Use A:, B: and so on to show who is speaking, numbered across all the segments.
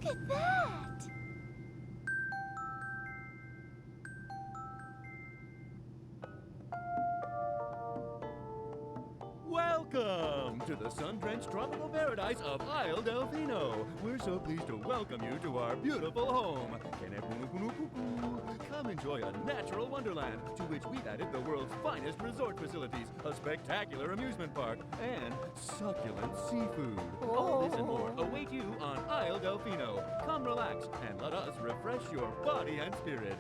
A: look at that!
B: Welcome to the sun-drenched tropical paradise of Isle Delfino. We're so pleased to welcome you to our beautiful home. Come enjoy a natural wonderland to which we've added the world's finest resort facilities, a spectacular amusement park, and succulent seafood. All this and more await you on Isle Delfino. Come relax and let us refresh your body and spirit.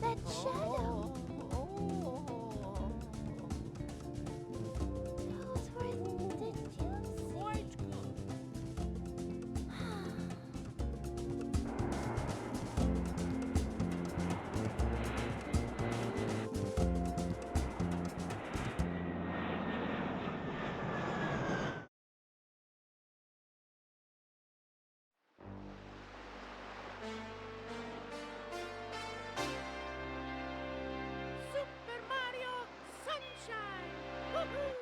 A: That shadow! Those were the dunes.
C: Quite good. Super Mario Sunshine! Woohoo!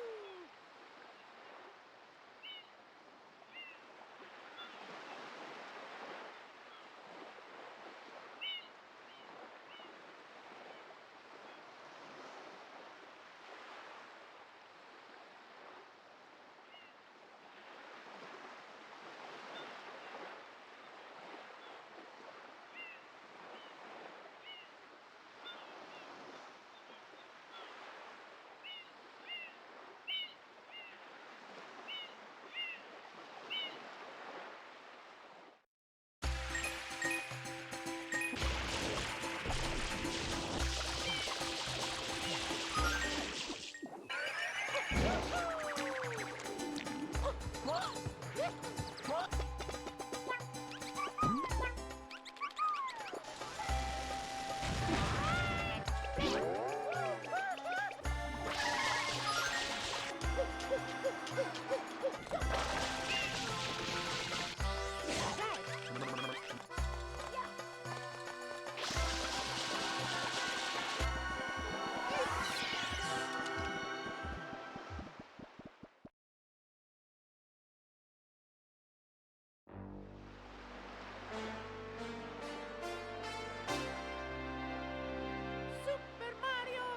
C: Super Mario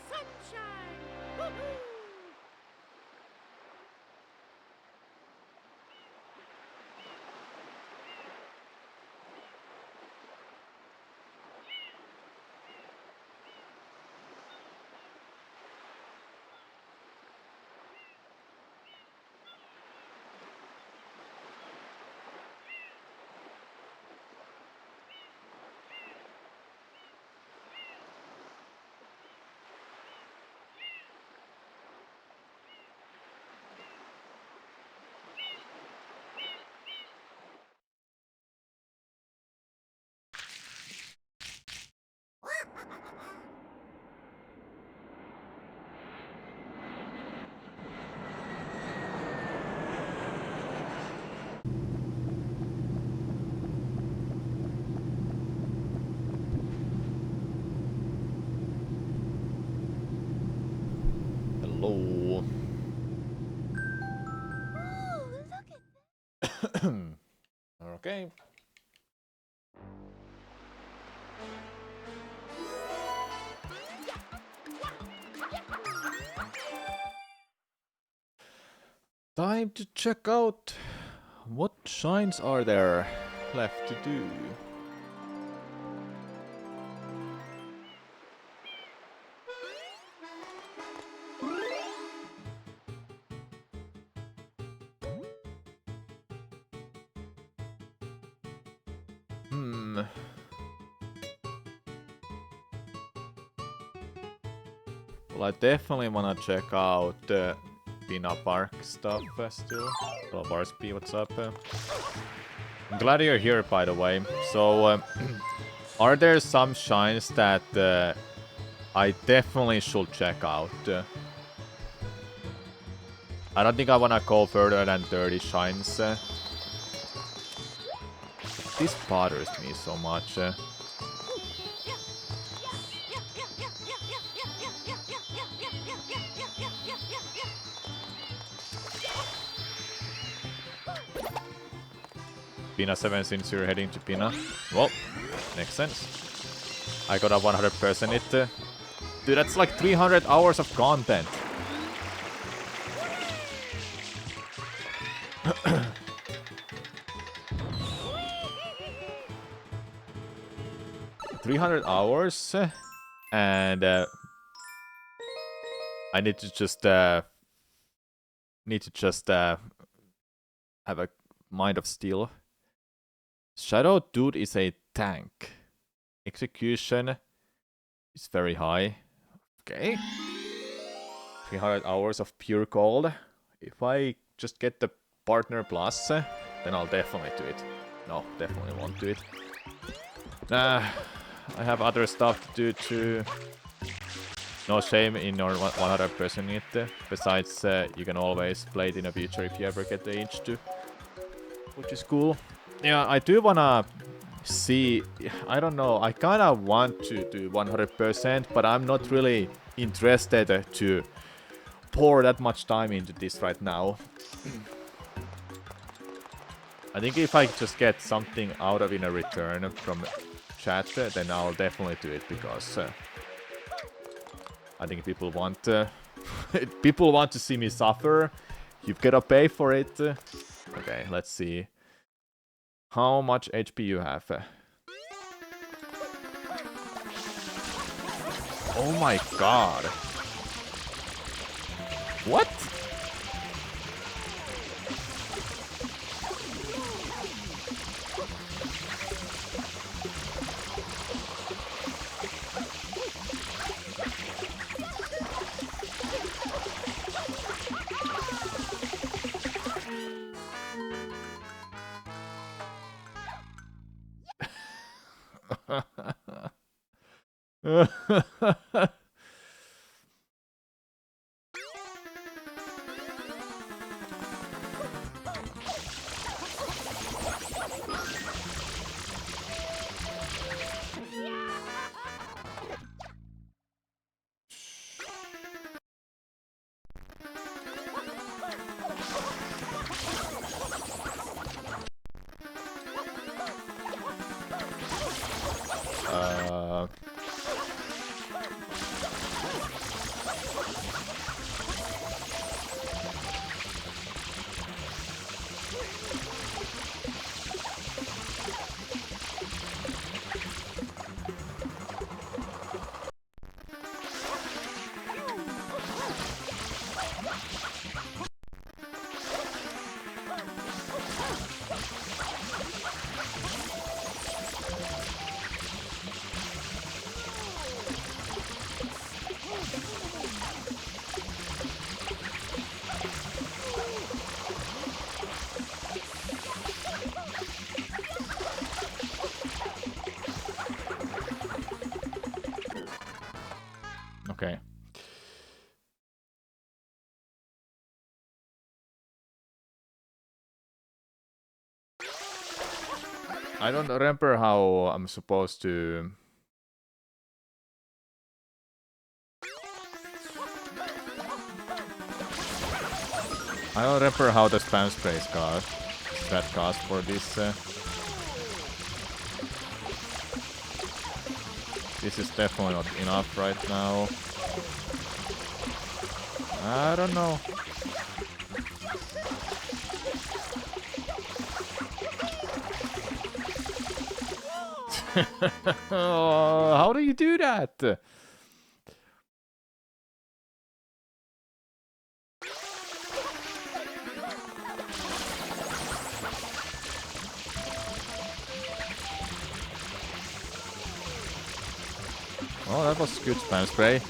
C: Sunshine! Woohoo!
D: Hello.
A: Ooh, look at
D: Okay. Time to check out what shines are there left to do. Well, I definitely wanna check out Pina Park stuff still. Hello, Barsby, what's up? I'm glad you're here, by the way. So, are there some shines that I definitely should check out? I don't think I wanna go further than 30 shines. This bothers me so much. Pina 7 since you're heading to Pina. Well, makes sense. I got a 100% it. Dude, that's like 300 hours of content. $300 and I need to just have a mind of steel. Shadow Doot is a tank. Execution is very high. Okay. 300 hours of pure gold. If I just get the partner plus, then I'll definitely do it. No, definitely won't do it. Nah, I have other stuff to do too. No shame in your 100% it. Besides, you can always play it in the future if you ever get the age to. Which is cool. Yeah, I do wanna see... I don't know, I kinda want to do 100%, but I'm not really interested to pour that much time into this right now. I think if I just get something out of in a return from chat, then I'll definitely do it, because I think people want people want to see me suffer. You've gotta pay for it. Okay, let's see. How much HP you have? Oh my god. What? Okay. I don't remember how I'm supposed to... I don't remember how the spam sprays cost. That cost for this. This is definitely not enough right now. I don't know. How do you do that? Oh, that was good spam spray.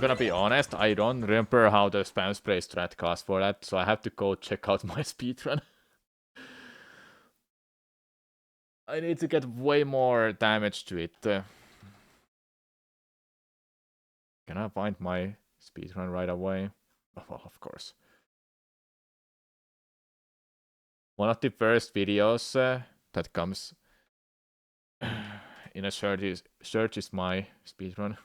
D: gonna be honest, I don't remember how the spam spray strat costs for that, so I have to go check out my speedrun. I need to get way more damage to it. Can I find my speedrun right away? Oh, well, of course. One of the first videos that comes in a search is my speedrun.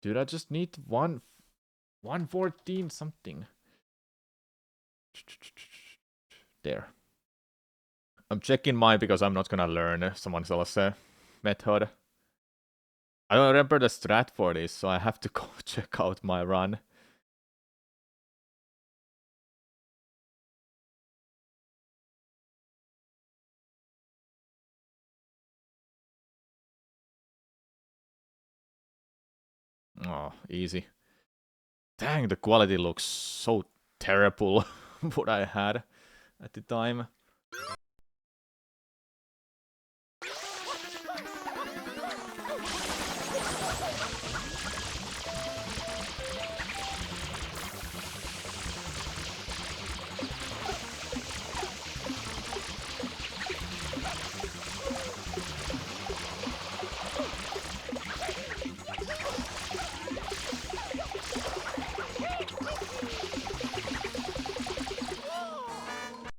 D: Dude, I just need 114 something. There. I'm checking mine because I'm not gonna learn someone else's method. I don't remember the strat for this, so I have to go check out my run. Oh, easy. Dang, the quality looks so terrible what I had at the time.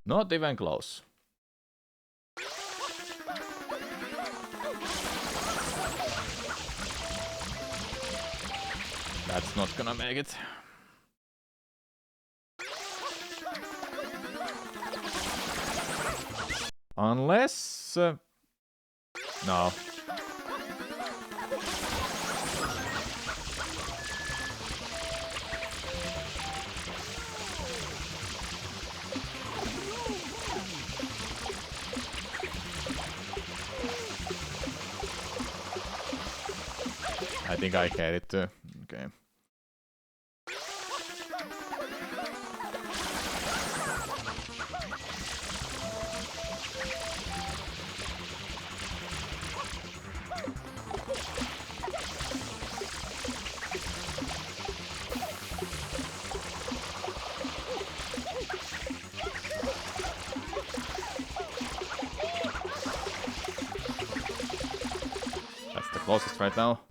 D: Not even close. That's not gonna make it. Unless... no. I think I get it. Okay. That's the closest right now.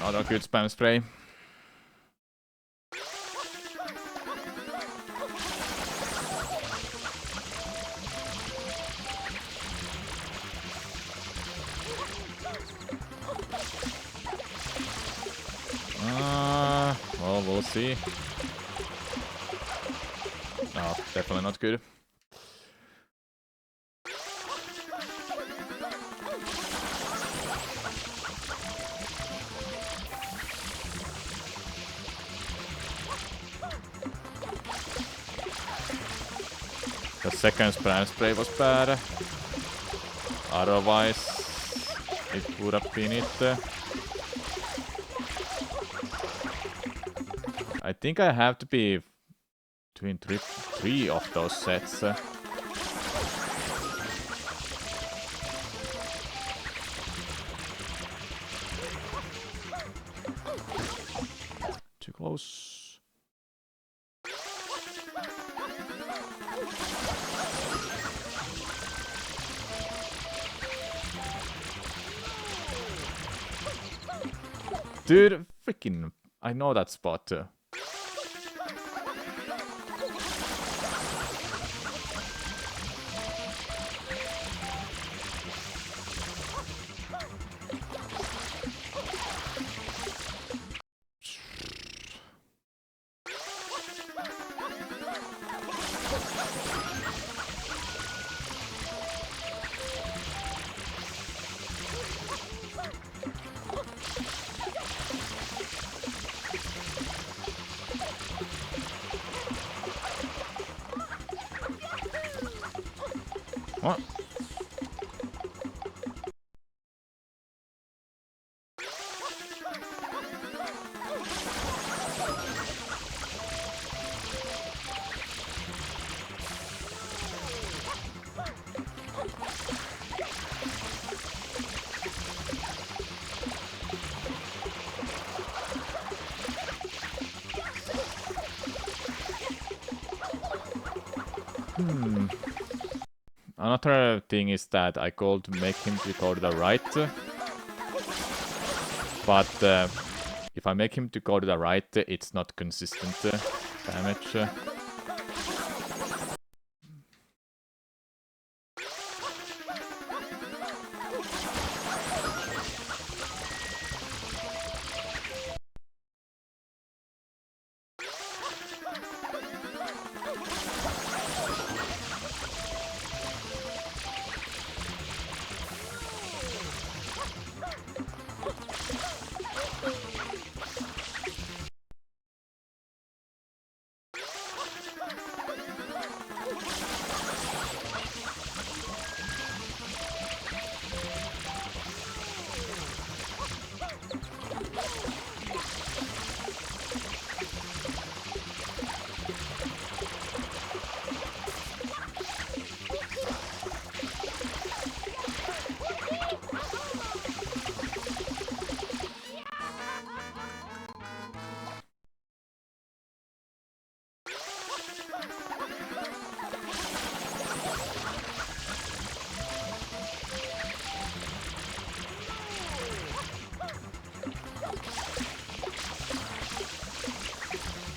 D: Another good spam spray. Well, we'll see. No, definitely not good. The second spam spray was bad. Otherwise, it would have been it. I think I have to be between three of those sets. Too close. Dude, freaking, I know that spot. What? Another thing is that I could make him to go to the right. But if I make him to go to the right, it's not consistent damage.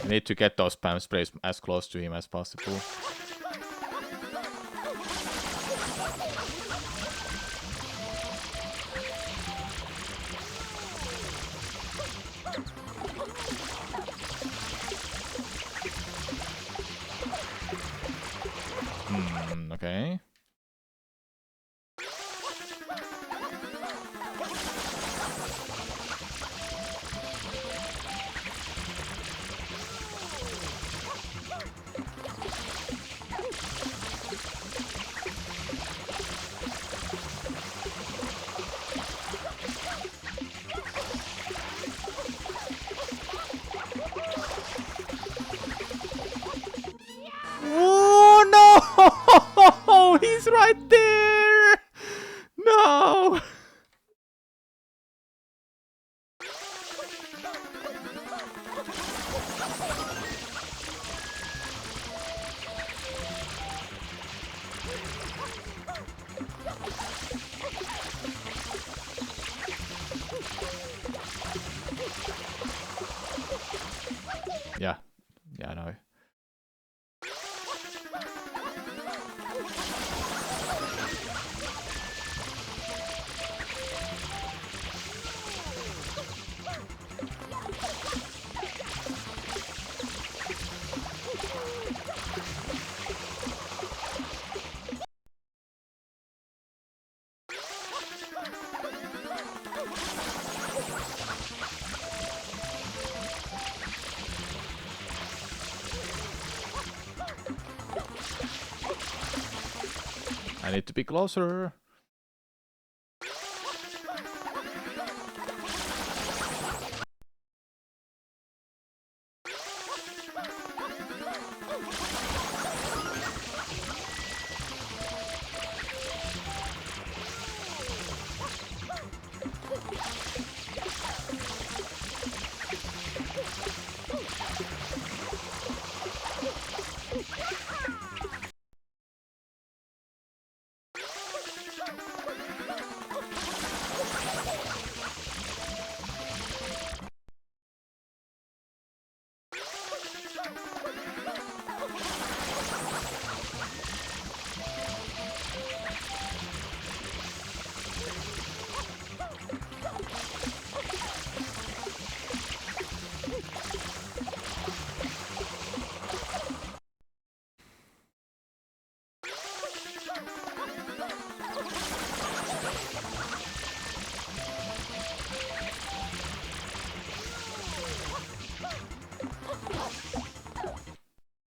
D: I need to get those spam sprays as close to him as possible. Okay. Oh no! He's right there! No! Yeah. Yeah, I know. I need to be closer.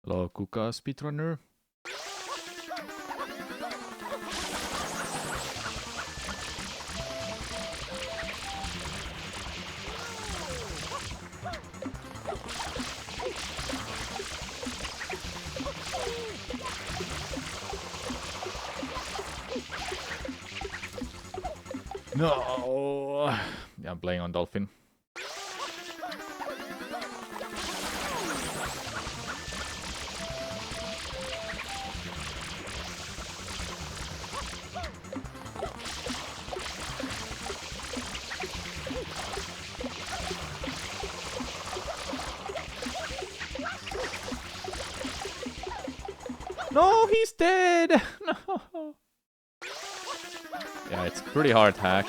D: Hello, Kuka speedrunner. No. Yeah, I'm playing on Dolphin. No, he's dead! No! Yeah, it's pretty hard hack.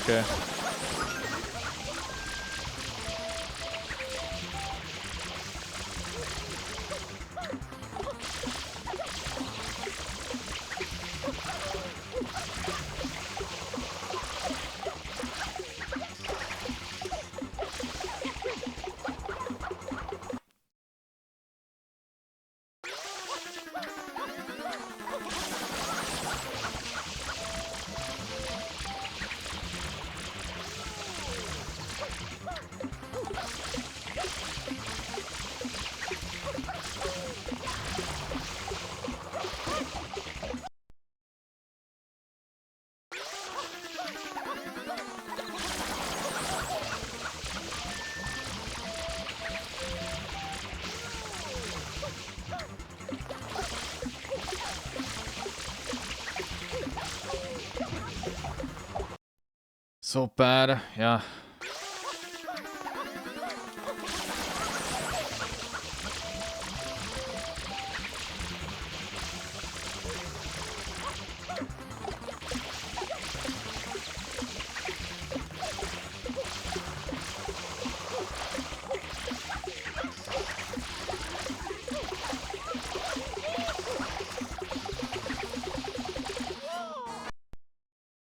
D: So bad, yeah.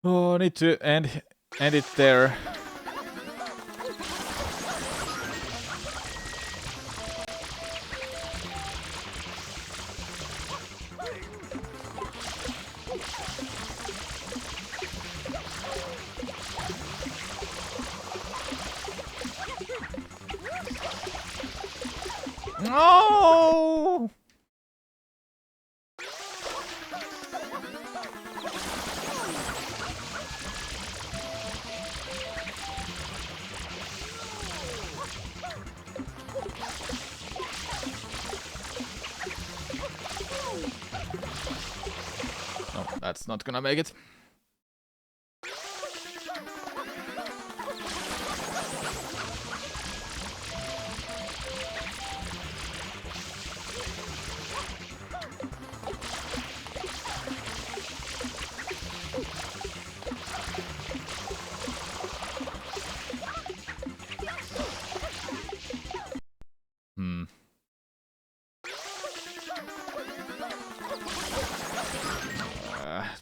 D: Oh, I need to end it there. No! No, that's not gonna make it.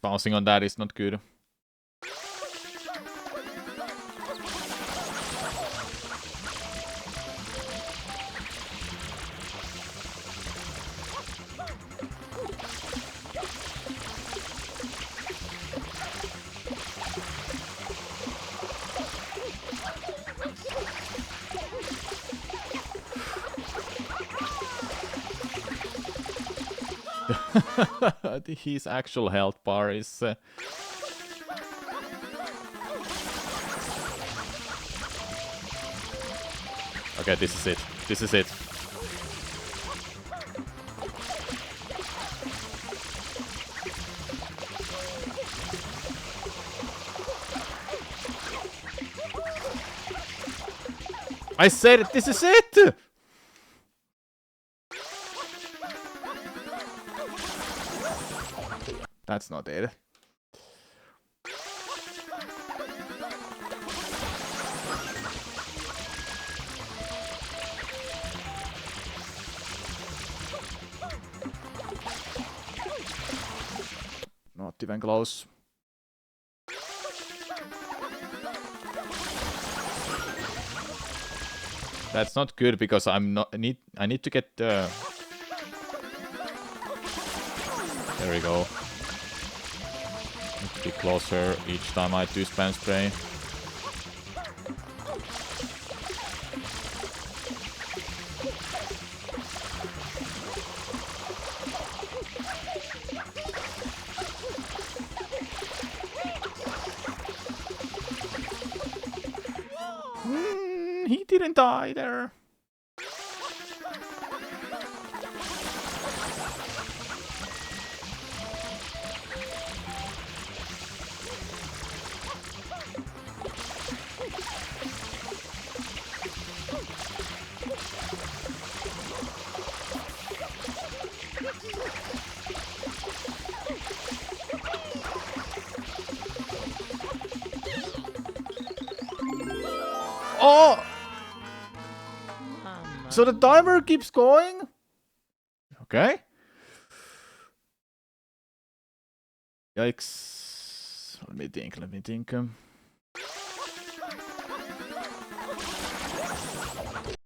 D: Bouncing on that is not good. His actual health bar is... Okay, this is it. This is it. I said it! This is it! That's not it. Not even close. That's not good because I'm not. I need to get the. There we go. Need to be closer each time I do spam spray. He didn't die there. Oh! So the timer keeps going? Okay. Yikes. Let me think.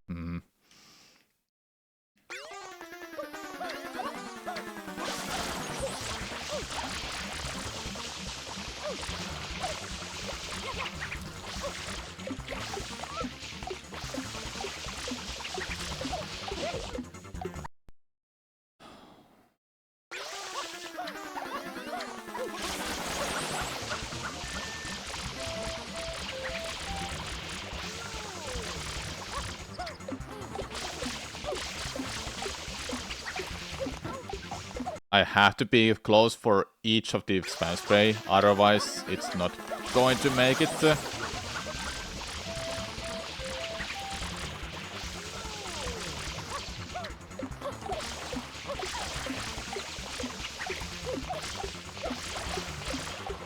D: Hmm. I have to be close for each of the spam spray, otherwise it's not going to make it. So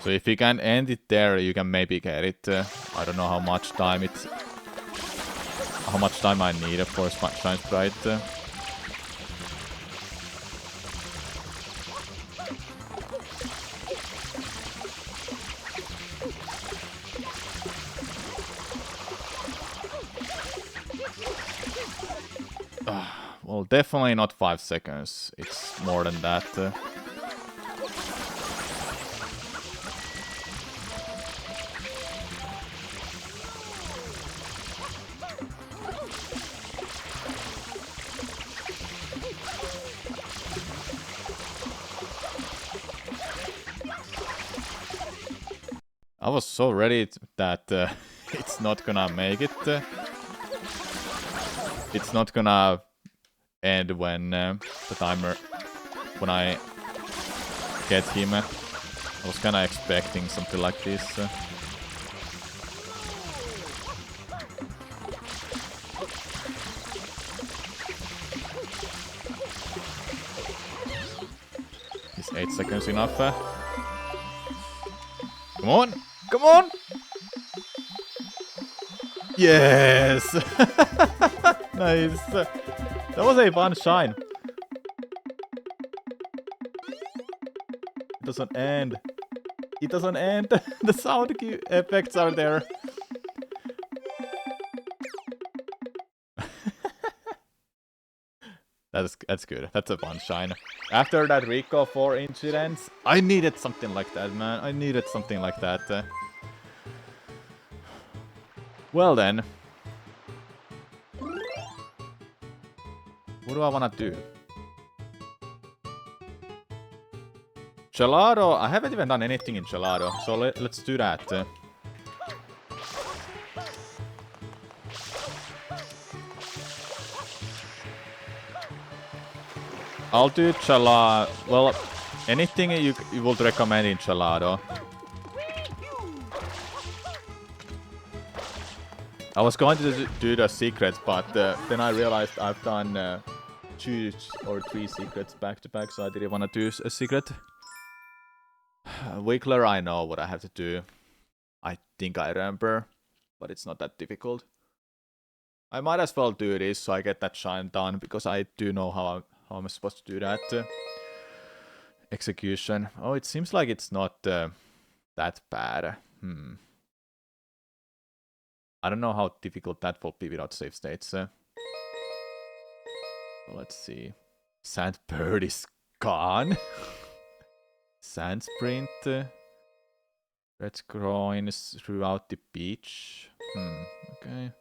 D: if you can end it there, you can maybe get it. I don't know how much time I need for Shine Sprite. Well, definitely not 5 seconds. It's more than that. I was so ready that it's not gonna make it. It's not gonna end when the timer, when I get him. I was kinda expecting something like this. Is 8 seconds enough? Come on! Come on! Yes! Nice! That was a fun shine. It doesn't end. It doesn't end. The sound effects are there. That's good. That's a fun shine. After that Rico 4 incidents, I needed something like that, man. I needed something like that. Well then. What do I wanna do? Gelato, I haven't even done anything in Gelato, so let's do that. I'll do Gelato. Well, anything you would recommend in Gelato? I was going to do the secrets, but then I realized I've done 2 or 3 secrets back to back, so I didn't want to do a secret. Wiggler, I know what I have to do. I think I remember, but it's not that difficult. I might as well do this so I get that shine done, because I do know how I'm supposed to do that. Execution. Oh, it seems like it's not that bad. I don't know how difficult that will be without save states. Let's see. Sandbird is gone. Sand sprint. Red coins throughout the beach. Okay.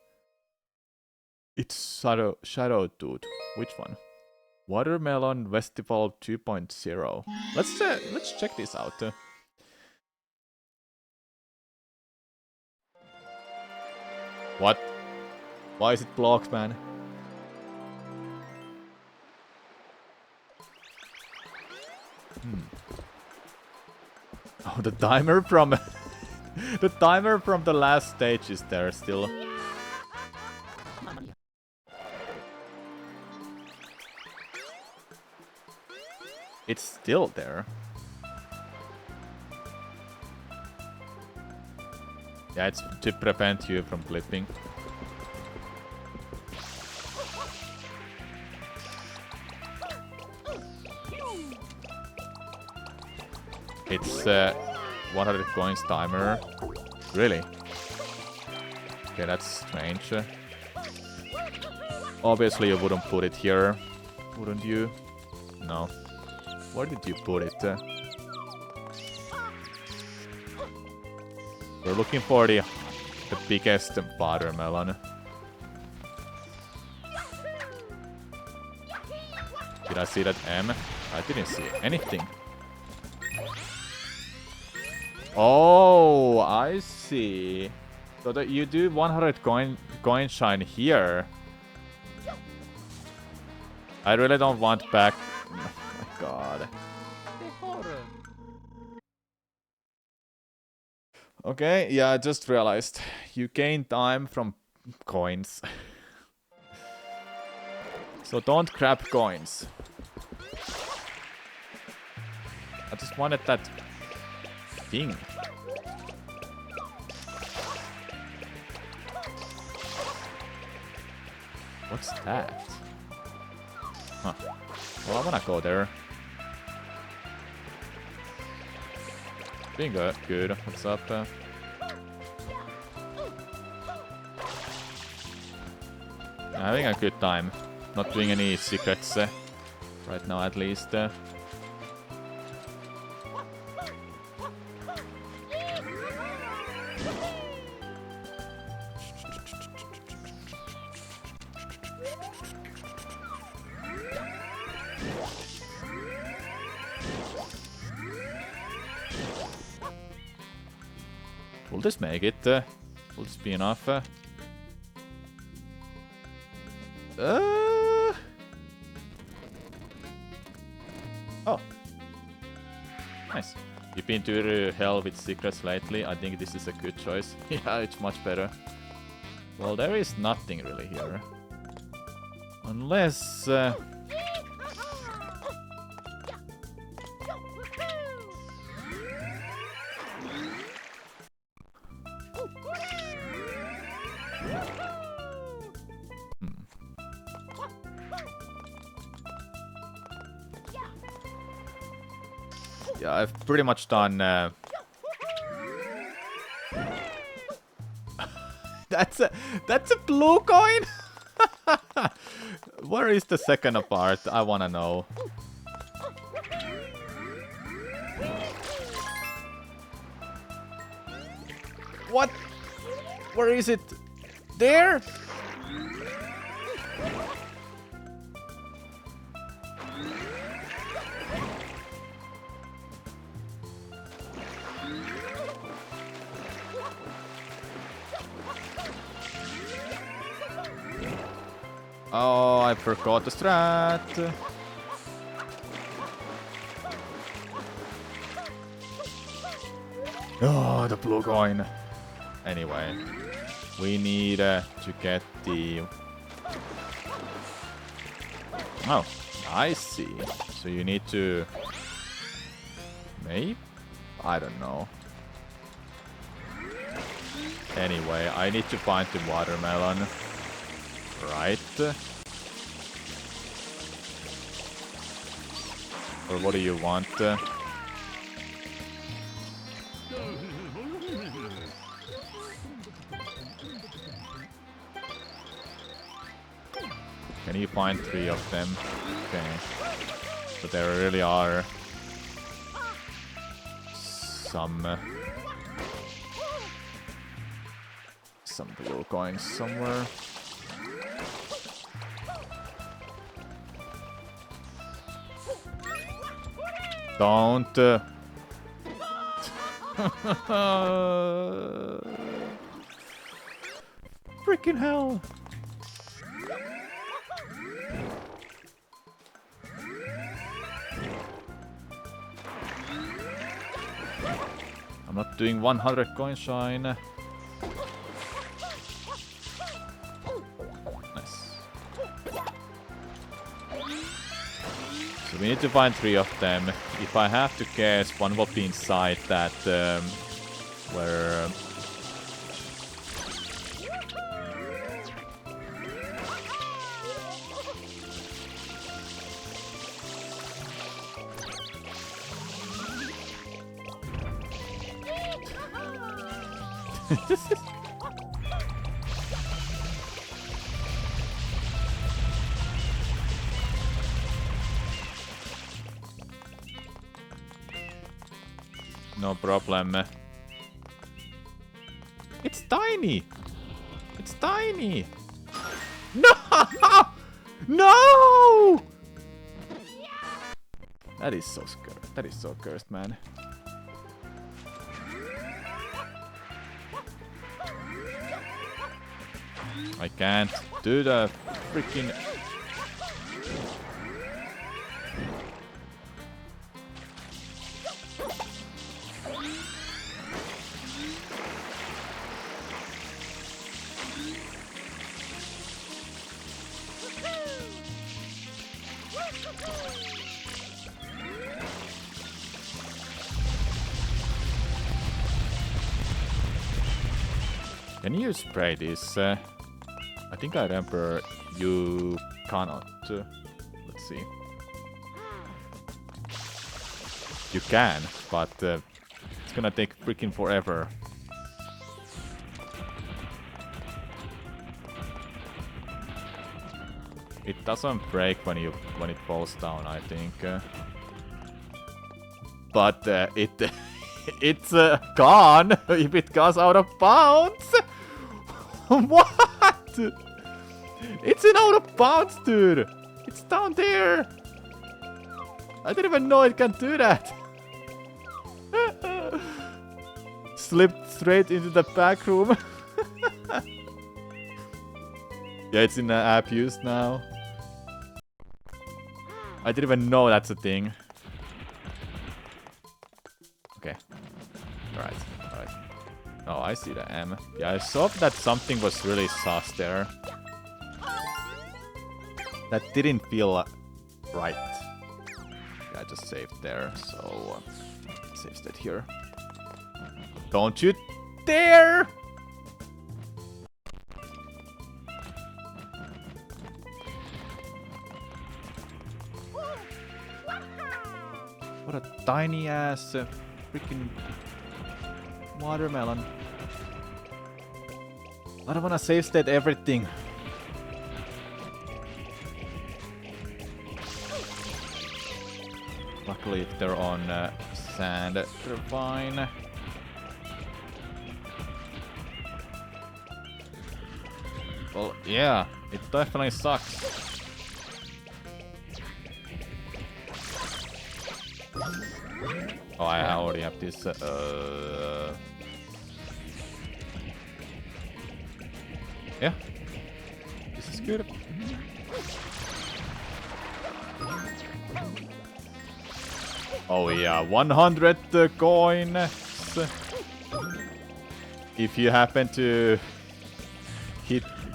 D: It's Shadow Doot. Which one? Watermelon Festival 2.0. Let's check this out. What? Why is it blocked, man? Oh, the timer from the timer from the last stage is there still. It's still there. Yeah, it's to prevent you from flipping. It's 100 coins timer. Really? Okay, that's strange. Obviously you wouldn't put it here, wouldn't you? No. Where did you put it? We're looking for the biggest watermelon. Did I see that M? I didn't see anything. Oh, I see. So that you do 100 coin shine here. I really don't want back. Oh my god. Okay, yeah, I just realized you gain time from coins. So don't grab coins. I just wanted that thing. What's that? Huh. Well, I wanna go there. Being good. What's up? Having a good time. Not doing any secrets right now, at least. Will this make it? Will this be enough? Oh. Nice. You've been to hell with secrets lately. I think this is a good choice. Yeah, it's much better. Well, there is nothing really here. Unless... Yeah, I've pretty much done... That's a blue coin? Where is the second part? I wanna know. What? Where is it? There? Oh, I forgot the strat. Oh, the blue coin. Anyway, we need to get the... Oh, I see. So you need to... Maybe? I don't know. Anyway, I need to find the watermelon. Right. Or what do you want? Can you find 3 of them? Okay. So there really are some blue coins somewhere. Don't. Freaking hell. not doing 100 coin shine. Nice. So we need to find 3 of them. If I have to guess, one will be inside that where no problem. It's tiny! It's tiny! No! No! That is so scary. That is so cursed, man. I can't do the freaking... Can you spray this? I think I remember you cannot. Let's see. You can, but it's gonna take freaking forever. It doesn't break when it falls down, I think. But it's gone if it goes out of bounds. What? It's an out of bounds, dude. It's down there. I didn't even know it can do that. Slipped straight into the back room. Yeah, it's in the app use now. I didn't even know that's a thing. Okay. Alright, alright. Oh, I see the M. Yeah, I saw that something was really sus there. That didn't feel right. Yeah, I just saved there, so... save state here. Don't you dare! What a tiny ass freaking watermelon. I don't wanna save state everything. Luckily, if they're on sand, they're fine. Well, yeah, it definitely sucks. Oh, I already have this. Yeah, this is good. Oh yeah, 100 coins. If you happen to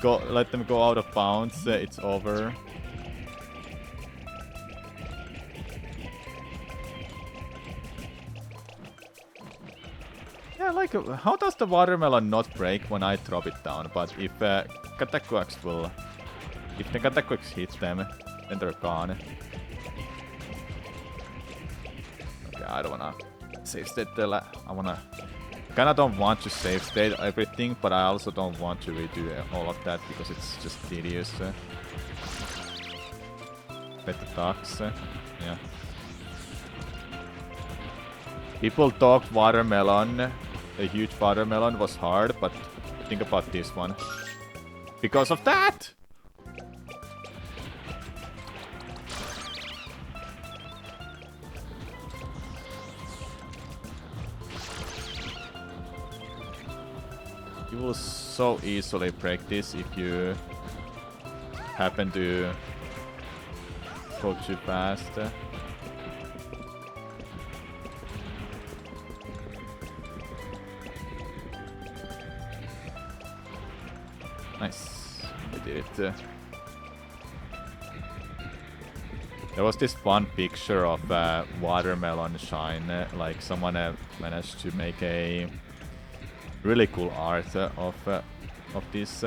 D: let them go out of bounds, it's over. Yeah, like, how does the watermelon not break when I drop it down? But if Katakuaks will... If the Katakuaks hit them, then they're gone. Okay, I don't wanna save state the I wanna... Kinda don't want to save state everything, but I also don't want to redo all of that because it's just tedious. Better ducks, yeah. People thought watermelon, a huge watermelon was hard, but think about this one. Because of that! You will so easily break this if you happen to go too fast. Nice. We did it. There was this one picture of watermelon shine. Like someone managed to make a really cool art of this.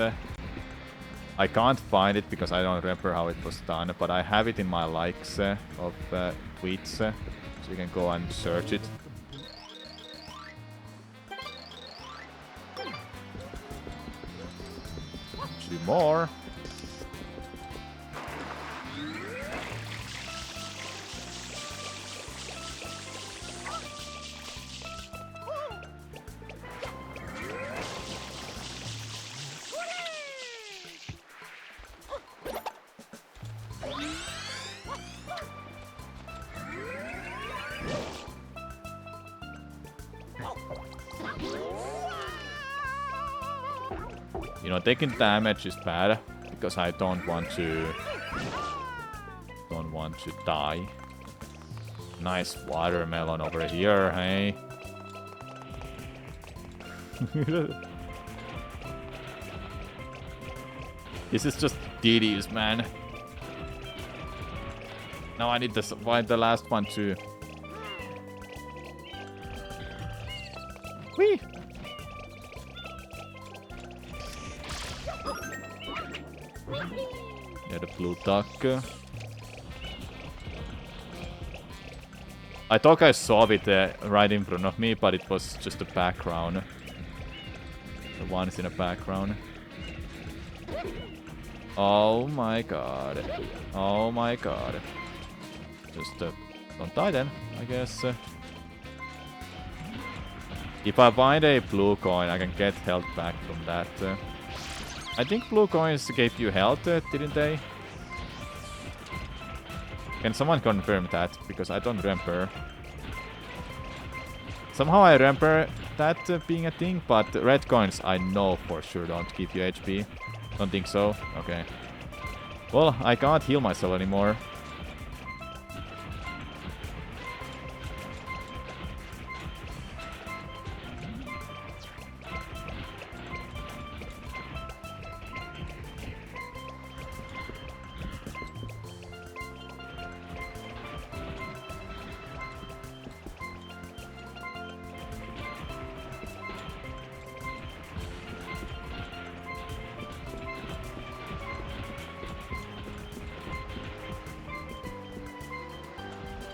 D: I can't find it because I don't remember how it was done, but I have it in my likes of tweets, so you can go and search it. Two more. You know, taking damage is bad because I don't want to die. Nice watermelon over here, hey. This is just tedious, man. Now I need to find the last one too. Whee! Yeah, the blue duck. I thought I saw it right in front of me, but it was just a background. The one's in the background. Oh my god. Oh my god. Just don't die then, I guess. If I find a blue coin, I can get health back from that. I think blue coins gave you health, didn't they? Can someone confirm that? Because I don't remember. Somehow I remember that being a thing, but red coins I know for sure don't give you HP. Don't think so? Okay. Well, I can't heal myself anymore.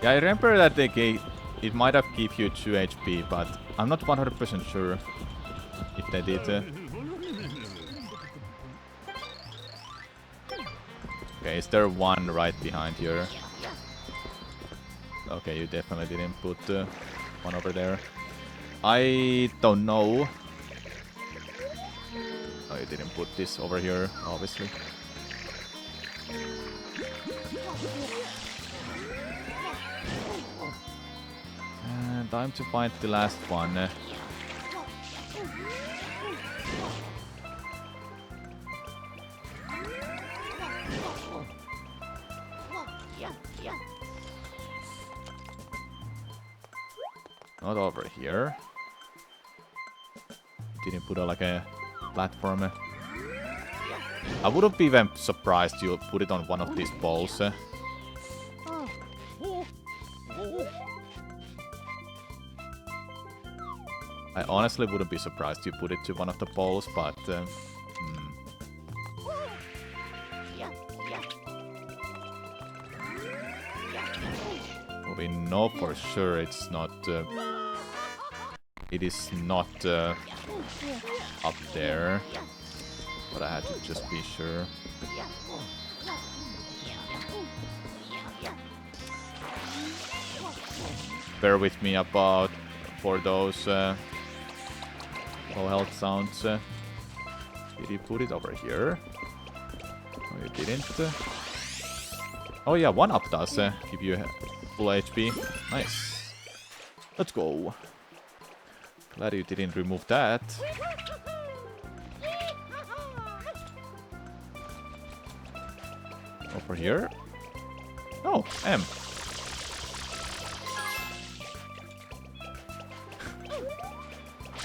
D: Yeah, I remember that it might have give you 2 HP, but I'm not 100% sure if they did. Okay, is there one right behind here? Okay, you definitely didn't put one over there. I don't know. Oh, you didn't put this over here, obviously. Time to find the last one. Not over here. Didn't put like a platform. I wouldn't be even surprised you put it on one of these balls. I honestly wouldn't be surprised you put it to one of the poles, but... Well, we know for sure it's not... it is not up there. But I had to just be sure. Bear with me about... for those... low health sounds. Did you put it over here? No, you didn't. Oh yeah, 1-up does give you full HP. Nice. Let's go. Glad you didn't remove that. Over here? Oh, M.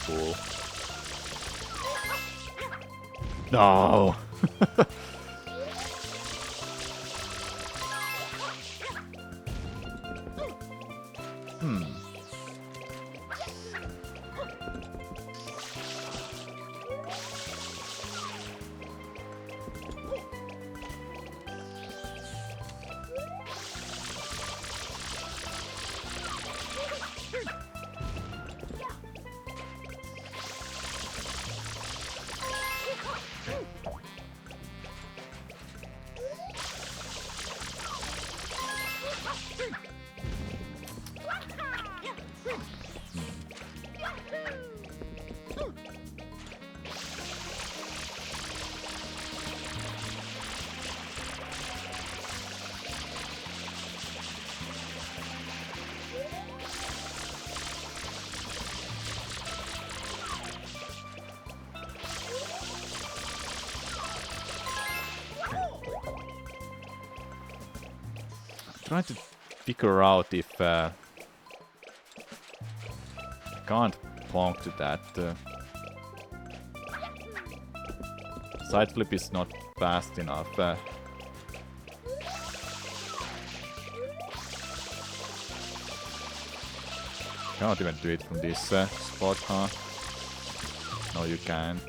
D: Cool. No. Trying to figure out if I can't plonk to that. Side flip is not fast enough. Can't even do it from this spot, huh? No, you can't.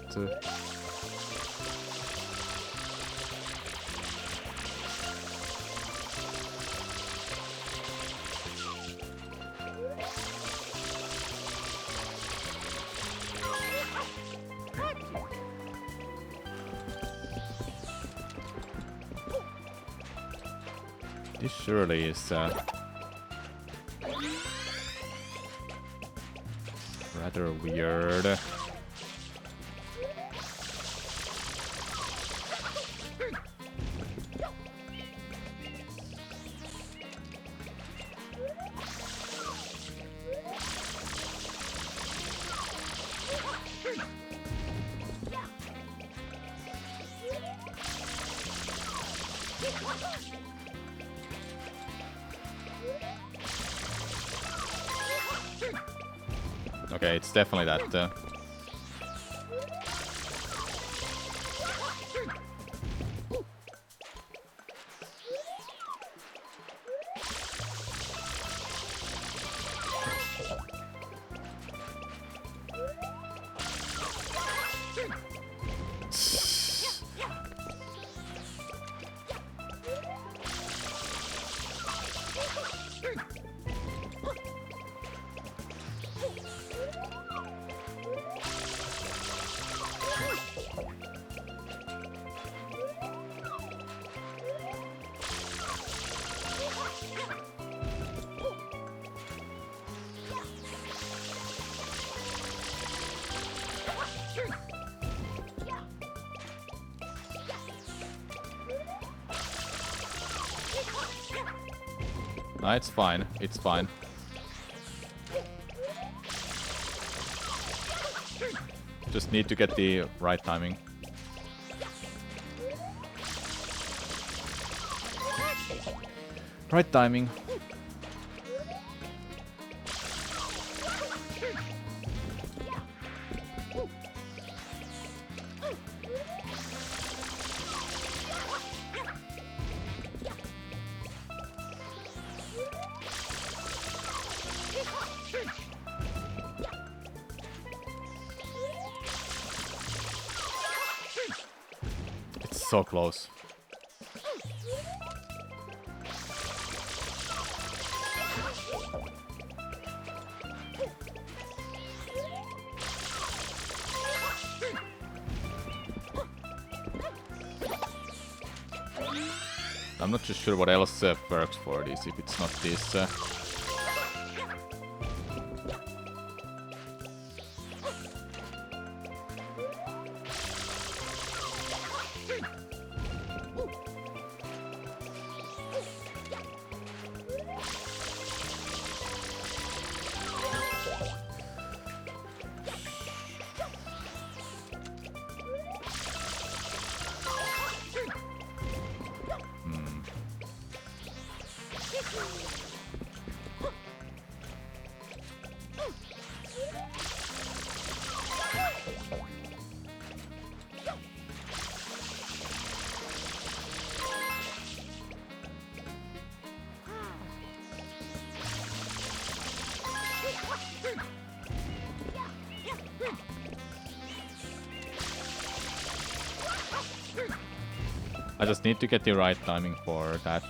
D: This surely is rather weird. Okay, it's definitely that. No, it's fine. It's fine. Just need to get the right timing. Right timing. It's so close. I'm not just sure what else works for this if it's not this. I just need to get the right timing for that.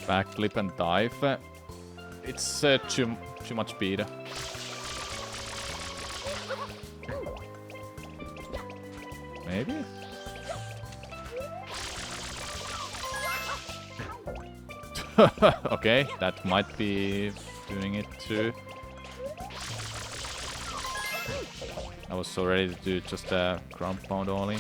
D: Backflip and dive. It's too much speed. Maybe? Okay, that might be doing it too. I was so ready to do just a ground pound only.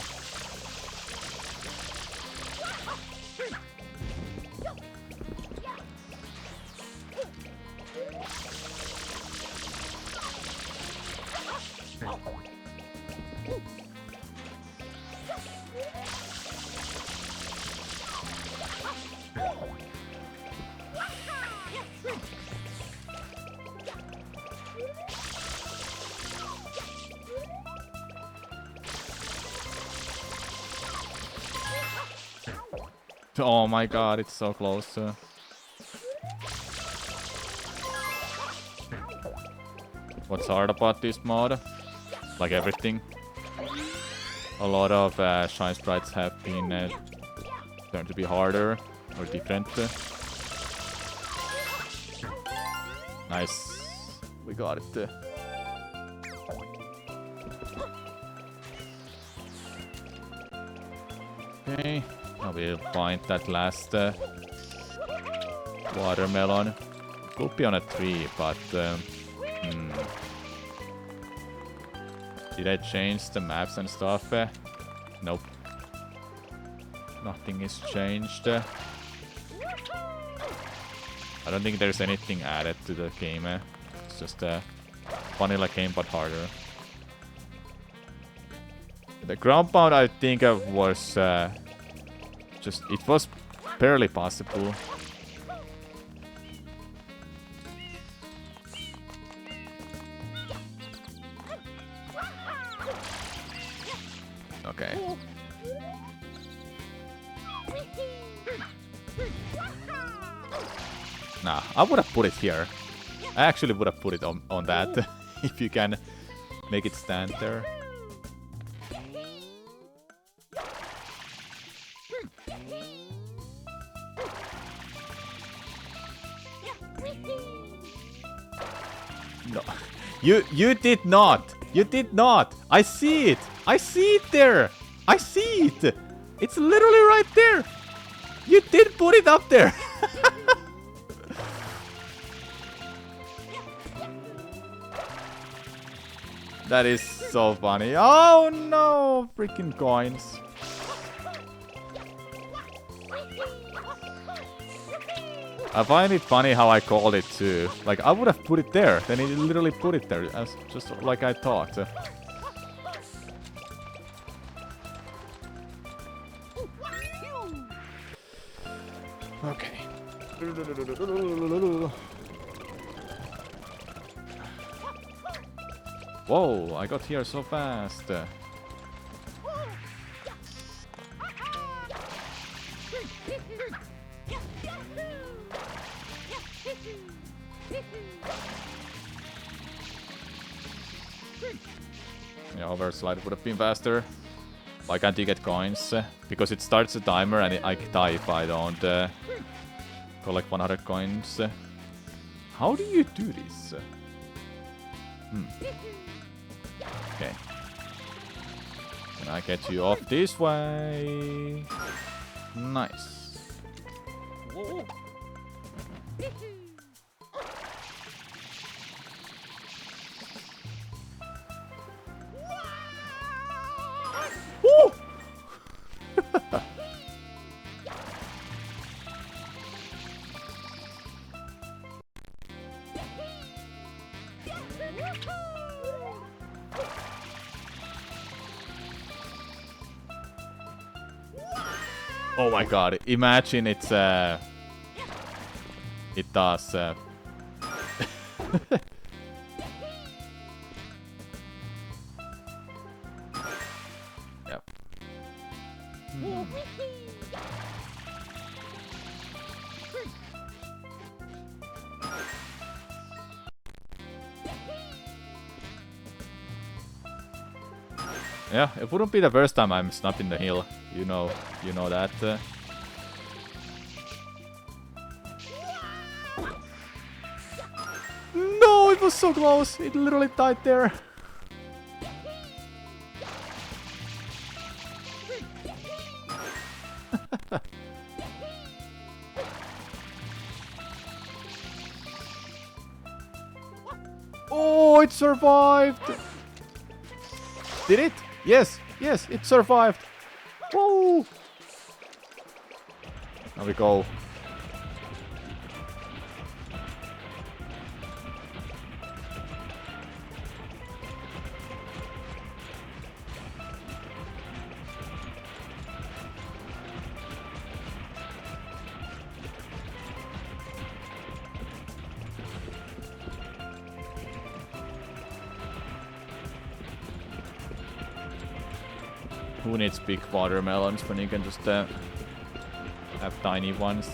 D: Oh my god, it's so close. What's hard about this mod? Like everything. A lot of shine sprites have been turned to be harder or different. Nice. We got it. Okay. I will find that last watermelon. Could be on a tree, but did I change the maps and stuff? Nope. Nothing is changed. I don't think there's anything added to the game. It's just a vanilla game, but harder. The ground pound, I think, was it was barely possible. Okay. Nah, I would have put it here. I actually would have put it on that. If you can make it stand there. No. You did not. You did not. I see it. I see it there. I see it. It's literally right there. You did put it up there. That is so funny. Oh no, freaking coins. I find it funny how I called it too. Like, I would have put it there. Then he literally put it there, as just like I thought. Okay. Whoa, I got here so fast. Yeah, overslide would have been faster. Why can't you get coins? Because it starts a timer and I die if I don't collect 100 coins. How do you do this? Okay. Can I get you off this way? Nice. Whoa. Woo! Oh my god, imagine it does yep. Yeah, it wouldn't be the first time I'm snapping the hill. You know that. No, it was so close. It literally died there. Oh, it survived. Did it? Yes, yes, it survived. Woo! Now we go. Who needs big watermelons when you can just have tiny ones?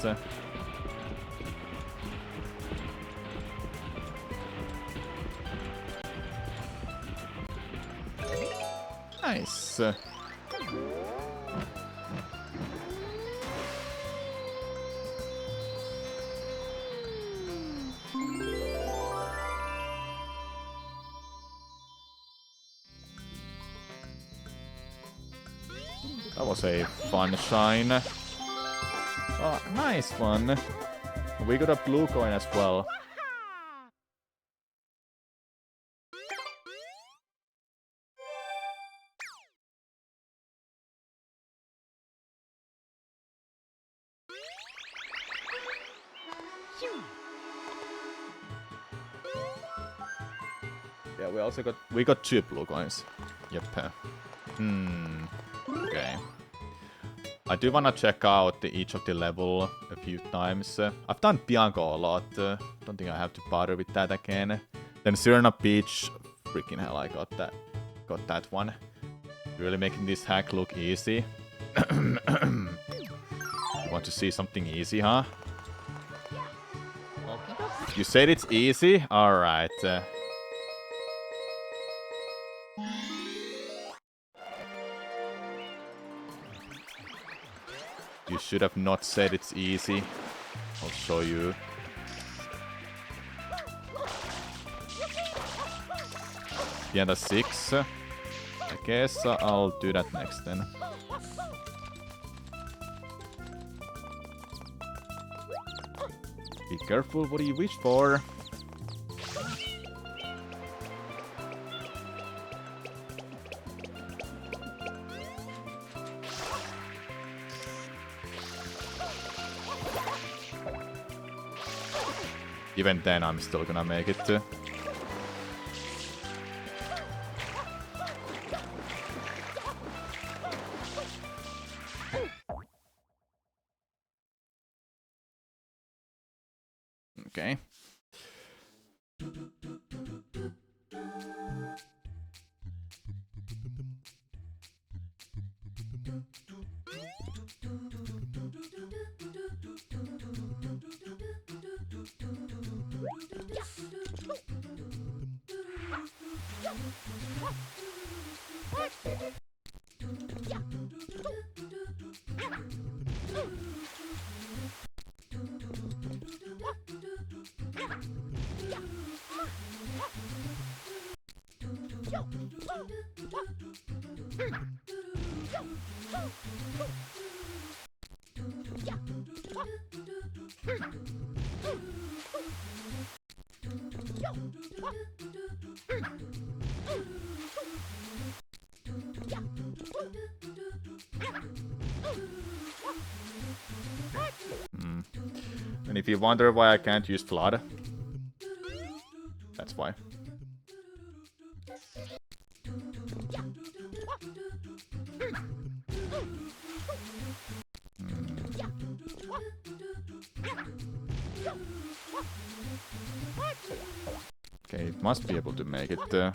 D: Nice. That was a fun shine. Oh, nice one. We got a blue coin as well. Yeah, we got 2 blue coins. Yep. Okay. I do wanna check out each of the level a few times. I've done Bianco a lot. Don't think I have to bother with that again. Then Sirena Beach. Freaking hell, I got that one. Really making this hack look easy. You want to see something easy, huh? You said it's easy? Alright. You should have not said it's easy. I'll show you. Yeah, the 6. I guess I'll do that next then. Be careful what you wish for. Even then, I'm still gonna make it. Okay. And if you wonder why I can't use Flood, that's why. Okay, it must be able to make it.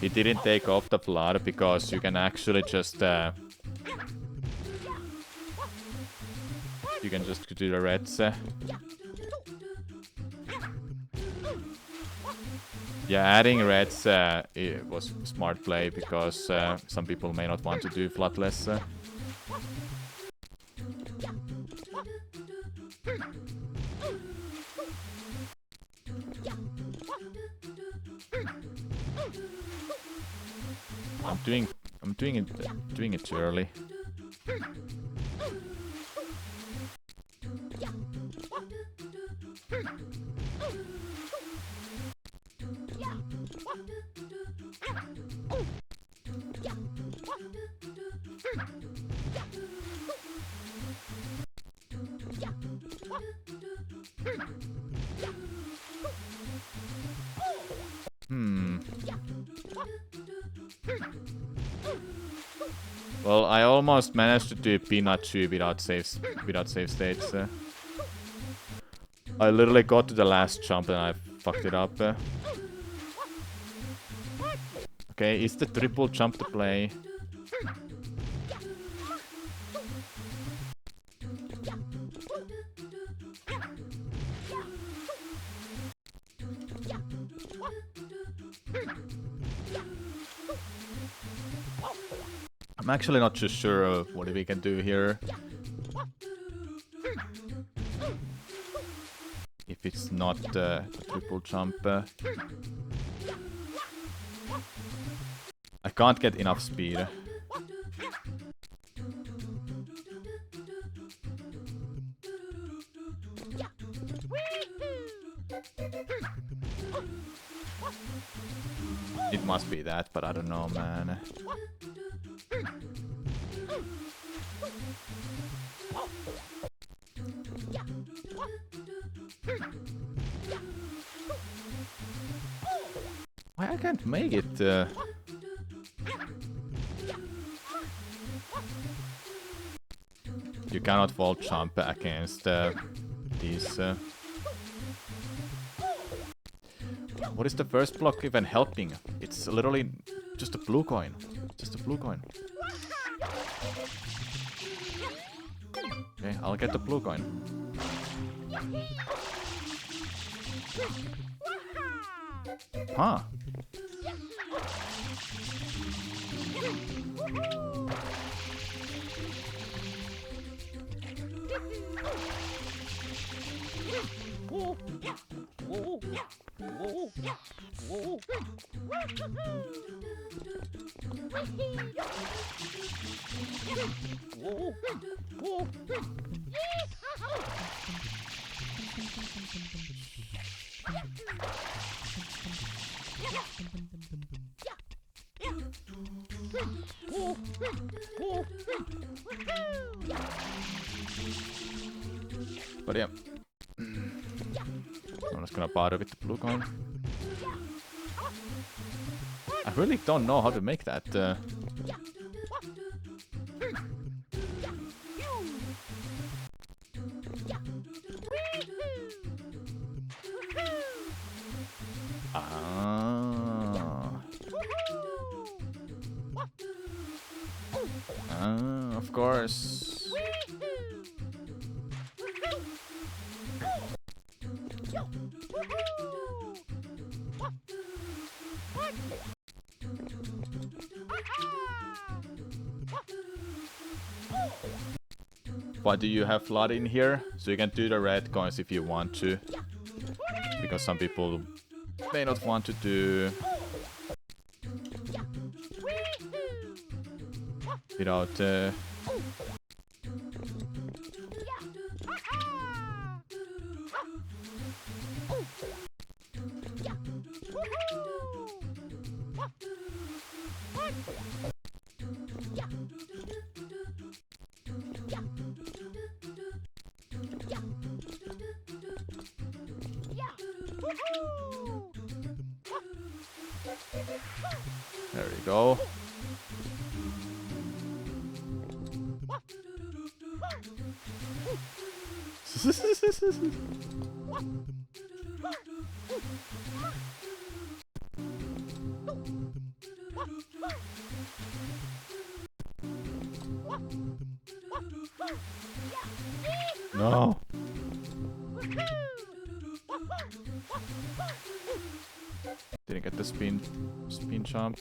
D: He didn't take off the blood because you can actually just you can just do the reds. Yeah, adding reds it was smart play because some people may not want to do flatless. I'm doing it too early. Well, I almost managed to do Peanut 2 without save states. I literally got to the last jump and I fucked it up. Okay, is the triple jump to play? I'm actually not too sure of what we can do here. If it's not the triple jump. I can't get enough speed. It must be that, but I don't know, man. Why I can't make it? You cannot vault jump against these. What is the first block even helping? It's literally just a blue coin. Just a blue coin. Okay, I'll get the blue coin. Huh. But yeah, I'm just gonna bother with the blue coin. I really don't know how to make that. Of course. Why do you have flood in here? So you can do the red coins if you want to. Because some people may not want to do without There we go. No. Didn't get the spin jump.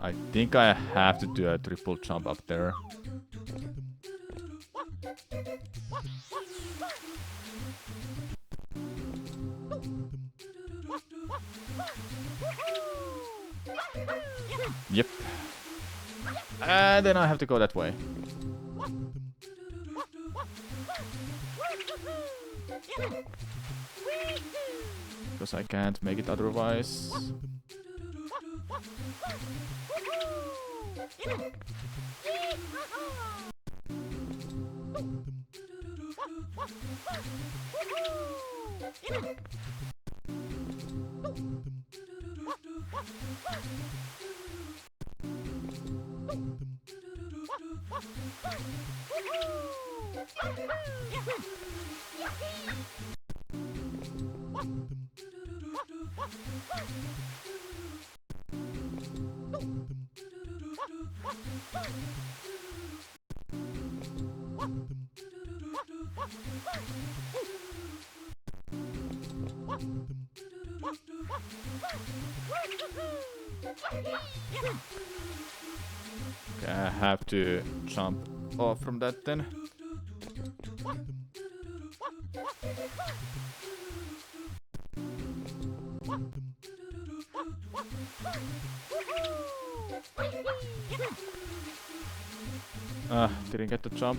D: I think I have to do a triple jump up there. Yep. And then I have to go that way. Because I can't make it otherwise. Okay, I have to jump off from that then. Didn't get the jump.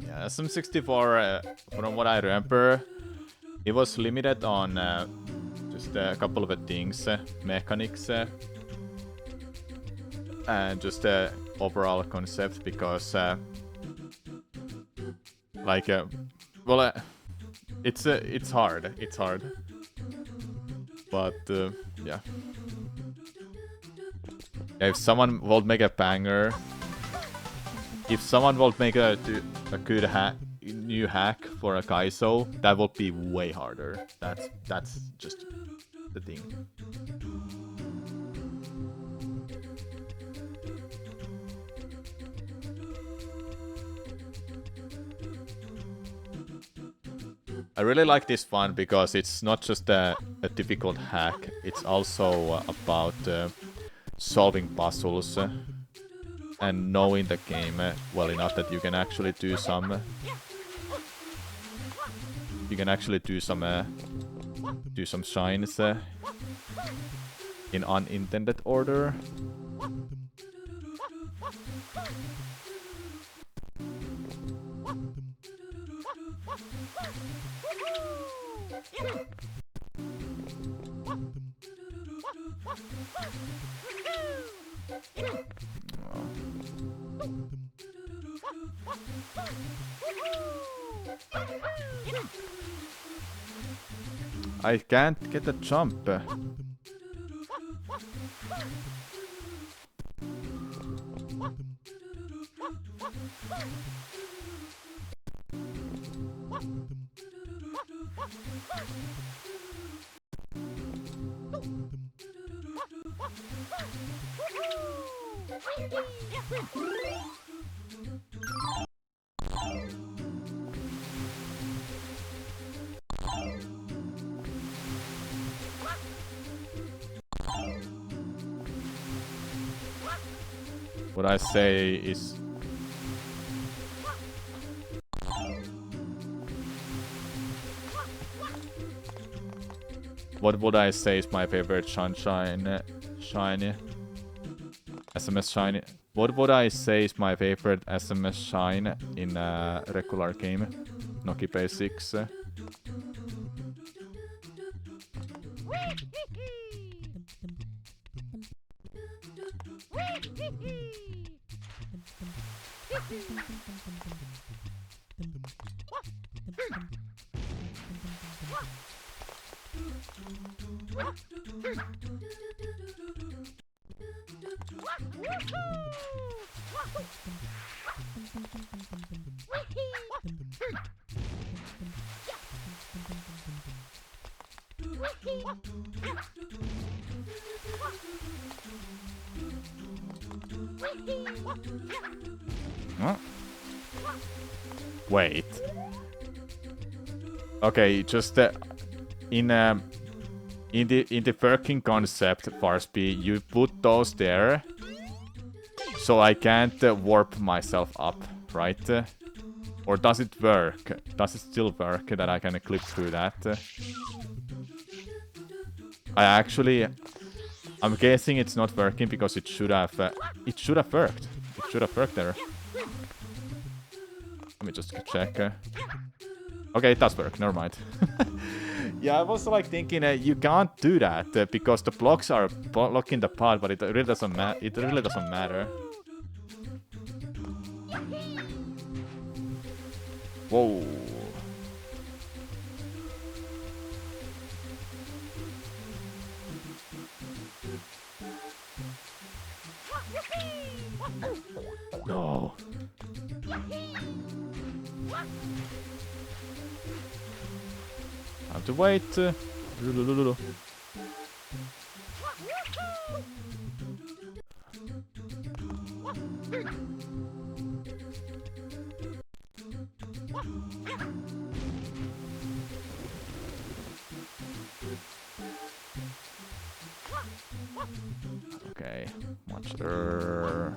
D: Yeah, SM64, from what I remember, it was limited on just a couple of things, mechanics, and just the overall concept, because, like, well, it's hard, but yeah. If someone will make a banger, if someone will make a good new hack for a Kaizo, that will be way harder. That's just the thing. I really like this one because it's not just a difficult hack, it's also about solving puzzles and knowing the game well enough that you can actually do some shines in unintended order. I can't get a jump. What I say is... What would I say is my favorite shiny? SMS shiny. What would I say is my favorite SMS shine in a regular game? Noki Basics. Huh? Wait. Okay, just in the working concept, Farsby, you put those there, so I can't warp myself up, right? Or does it work? Does it still work that I can clip through that? I'm guessing it's not working because it should have worked. It should have worked there. Let me just check. Okay, it does work. Never mind. Yeah, I was like thinking you can't do that because the blocks are blocking the path, but it really doesn't matter. It really doesn't matter. Whoa. No. I have to wait. Okay, much there.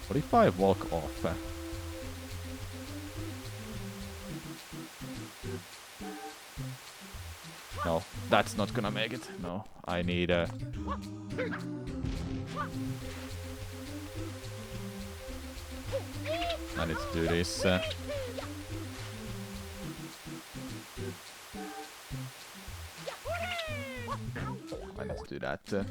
D: What if I walk off? No, that's not gonna make it. No, I need a... I need to do this. I need to do that.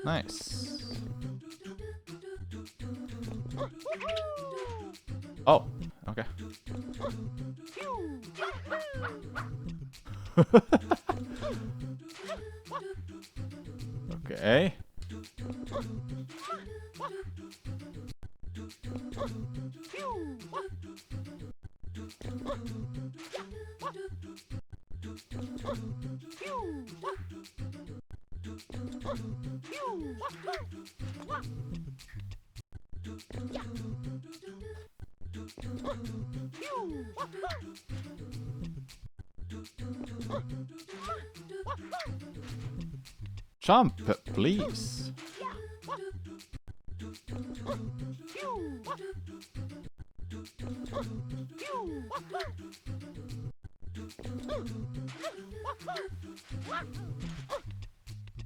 D: Nice. Oh, okay. Okay. Jump, please.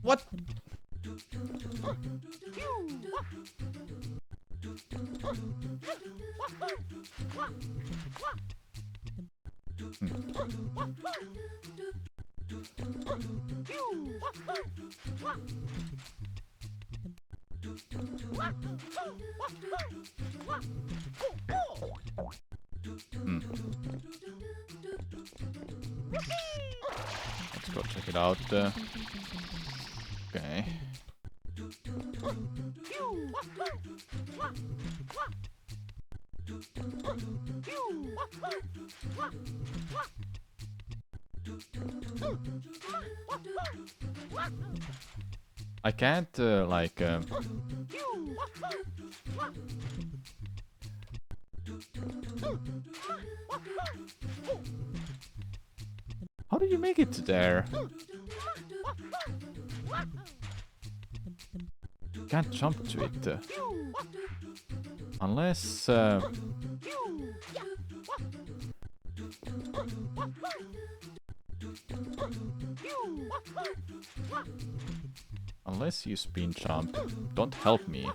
D: What? Hmm. Let's go check it out. Okay. I can't like how did you make it there? Can't jump to it. Unless... unless you spin jump. Don't help me.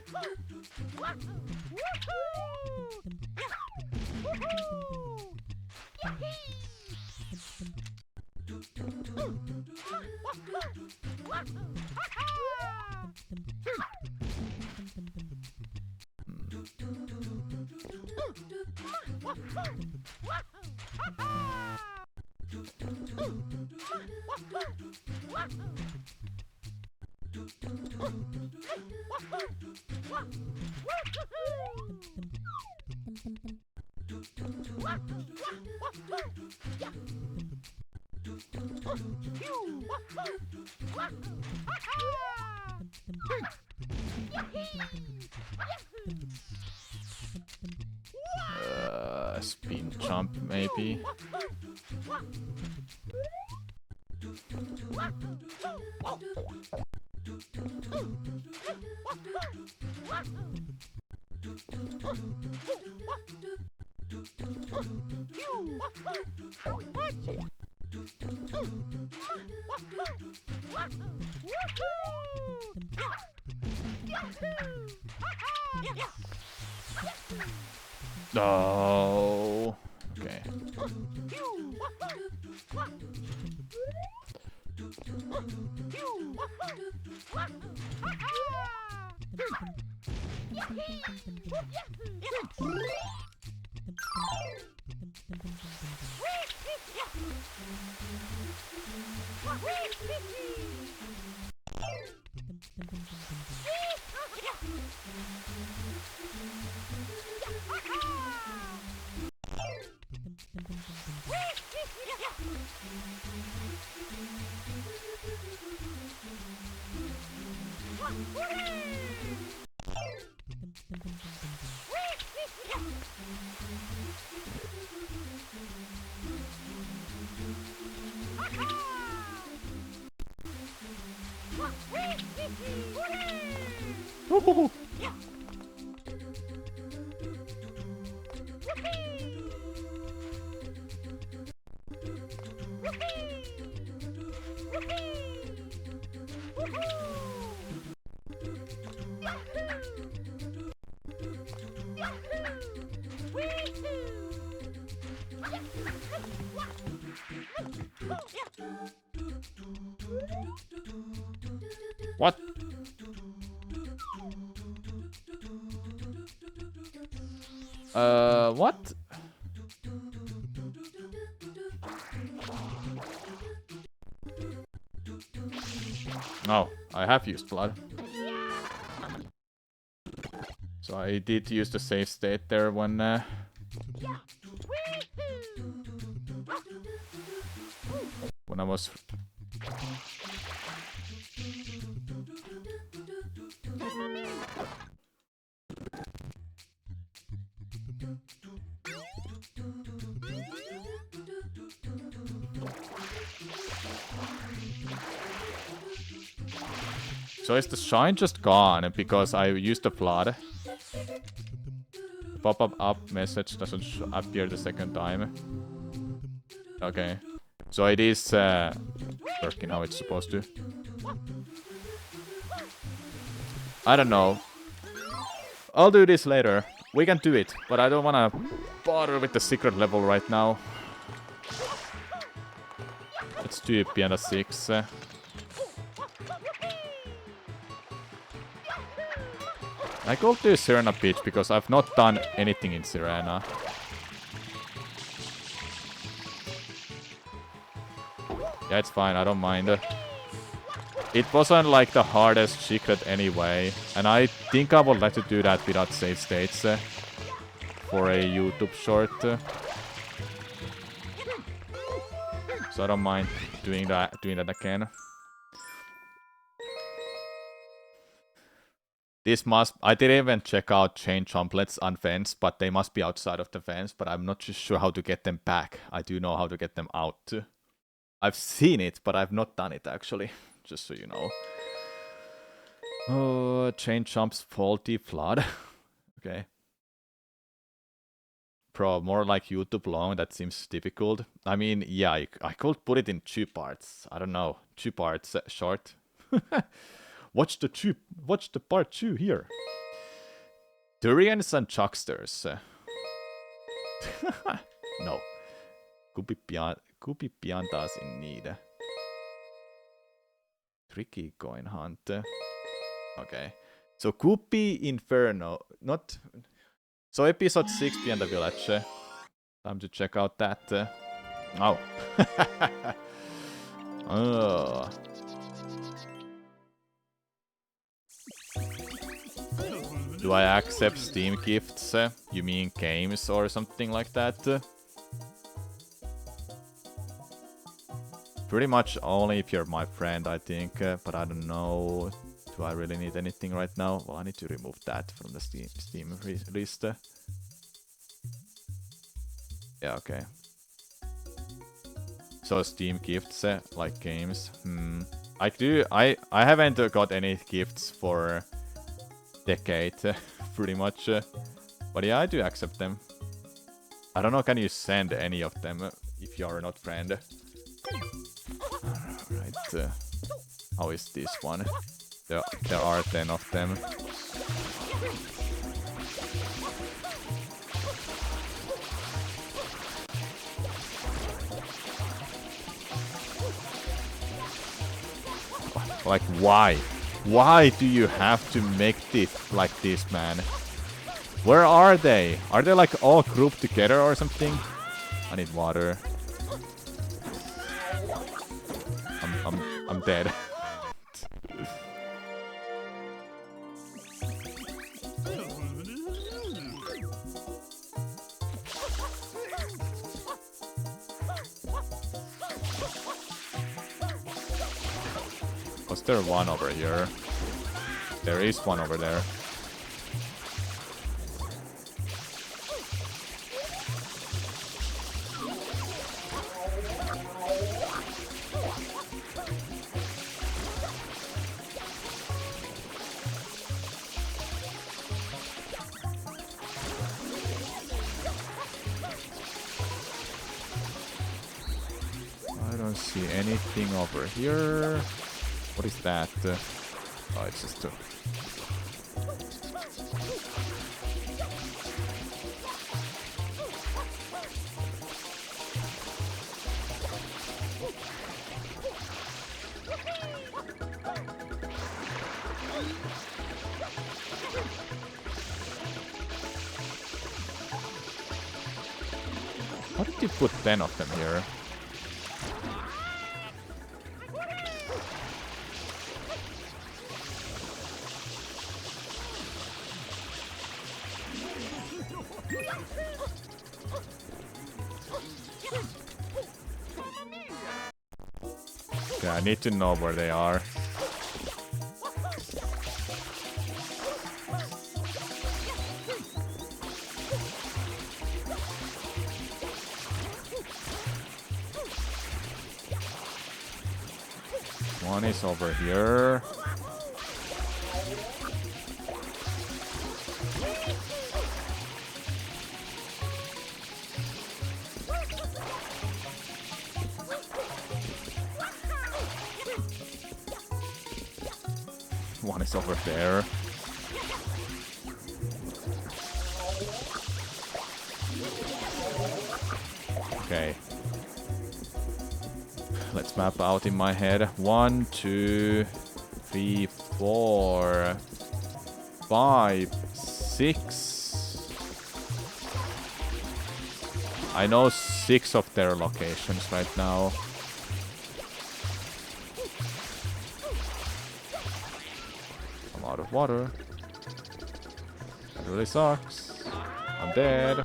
D: Spin jump maybe. Oh, okay. Woohoo! What? What? No, I have used blood. So I did use the save state there when I was So is the shine just gone because I used the flood? The pop-up message doesn't appear the second time. Okay. So it is working how it's supposed to. I don't know. I'll do this later. We can do it, but I don't wanna bother with the secret level right now. Let's do Piano 6. I go to Sirena Beach because I've not done anything in Sirena. Yeah, it's fine, I don't mind. It wasn't like the hardest secret anyway. And I think I would like to do that without save states for a YouTube short. So I don't mind doing that again. I didn't even check out chain chomplets on fence, but they must be outside of the fence, but I'm not just sure how to get them back. I do know how to get them out. I've seen it, but I've not done it actually, just so you know. Oh, chain chomps faulty flood. Okay. Pro, more like YouTube long, that seems difficult. I mean, yeah, I could put it in 2 parts. I don't know, 2 parts short. Watch the part 2 here. Durians and chucksters. No. Could be piantas in need. Tricky coin hunt. Okay. So could be Inferno. Not. So episode 6 Pianta Village. Time to check out that. Oh. Oh. Do I accept Steam gifts? You mean games or something like that? Pretty much only if you're my friend, I think. But I don't know. Do I really need anything right now? Well, I need to remove that from the Steam list. Yeah, okay. So Steam gifts, like games. I haven't got any gifts for decade, pretty much. But yeah, I do accept them. I don't know, can you send any of them if you are not friend? Alright, how is this one? There are 10 of them. Like, why? Why do you have to make this like this, man? Where are they? Are they like all grouped together or something? I need water. I'm dead. Was there one over here? There is one over there. I don't see anything over here. What is that? Oh, it's just a... How did you put 10 of them here? Okay, I need to know where they are. One is over here. One is over there. Okay. Let's map out in my head. 1, 2, 3, 4. 5, 6. I know 6 of their locations right now. I'm out of water. That really sucks. I'm dead.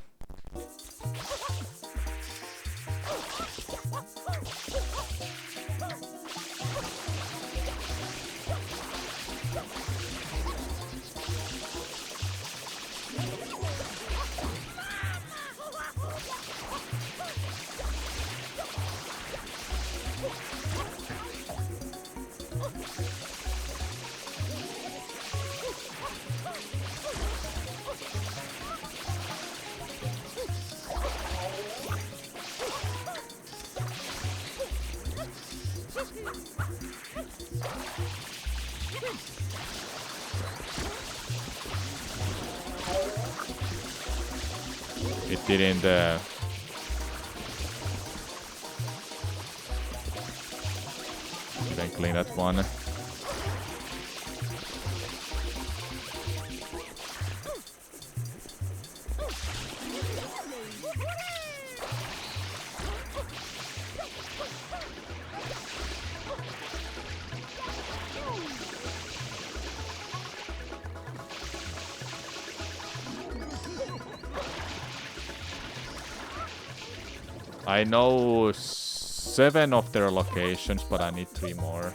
D: It didn't even clean that one. I know 7 of their locations, but I need 3 more.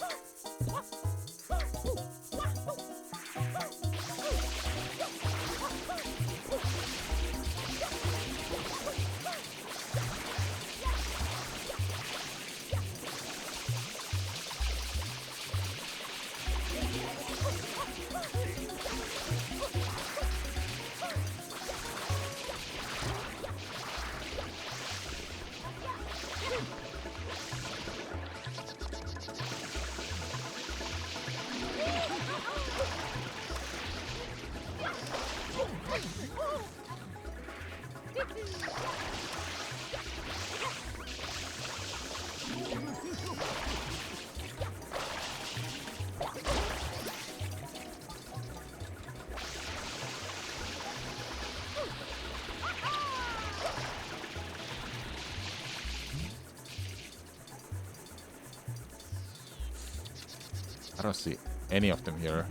D: I don't see any of them here.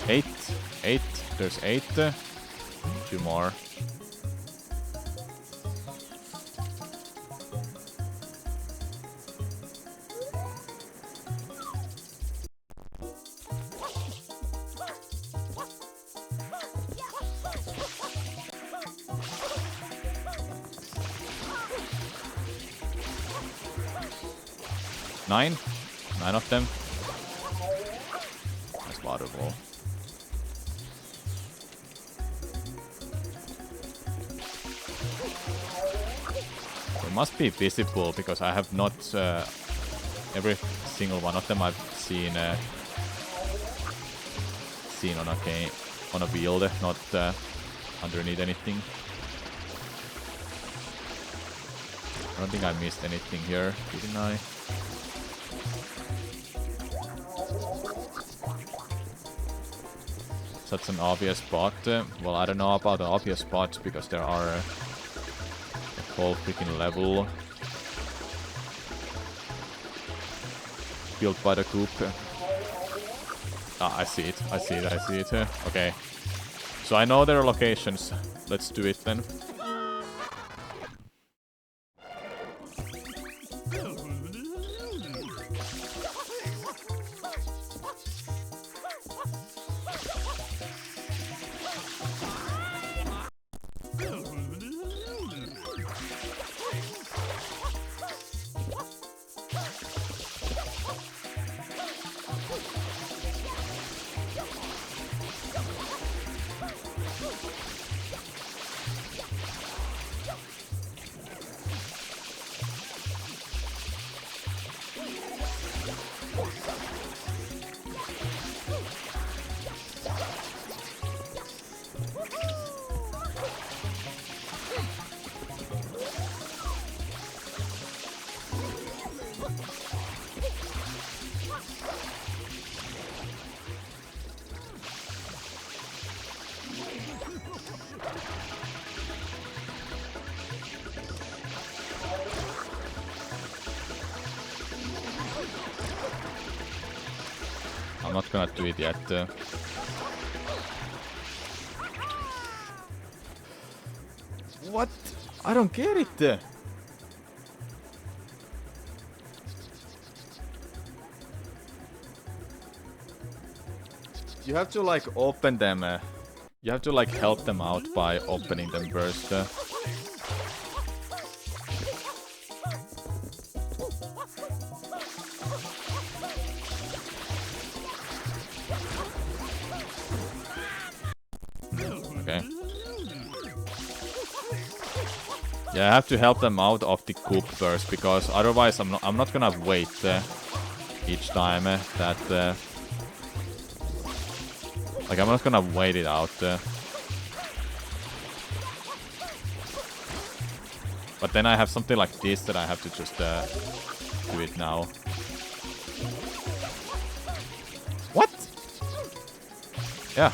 D: 8. There's 8. 2 more. Nine of them. That's waterfall. They must be visible because I have not every single one of them I've seen on a build, not underneath anything. I don't think I missed anything here, didn't I? Such an obvious spot. Well, I don't know about the obvious spots because there are a whole freaking level built by the group. Ah, I see it. Okay. So I know their locations. Let's do it then. not gonna do it yet. What? I don't get it. You have to like open them. You have to like help them out by opening them first. Okay. Yeah, I have to help them out of the coop first because otherwise I'm not gonna wait each time that. Like, I'm not gonna wait it out. But then I have something like this that I have to just do it now. What? Yeah.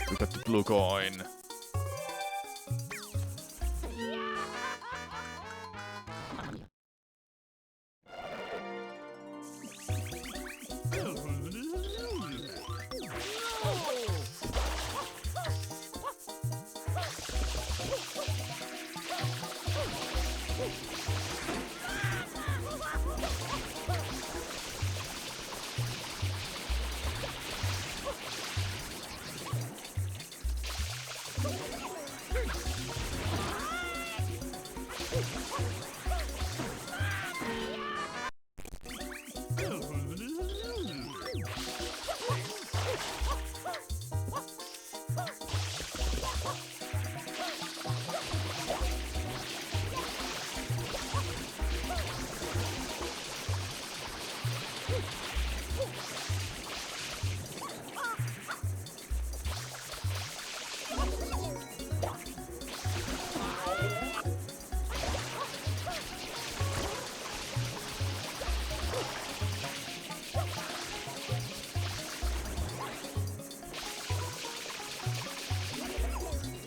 D: We got the blue coin.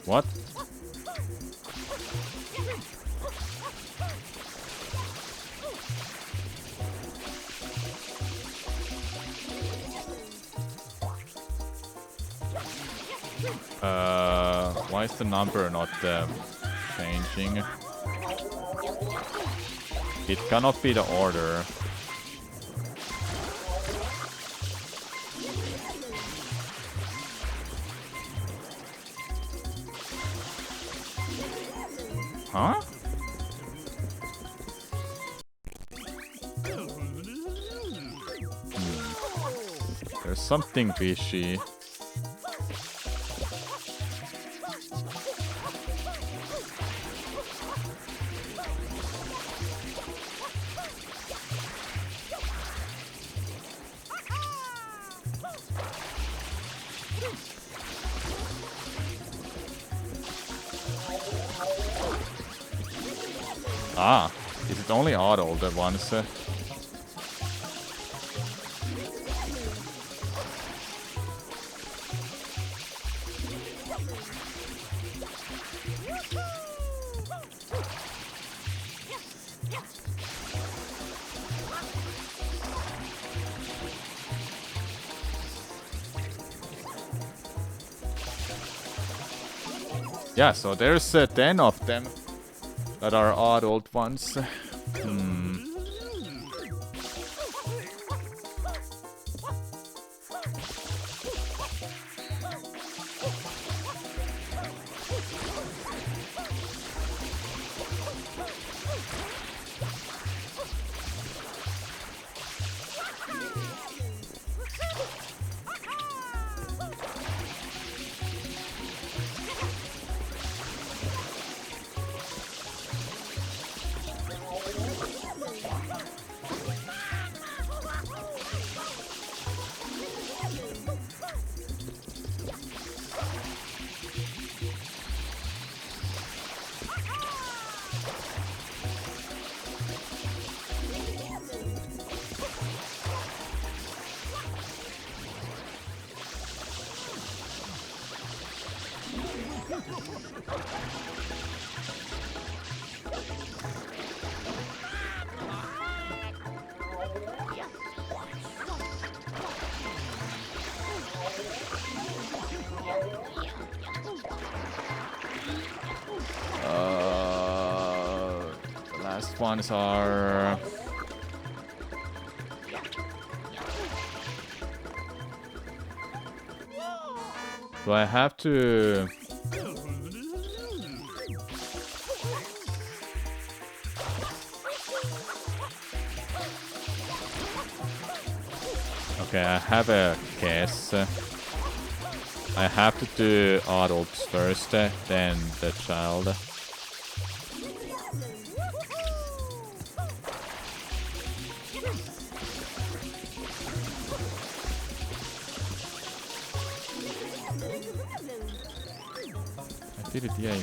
D: What? Why is the number not changing? It cannot be the order. Huh? There's something fishy. Ah, is it only auto the ones? Yeah, so there's 10 of them that are adult ones. The last ones are. Do I have to? Okay, I have a guess. I have to do adults first, then the child. I did it, yay.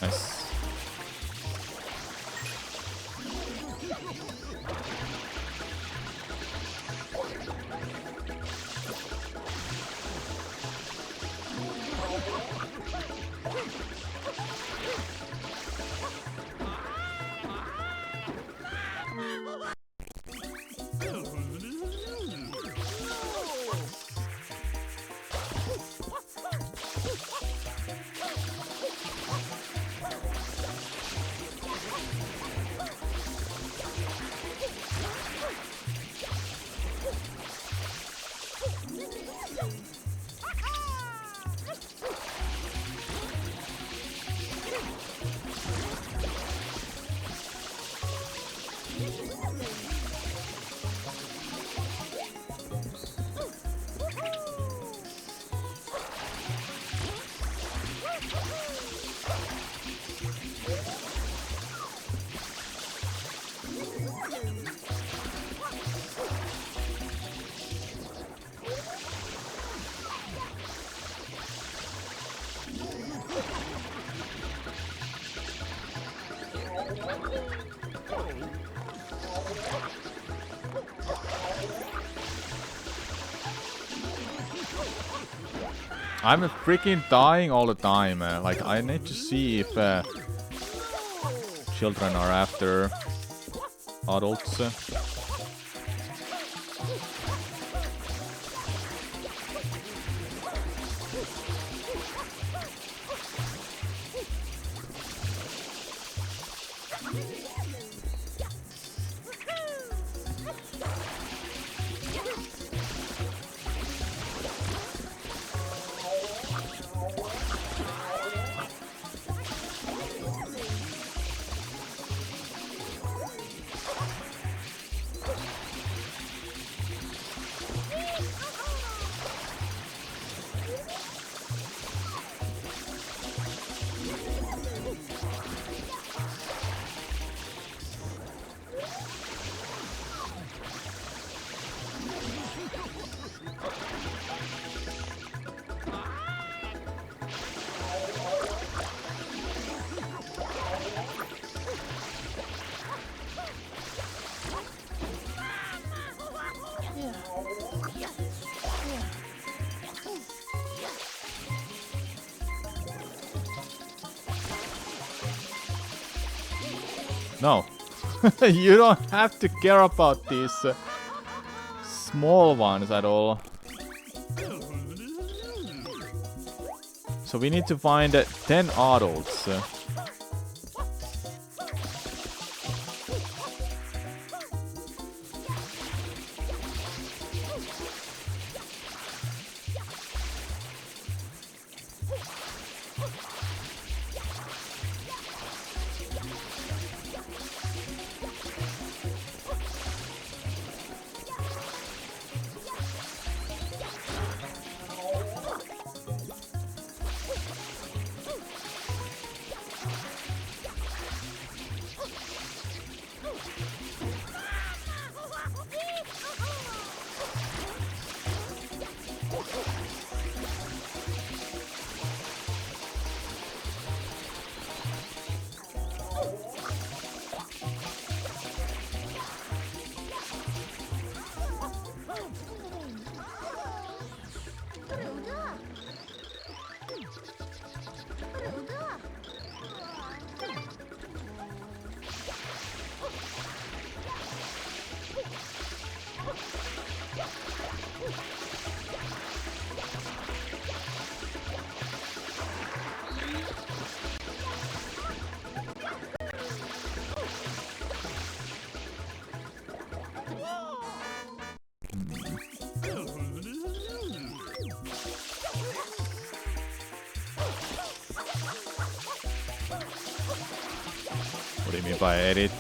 D: Nice. I'm freaking dying all the time. Like, I need to see if children are after adults. No. You don't have to care about these small ones at all. So we need to find 10 adults. What do you mean by edit?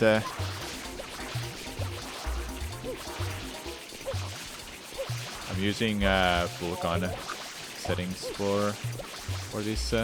D: I'm using full gun settings for this.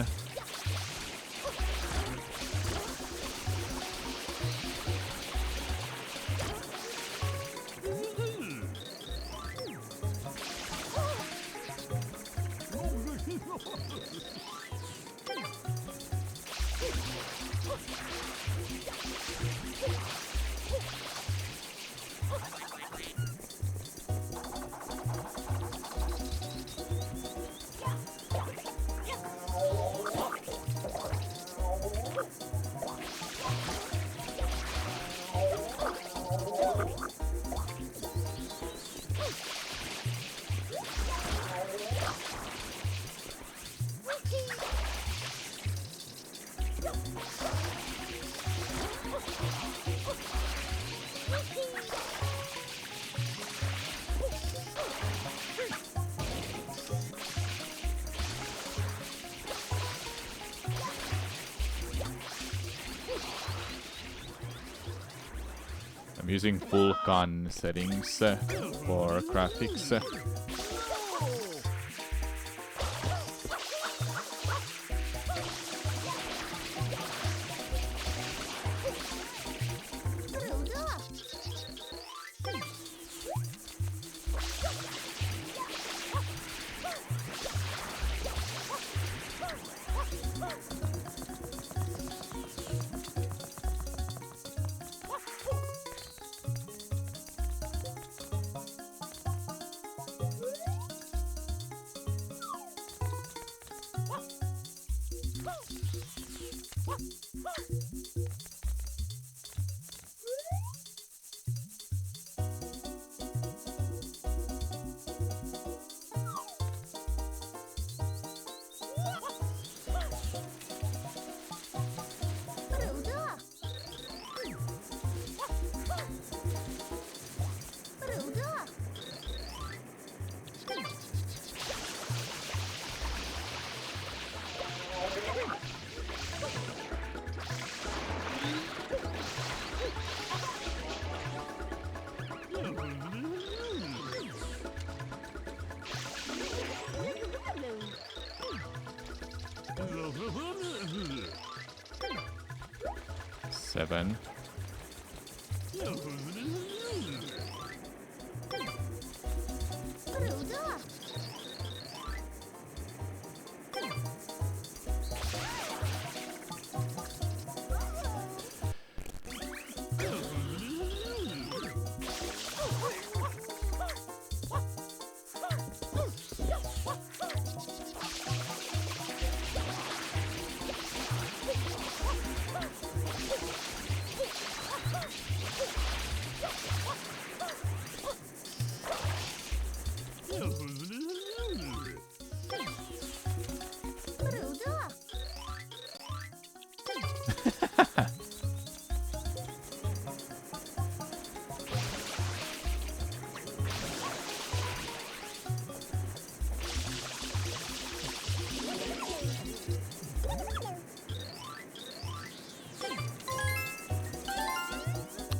D: I'm using full gun settings for graphics. Seven.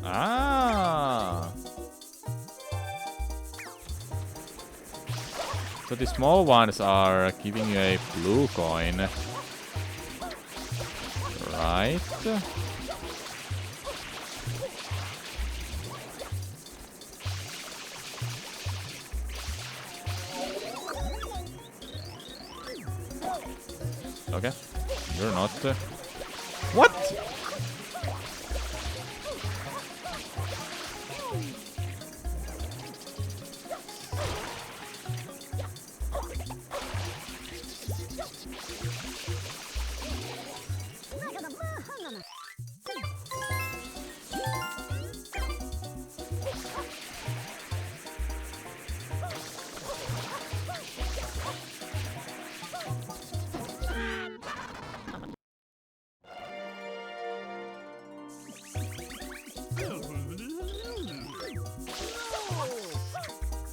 D: Ah. So the small ones are giving you a blue coin. Right. Okay. You're not. What?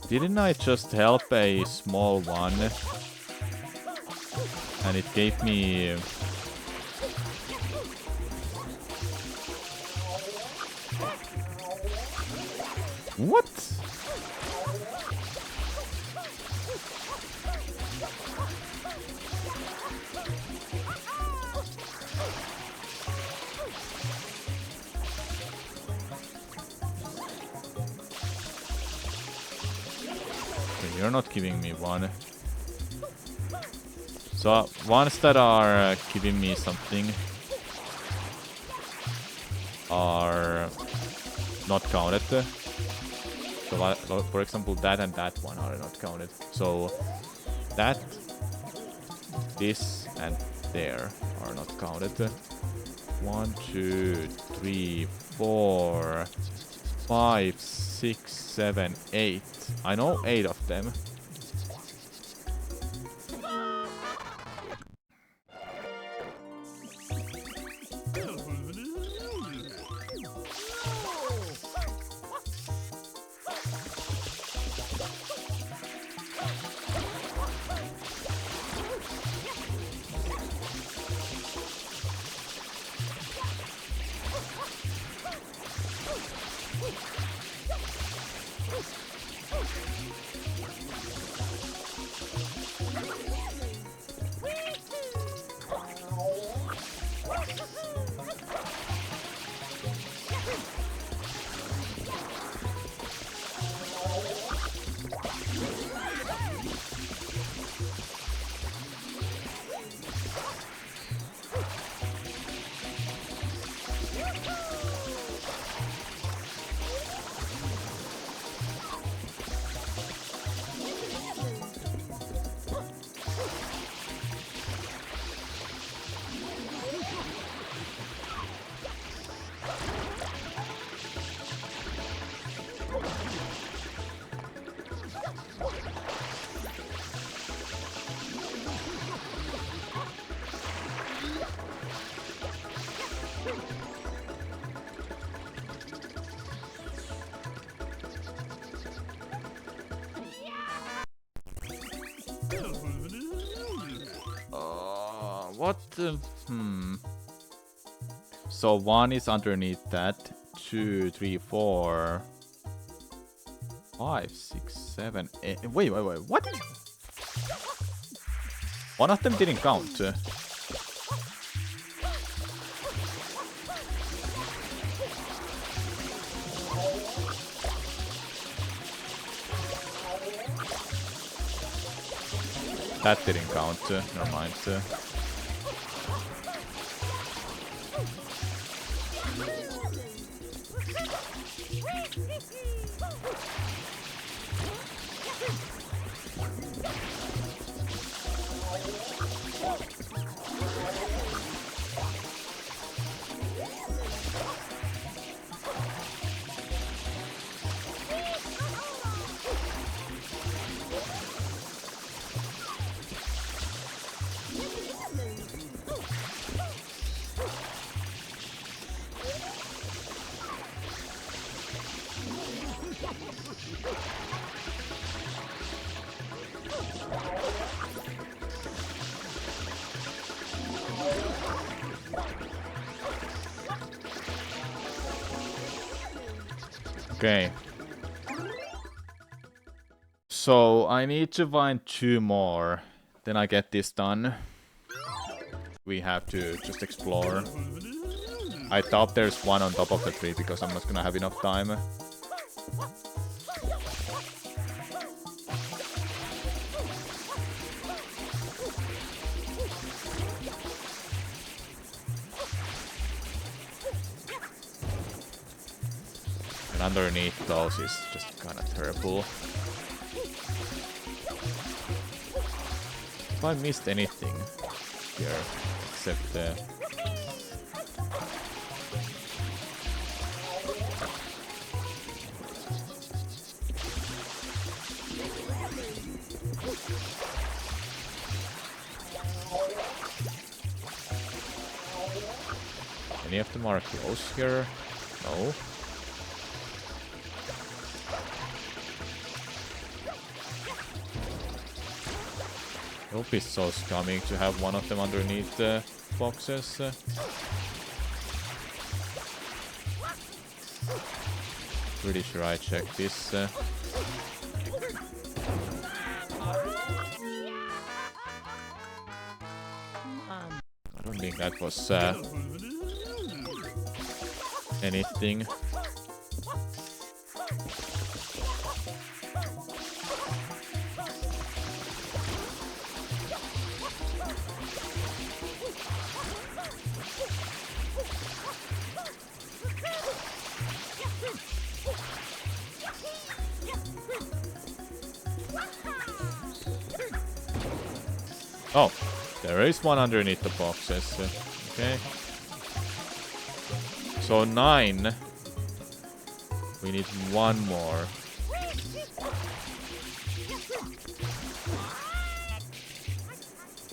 D: Didn't I just help a small one? And it gave me... What? Okay, you're not giving me one. So ones that are giving me something are not counted. So for example, that and that one are not counted. So that, this, and there are not counted. 1, 2, 3, 4, 5, 6, 7, 8. I know 8 of them. What? So 1 is underneath that. 2, 3, 4, 5, 6, 7, 8. Wait. What? One of them didn't count. That didn't count. Never mind. Okay. So I need to find 2 more. Then I get this done. We have to just explore. I thought there's one on top of the tree because I'm not gonna have enough time. And underneath those is just kind of terrible. If I missed anything here, except any of them are close here? No. It would be so scummy to have one of them underneath the boxes. Pretty sure I checked this. I don't think that was anything. Oh, there is one underneath the boxes. Okay. So 9. We need one more.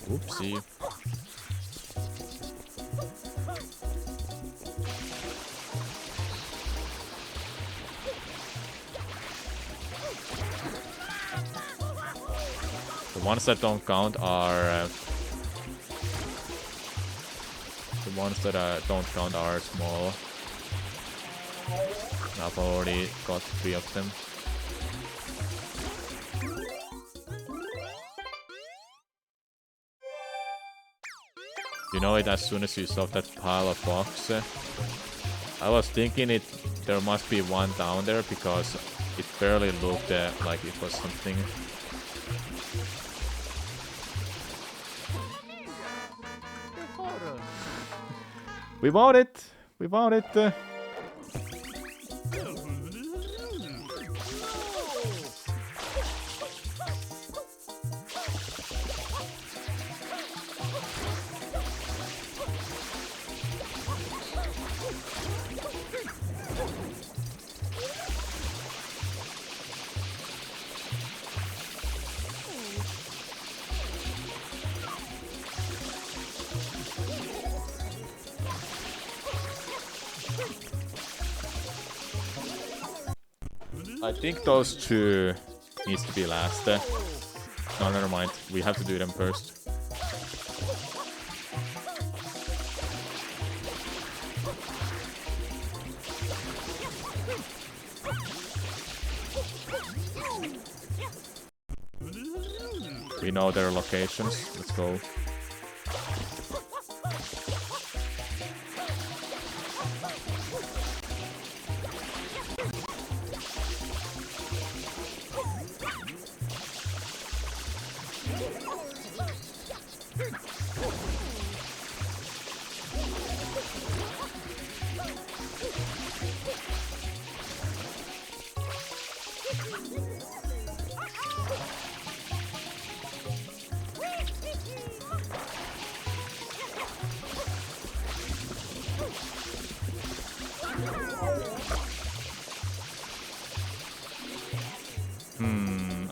D: Oopsie. The ones that don't count are small. I've already got 3 of them. You know it as soon as you saw that pile of boxes. I was thinking there must be one down there because it barely looked like it was something. We bought it! We bought it! I think those 2 needs to be last. No, never mind. We have to do them first. We know their locations. Let's go.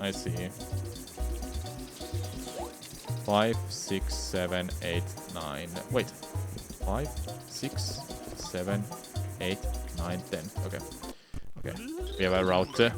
D: I see. 5, 6, 7, 8, 9. Wait. 5, 6, 7, 8, 9, 10. Okay. Okay. We have a route.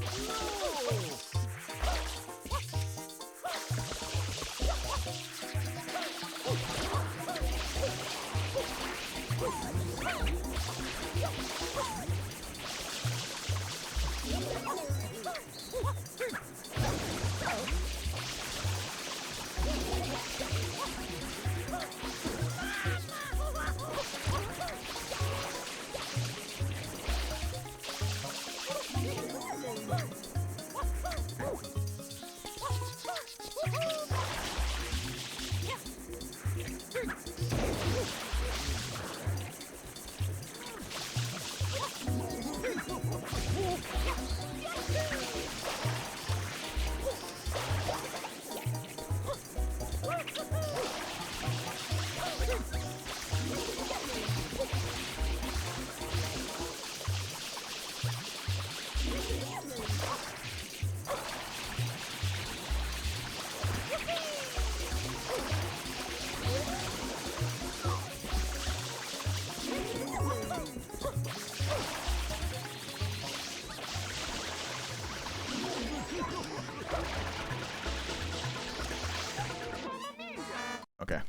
D: Okay.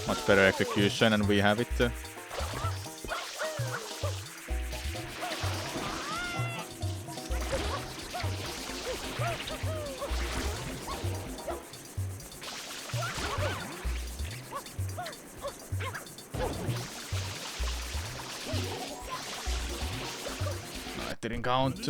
D: Much better execution, and we have it. count.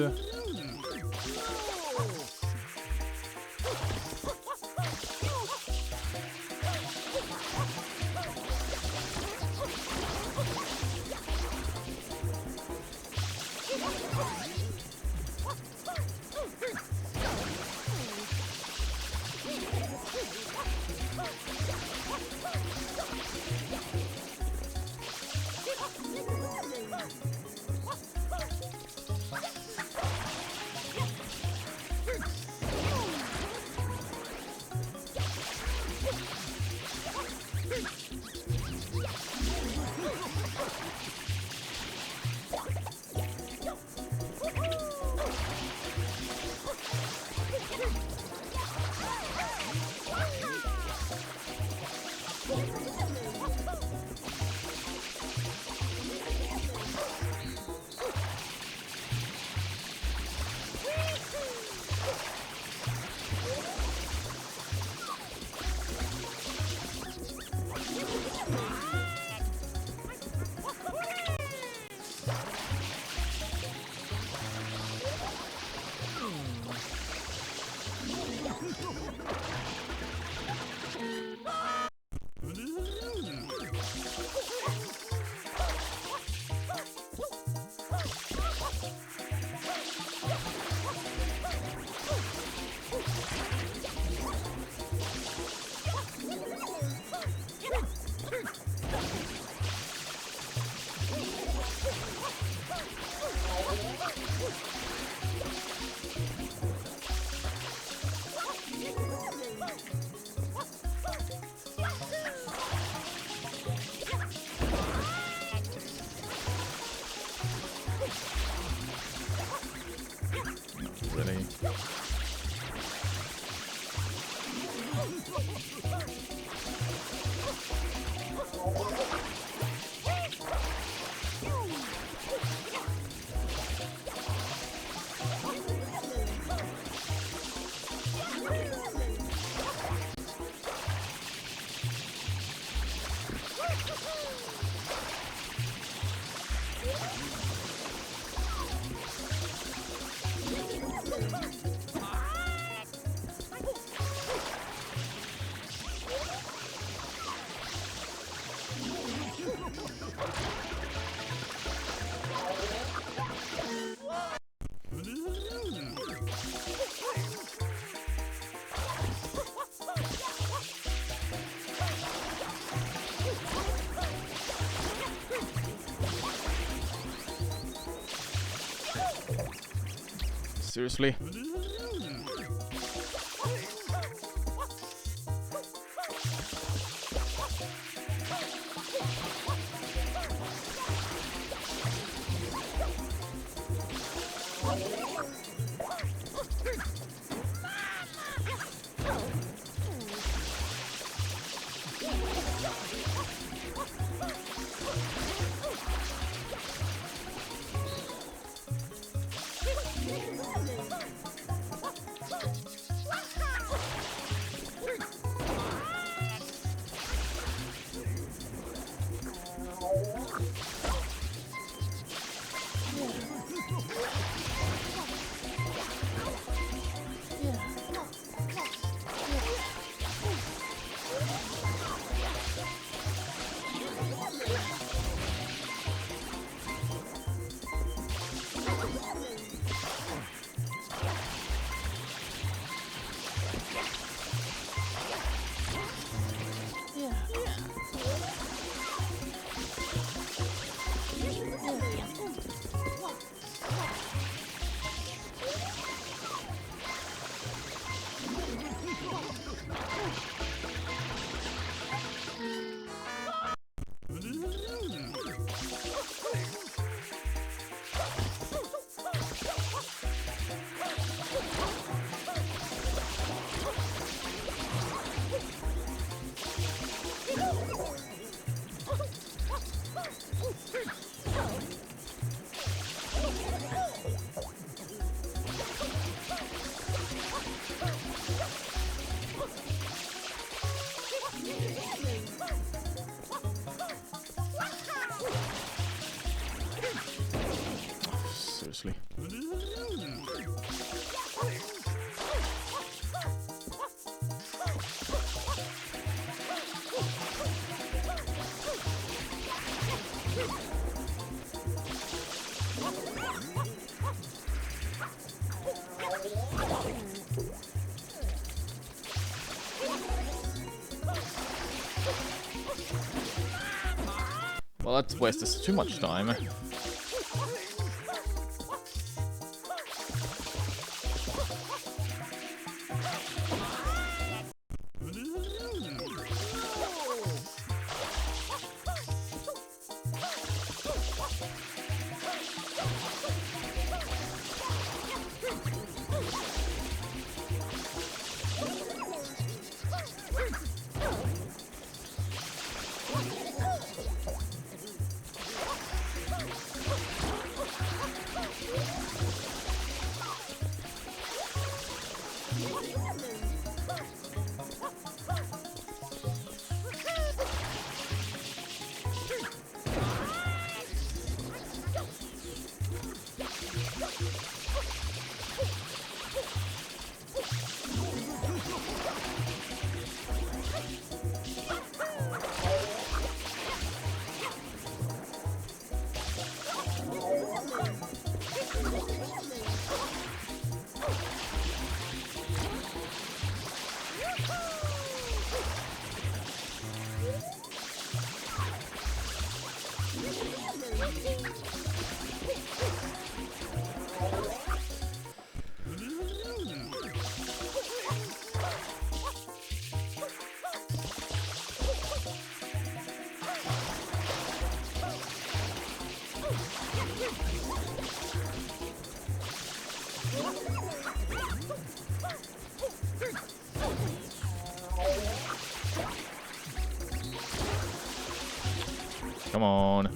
D: Really? Seriously? Seriously. That wastes too much time. Come on.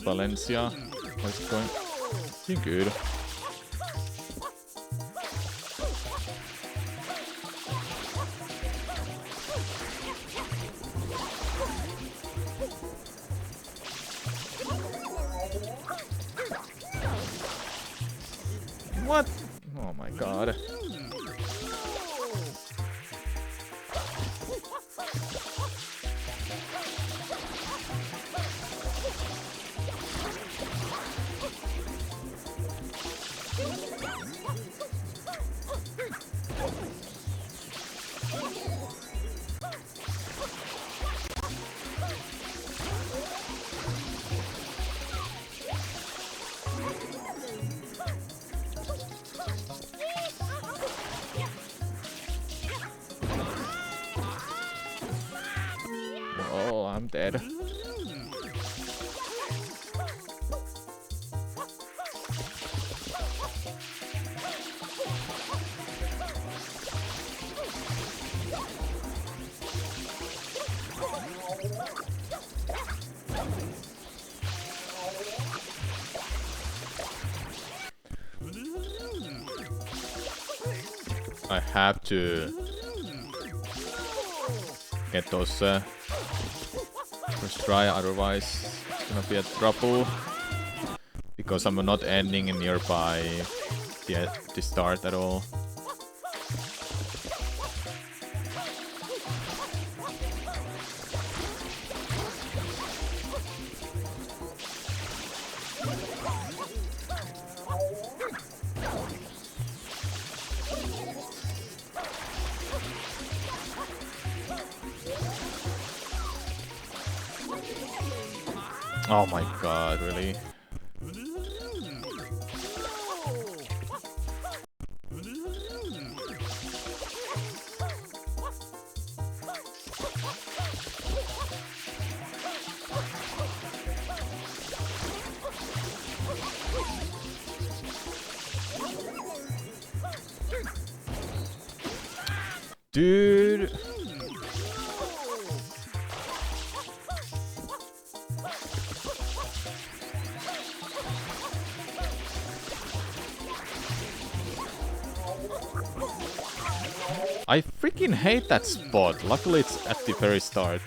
D: Valencia. How's it going? Doing good. What? Oh my god. Oh, I'm dead. I have to get those first try, otherwise it's gonna be a trouble because I'm not ending nearby the start at all. Oh my god, really? Dude! I freaking hate that spot. Luckily it's at the very start.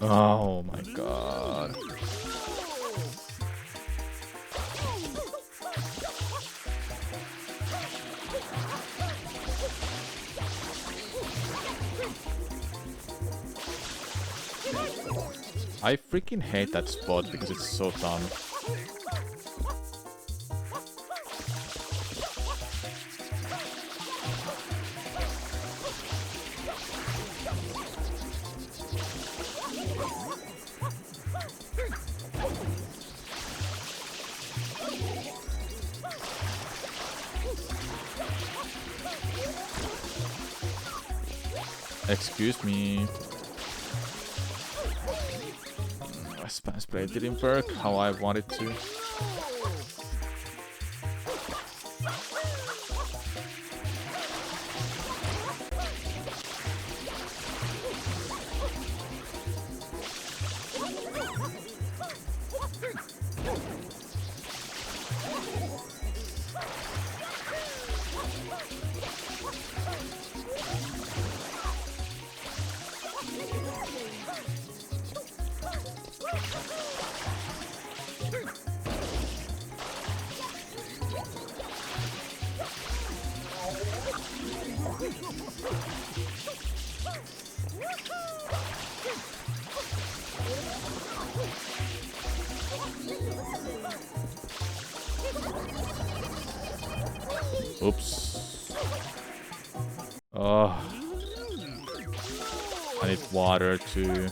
D: Oh my god. I freaking hate that spot because it's so dumb. Excuse me. Spam spray didn't work how I wanted to. Oops. Oh. I need water too.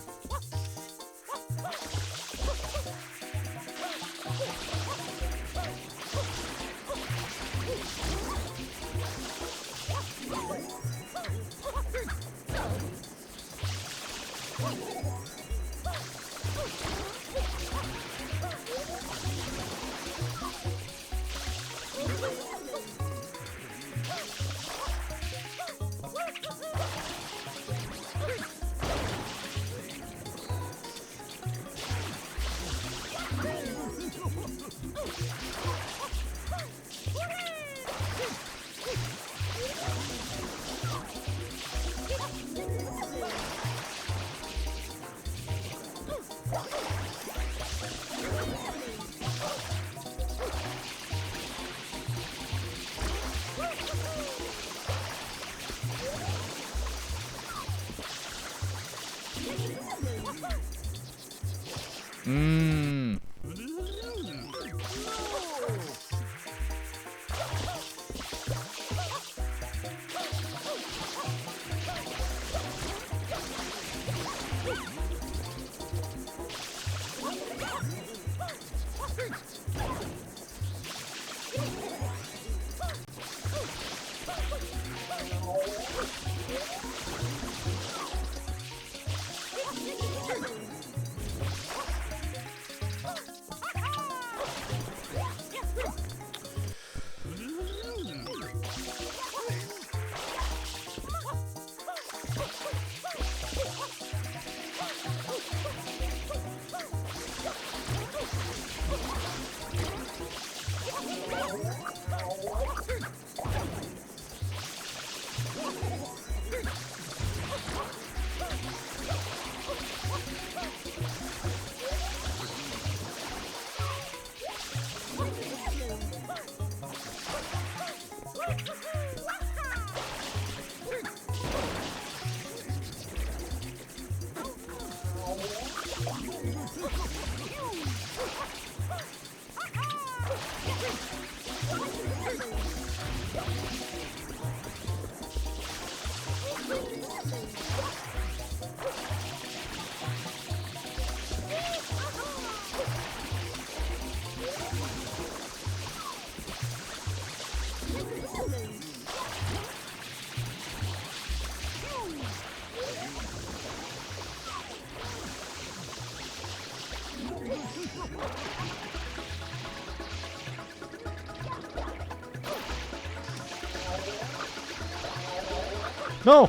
D: No!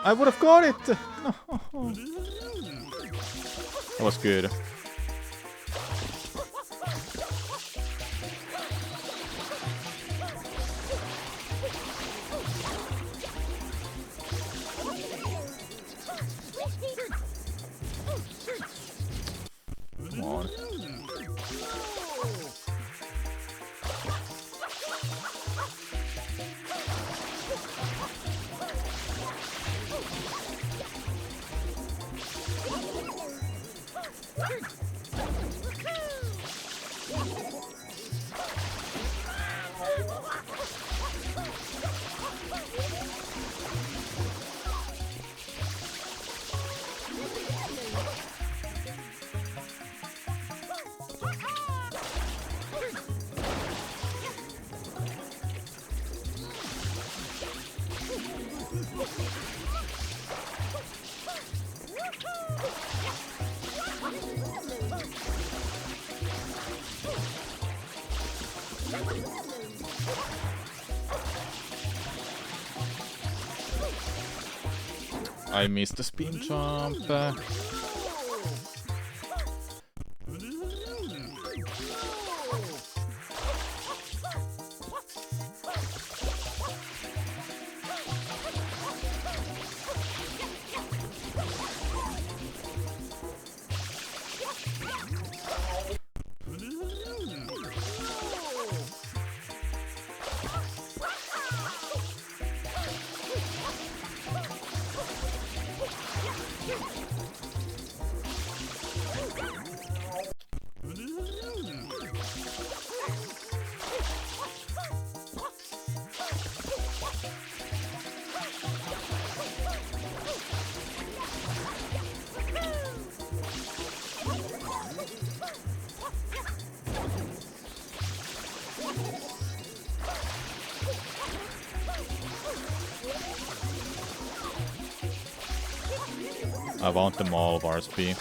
D: I would have got it! No. That was good. Come on. I missed the spin jump. I want them all, Varsby.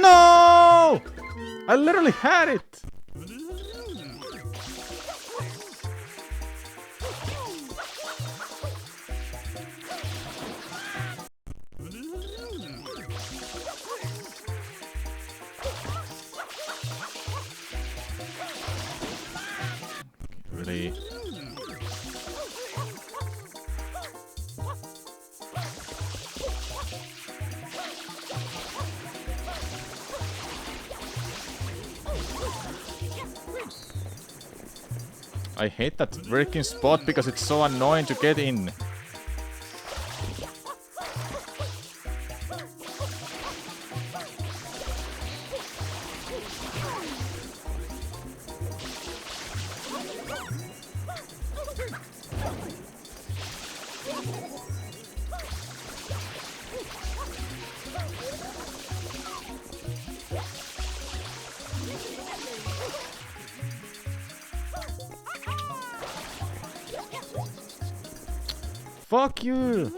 D: No! I literally had it! Really? I hate that freaking spot because it's so annoying to get in. Fuck you!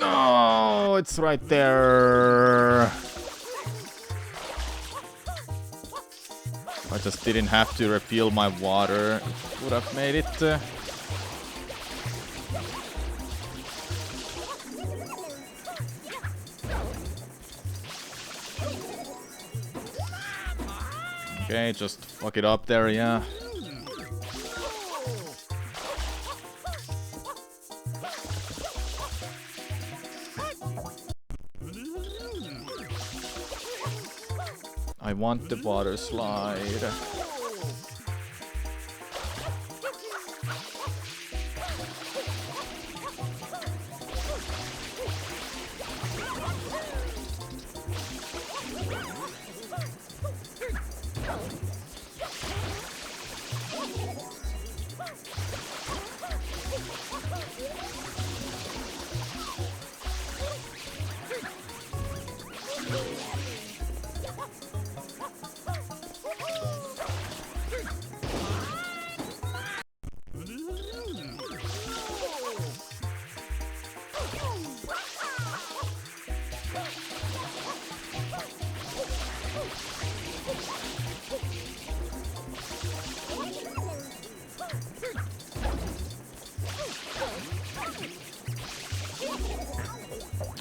D: No, it's right there. I just didn't have to refill my water. It would have made it. Okay, just fuck it up there, yeah. I want the water slide.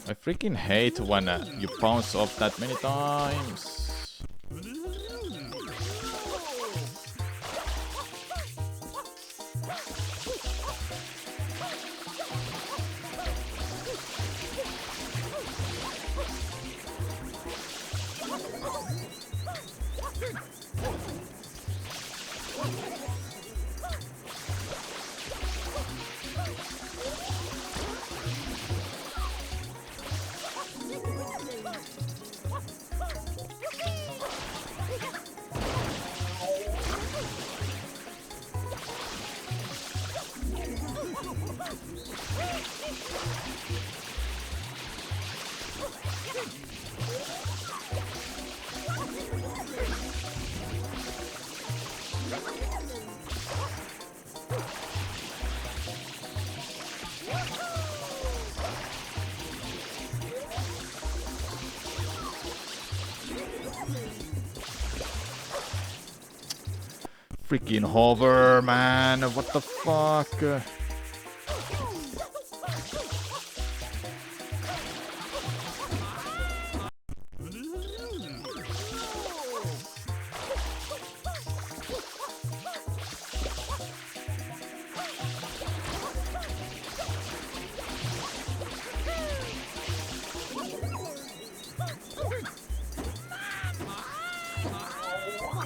D: I freaking hate when you bounce off that many times. Freaking hover, man. What the fuck?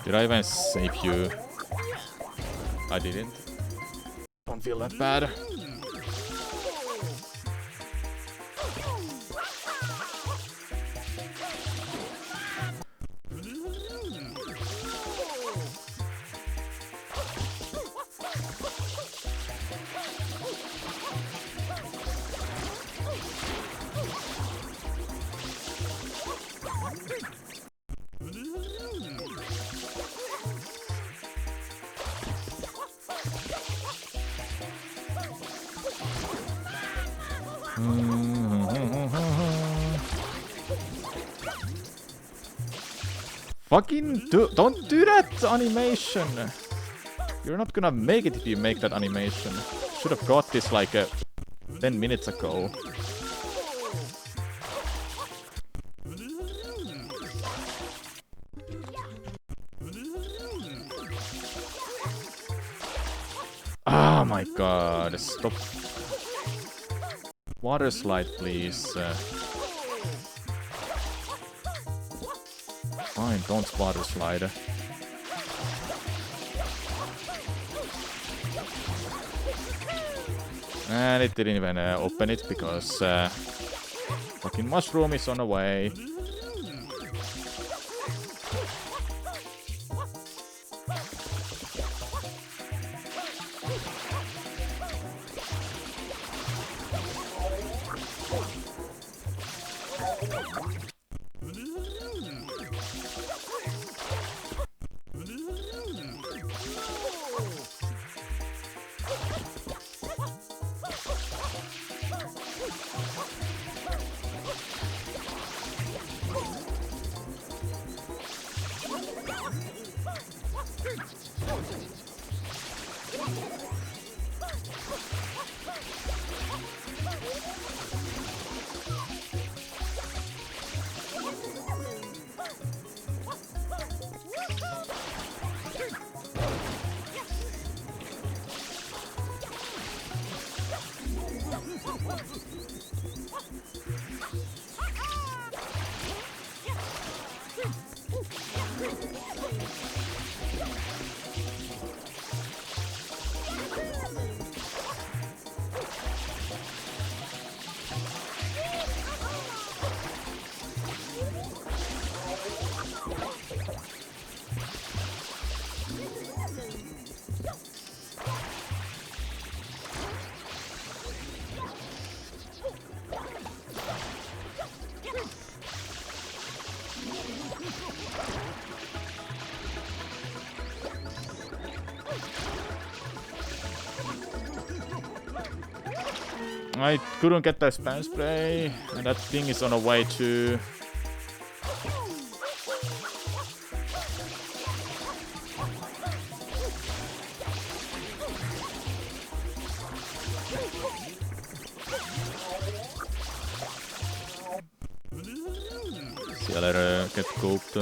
D: Did I even save you? I didn't. Don't feel that bad. Fucking don't do that animation! You're not gonna make it if you make that animation. Should have got this like 10 minutes ago. Oh my god, stop. Water slide, please. Fine, don't water slide. And it didn't even open it because fucking mushroom is on the way. I couldn't get the spam spray, and that thing is on the way too. See you later, get cooked.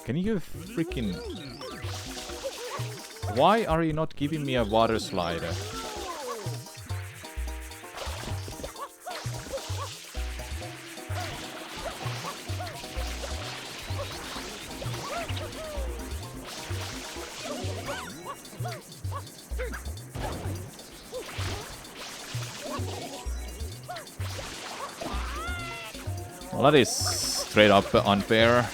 D: Can you freaking... Why are you not giving me a water slider? Well, that is straight up unfair.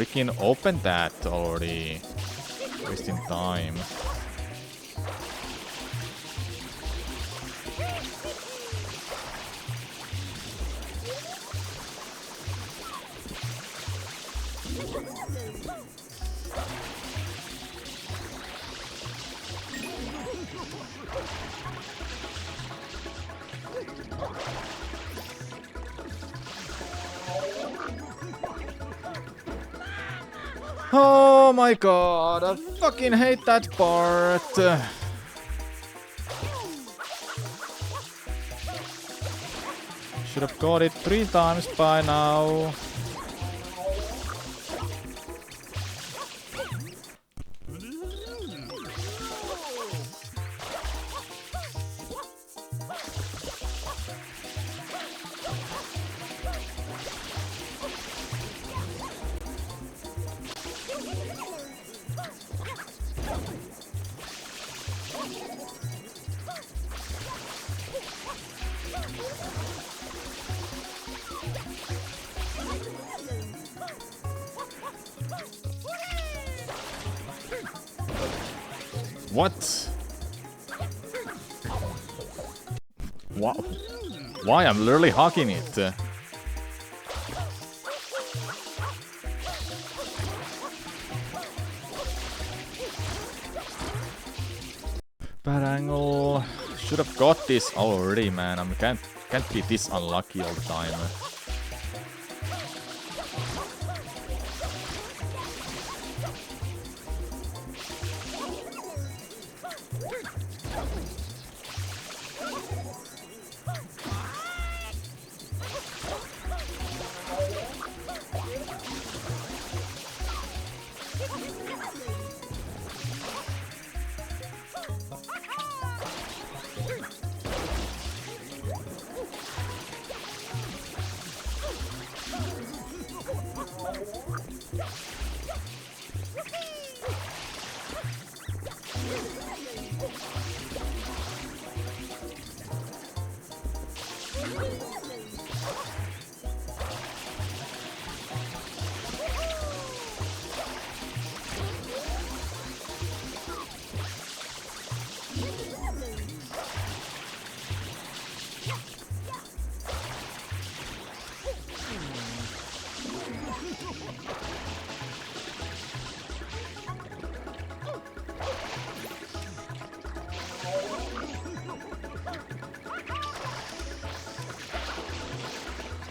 D: Freaking open that already. Wasting time. Oh my god, I fucking hate that part. Should have got it 3 times by now. What? Why? I'm literally hacking it. Bad angle. Should have got this already, man. I can't be this unlucky all the time.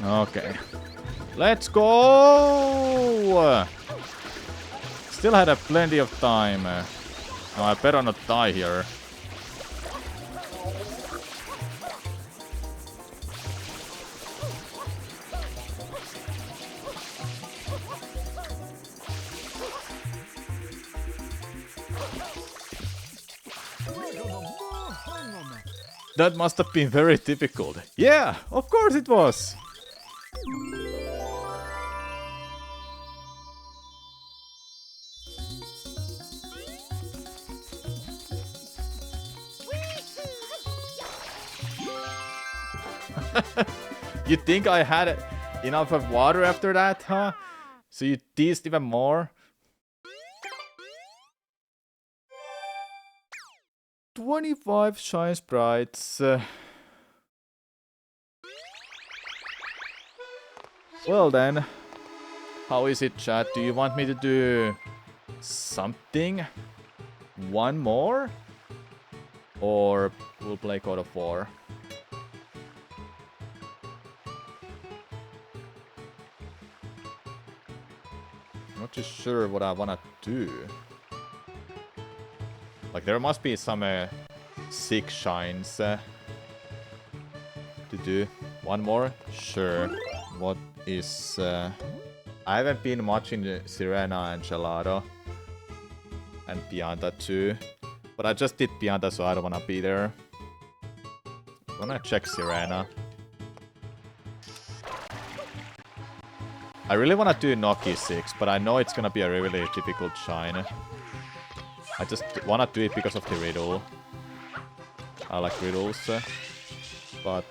D: Okay. Let's go! Still had plenty of time. Oh, I better not die here. That must have been very difficult. Yeah, of course it was. You think I had enough of water after that, huh? So you teased even more? 25 shine sprites. Well then, how is it, chat? Do you want me to do something? One more? Or we'll play God of War? Not too sure what I wanna do. Like, there must be some 6 shines to do. One more? Sure. What is... I haven't been watching Sirena and Gelato. And Pianta too. But I just did Pianta, so I don't wanna be there. I'm gonna check Sirena. I really wanna do Noki 6, but I know it's gonna be a really difficult shine. I just wanna do it because of the riddle. I like riddles. But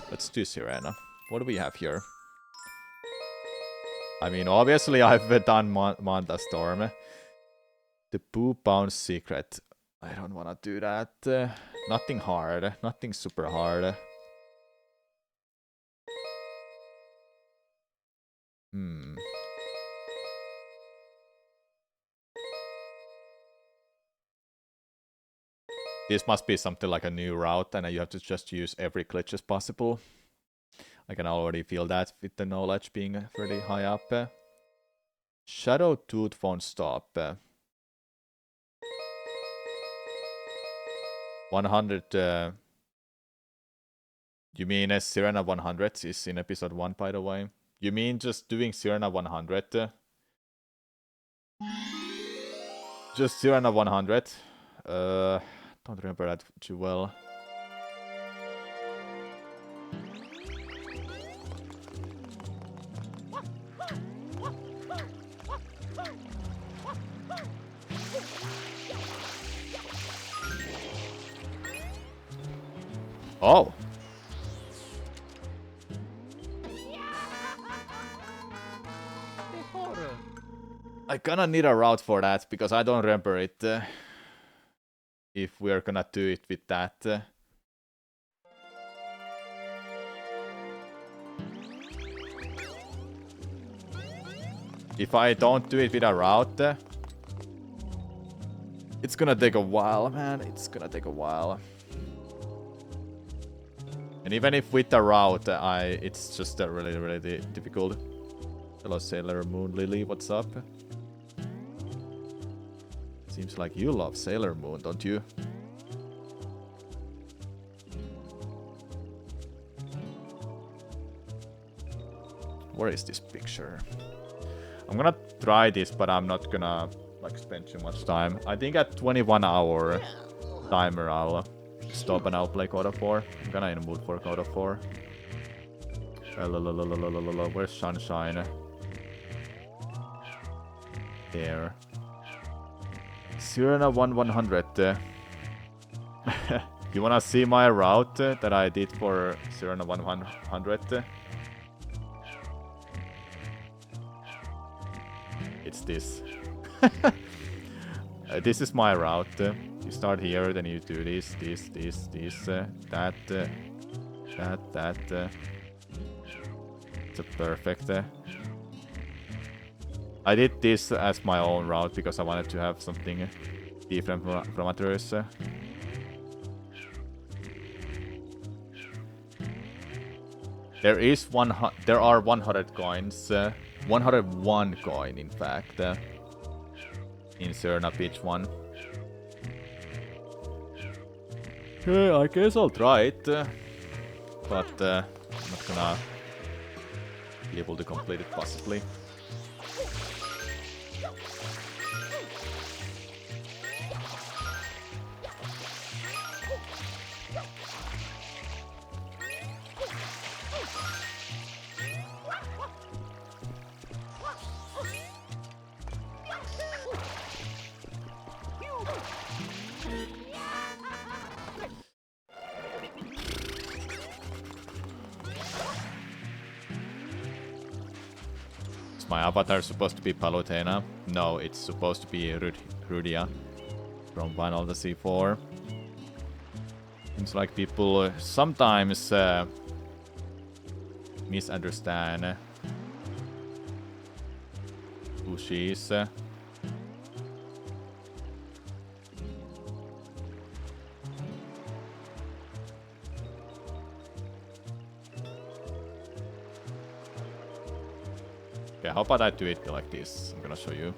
D: let's do Sirena. What do we have here? I mean, obviously I've done Manta Storm. The Boo Bounce Secret. I don't wanna do that. Nothing hard. Nothing super hard. This must be something like a new route, and you have to just use every glitch as possible. I can already feel that with the knowledge being pretty high up. Shadow Tooth won't stop. 100... you mean Sirena 100 is in episode 1, by the way? You mean just doing Sirena 100? Just Sirena 100? Don't remember that too well. Oh! I kinda need a route for that, because I don't remember it. If we're gonna do it with that. If I don't do it with a route, it's gonna take a while, man. It's gonna take a while. And even if with the route, it's just really difficult. Hello, Sailor Moon Lily, what's up? Seems like you love Sailor Moon, don't you? Where is this picture? I'm gonna try this, but I'm not gonna like spend too much time. I think at 21-hour timer I'll stop and I'll play God of War. I'm kinda in the mood for God of War. Where's Sunshine? There. Sirena 100. You wanna see my route that I did for Sirena 100? It's this. This is my route. You start here, then you do this, that. It's a perfect. I did this as my own route because I wanted to have something different from others. There are 100 coins. 101 coin, in fact, in Serena Beach 1. Okay, I guess I'll try it, but I'm not gonna be able to complete it possibly. My avatar supposed to be Palutena? No, it's supposed to be Rudia from Final Fantasy IV. Seems like people sometimes misunderstand who she is. Okay, how about I do it like this? I'm gonna show you.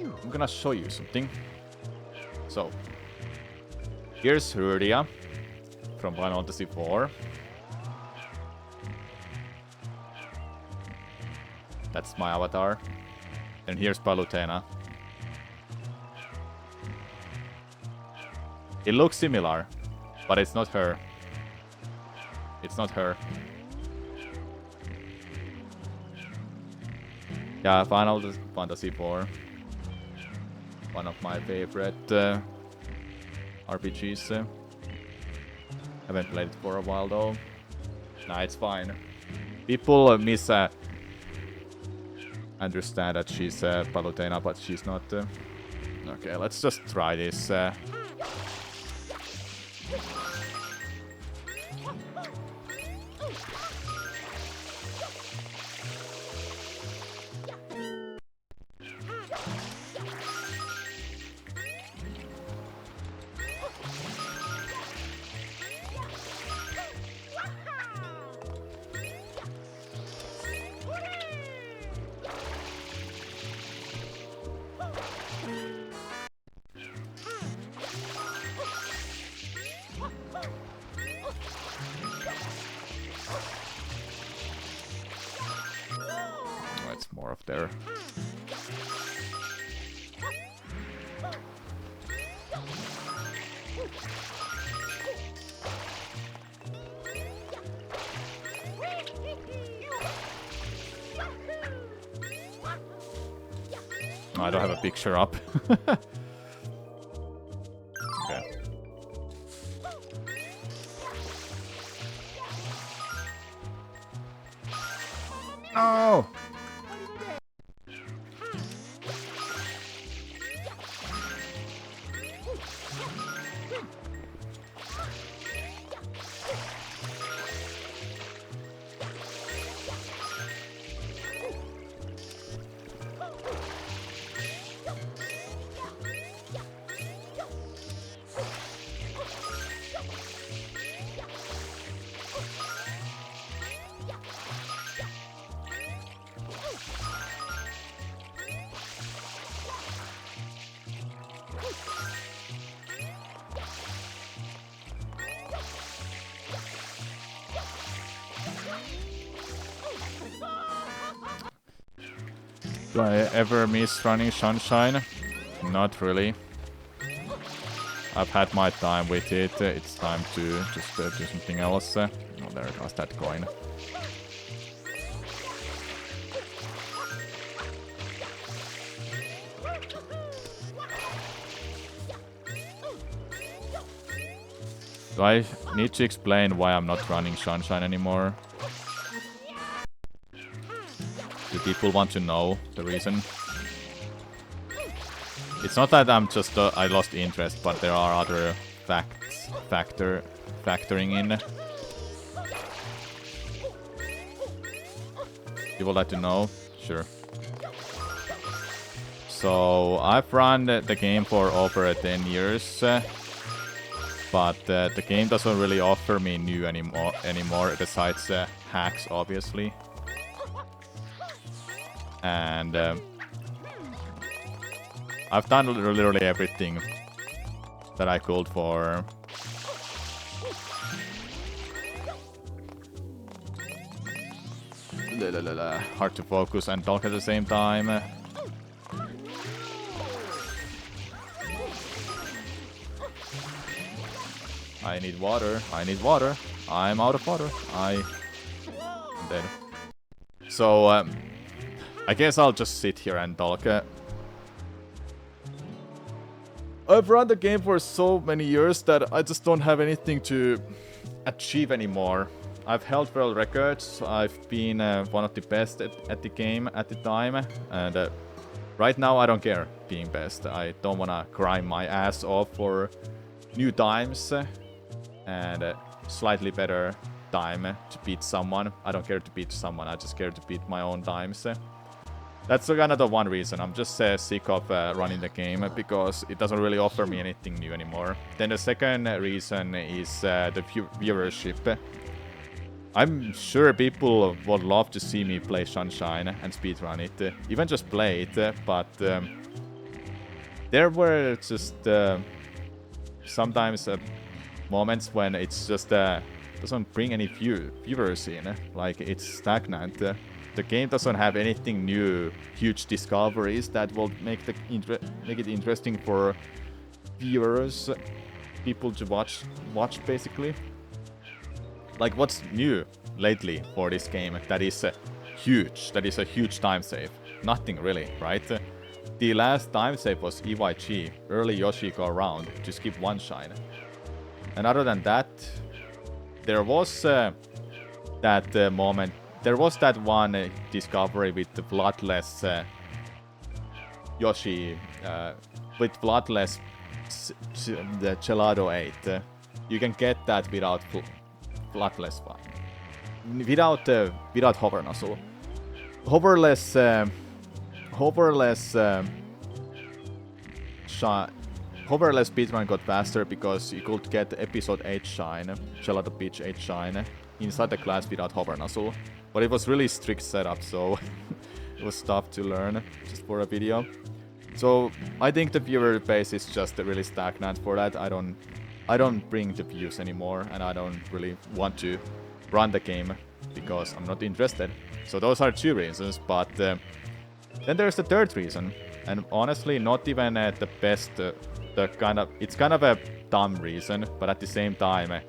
D: I'm gonna show you something. So, here's Rudia from Final Fantasy IV. That's my avatar. And here's Palutena. It looks similar, but it's not her. It's not her. Yeah, Final Fantasy IV. One of my favorite RPGs. Haven't played it for a while though. Nah, it's fine. People understand that she's Palutena, but she's not. Okay, let's just try this. Oh, it's more of their. No, I don't have a picture up. Okay. No! Do I ever miss running Sunshine? Not really. I've had my time with it. It's time to just do something else. Oh, there goes that coin. Do I need to explain why I'm not running Sunshine anymore? Do people want to know the reason? It's not that I'm just I lost interest, but there are other factoring in. People like to know? Sure. So I've run the game for over 10 years, but the game doesn't really offer me new anymore besides hacks, obviously. And I've done literally everything that I could for. Hard to focus and talk at the same time. I need water. I need water. I'm out of water. I'm dead. So, I guess I'll just sit here and talk. I've run the game for so many years that I just don't have anything to achieve anymore. I've held world records. I've been one of the best at the game at the time. And right now I don't care being best. I don't want to grind my ass off for new times. And slightly better time to beat someone. I don't care to beat someone. I just care to beat my own times. That's kind of the one reason. I'm just sick of running the game because it doesn't really offer me anything new anymore. Then the second reason is the viewership. I'm sure people would love to see me play Sunshine and speedrun it, even just play it, but there were just sometimes moments when it's just doesn't bring any viewers in, like it's stagnant. The game doesn't have anything new, huge discoveries that will make it interesting for viewers, people to watch basically. Like what's new lately for this game that is huge, that is a huge time save? Nothing really, right? The last time save was EYG, early Yoshi go around to skip one shine. And other than that, there was that moment there was that one discovery with the bloodless Yoshi, with bloodless the Gelato 8. You can get that without bloodless one. Without hover nozzle. Hoverless speedrun got faster because you could get episode 8 shine, Gelato Peach 8 shine, inside the class without hover nozzle. But it was really strict setup, so it was tough to learn just for a video. So I think the viewer base is just really stagnant for that. I don't bring the views anymore, and I don't really want to run the game because I'm not interested. So those are two reasons, but then there's the third reason, and honestly not even the best, it's kind of a dumb reason, but at the same time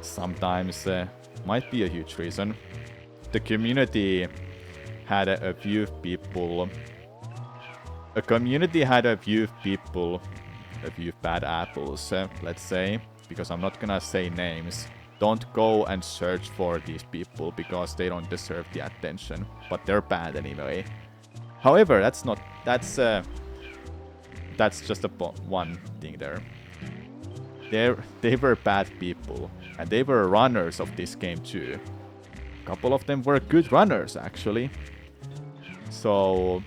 D: sometimes might be a huge reason. The community had a few people, a few bad apples, let's say, because I'm not gonna say names. Don't go and search for these people because they don't deserve the attention, but they're bad anyway. However, that's just one thing there. They were bad people, and they were runners of this game too. A couple of them were good runners actually. So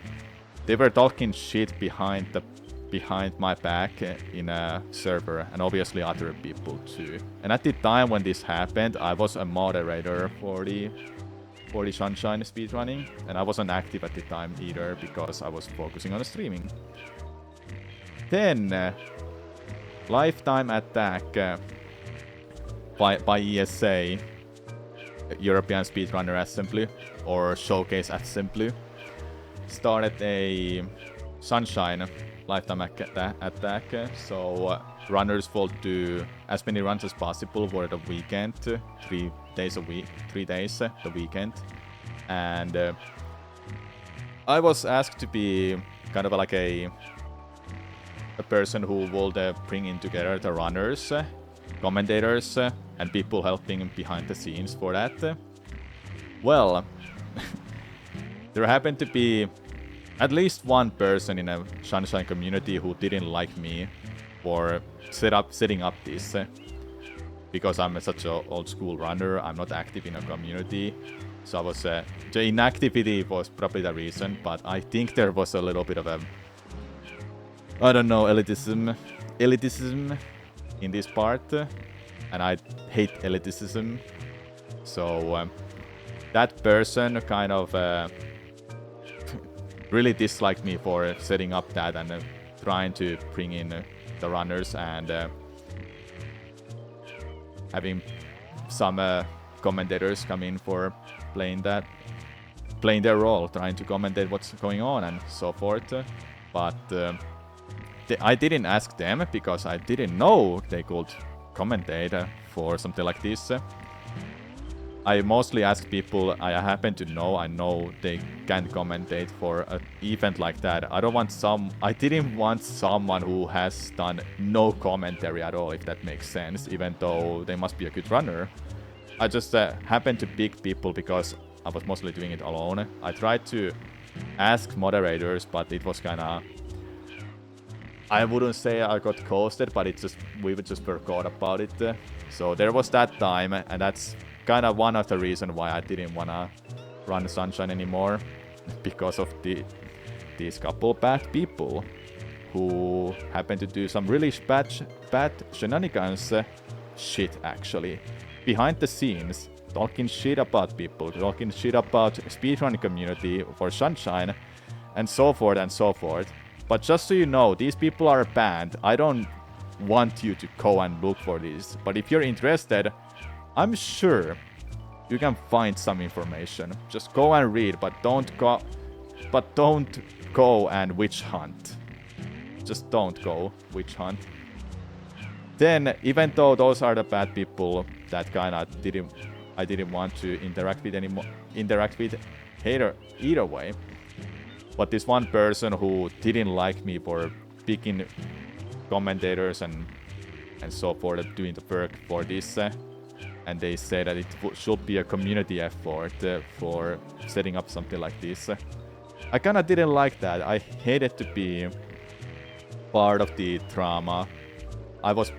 D: they were talking shit behind my back in a server, and obviously other people too. And at the time when this happened, I was a moderator for the Sunshine speedrunning, and I wasn't active at the time either because I was focusing on streaming. Then Lifetime Attack by ESA, European Speedrunner Assembly, or Showcase Assembly, started a Sunshine Lifetime Attack, so runners will do as many runs as possible for the weekend, 3 days a week, 3 days the weekend. And I was asked to be kind of like a person who will bring in together the runners, commentators, and people helping behind the scenes for that. Well, there happened to be at least one person in a Sunshine community who didn't like me for setting up this. Because I'm such an old school runner, I'm not active in a community. So I was, the inactivity was probably the reason, but I think there was a little bit of a, I don't know, elitism in this part. And I hate elitism. So that person kind of really disliked me for setting up that and trying to bring in the runners and having some commentators come in for playing their role, trying to commentate what's going on and so forth. But I didn't ask them because I didn't know they could commentate for something like this. I mostly ask people I happen to know. I know they can commentate for an event like that. I didn't want someone who has done no commentary at all, if that makes sense, even though they must be a good runner. I just happened to pick people because I was mostly doing it alone. I tried to ask moderators, but it was kinda, I wouldn't say I got ghosted, but we just forgot about it. So there was that time, and that's kind of one of the reasons why I didn't wanna run Sunshine anymore, because of these couple bad people who happen to do some really bad shenanigans shit actually behind the scenes, talking shit about people, talking shit about speedrun community for Sunshine, and so forth and so forth. But just so you know, these people are banned. I don't want you to go and look for these, but if you're interested, I'm sure you can find some information. Just go and read, but don't go and witch hunt. Just don't go witch hunt. Then, even though those are the bad people that kinda I didn't want to interact with either way. But this one person who didn't like me for picking commentators and so forth, doing the work for this, and they say that it should be a community effort for setting up something like this. I kinda didn't like that. I hated to be part of the drama. I was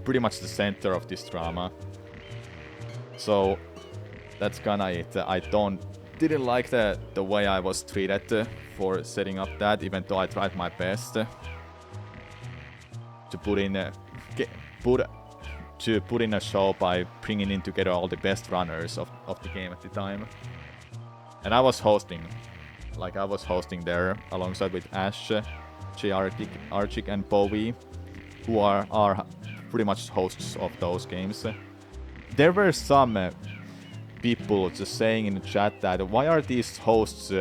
D: pretty much the center of this drama. So that's kinda it. I didn't like the way I was treated for setting up that, even though I tried my best to put in a show by bringing in together all the best runners of the game at the time. And I was hosting. Like, I was hosting there alongside with Ash, Arctic, and Bowie, who are pretty much hosts of those games. There were some people just saying in the chat that why are these hosts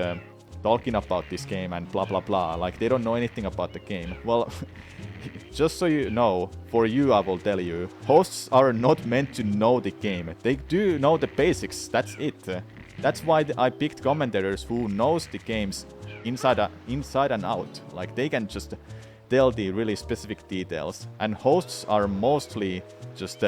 D: talking about this game and blah blah blah, like they don't know anything about the game. Well, just so you know, for you I will tell you, hosts are not meant to know the game. They do know the basics, that's it. That's why I picked commentators who knows the games inside and out. Like, they can just tell the really specific details. And hosts are mostly just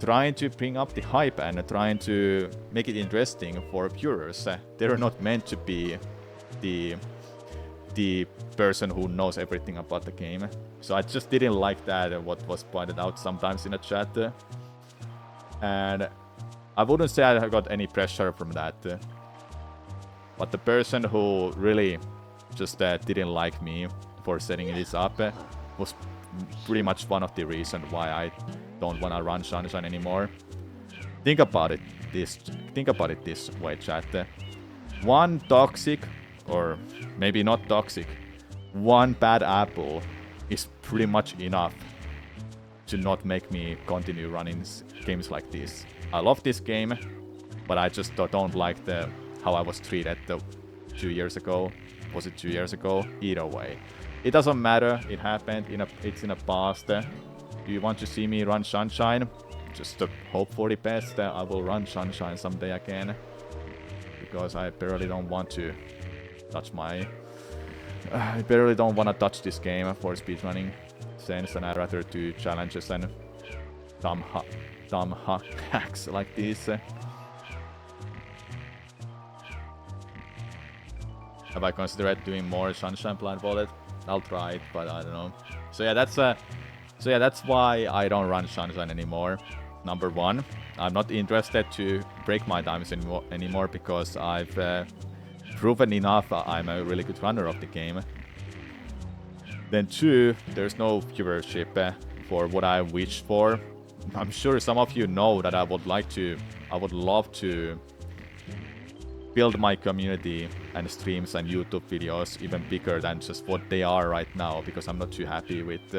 D: trying to bring up the hype and trying to make it interesting for viewers. They're not meant to be the person who knows everything about the game. So I just didn't like that, what was pointed out sometimes in the chat. And I wouldn't say I got any pressure from that. But the person who really just didn't like me for setting this up was pretty much one of the reasons why I don't want to run Sunshine anymore. Think about it this way, chat. One toxic, or maybe not toxic, one bad apple is pretty much enough to not make me continue running games like this. I love this game, but I just don't like how I was treated 2 years ago. Was it 2 years ago? Either way. It doesn't matter, it happened, it's in the past. Do you want to see me run Sunshine? Just hope for the best. I will run Sunshine someday again. Because I barely don't want to touch I barely don't want to touch this game for speedrunning sense, and I'd rather do challenges and dumb hacks like this. Have I considered doing more Sunshine blindfolded? I'll try it, but I don't know. So yeah, that's why I don't run Sunshine anymore. Number one, I'm not interested to break my times anymore because I've proven enough I'm a really good runner of the game. Then two, there's no viewership for what I wish for. I'm sure some of you know that I would love to build my community and streams and YouTube videos even bigger than just what they are right now, because I'm not too happy with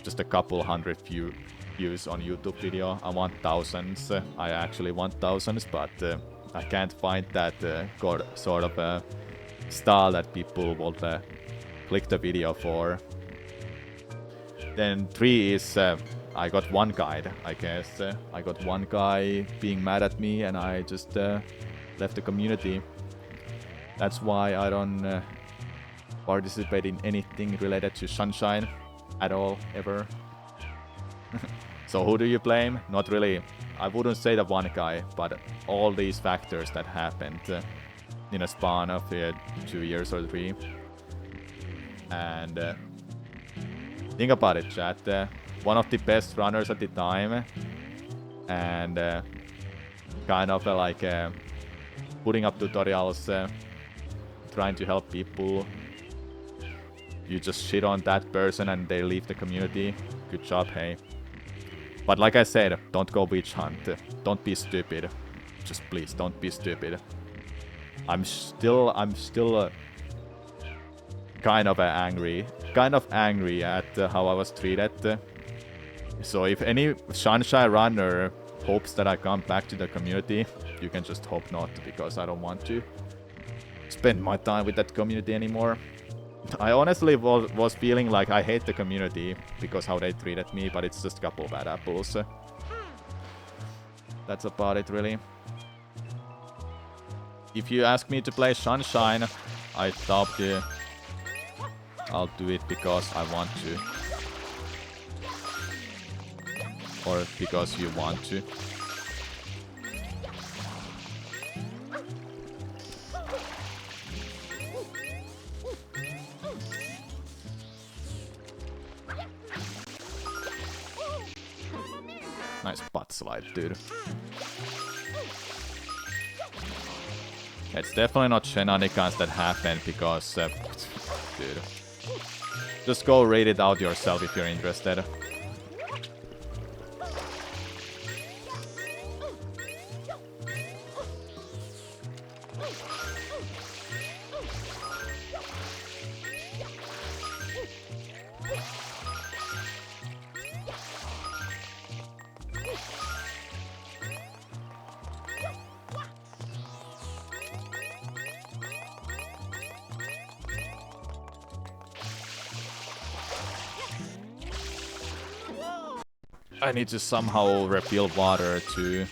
D: just a couple hundred views on YouTube video. I want thousands. I actually want thousands, but I can't find that sort of style that people will click the video for. Then three is I got one guide, I guess. I got one guy being mad at me and I just left the community. That's why I don't participate in anything related to Sunshine at all, ever. So who do you blame? Not really. I wouldn't say the one guy, but all these factors that happened in a span of 2 years or 3. And think about it, chat. One of the best runners at the time, and kind of like putting up tutorials, trying to help people. You just shit on that person and they leave the community. Good job, hey. But like I said, don't go witch hunt. Don't be stupid. Just please, don't be stupid. I'm still kind of angry at how I was treated. So if any Sunshine runner hopes that I come back to the community, you can just hope not, because I don't want to spend my time with that community anymore. I honestly was feeling like I hate the community because how they treated me, but it's just a couple of bad apples. That's about it, really. If you ask me to play Sunshine, I doubt I'll do it because I want to. Or because you want to. mud slide, dude. It's definitely not shenanigans that happen because, dude. Just go read it out yourself if you're interested. I need to somehow refill water too.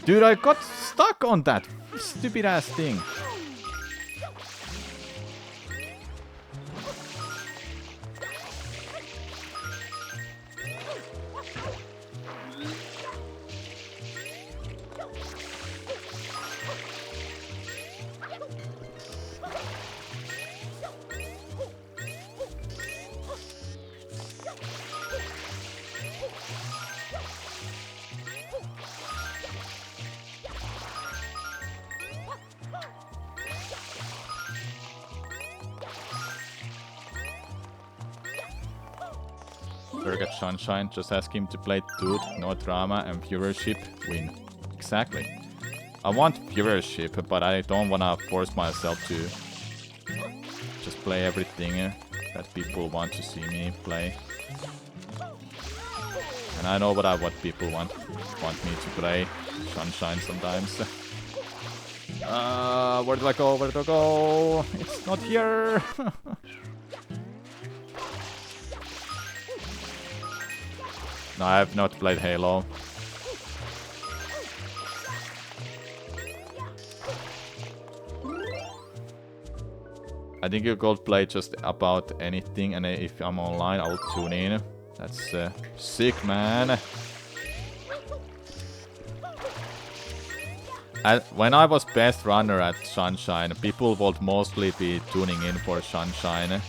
D: Dude, I got stuck on that stupid ass thing. Forget Sunshine, just ask him to play Doot, no drama, and viewership win. Exactly. I want viewership, but I don't wanna force myself to just play everything that people want to see me play. And I know what people want me to play. Sunshine sometimes. Where do I go? Where do I go? It's not here! No, I have not played Halo. I think you could play just about anything, and if I'm online, I'll tune in. That's sick, man. When I was best runner at Sunshine, people would mostly be tuning in for Sunshine.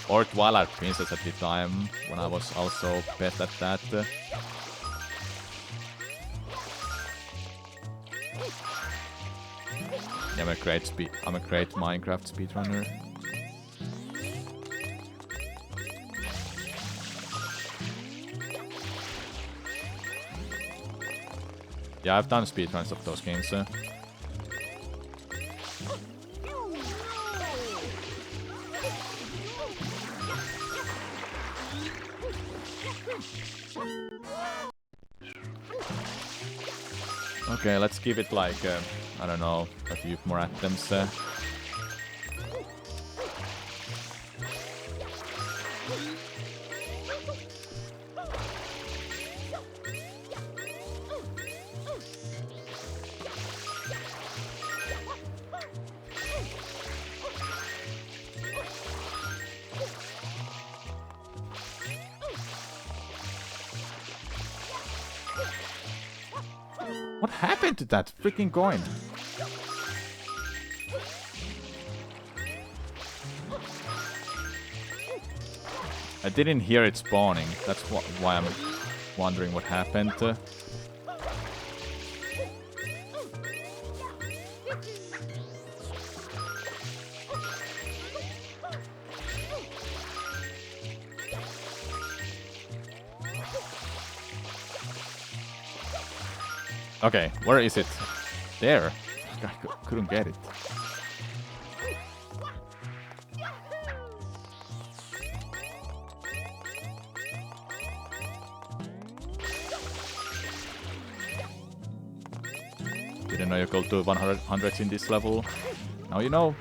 D: Or Twilight Princess at the time, when I was also best at that. Yeah, I'm a great Minecraft speedrunner. Yeah, I've done speedruns of those games. Okay, let's give it like, I don't know, a few more attempts. What happened to that freaking coin? I didn't hear it spawning. That's why I'm wondering what happened. Okay, where is it? There. I couldn't get it. Didn't know you could do 100 in this level. Now you know.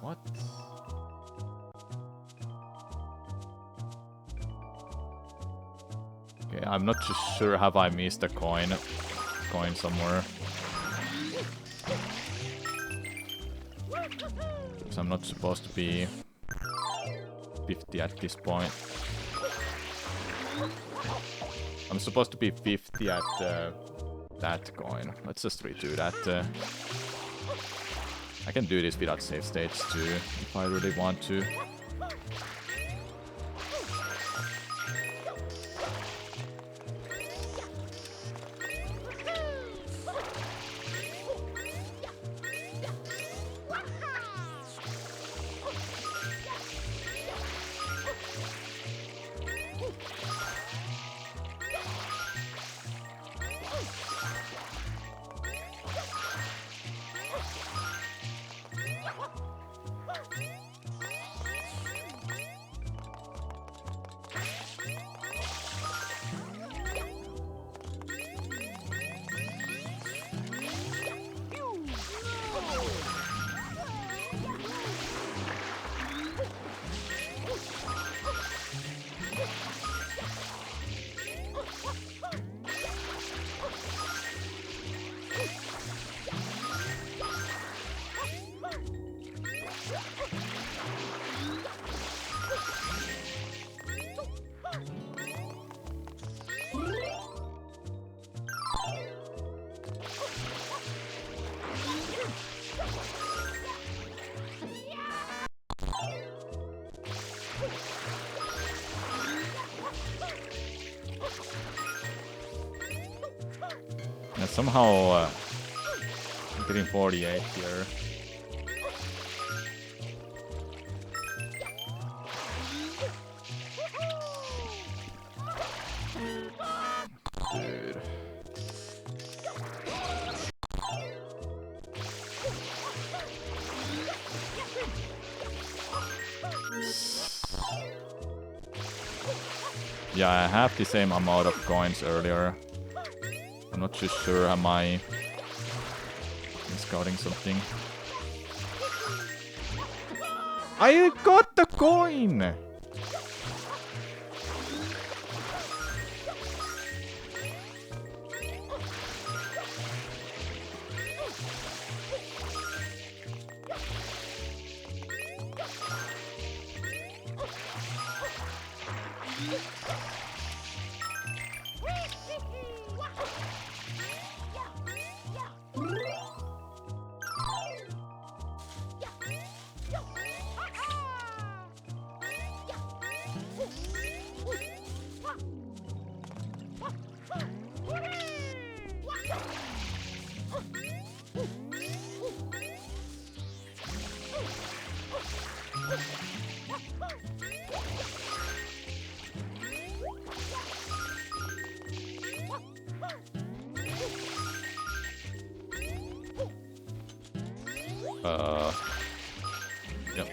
D: What? Okay, I'm not too sure have I missed a coin somewhere. Because I'm not supposed to be 50 at this point. I'm supposed to be 50 at that coin. Let's just redo that. I can do this without save states too, if I really want to. Yeah, somehow I'm getting 48 here. Dude. Yeah, I have the same amount of coins earlier. I'm not too sure, am I scouting something? I got the coin! Yep.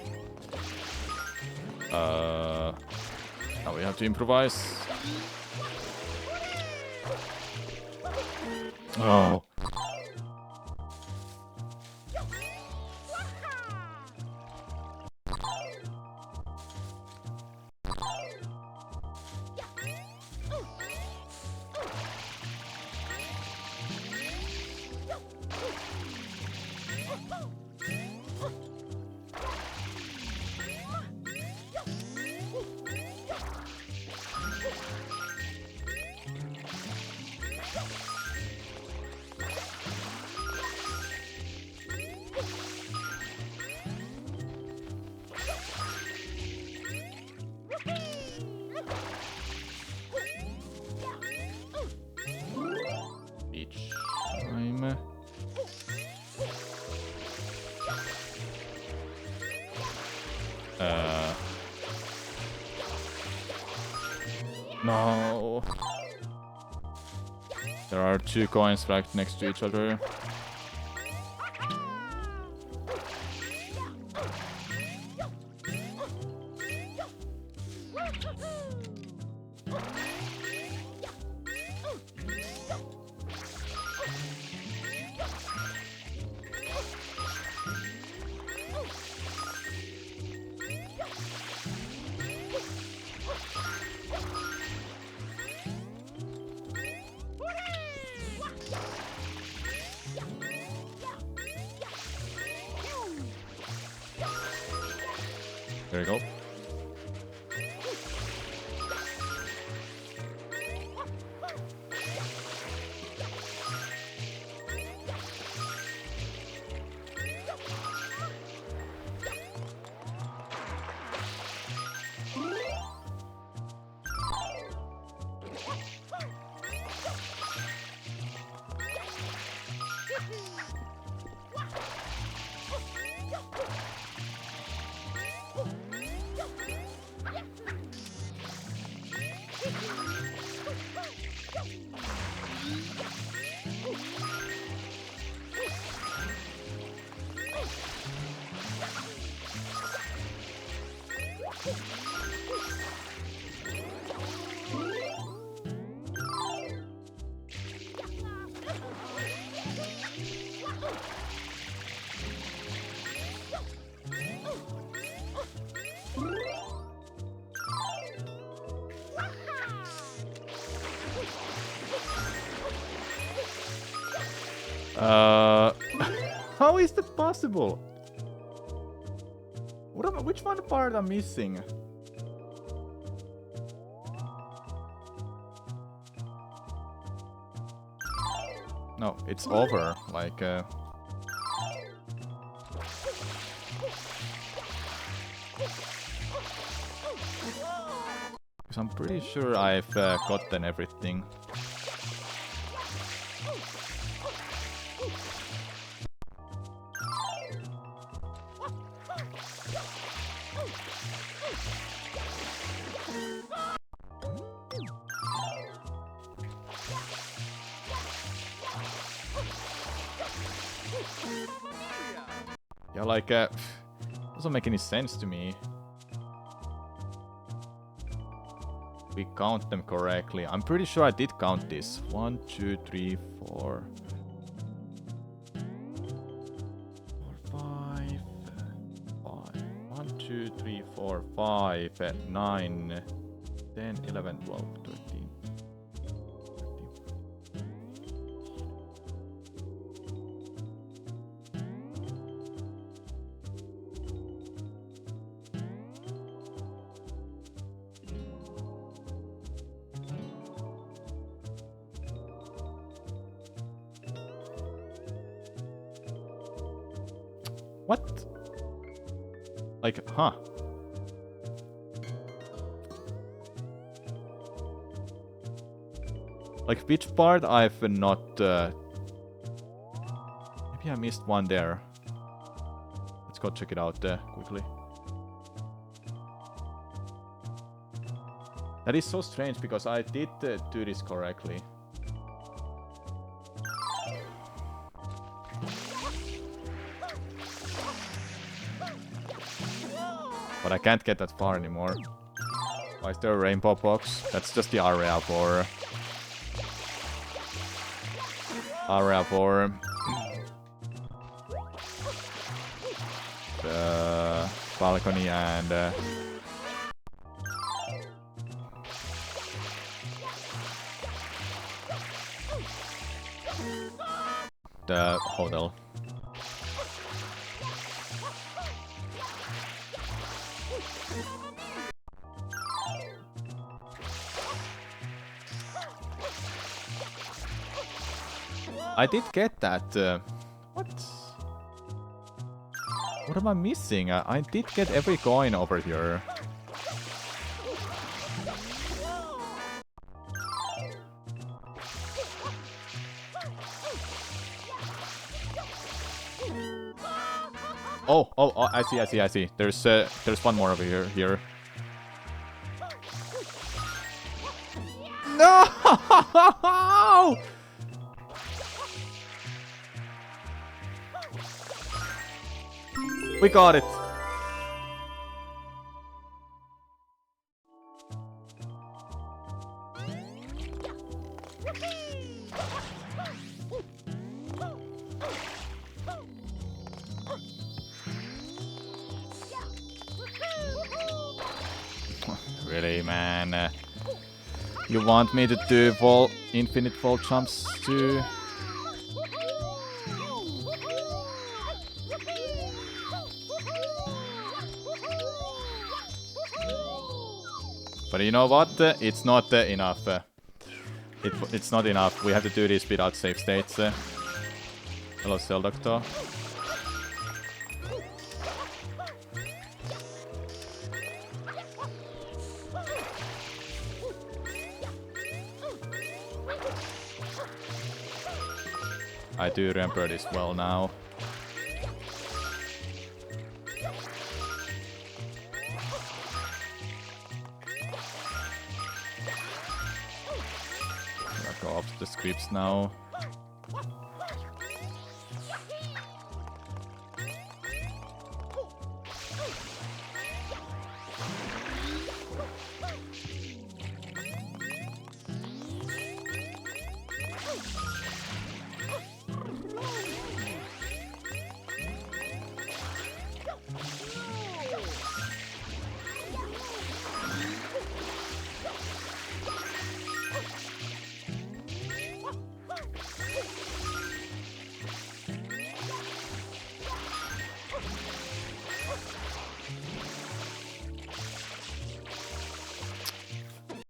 D: Now we have to improvise. Oh. No. There are 2 coins right next to each other. There you go. How is that possible? Which one part I'm missing? No, it's over. Like, because I'm pretty sure I've gotten everything. Yeah, like, doesn't make any sense to me. We count them correctly. I'm pretty sure I did count this. 1, 2, 3, 4. 5. 1, 2, 3, 4, 5, 9, 10, 11, 12, 13. What? Like, huh? Like, which part I've not... Maybe I missed one there. Let's go check it out quickly. That is so strange, because I did do this correctly. But I can't get that far anymore. Why is there a rainbow box? That's just the area for the balcony and the hotel. I did get that. What? What am I missing? I did get every coin over here. Oh, I see. There's one more over here. No! We got it. Really, man? You want me to do infinite fall jumps too? But you know what? It's not enough. It's not enough. We have to do this without save states. Hello, Cell Doctor. I do remember this well now. I'll go up to the scripts now.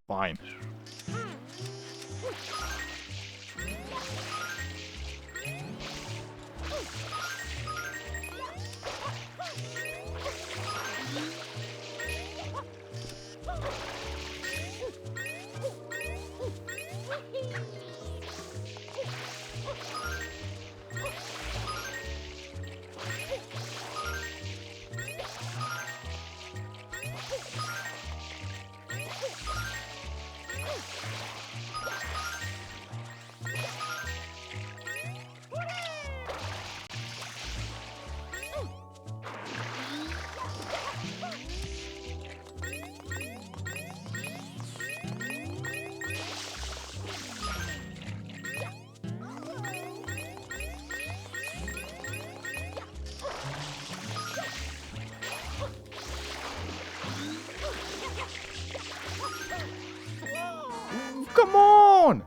D: Fine. Come on!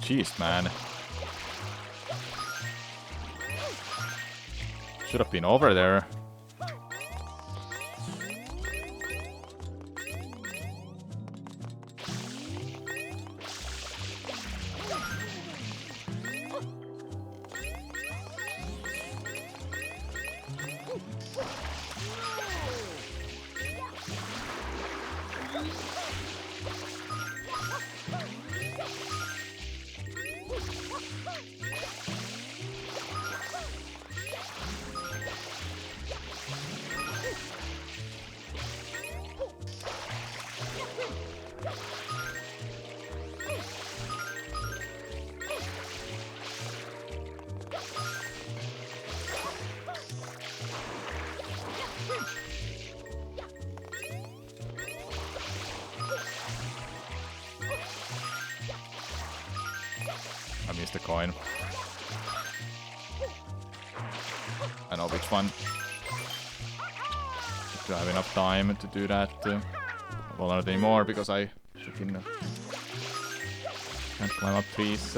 D: Jeez, man. Should have been over there. I missed a coin. I know which one. Do I have enough time to do that? Well, not anymore because I freaking can't climb up trees.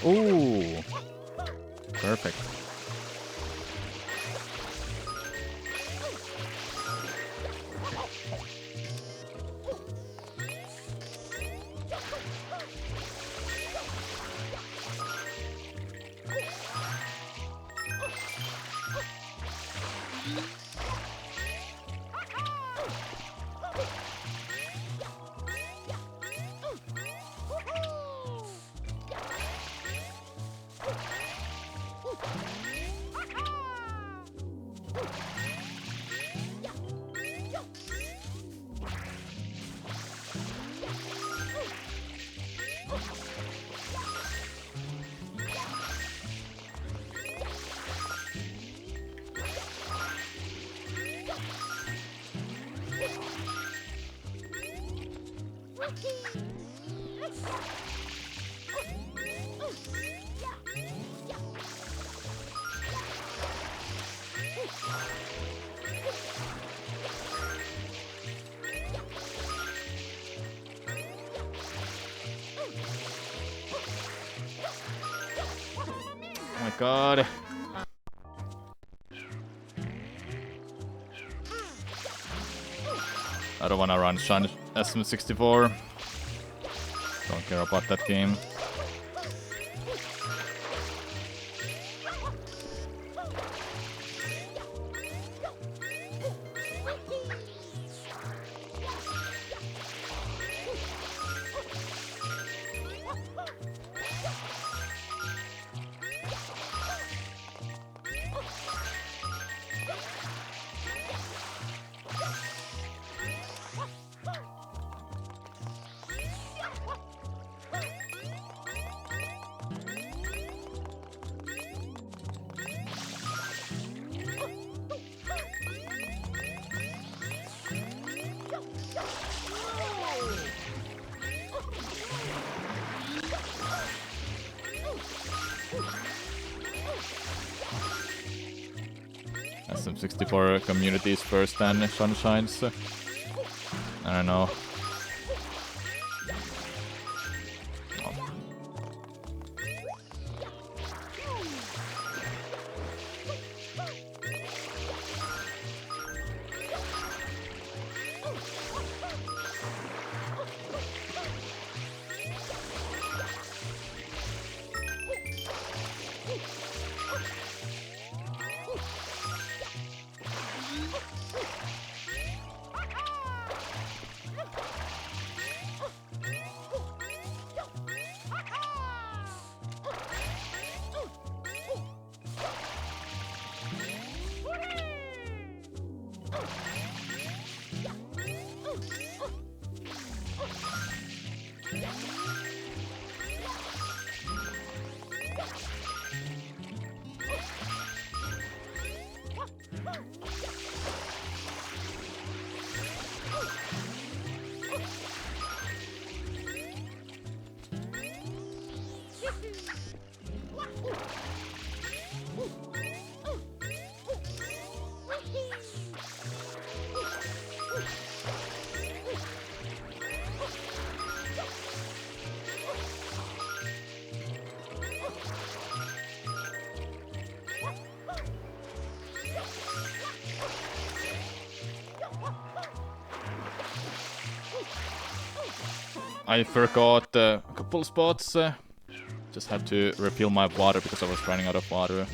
D: Ooh. Perfect. Oh my god. I don't wanna run Shine SM64. Don't care about that game. SM64 communities first and Sunshine's. I don't know. I forgot a couple spots. Just had to refill my water because I was running out of water.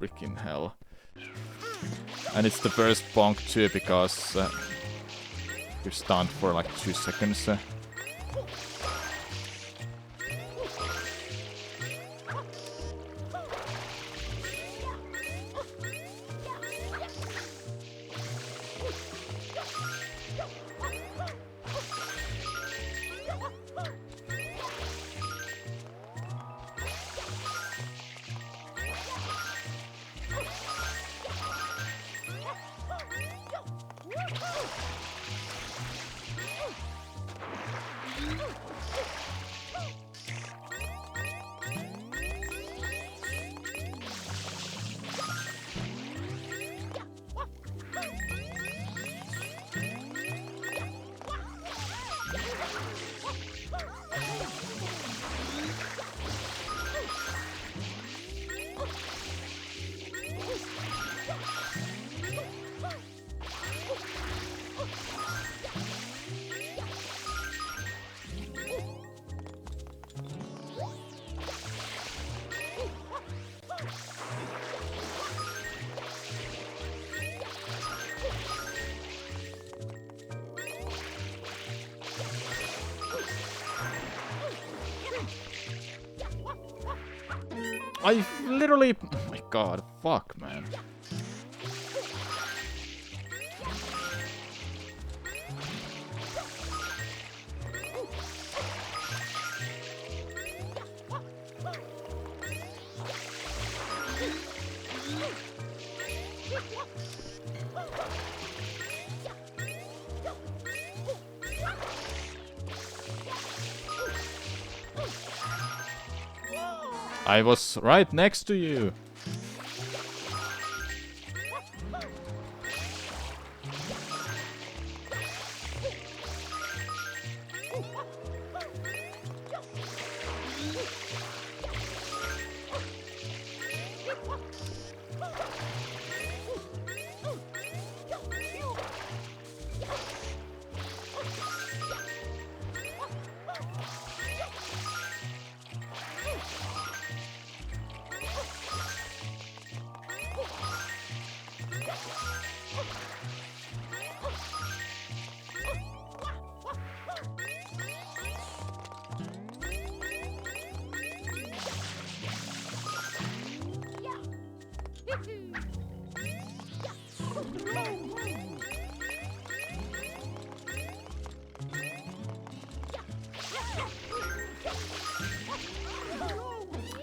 D: Freaking hell. And it's the first bonk too, because you're stunned for like 2 seconds. I literally... Oh my god, fuck, man. I was right next to you.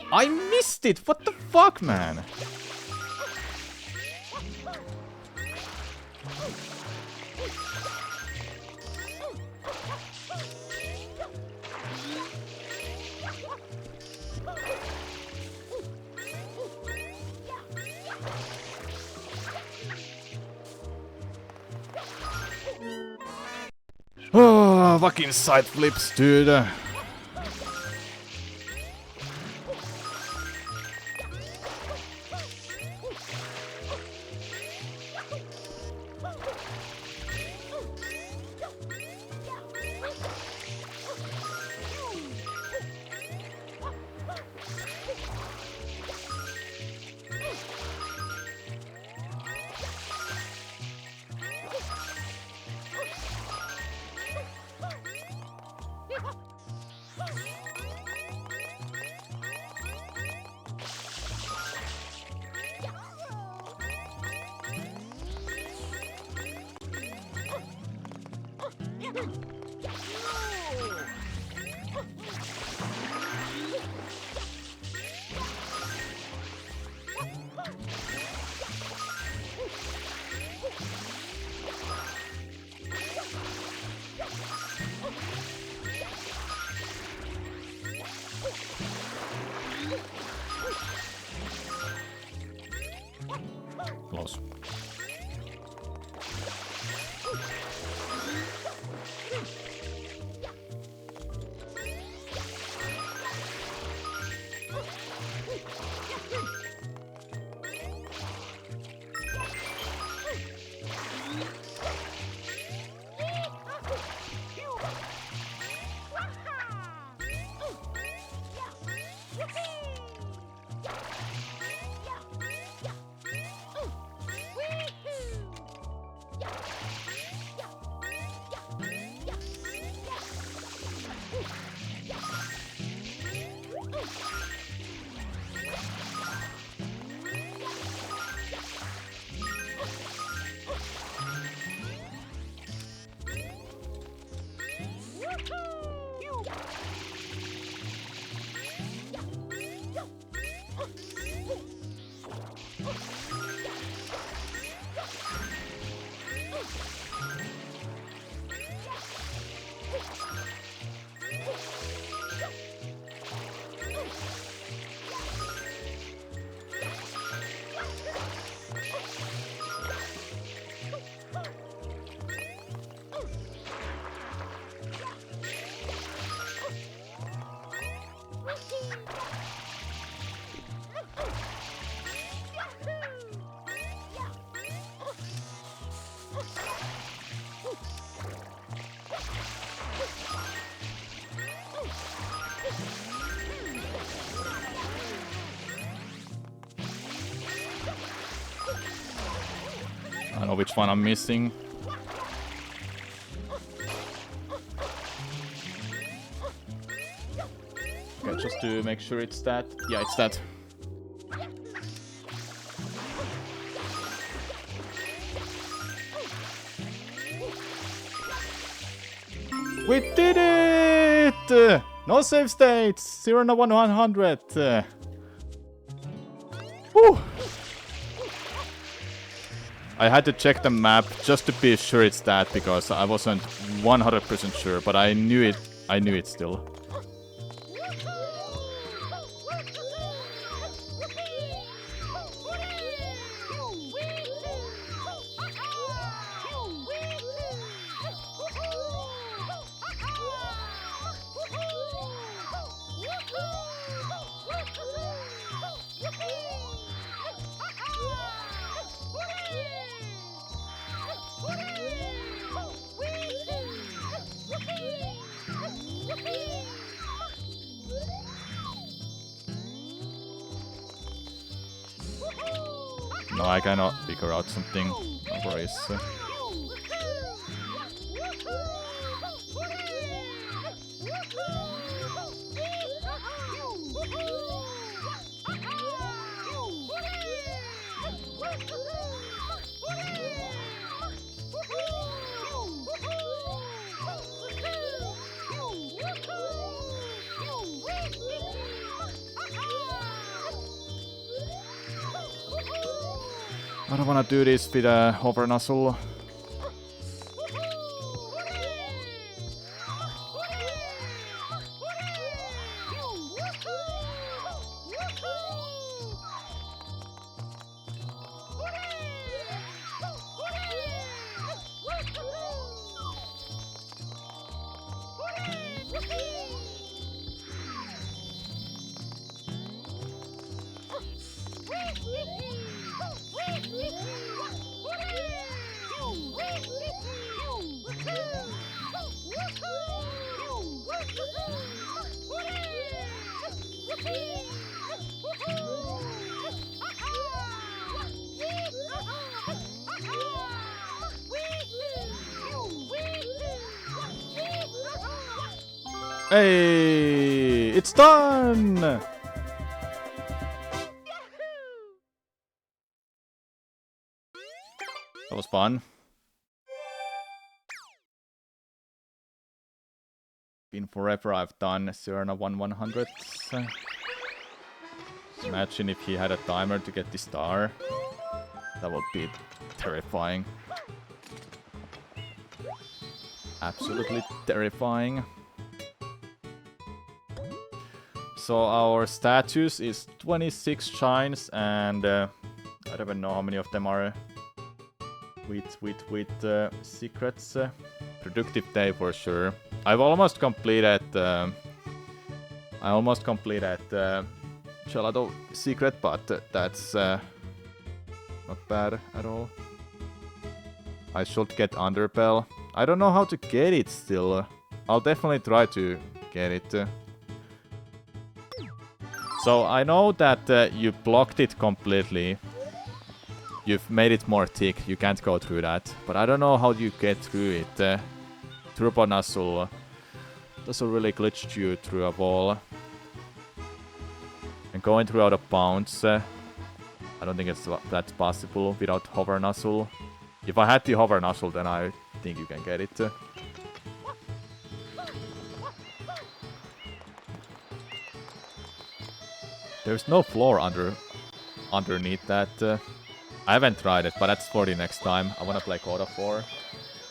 D: I missed it! What the fuck, man? Oh, fucking side flips, dude. Close. I don't know which one I'm missing. Okay, just to make sure it's that. Yeah, it's that. We did it! No save states! 0 and 100. Whew. I had to check the map just to be sure it's that because I wasn't 100% sure, but I knew it. I knew it still. No, I cannot figure out something. No worries. I don't wanna do this with a hover nozzle. Hey, it's done! That was fun. Been forever I've done 0 and 100. Imagine if he had a timer to get the star. That would be terrifying. Absolutely terrifying. So our status is 26 shines and I don't even know how many of them are with secrets. Productive day for sure. I've almost completed Gelato secret, but that's not bad at all. I should get Underbell. I don't know how to get it still. I'll definitely try to get it. So I know that you blocked it completely. You've made it more thick. You can't go through that. But I don't know how you get through it. Turbo Nozzle doesn't really glitch you through a wall. And going through out of bounds, I don't think that's possible without Hover Nozzle. If I had the Hover Nozzle, then I think you can get it. There's no floor underneath that. I haven't tried it, but that's for the next time. I wanna play God of War.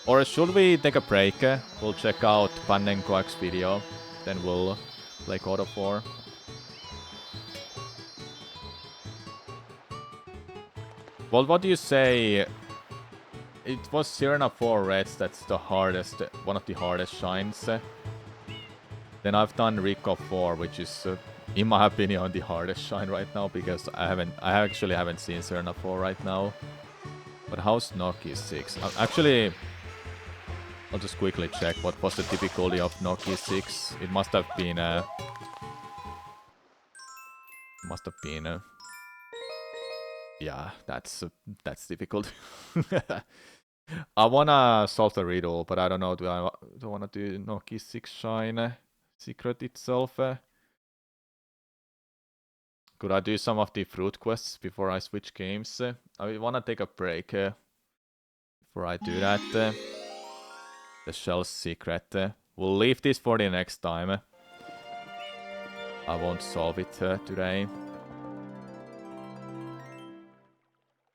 D: Or should we take a break? We'll check out Pannenkoek's video. Then we'll play God of War. Well, what do you say? It was Sirena 4 Reds that's the hardest, one of the hardest shines. Then I've done Rico 4, which is in my opinion, the hardest shine right now because I actually haven't seen Serena 4 right now. But how's Noki 6? Actually, I'll just quickly check what was the difficulty of Noki 6. It must have been yeah, that's difficult. I wanna solve the riddle, but I don't know. Do I wanna do Noki 6 shine secret itself? Could I do some of the fruit quests before I switch games? I wanna take a break before I do that. The shell secret. We'll leave this for the next time. I won't solve it today.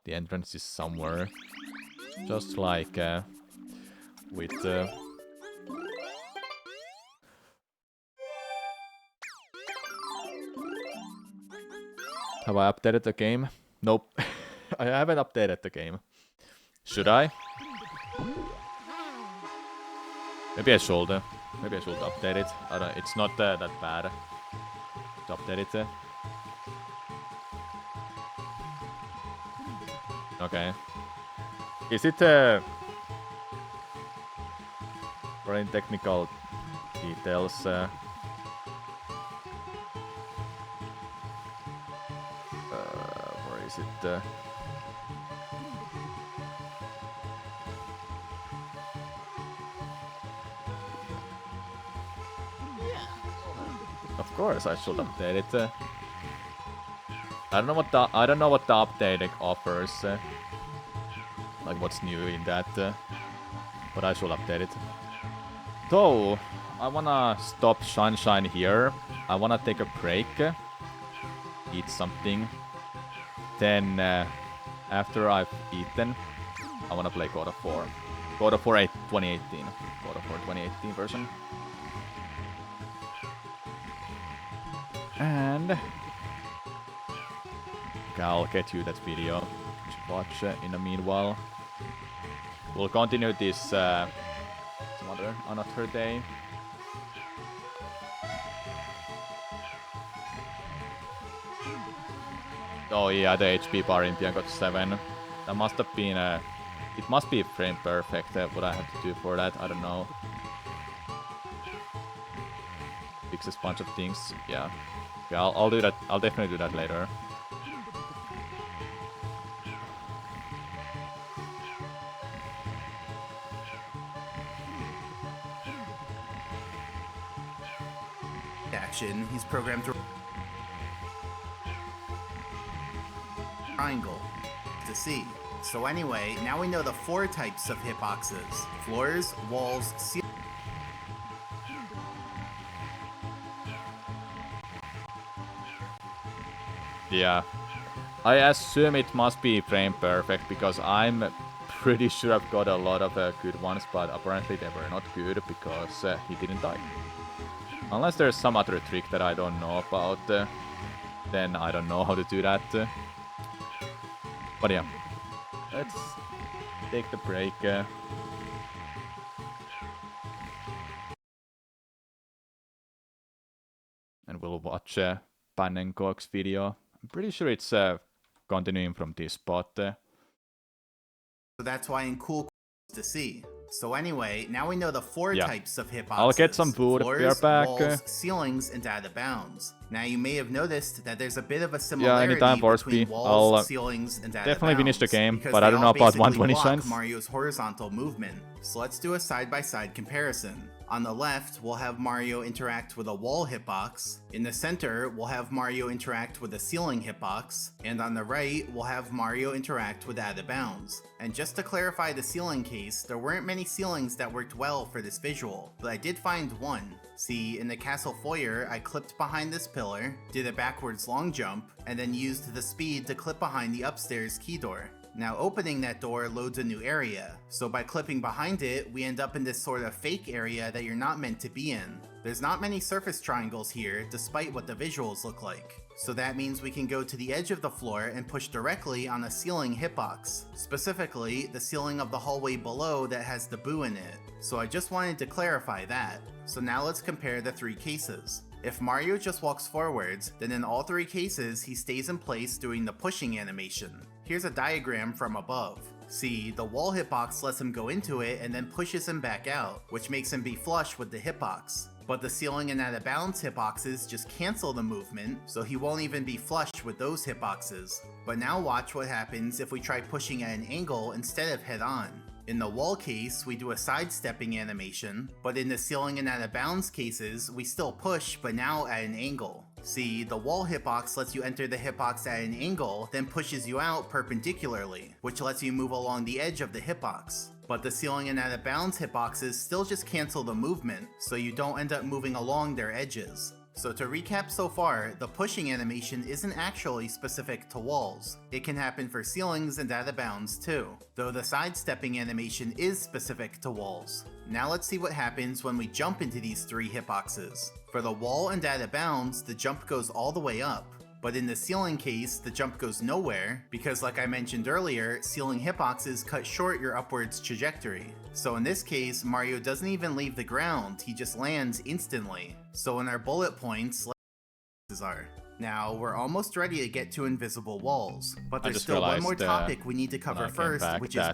D: The entrance is somewhere. Just like with... Have I updated the game? Nope. I haven't updated the game. Should I? Maybe I should. Maybe I should update it. I don't, it's not that bad to update it. Okay. Is it for any technical details? Where is it? Of course, I should update it. I don't know what the update offers. Like what's new in that. But I should update it. Though I wanna stop Sunshine here. I wanna take a break. Eat something. Then after I've eaten, I wanna play God of War. God of War 2018. God of War 2018 version. And okay, I'll get you that video to watch in the meanwhile. We'll continue this another day. Oh yeah, the HP bar in Bianco 7. That must have been it must be frame perfect. What I have to do for that, I don't know. Fixes a bunch of things. Yeah. Okay, I'll do that. I'll definitely do that later.
E: Action. He's programmed to triangle to see. So anyway, now we know the 4 types of hitboxes: floors, walls, ceilings.
D: Yeah. I assume it must be frame perfect because I'm pretty sure I've got a lot of good ones, but apparently they were not good because he didn't die. Unless there's some other trick that I don't know about, then I don't know how to do that. But yeah, let's take the break. And we'll watch Pan and Cook's video. I'm pretty sure it's continuing from this spot.
E: So that's why in cool to see. So anyway, now we know the 4 types of hitboxes.
D: I'll get some food.
E: Floors,
D: We are back.
E: walls, ceilings, and out of bounds. Now you may have noticed that there's a bit of a similarity
D: anytime,
E: between
D: Vorsby.
E: walls,
D: I'll
E: ceilings, and out
D: definitely
E: of
D: finish the
E: bounds,
D: game,
E: because
D: but I
E: they
D: don't know
E: all
D: about
E: basically
D: 120
E: block
D: cents.
E: Mario's horizontal movement. So let's do a side-by-side comparison. On the left, we'll have Mario interact with a wall hitbox. In the center, we'll have Mario interact with a ceiling hitbox. And on the right, we'll have Mario interact with out of bounds. And just to clarify the ceiling case, there weren't many ceilings that worked well for this visual, but I did find one. See, in the castle foyer, I clipped behind this pillar, did a backwards long jump, and then used the speed to clip behind the upstairs key door. Now opening that door loads a new area, so by clipping behind it, we end up in this sort of fake area that you're not meant to be in. There's not many surface triangles here, despite what the visuals look like. So that means we can go to the edge of the floor and push directly on a ceiling hitbox. Specifically, the ceiling of the hallway below that has the boo in it. So I just wanted to clarify that. So now let's compare the 3 cases. If Mario just walks forwards, then in all 3 cases, he stays in place doing the pushing animation. Here's a diagram from above. See, the wall hitbox lets him go into it and then pushes him back out, which makes him be flush with the hitbox. But the ceiling and out of bounds hitboxes just cancel the movement, so he won't even be flush with those hitboxes. But now watch what happens if we try pushing at an angle instead of head on. In the wall case, we do a sidestepping animation, but in the ceiling and out of bounds cases, we still push, but now at an angle. See, the wall hitbox lets you enter the hitbox at an angle, then pushes you out perpendicularly, which lets you move along the edge of the hitbox. But the ceiling and out of bounds hitboxes still just cancel the movement, so you don't end up moving along their edges. So to recap so far, the pushing animation isn't actually specific to walls. It can happen for ceilings and out of bounds too, though the sidestepping animation is specific to walls. Now let's see what happens when we jump into these three hitboxes. For the wall and out of bounds, the jump goes all the way up. But in the ceiling case, the jump goes nowhere, because like I mentioned earlier, ceiling hitboxes cut short your upwards trajectory. So in this case, Mario doesn't even leave the ground, he just lands instantly. So in our bullet points, are. Now, we're almost ready to get to invisible walls, but there's still one more topic we need to cover first, which is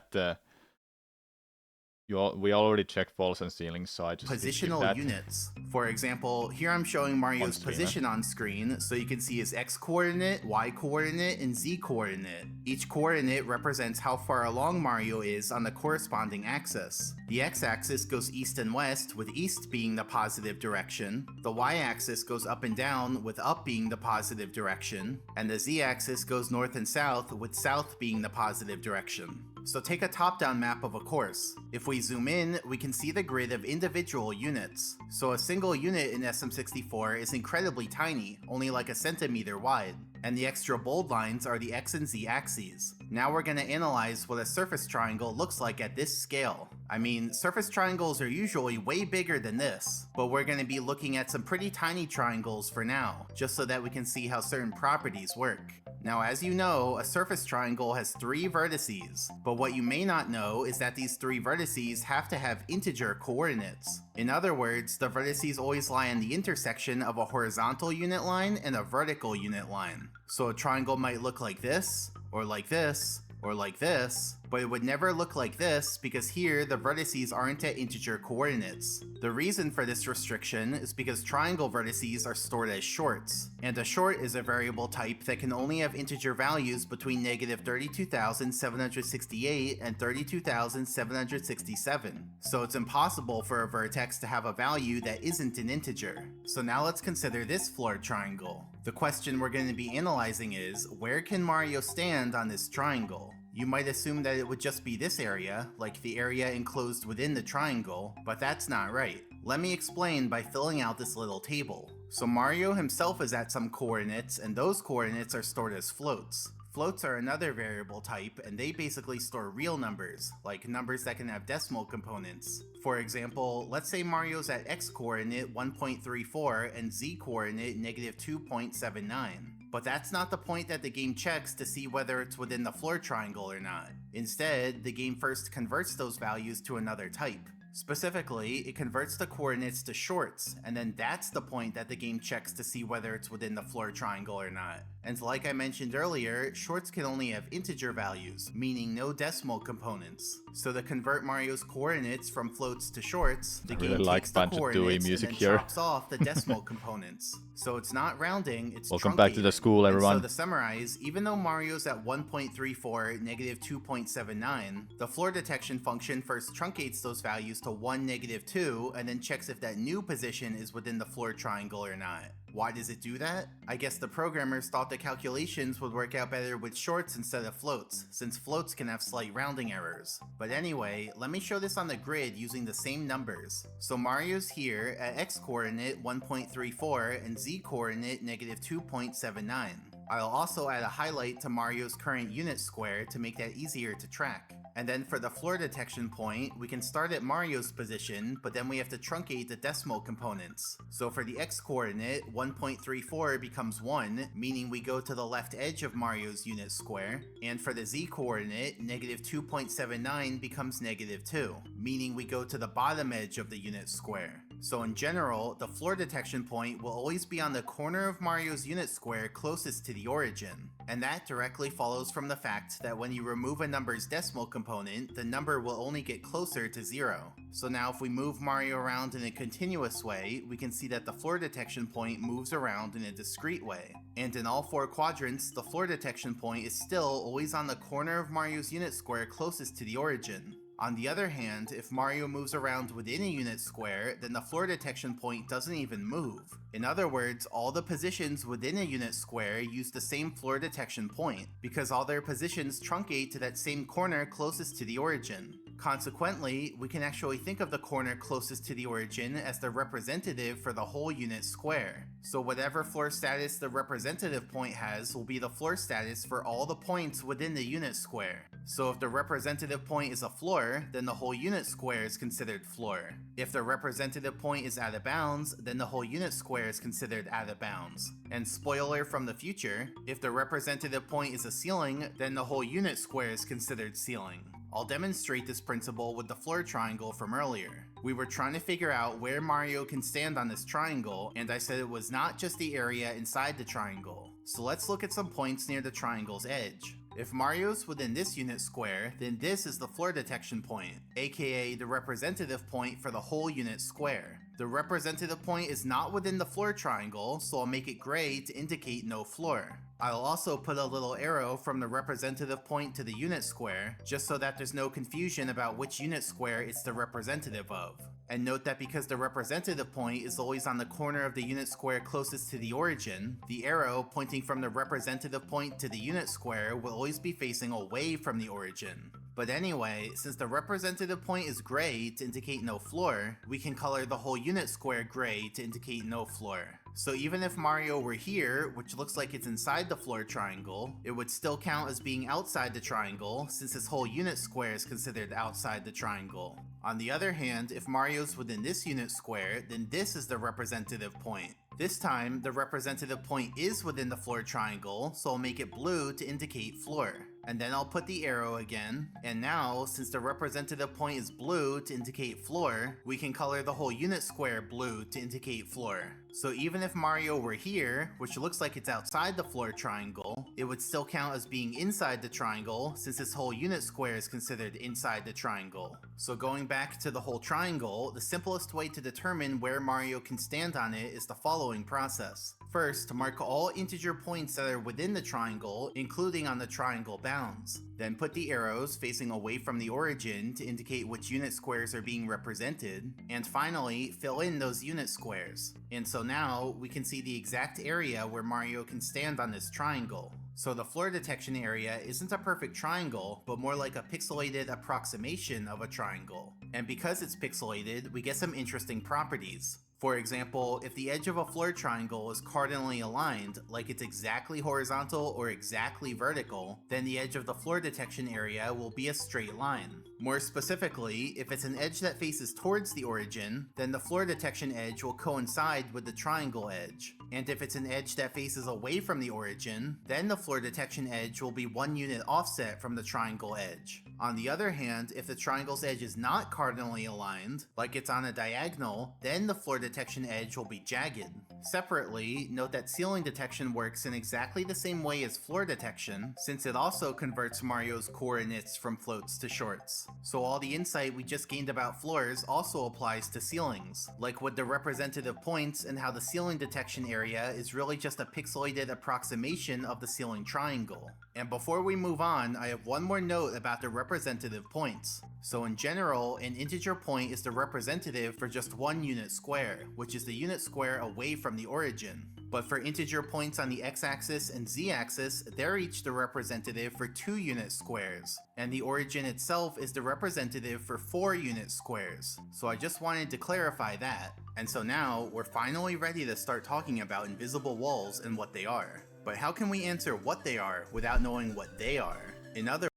D: we already checked walls and ceilings, so I just
E: positional units. For example, here I'm showing Mario's position on screen, so you can see his X coordinate, Y coordinate, and Z coordinate. Each coordinate represents how far along Mario is on the corresponding axis. The X axis goes east and west, with east being the positive direction. The Y axis goes up and down, with up being the positive direction. And the Z axis goes north and south, with south being the positive direction. So take a top-down map of a course. If we zoom in, we can see the grid of individual units. So a single unit in SM64 is incredibly tiny, only like a centimeter wide. And the extra bold lines are the X and Z axes. Now we're going to analyze what a surface triangle looks like at this scale. I mean, surface triangles are usually way bigger than this, but we're going to be looking at some pretty tiny triangles for now, just so that we can see how certain properties work. Now, as you know, a surface triangle has 3 vertices, but what you may not know is that these 3 vertices have to have integer coordinates. In other words, the vertices always lie on the intersection of a horizontal unit line and a vertical unit line. So a triangle might look like this, or like this, or like this, but it would never look like this because here the vertices aren't at integer coordinates. The reason for this restriction is because triangle vertices are stored as shorts, and a short is a variable type that can only have integer values between negative 32,768 and 32,767. So it's impossible for a vertex to have a value that isn't an integer. So now let's consider this floor triangle. The question we're going to be analyzing is, where can Mario stand on this triangle? You might assume that it would just be this area, like the area enclosed within the triangle, but that's not right. Let me explain by filling out this little table. So Mario himself is at some coordinates, and those coordinates are stored as floats. Floats are another variable type, and they basically store real numbers, like numbers that can have decimal components. For example, let's say Mario's at X coordinate 1.34 and Z coordinate negative 2.79. But that's not the point that the game checks to see whether it's within the floor triangle or not. Instead, the game first converts those values to another type. Specifically, it converts the coordinates to shorts, and then that's the point that the game checks to see whether it's within the floor triangle or not. And like I mentioned earlier, shorts can only have integer values, meaning no decimal components. So to convert Mario's coordinates from floats to shorts, the game takes the coordinates and then chops off the decimal components. So it's not rounding, it's
D: Welcome back to the school, everyone.
E: And so to summarize, even though Mario's at 1.34, negative 2.79, the floor detection function first truncates those values to 1, negative 2, and then checks if that new position is within the floor triangle or not. Why does it do that? I guess the programmers thought the calculations would work out better with shorts instead of floats, since floats can have slight rounding errors. But anyway, let me show this on the grid using the same numbers. So Mario's here at X coordinate 1.34 and Z coordinate negative 2.79. I'll also add a highlight to Mario's current unit square to make that easier to track. And then for the floor detection point, we can start at Mario's position, but then we have to truncate the decimal components. So for the X coordinate, 1.34 becomes 1, meaning we go to the left edge of Mario's unit square. And for the Z coordinate, negative 2.79 becomes negative 2, meaning we go to the bottom edge of the unit square. So in general, the floor detection point will always be on the corner of Mario's unit square closest to the origin. And that directly follows from the fact that when you remove a number's decimal component, the number will only get closer to 0. So now if we move Mario around in a continuous way, we can see that the floor detection point moves around in a discrete way. And in all 4 quadrants, the floor detection point is still always on the corner of Mario's unit square closest to the origin. On the other hand, if Mario moves around within a unit square, then the floor detection point doesn't even move. In other words, all the positions within a unit square use the same floor detection point, because all their positions truncate to that same corner closest to the origin. Consequently, we can actually think of the corner closest to the origin as the representative for the whole unit square. So whatever floor status the representative point has will be the floor status for all the points within the unit square. So if the representative point is a floor, then the whole unit square is considered floor. If the representative point is out of bounds, then the whole unit square is considered out of bounds. And spoiler from the future, if the representative point is a ceiling, then the whole unit square is considered ceiling. I'll demonstrate this principle with the floor triangle from earlier. We were trying to figure out where Mario can stand on this triangle, and I said it was not just the area inside the triangle. So let's look at some points near the triangle's edge. If Mario's within this unit square, then this is the floor detection point, aka the representative point for the whole unit square. The representative point is not within the floor triangle, so I'll make it gray to indicate no floor. I'll also put a little arrow from the representative point to the unit square, just so that there's no confusion about which unit square it's the representative of. And note that because the representative point is always on the corner of the unit square closest to the origin, the arrow pointing from the representative point to the unit square will always be facing away from the origin. But anyway, since the representative point is gray to indicate no floor, we can color the whole unit square gray to indicate no floor. So even if Mario were here, which looks like it's inside the floor triangle, it would still count as being outside the triangle, since this whole unit square is considered outside the triangle. On the other hand, if Mario's within this unit square, then this is the representative point. This time, the representative point is within the floor triangle, so I'll make it blue to indicate floor. And then I'll put the arrow again, and now, since the representative point is blue to indicate floor, we can color the whole unit square blue to indicate floor. So even if Mario were here, which looks like it's outside the floor triangle, it would still count as being inside the triangle, since this whole unit square is considered inside the triangle. So going back to the whole triangle, the simplest way to determine where Mario can stand on it is the following process. First, mark all integer points that are within the triangle, including on the triangle bounds. Then put the arrows facing away from the origin to indicate which unit squares are being represented. And finally, fill in those unit squares. And so now, we can see the exact area where Mario can stand on this triangle. So the floor detection area isn't a perfect triangle, but more like a pixelated approximation of a triangle. And because it's pixelated, we get some interesting properties. For example, if the edge of a floor triangle is cardinally aligned, like it's exactly horizontal or exactly vertical, then the edge of the floor detection area will be a straight line. More specifically, if it's an edge that faces towards the origin, then the floor detection edge will coincide with the triangle edge. And if it's an edge that faces away from the origin, then the floor detection edge will be 1 unit offset from the triangle edge. On the other hand, if the triangle's edge is not cardinally aligned, like it's on a diagonal, then the floor detection edge will be jagged. Separately, note that ceiling detection works in exactly the same way as floor detection, since it also converts Mario's coordinates from floats to shorts. So all the insight we just gained about floors also applies to ceilings, like with the representative points and how the ceiling detection area is really just a pixelated approximation of the ceiling triangle. And before we move on, I have one more note about the representative points. So in general, an integer point is the representative for just 1 unit square, which is the unit square away from the origin. But for integer points on the x-axis and z-axis, they're each the representative for 2 unit squares. And the origin itself is the representative for 4 unit squares. So I just wanted to clarify that. And so now, we're finally ready to start talking about invisible walls and what they are. But how can we answer what they are without knowing what they are? In other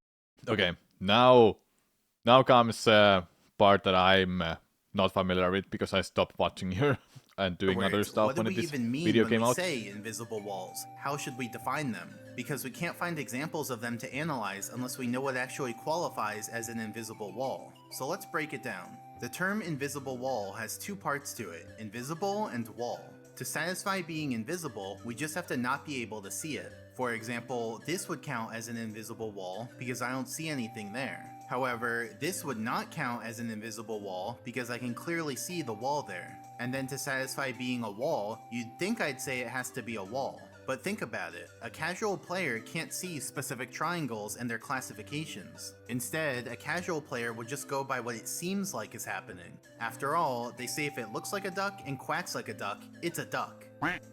D: Okay, now comes a part that I'm not familiar with because I stopped watching here and doing other stuff when this video came out.
E: What do we even mean when we say invisible walls? How should we define them? Because we can't find examples of them to analyze unless we know what actually qualifies as an invisible wall. So let's break it down. The term invisible wall has 2 parts to it, invisible and wall. To satisfy being invisible, we just have to not be able to see it. For example, this would count as an invisible wall because I don't see anything there. However, this would not count as an invisible wall because I can clearly see the wall there. And then to satisfy being a wall, you'd think I'd say it has to be a wall. But think about it, a casual player can't see specific triangles and their classifications. Instead, a casual player would just go by what it seems like is happening. After all, they say if it looks like a duck and quacks like a duck, it's a duck.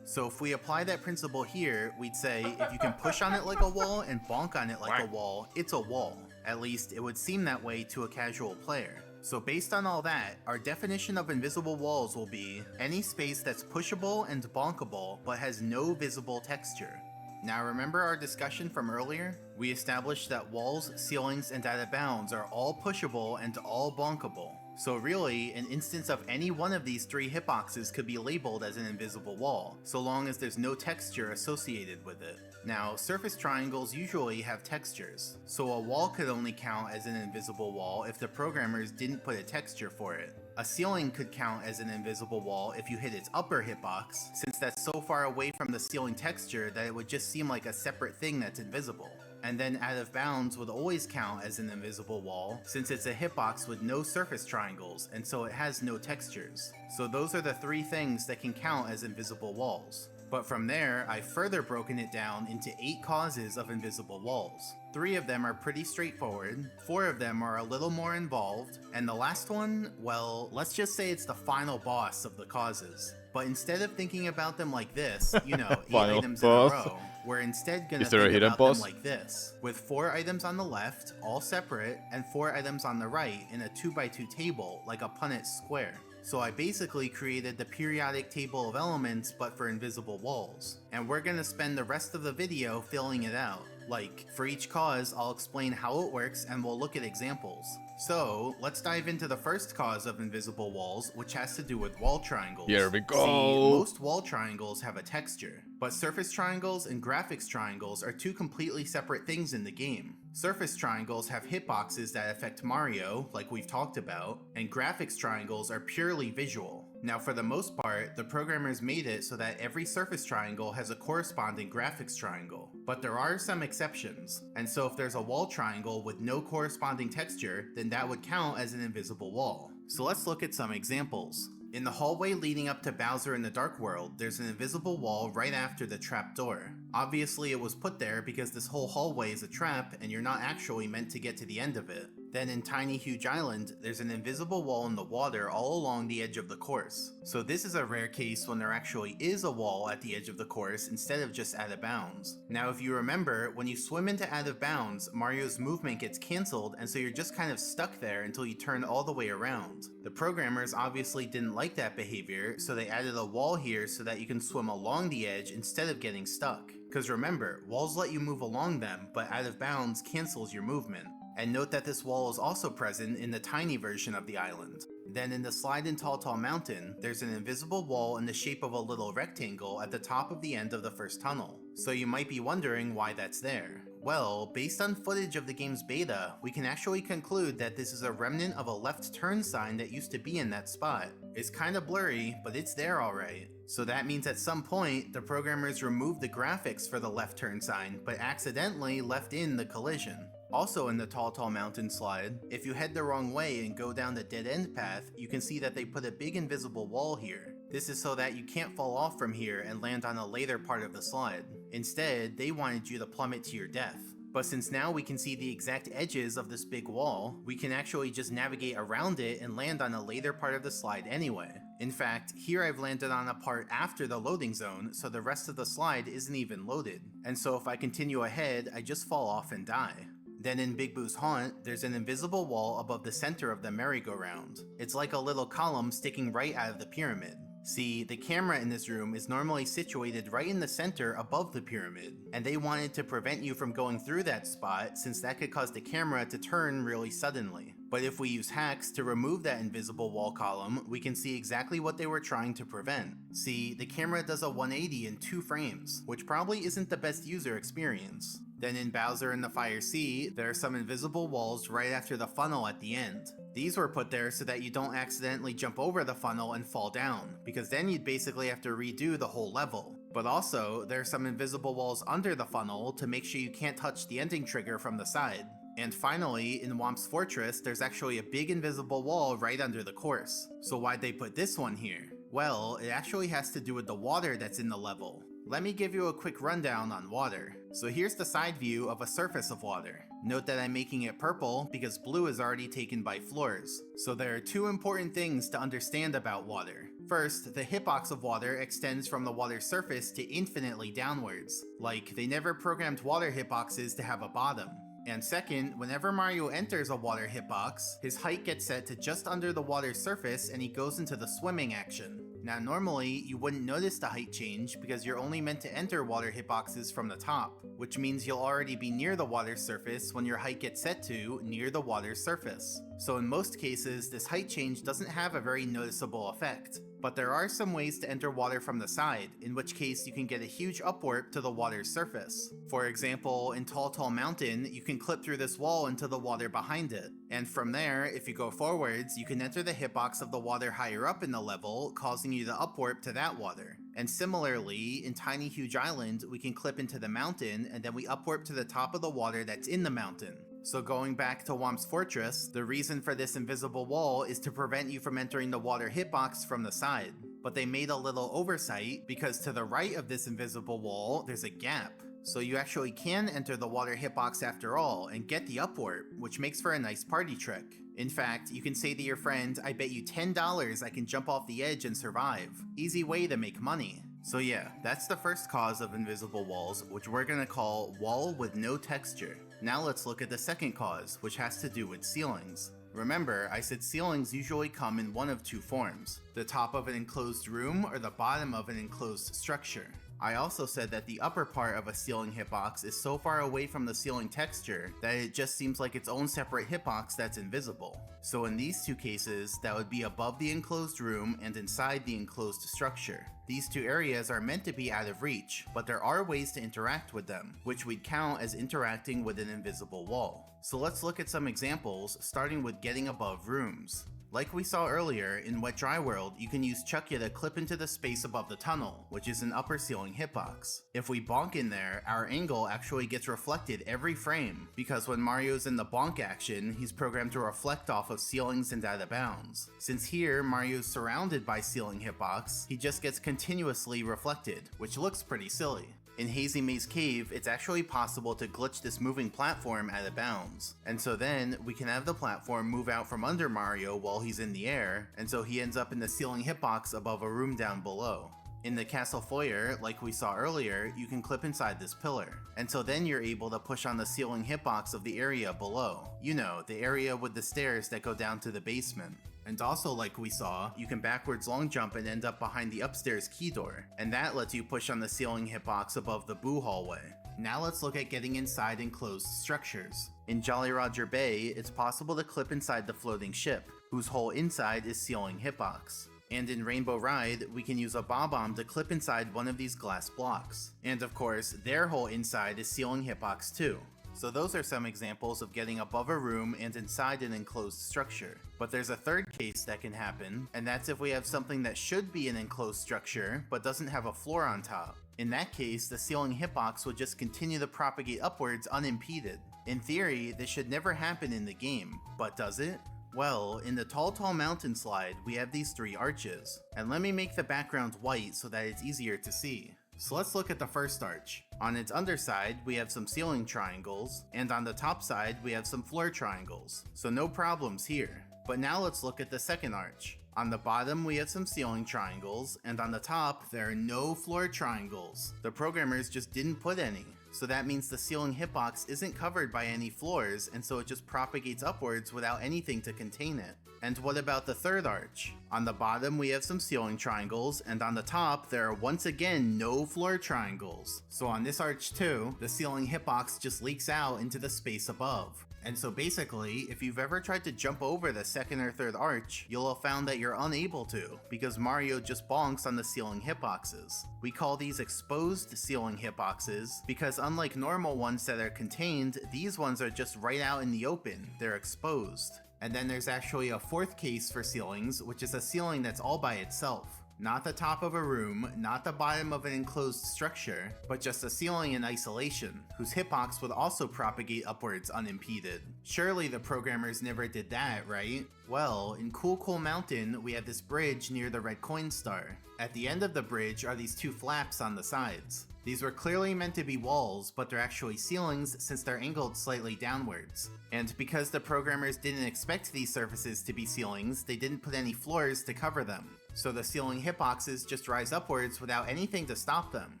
E: So if we apply that principle here, we'd say if you can push on it like a wall and bonk on it like a wall, it's a wall. At least it would seem that way to a casual player. So based on all that, our definition of invisible walls will be any space that's pushable and bonkable but has no visible texture. Now remember our discussion from earlier? We established that walls, ceilings, and out of bounds are all pushable and all bonkable. So really, an instance of any one of these three hitboxes could be labeled as an invisible wall, so long as there's no texture associated with it. Now, surface triangles usually have textures, so a wall could only count as an invisible wall if the programmers didn't put a texture for it. A ceiling could count as an invisible wall if you hit its upper hitbox, since that's so far away from the ceiling texture that it would just seem like a separate thing that's invisible. And then out of bounds would always count as an invisible wall, since it's a hitbox with no surface triangles, and so it has no textures. So those are the three things that can count as invisible walls. But from there, I've further broken it down into 8 causes of invisible walls. 3 of them are pretty straightforward, 4 of them are a little more involved, and the last one, well, let's just say it's the final boss of the causes. But instead of thinking about them like this, 8
D: Final
E: items
D: boss.
E: in a row, we're instead gonna
D: Is there a
E: think
D: hidden
E: about
D: boss?
E: them like this, with 4 items on the left, all separate, and 4 items on the right in a 2x2 table, like a Punnett square. So I basically created the periodic table of elements but for invisible walls. And we're gonna spend the rest of the video filling it out. Like, for each cause, I'll explain how it works and we'll look at examples. So, let's dive into the first cause of invisible walls, which has to do with wall triangles.
D: Here we go.
E: See, most wall triangles have a texture, but surface triangles and graphics triangles are 2 completely separate things in the game. Surface triangles have hitboxes that affect Mario, like we've talked about, and graphics triangles are purely visual. Now for the most part, the programmers made it so that every surface triangle has a corresponding graphics triangle. But there are some exceptions, and so if there's a wall triangle with no corresponding texture, then that would count as an invisible wall. So let's look at some examples. In the hallway leading up to Bowser in the Dark World, there's an invisible wall right after the trap door. Obviously it was put there because this whole hallway is a trap and you're not actually meant to get to the end of it. Then in Tiny Huge Island, there's an invisible wall in the water all along the edge of the course. So this is a rare case when there actually is a wall at the edge of the course instead of just out of bounds. Now if you remember, when you swim into out of bounds, Mario's movement gets cancelled and so you're just kind of stuck there until you turn all the way around. The programmers obviously didn't like that behavior, so they added a wall here so that you can swim along the edge instead of getting stuck. Because remember, walls let you move along them, but out of bounds cancels your movement. And note that this wall is also present in the tiny version of the island. Then in the Slide in Tall Tall Mountain, there's an invisible wall in the shape of a little rectangle at the top of the end of the first tunnel. So you might be wondering why that's there. Well, based on footage of the game's beta, we can actually conclude that this is a remnant of a left turn sign that used to be in that spot. It's kinda blurry, but it's there alright. So that means at some point, the programmers removed the graphics for the left turn sign, but accidentally left in the collision. Also in the Tall Tall Mountain slide, if you head the wrong way and go down the dead end path, you can see that they put a big invisible wall here. This is so that you can't fall off from here and land on a later part of the slide. Instead, they wanted you to plummet to your death. But since now we can see the exact edges of this big wall, we can actually just navigate around it and land on a later part of the slide anyway. In fact, here I've landed on a part after the loading zone, so the rest of the slide isn't even loaded. And so if I continue ahead, I just fall off and die. Then in Big Boo's Haunt, there's an invisible wall above the center of the merry-go-round. It's like a little column sticking right out of the pyramid. See, the camera in this room is normally situated right in the center above the pyramid, and they wanted to prevent you from going through that spot since that could cause the camera to turn really suddenly. But if we use hacks to remove that invisible wall column, we can see exactly what they were trying to prevent. See, the camera does a 180 in 2 frames, which probably isn't the best user experience. Then in Bowser in the Fire Sea, there are some invisible walls right after the funnel at the end. These were put there so that you don't accidentally jump over the funnel and fall down, because then you'd basically have to redo the whole level. But also, there are some invisible walls under the funnel to make sure you can't touch the ending trigger from the side. And finally, in Whomp's Fortress, there's actually a big invisible wall right under the course. So why'd they put this one here? Well, it actually has to do with the water that's in the level. Let me give you a quick rundown on water. So here's the side view of a surface of water. Note that I'm making it purple because blue is already taken by floors. So there are two important things to understand about water. First, the hitbox of water extends from the water's surface to infinitely downwards. Like, they never programmed water hitboxes to have a bottom. And second, whenever Mario enters a water hitbox, his height gets set to just under the water's surface and he goes into the swimming action. Now normally, you wouldn't notice the height change because you're only meant to enter water hitboxes from the top, which means you'll already be near the water's surface when your height gets set to near the water's surface. So in most cases, this height change doesn't have a very noticeable effect. But there are some ways to enter water from the side, in which case you can get a huge upwarp to the water's surface. For example, in Tall Tall Mountain, you can clip through this wall into the water behind it. And from there, if you go forwards, you can enter the hitbox of the water higher up in the level, causing you to upwarp to that water. And similarly, in Tiny Huge Island, we can clip into the mountain, and then we upwarp to the top of the water that's in the mountain. So going back to Whomp's Fortress, the reason for this invisible wall is to prevent you from entering the water hitbox from the side. But they made a little oversight because to the right of this invisible wall, there's a gap. So you actually can enter the water hitbox after all and get the upwarp, which makes for a nice party trick. In fact, you can say to your friend, I bet you $10 I can jump off the edge and survive. Easy way to make money. So yeah, that's the first cause of invisible walls, which we're gonna call wall with no texture. Now let's look at the second cause, which has to do with ceilings. Remember, I said ceilings usually come in one of two forms, the top of an enclosed room or the bottom of an enclosed structure. I also said that the upper part of a ceiling hitbox is so far away from the ceiling texture that it just seems like its own separate hitbox that's invisible. So in these two cases, that would be above the enclosed room and inside the enclosed structure. These two areas are meant to be out of reach, but there are ways to interact with them, which we'd count as interacting with an invisible wall. So let's look at some examples, starting with getting above rooms. Like we saw earlier, in Wet Dry World, you can use Chuckya to clip into the space above the tunnel, which is an upper ceiling hitbox. If we bonk in there, our angle actually gets reflected every frame, because when Mario's in the bonk action, he's programmed to reflect off of ceilings and out of bounds. Since here, Mario's surrounded by ceiling hitbox, he just gets continuously reflected, which looks pretty silly. In Hazy Maze Cave, it's actually possible to glitch this moving platform out of bounds. And so then, we can have the platform move out from under Mario while he's in the air, and so he ends up in the ceiling hitbox above a room down below. In the castle foyer, like we saw earlier, you can clip inside this pillar. And so then you're able to push on the ceiling hitbox of the area below. You know, the area with the stairs that go down to the basement. And also, like we saw, you can backwards long jump and end up behind the upstairs key door, and that lets you push on the ceiling hitbox above the Boo hallway. Now let's look at getting inside enclosed structures. In Jolly Roger Bay, it's possible to clip inside the floating ship, whose whole inside is ceiling hitbox. And in Rainbow Ride, we can use a Bob-omb to clip inside one of these glass blocks. And of course, their whole inside is ceiling hitbox too. So those are some examples of getting above a room and inside an enclosed structure. But there's a third case that can happen, and that's if we have something that should be an enclosed structure, but doesn't have a floor on top. In that case, the ceiling hitbox will just continue to propagate upwards unimpeded. In theory, this should never happen in the game, but does it? Well, in the Tall Tall Mountain slide, we have these three arches. And let me make the background white so that it's easier to see. So let's look at the first arch. On its underside, we have some ceiling triangles, and on the top side, we have some floor triangles. So no problems here. But now let's look at the second arch. On the bottom, we have some ceiling triangles, and on the top, there are no floor triangles. The programmers just didn't put any. So that means the ceiling hitbox isn't covered by any floors, and so it just propagates upwards without anything to contain it. And what about the third arch? On the bottom, we have some ceiling triangles, and on the top, there are once again no floor triangles. So on this arch too, the ceiling hitbox just leaks out into the space above. And so basically, if you've ever tried to jump over the second or third arch, you'll have found that you're unable to, because Mario just bonks on the ceiling hitboxes. We call these exposed ceiling hitboxes, because unlike normal ones that are contained, these ones are just right out in the open, they're exposed. And then there's actually a fourth case for ceilings, which is a ceiling that's all by itself. Not the top of a room, not the bottom of an enclosed structure, but just a ceiling in isolation, whose hitbox would also propagate upwards unimpeded. Surely the programmers never did that, right? Well, in Cool Mountain, we have this bridge near the red coin star. At the end of the bridge are these two flaps on the sides. These were clearly meant to be walls, but they're actually ceilings since they're angled slightly downwards. And because the programmers didn't expect these surfaces to be ceilings, they didn't put any floors to cover them. So the ceiling hitboxes just rise upwards without anything to stop them,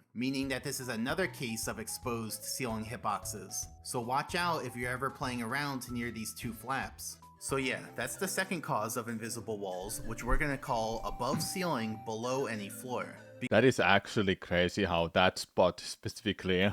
E: meaning that this is another case of exposed ceiling hitboxes. So watch out if you're ever playing around near these two flaps. So yeah, that's the second cause of invisible walls, which we're gonna call above ceiling, below any floor.
D: That is actually crazy how that spot specifically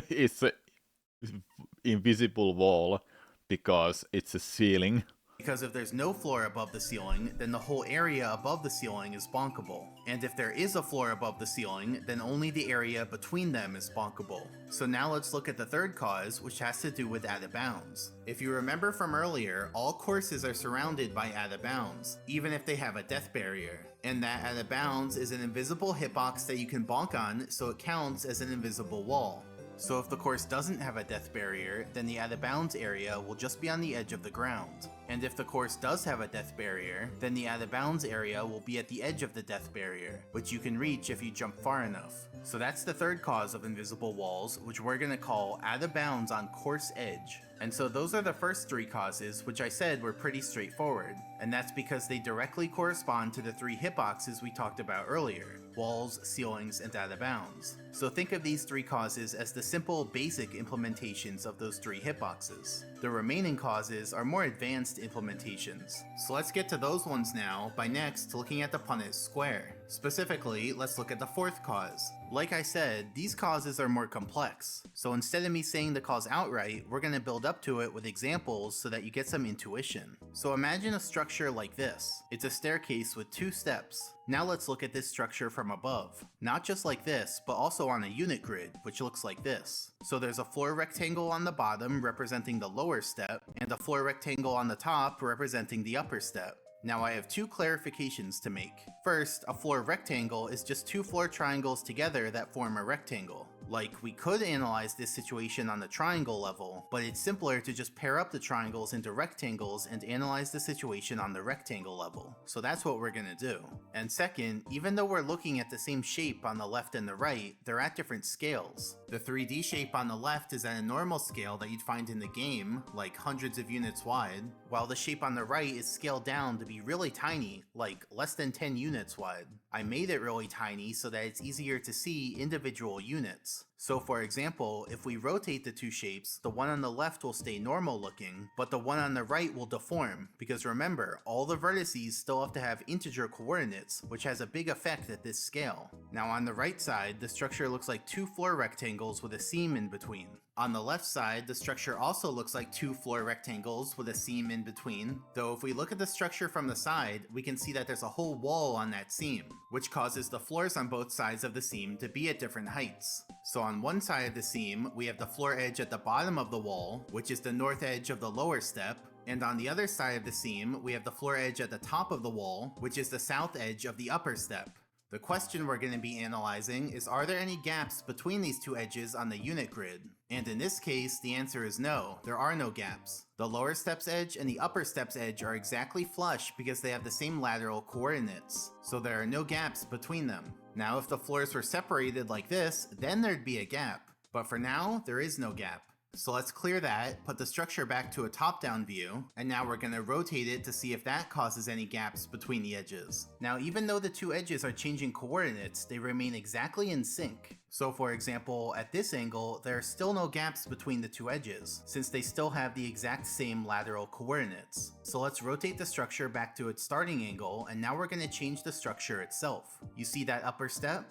D: is an invisible wall because it's a ceiling.
E: Because if there's no floor above the ceiling, then the whole area above the ceiling is bonkable. And if there is a floor above the ceiling, then only the area between them is bonkable. So now let's look at the third cause, which has to do with out of bounds. If you remember from earlier, all courses are surrounded by out of bounds, even if they have a death barrier. And that out of bounds is an invisible hitbox that you can bonk on, so it counts as an invisible wall. So if the course doesn't have a death barrier, then the out of bounds area will just be on the edge of the ground. And if the course does have a death barrier, then the out of bounds area will be at the edge of the death barrier, which you can reach if you jump far enough. So that's the third cause of invisible walls, which we're gonna call out of bounds on course edge. And so those are the first three causes, which I said were pretty straightforward. And that's because they directly correspond to the three hitboxes we talked about earlier: walls, ceilings, and out of bounds. So think of these three causes as the simple, basic implementations of those three hitboxes. The remaining causes are more advanced implementations. So let's get to those ones now by next looking at the Punnett square. Specifically, let's look at the fourth cause. Like I said, these causes are more complex. So instead of me saying the cause outright, we're going to build up to it with examples so that you get some intuition. So imagine a structure like this. It's a staircase with two steps. Now let's look at this structure from above. Not just like this, but also on a unit grid, which looks like this. So there's a floor rectangle on the bottom representing the lower step, and a floor rectangle on the top representing the upper step. Now I have two clarifications to make. First, a floor rectangle is just two floor triangles together that form a rectangle. Like, we could analyze this situation on the triangle level, but it's simpler to just pair up the triangles into rectangles and analyze the situation on the rectangle level. So that's what we're gonna do. And second, even though we're looking at the same shape on the left and the right, they're at different scales. The 3D shape on the left is at a normal scale that you'd find in the game, like hundreds of units wide, while the shape on the right is scaled down to be really tiny, like less than 10 units wide. I made it really tiny so that it's easier to see individual units. So for example, if we rotate the two shapes, the one on the left will stay normal looking, but the one on the right will deform, because remember, all the vertices still have to have integer coordinates, which has a big effect at this scale. Now on the right side, the structure looks like two floor rectangles with a seam in between. On the left side, the structure also looks like two floor rectangles with a seam in between, though if we look at the structure from the side, we can see that there's a whole wall on that seam, which causes the floors on both sides of the seam to be at different heights. So on one side of the seam, we have the floor edge at the bottom of the wall, which is the north edge of the lower step, and on the other side of the seam, we have the floor edge at the top of the wall, which is the south edge of the upper step. The question we're going to be analyzing is, are there any gaps between these two edges on the unit grid? And in this case, the answer is no, there are no gaps. The lower step's edge and the upper step's edge are exactly flush because they have the same lateral coordinates, so there are no gaps between them. Now if the floors were separated like this, then there'd be a gap. But for now, there is no gap. So let's clear that, put the structure back to a top-down view, and now we're going to rotate it to see if that causes any gaps between the edges. Now even though the two edges are changing coordinates, they remain exactly in sync. So for example, at this angle, there are still no gaps between the two edges, since they still have the exact same lateral coordinates. So let's rotate the structure back to its starting angle, and now we're going to change the structure itself. You see that upper step?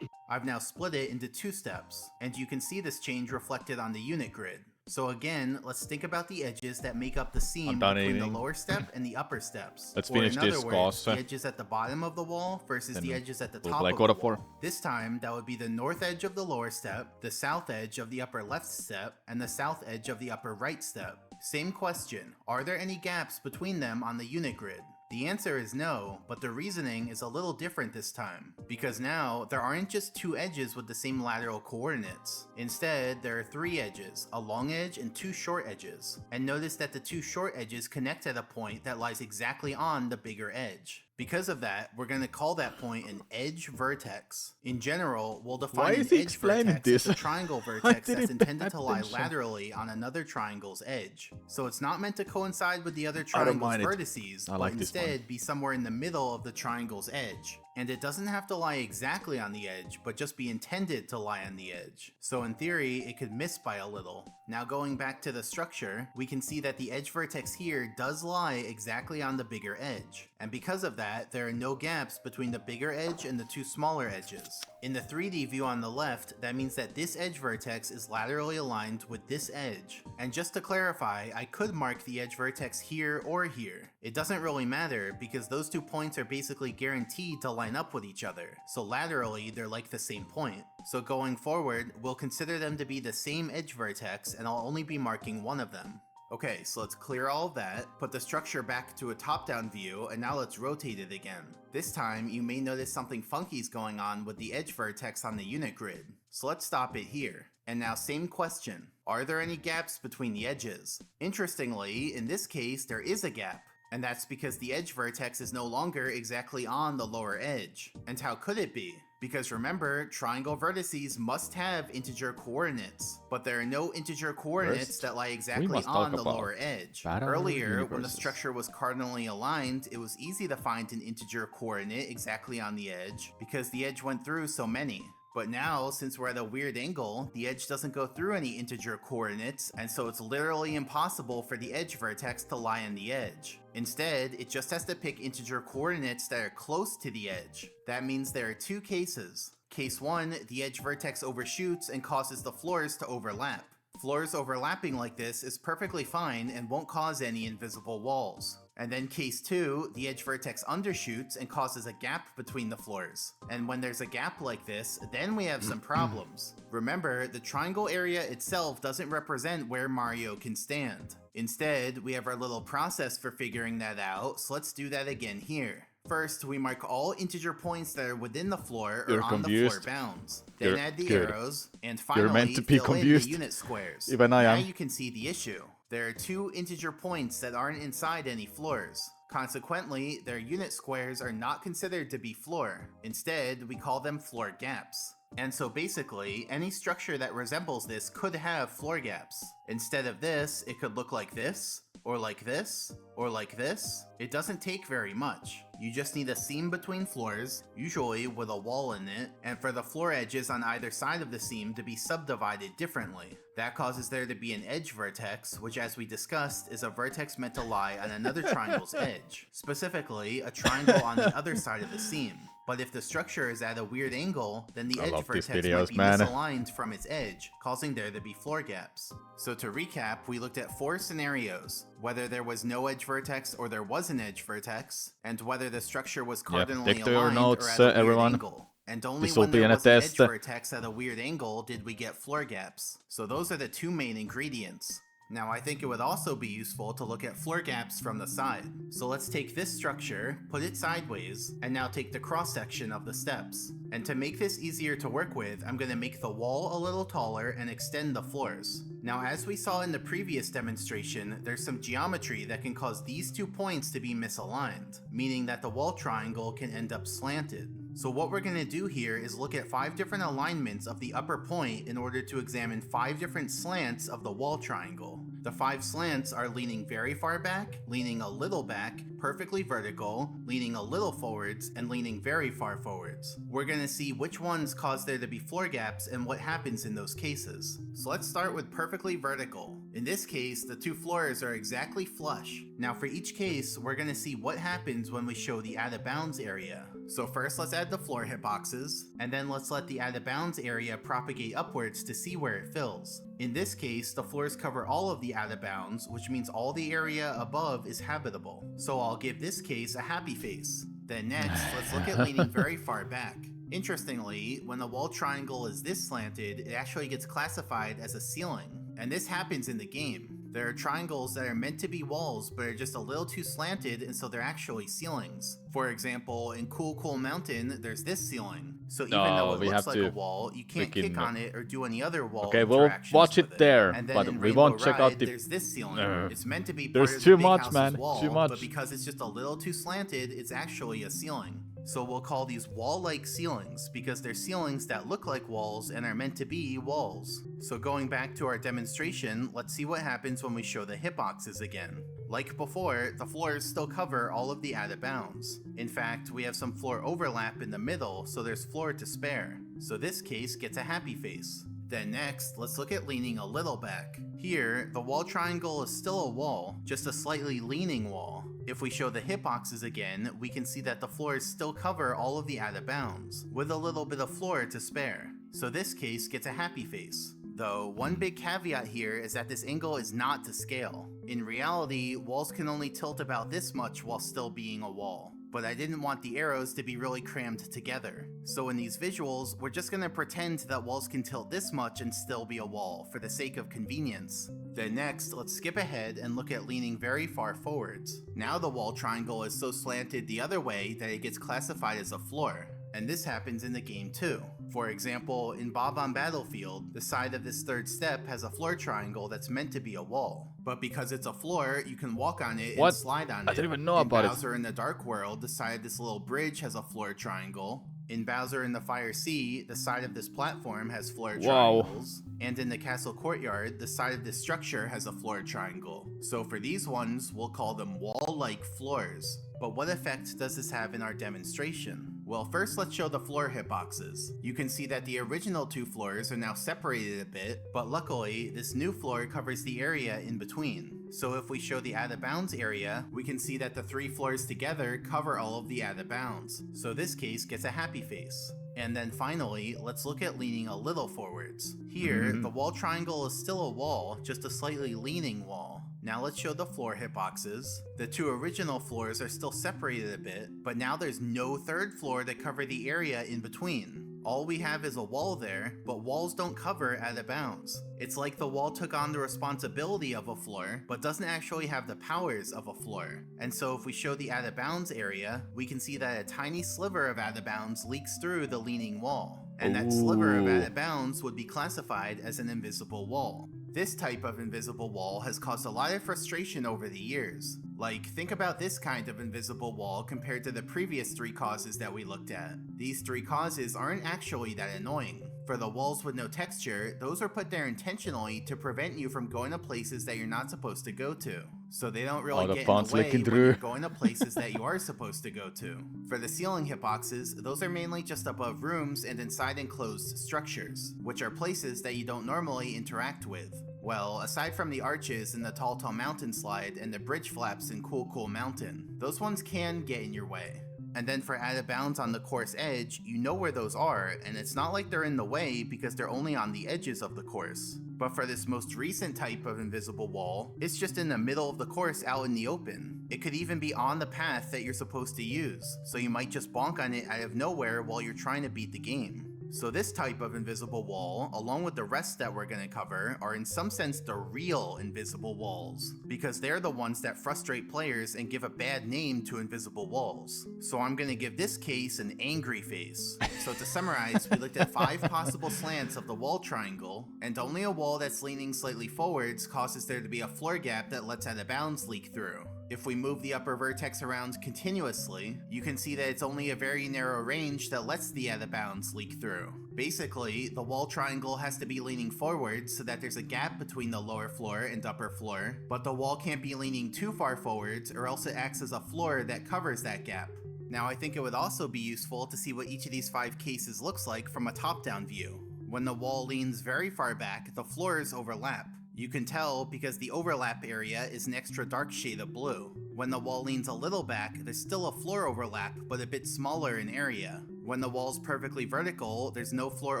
E: I've now split it into two steps, and you can see this change reflected on the unit grid. So again, let's think about the edges that make up the seam between the lower step and the upper steps.
D: Let's
E: or
D: finish
E: in other
D: this,
E: words,
D: guys.
E: the edges at the bottom of the wall versus the edges at the
D: we'll
E: top
D: play
E: of
D: God
E: the
D: of War.
E: wall. This time, that would be the north edge of the lower step, the south edge of the upper left step, and the south edge of the upper right step. Same question, are there any gaps between them on the unit grid? The answer is no, but the reasoning is a little different this time, because now there aren't just two edges with the same lateral coordinates. Instead, there are three edges, a long edge and two short edges. And notice that the two short edges connect at a point that lies exactly on the bigger edge. Because of that, we're going to call that point an edge vertex. In general, we'll
D: Why
E: define an
D: is he
E: edge
D: explaining
E: vertex
D: this?
E: as a triangle
D: I
E: vertex that's
D: didn't pay
E: intended to lie
D: attention.
E: laterally on another triangle's edge. So it's not meant to coincide with the other
D: I don't
E: triangle's
D: mind it.
E: vertices,
D: I
E: but
D: like this one.
E: instead be somewhere in the middle of the triangle's edge. And it doesn't have to lie exactly on the edge, but just be intended to lie on the edge. So in theory, it could miss by a little. Now going back to the structure, we can see that the edge vertex here does lie exactly on the bigger edge. And because of that, there are no gaps between the bigger edge and the two smaller edges. In the 3D view on the left, that means that this edge vertex is laterally aligned with this edge. And just to clarify, I could mark the edge vertex here or here. It doesn't really matter because those 2 points are basically guaranteed to line up with each other. So laterally, they're like the same point. So going forward, we'll consider them to be the same edge vertex and I'll only be marking one of them. Okay, so let's clear all of that, put the structure back to a top-down view, and now let's rotate it again. This time, you may notice something funky is going on with the edge vertex on the unit grid. So let's stop it here. And now same question, are there any gaps between the edges? Interestingly, in this case, there is a gap. And that's because the edge vertex is no longer exactly on the lower edge. And how could it be? Because remember, triangle vertices must have integer coordinates, but there are no integer coordinates
D: First,
E: that lie
D: we
E: exactly
D: must
E: on
D: talk
E: the
D: about
E: lower edge.
D: parallel
E: Earlier, when the
D: universes.
E: structure was cardinally aligned, it was easy to find an integer coordinate exactly on the edge, because the edge went through so many. But now, since we're at a weird angle, the edge doesn't go through any integer coordinates, and so it's literally impossible for the edge vertex to lie on the edge. Instead, it just has to pick integer coordinates that are close to the edge. That means there are two cases. Case 1, the edge vertex overshoots and causes the floors to overlap. Floors overlapping like this is perfectly fine and won't cause any invisible walls. And then case 2, the edge vertex undershoots and causes a gap between the floors. And when there's a gap like this, then we have some problems. Remember, the triangle area itself doesn't represent where Mario can stand. Instead, we have our little process for figuring that out, so let's do that again here. First, we mark all integer points that are within the floor or
D: You're
E: on the floor
D: confused?
E: Then
D: You're
E: add the
D: good.
E: arrows, and finally
D: meant to be
E: fill in the
D: confused.
E: unit squares.
D: Even I
E: now
D: am.
E: you can see the issue. There are two integer points that aren't inside any floors. Consequently, their unit squares are not considered to be floor. Instead, we call them floor gaps. And so basically, any structure that resembles this could have floor gaps. Instead of this, it could look like this, or like this, or like this. It doesn't take very much. You just need a seam between floors, usually with a wall in it, and for the floor edges on either side of the seam to be subdivided differently. That causes there to be an edge vertex, which as we discussed is a vertex meant to lie on another triangle's edge. Specifically, a triangle on the other side of the seam. But if the structure is at a weird angle, then the
D: I
E: edge
D: love these
E: vertex
D: videos,
E: might be
D: man.
E: misaligned from its edge, causing there to be floor gaps. So to recap, we looked at 4 scenarios: whether there was no edge vertex or there was an edge vertex, and whether the structure was cardinally
D: take your
E: aligned
D: notes,
E: or at a weird
D: everyone.
E: angle. And only
D: This will
E: when
D: be
E: there
D: in a
E: was an edge
D: test.
E: vertex at a weird angle did we get floor gaps. So those are the 2 main ingredients. Now I think it would also be useful to look at floor gaps from the side. So let's take this structure, put it sideways, and now take the cross section of the steps. And to make this easier to work with, I'm going to make the wall a little taller and extend the floors. Now as we saw in the previous demonstration, there's some geometry that can cause these 2 points to be misaligned, meaning that the wall triangle can end up slanted. So what we're going to do here is look at 5 different alignments of the upper point in order to examine 5 different slants of the wall triangle. The 5 slants are leaning very far back, leaning a little back, perfectly vertical, leaning a little forwards, and leaning very far forwards. We're going to see which ones cause there to be floor gaps and what happens in those cases. So let's start with perfectly vertical. In this case, the 2 floors are exactly flush. Now for each case, we're going to see what happens when we show the out of bounds area. So first let's add the floor hitboxes, and then let's let the out of bounds area propagate upwards to see where it fills. In this case, the floors cover all of the out of bounds, which means all the area above is habitable. So I'll give this case a happy face. Then next, let's look at leaning very far back. Interestingly, when the wall triangle is this slanted, it actually gets classified as a ceiling. And this happens in the game. There are triangles that are meant to be walls but are just a little too slanted, and so they're actually ceilings. For example, in Cool Mountain, there's this ceiling. So even though it
D: we
E: looks
D: have
E: like a
D: to
E: wall, you can't kick on it or do any other wall
D: Okay, we'll
E: interactions
D: watch
E: with
D: it there,
E: And then
D: but
E: in
D: we
E: Rainbow
D: won't check out
E: Ride,
D: the-
E: there's this ceiling. It's meant to be part
D: There's
E: of
D: too
E: the big
D: much,
E: house's
D: man.
E: wall,
D: Too much.
E: but because it's just a little too slanted, it's actually a ceiling. So we'll call these wall-like ceilings because they're ceilings that look like walls and are meant to be walls. So going back to our demonstration, let's see what happens when we show the hitboxes again. Like before, the floors still cover all of the out of bounds. In fact, we have some floor overlap in the middle, so there's floor to spare. So this case gets a happy face. Then next, let's look at leaning a little back. Here, the wall triangle is still a wall, just a slightly leaning wall. If we show the hitboxes again, we can see that the floors still cover all of the out of bounds, with a little bit of floor to spare. So this case gets a happy face. Though, one big caveat here is that this angle is not to scale. In reality, walls can only tilt about this much while still being a wall. But I didn't want the arrows to be really crammed together. So in these visuals, we're just gonna pretend that walls can tilt this much and still be a wall, for the sake of convenience. Then next, let's skip ahead and look at leaning very far forwards. Now the wall triangle is so slanted the other way that it gets classified as a floor. And this happens in the game too. For example, in Bob on Battlefield, the side of this third step has a floor triangle that's meant to be a wall. But because it's a floor, you can walk on it
D: What?
E: and slide on it.
D: I didn't even know about it.
E: In Bowser in the Dark World, the side of this little bridge has a floor triangle. In Bowser in the Fire Sea, the side of this platform has floor
D: Wow.
E: triangles. And in the castle courtyard, the side of this structure has a floor triangle. So for these ones, we'll call them wall-like floors. But what effect does this have in our demonstration? Well, first let's show the floor hitboxes. You can see that the original two floors are now separated a bit, but luckily, this new floor covers the area in between. So if we show the out of bounds area, we can see that the three floors together cover all of the out of bounds. So this case gets a happy face. And then finally, let's look at leaning a little forwards. Here, the wall triangle is still a wall, just a slightly leaning wall. Now let's show the floor hitboxes. The two original floors are still separated a bit, but now there's no third floor to cover the area in between. All we have is a wall there, but walls don't cover out of bounds. It's like the wall took on the responsibility of a floor, but doesn't actually have the powers of a floor. And so if we show the out of bounds area, we can see that a tiny sliver of out of bounds leaks through the leaning wall. And that sliver of out of bounds would be classified as an invisible wall. This type of invisible wall has caused a lot of frustration over the years. Like, think about this kind of invisible wall compared to the previous three causes that we looked at. These three causes aren't actually that annoying. For the walls with no texture, those are put there intentionally to prevent you from going to places that you're not supposed to go to. So they don't really
D: the
E: get in
D: fonts
E: the way
D: leaking
E: when
D: through.
E: you're going to places that you are supposed to go to. For the ceiling hitboxes, those are mainly just above rooms and inside enclosed structures, which are places that you don't normally interact with. Well, aside from the arches in the Tall Mountain Slide and the bridge flaps in Cool Mountain, those ones can get in your way. And then for out of bounds on the course edge, you know where those are, and it's not like they're in the way because they're only on the edges of the course. But for this most recent type of invisible wall, it's just in the middle of the course out in the open. It could even be on the path that you're supposed to use, so you might just bonk on it out of nowhere while you're trying to beat the game. So this type of invisible wall, along with the rest that we're going to cover, are in some sense the real invisible walls, because they're the ones that frustrate players and give a bad name to invisible walls. So I'm going to give this case an angry face. So to summarize, we looked at 5 possible slants of the wall triangle, and only a wall that's leaning slightly forwards causes there to be a floor gap that lets out of bounds leak through. If we move the upper vertex around continuously, you can see that it's only a very narrow range that lets the out of bounds leak through. Basically, the wall triangle has to be leaning forward so that there's a gap between the lower floor and upper floor, but the wall can't be leaning too far forwards or else it acts as a floor that covers that gap. Now I think it would also be useful to see what each of these 5 cases looks like from a top-down view. When the wall leans very far back, the floors overlap. You can tell because the overlap area is an extra dark shade of blue. When the wall leans a little back, there's still a floor overlap, but a bit smaller in area. When the wall's perfectly vertical, there's no floor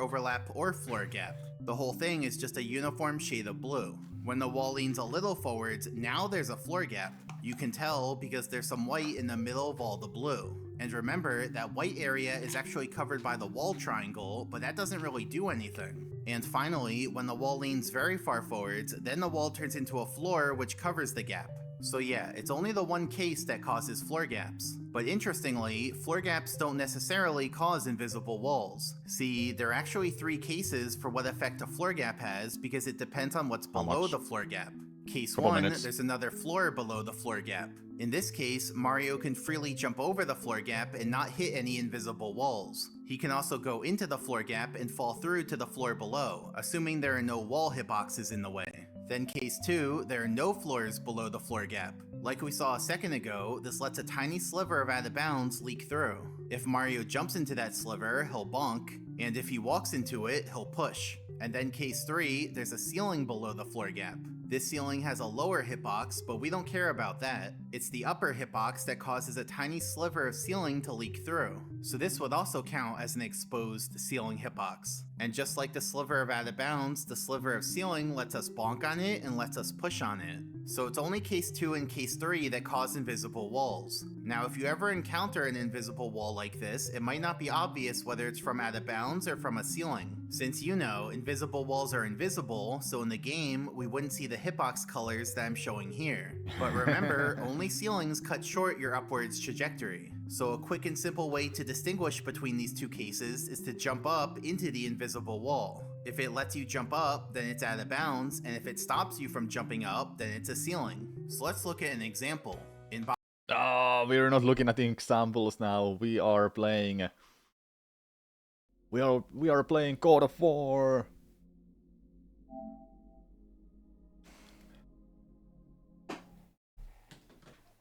E: overlap or floor gap. The whole thing is just a uniform shade of blue. When the wall leans a little forwards, now there's a floor gap. You can tell because there's some white in the middle of all the blue. And remember, that white area is actually covered by the wall triangle, but that doesn't really do anything. And finally, when the wall leans very far forwards, then the wall turns into a floor which covers the gap. So yeah, it's only the one case that causes floor gaps. But interestingly, floor gaps don't necessarily cause invisible walls. See, there are actually 3 cases for what effect a floor gap has because it depends on what's below the floor gap. Case
D: Couple
E: 1,
D: minutes.
E: there's another floor below the floor gap. In this case, Mario can freely jump over the floor gap and not hit any invisible walls. He can also go into the floor gap and fall through to the floor below, assuming there are no wall hitboxes in the way. Then case 2, there are no floors below the floor gap. Like we saw a second ago, this lets a tiny sliver of out of bounds leak through. If Mario jumps into that sliver, he'll bonk, and if he walks into it, he'll push. And then case 3, there's a ceiling below the floor gap. This ceiling has a lower hitbox, but we don't care about that. It's the upper hitbox that causes a tiny sliver of ceiling to leak through. So this would also count as an exposed ceiling hitbox. And just like the sliver of out of bounds, the sliver of ceiling lets us bonk on it and lets us push on it. So it's only case 2 and case 3 that cause invisible walls. Now if you ever encounter an invisible wall like this, it might not be obvious whether it's from out of bounds or from a ceiling. Since you know, invisible walls are invisible, so in the game, we wouldn't see the hitbox colors that I'm showing here. But remember, only ceilings cut short your upwards trajectory. So a quick and simple way to distinguish between these 2 cases is to jump up into the invisible wall. If it lets you jump up, then it's out of bounds, and if it stops you from jumping up, then it's a ceiling. So let's look at an example.
D: We're not looking at the examples now. We are playing. We are playing God of War.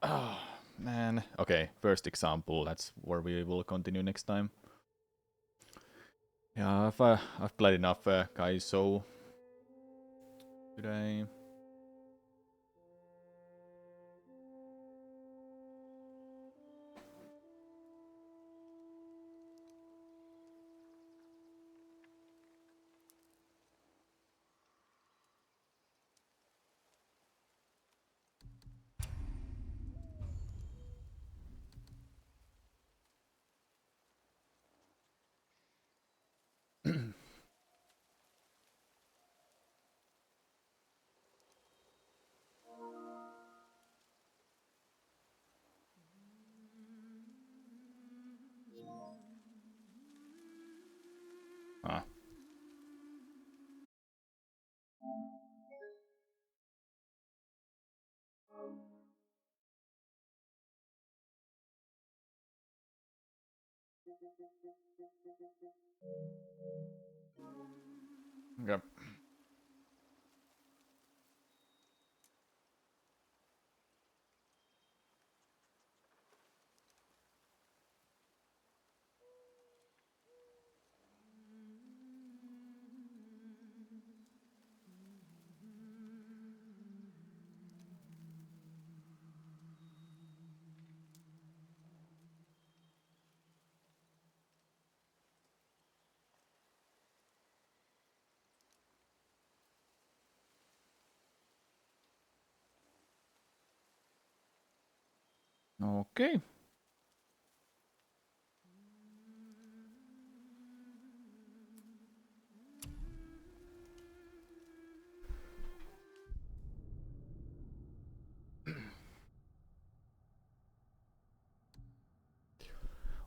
D: Oh man. Okay, first example. That's where we will continue next time. Yeah, I've played enough guys, so today. Ah. Okay. Okay.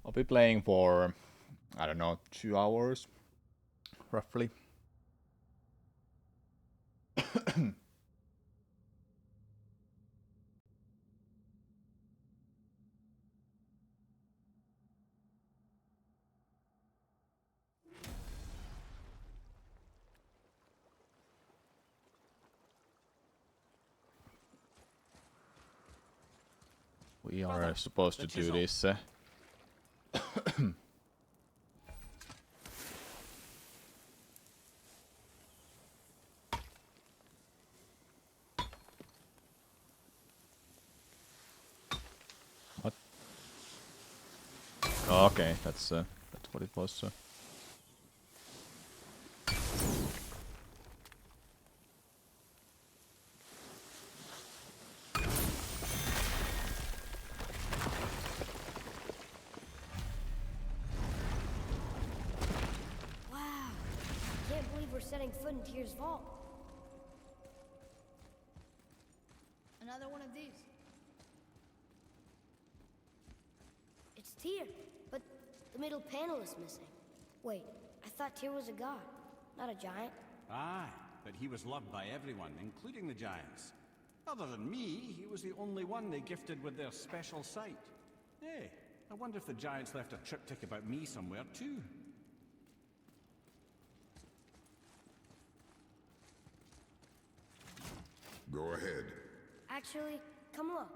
D: I'll be playing for, I don't know, 2 hours, roughly. We are supposed to do this. What? Oh, okay, that's what it was.
F: setting foot in Tyr's vault. Another one of these. It's Tyr, but the middle panel is missing. Wait, I thought Tyr was a god, not a giant.
G: Aye, but he was loved by everyone, including the giants. Other than me, he was the only one they gifted with their special sight. Hey, I wonder if the giants left a triptych about me somewhere too.
H: Go ahead.
F: Actually, come look.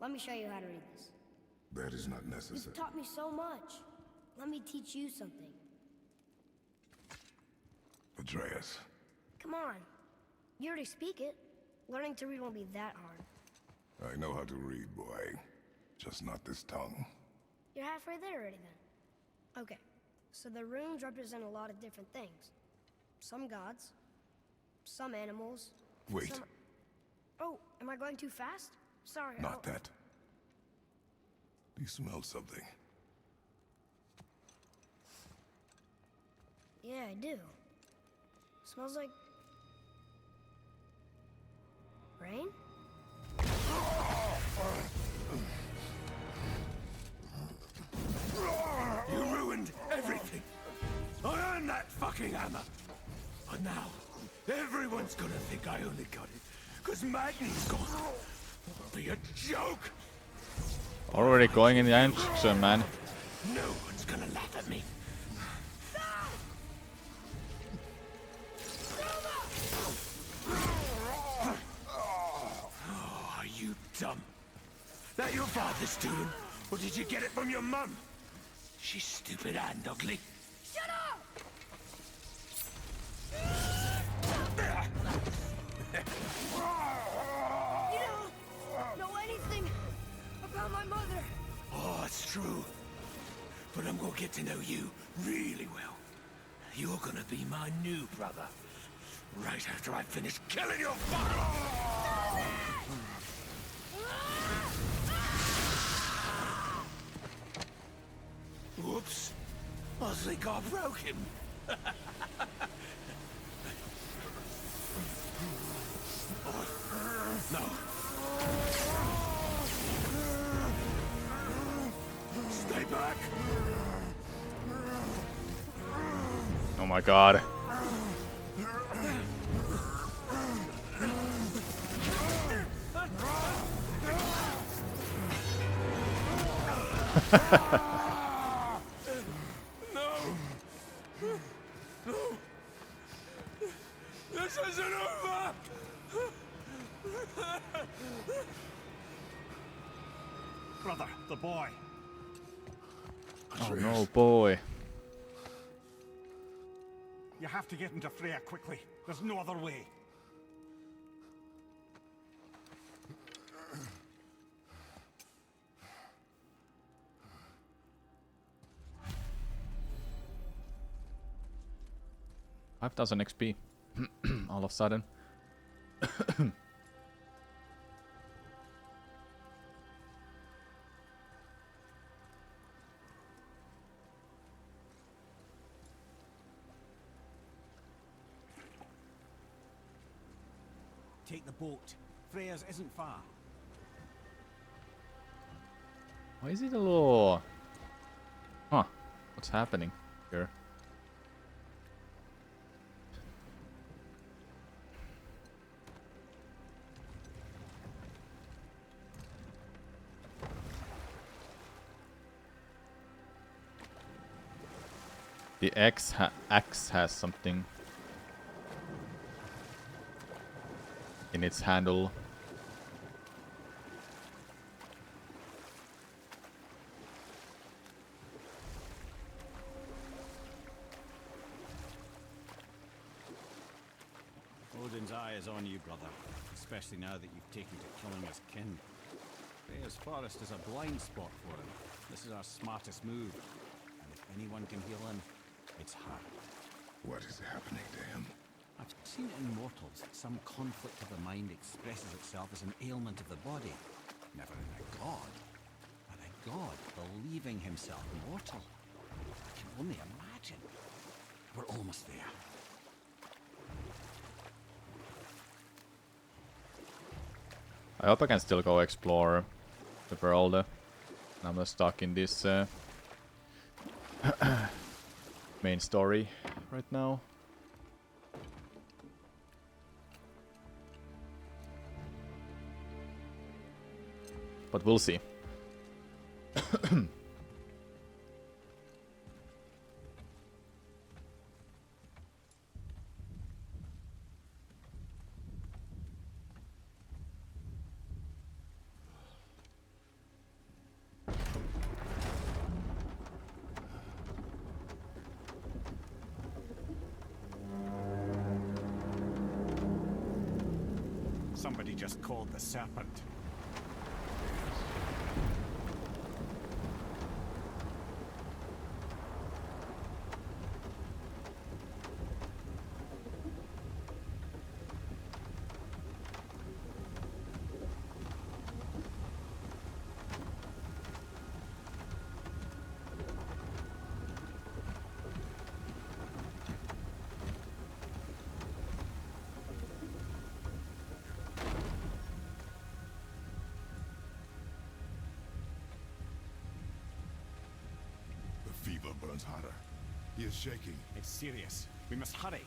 F: Let me show you how to read this.
H: That is not necessary.
F: You've taught me so much. Let me teach you something.
H: Atreus.
F: Come on. You already speak it. Learning to read won't be that hard.
H: I know how to read, boy. Just not this tongue.
F: You're halfway there already then. Okay, so the runes represent a lot of different things. Some gods, some animals.
H: Wait.
F: Some... Oh, am I going too fast? Sorry.
H: Not that. Do you smell something?
F: Yeah, I do. Smells like... rain?
I: You ruined everything! I earned that fucking hammer! And now, everyone's gonna think I only got it, because Magni's gone. Be a joke!
D: Already going in the answer, man.
I: No one's gonna laugh at me. Oh, are you dumb? That your father's doing? Or did you get it from your mum? She's stupid and ugly.
F: Shut up! You don't know anything about my mother.
I: Oh, it's true. But I'm gonna get to know you really well. You're gonna be my new brother. Right after I finish killing your father! Whoops. I think I broke him. No. Stay back.
D: Oh my god.
I: This isn't over!
G: Brother, the boy.
D: Oh no, boy.
G: You have to get into Freya quickly. There's no other way.
D: $5,000 XP. All of a sudden.
G: Take the boat. Freya's isn't far.
D: Why is it a little... Huh. What's happening here? The axe has something in its handle.
G: Odin's eye is on you, brother. Especially now that you've taken to killing his kin. Freya's forest is a blind spot for him. This is our smartest move. And if anyone can heal him, it's her.
H: What is happening to him?
G: I've seen it in mortals that some conflict of the mind expresses itself as an ailment of the body. Never in a god. But a god believing himself mortal. I can only imagine. We're almost there.
D: I hope I can still go explore the world. I'm not stuck in this main story right now. But we'll see.
G: Somebody just called the serpent.
H: The fever burns hotter. He is shaking.
G: It's serious. We must hurry.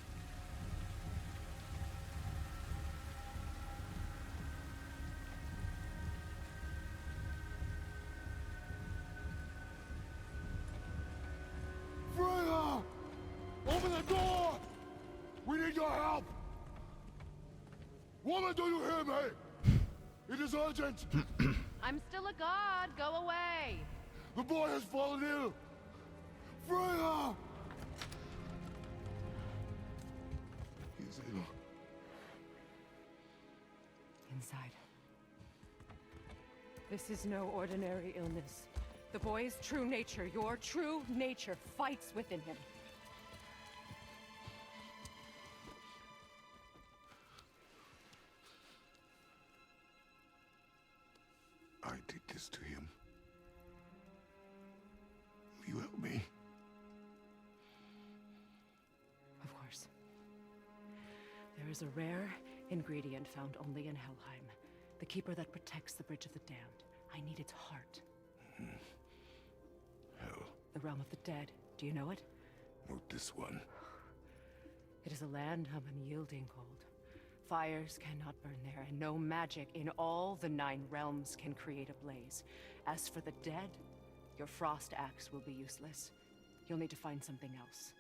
H: Freya! Open the door! We need your help! Woman, do you hear me? It is urgent!
J: I'm still a god. Go away.
H: The boy has fallen ill! Freya! He is ill.
J: Inside. This is no ordinary illness. The boy's true nature, your true nature, fights within him.
H: I did this to him. Will you help me?
J: Of course. There is a rare ingredient found only in Helheim. The keeper that protects the Bridge of the Damned. I need its heart.
H: Hell,
J: The realm of the dead. Do you know it?
H: not this one.
J: It is a land of unyielding cold. Fires cannot burn there, and no magic in all the 9 realms can create a blaze. As for the dead, your frost axe will be useless. You'll need to find something else.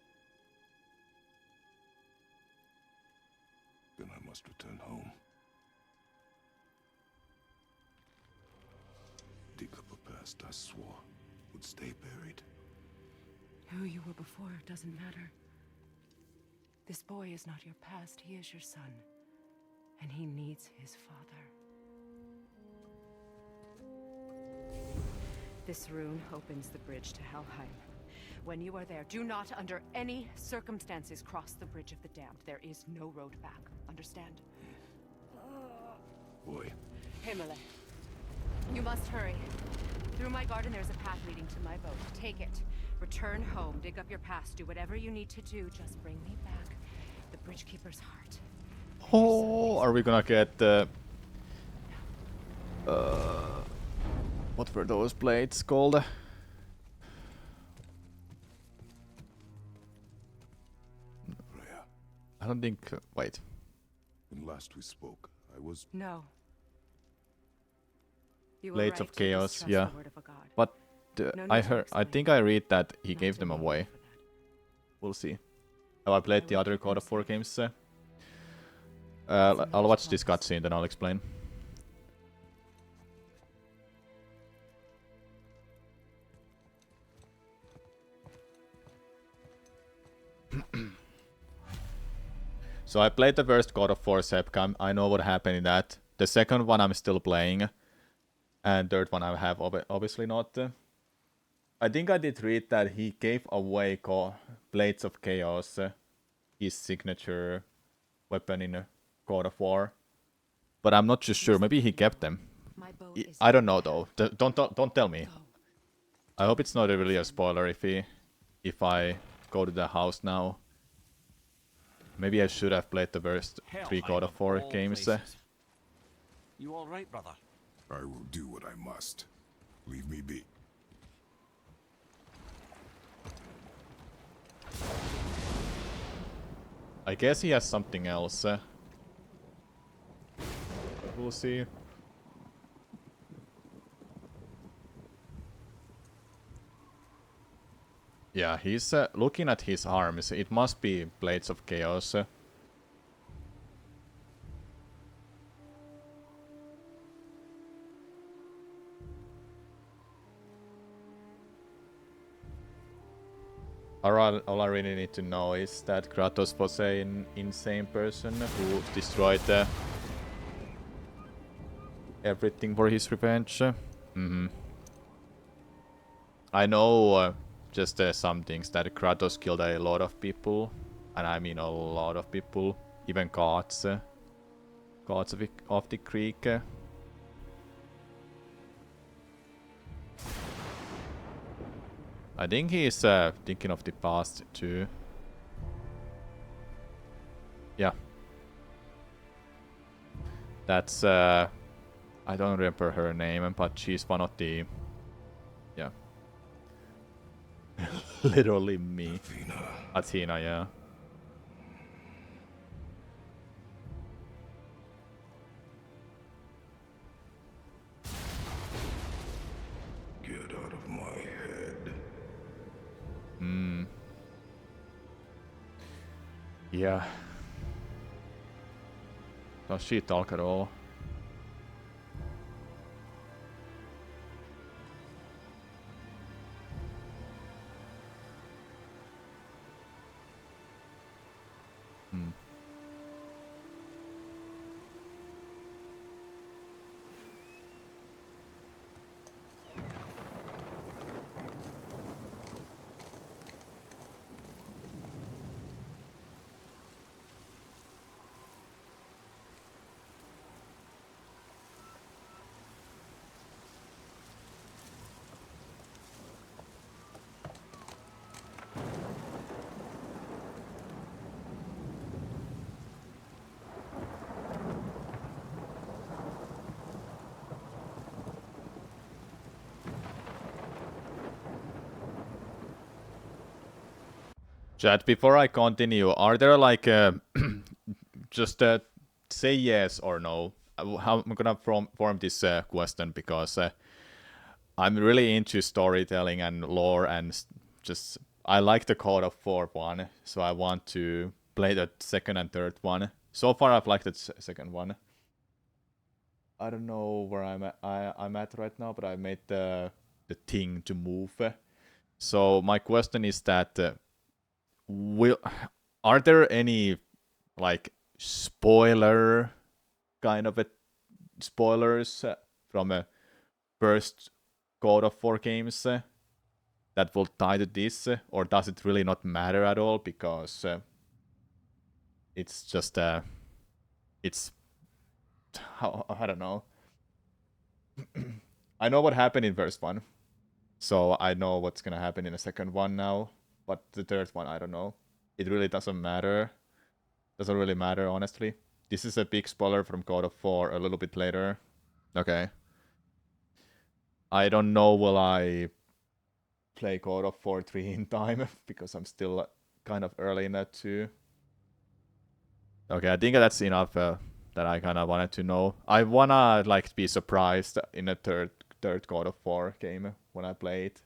H: Then I must return home. Dig up a past I swore would stay buried.
J: Who you were before doesn't matter. This boy is not your past, he is your son. And he needs his father. This rune opens the bridge to Helheim. When you are there, do not under any circumstances cross the Bridge of the Damned. There is no road back. Understand?
H: Boy,
J: Himmele, you must hurry. Through my garden there's a path leading to my boat. Take it. Return home. Dig up your past. Do whatever you need to do. Just bring me back the Bridgekeeper's heart.
D: Oh, are we gonna get what were those blades called?
H: Freya,
D: I don't think. Wait.
H: when last we spoke, I was...
J: No. You were
D: Blades
J: right
D: of
J: to
D: Chaos,
J: distrust
D: yeah.
J: the word of a god.
D: But
J: No
D: I
J: need to
D: heard. I
J: explain.
D: think I read that he
J: Not
D: gave
J: to
D: them
J: blame
D: away.
J: you for that.
D: We'll see. Have I played the
J: will
D: other
J: keep
D: God
J: them
D: of War
J: safe.
D: games?
J: a
D: I'll watch
J: nice
D: this
J: promise.
D: cutscene, then I'll explain. So I played the first God of War Sepcam. I know what happened in that. The second one I'm still playing. And third one I have obviously not. I think I did read that he gave away Blades of Chaos, his signature weapon in God of War. But I'm not just sure. Maybe he kept them.
J: My boat is
D: I don't know though. Don't tell me.
J: Go.
D: I hope it's not really a spoiler if I go to the house now. Maybe I should have played the first 3 God of War games.
G: You all right, brother?
H: I will do what I must. Leave me be.
D: I guess he has something else. We'll see. Yeah, he's looking at his arms. It must be Blades of Chaos. All I really need to know is that Kratos was an insane person who destroyed everything for his revenge. I know just some things that Kratos killed a lot of people, and I mean a lot of people, even gods, gods of the Greek. I think he's thinking of the past too. Yeah. That's I don't remember her name, but she's one of the... Yeah. Literally me. Athena, yeah.
H: Get out of my head.
D: Yeah. Does she talk at all? Chat, before I continue, are there like just say yes or no? How I'm gonna form this question because I'm really into storytelling and lore and just I like the God of War one, so I want to play the second and third one. So far, I've liked the second one. I don't know where I'm at. I'm at right now, but I made the thing to move. So my question is that. Are there any like spoiler kind of spoilers from a first God of War games that will tie to this, or does it really not matter at all because it's just it's I don't know. I know what happened in first one, so I know what's gonna happen in the second one now. But the third one, I don't know. It really doesn't matter. Doesn't really matter, honestly. This is a big spoiler from God of War a little bit later. Okay. I don't know will I play God of War 3 in time, because I'm still kind of early in that too. Okay, I think that's enough that I kind of wanted to know. I wanna like be surprised in a third God of War game when I play it.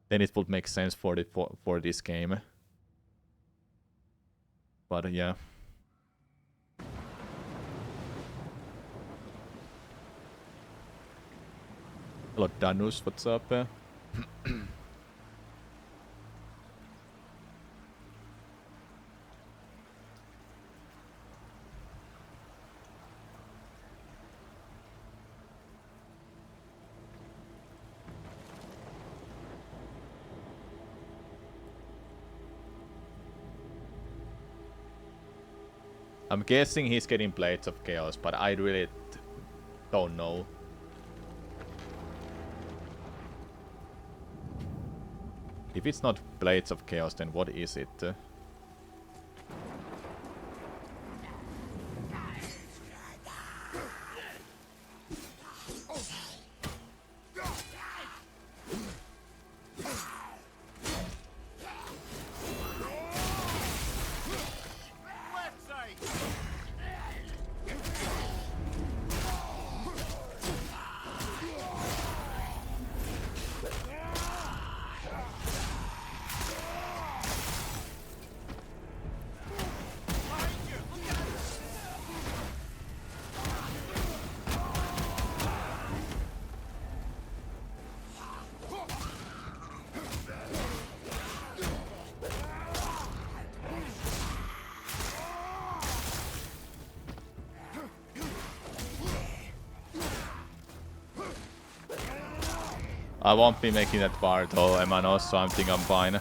D: Then it would make sense for this game. But yeah. Hello Danus, what's up? I'm guessing he's getting Blades of Chaos, but I really don't know. If it's not Blades of Chaos, then what is it? I won't be making that far though, Emano, so I think I'm fine.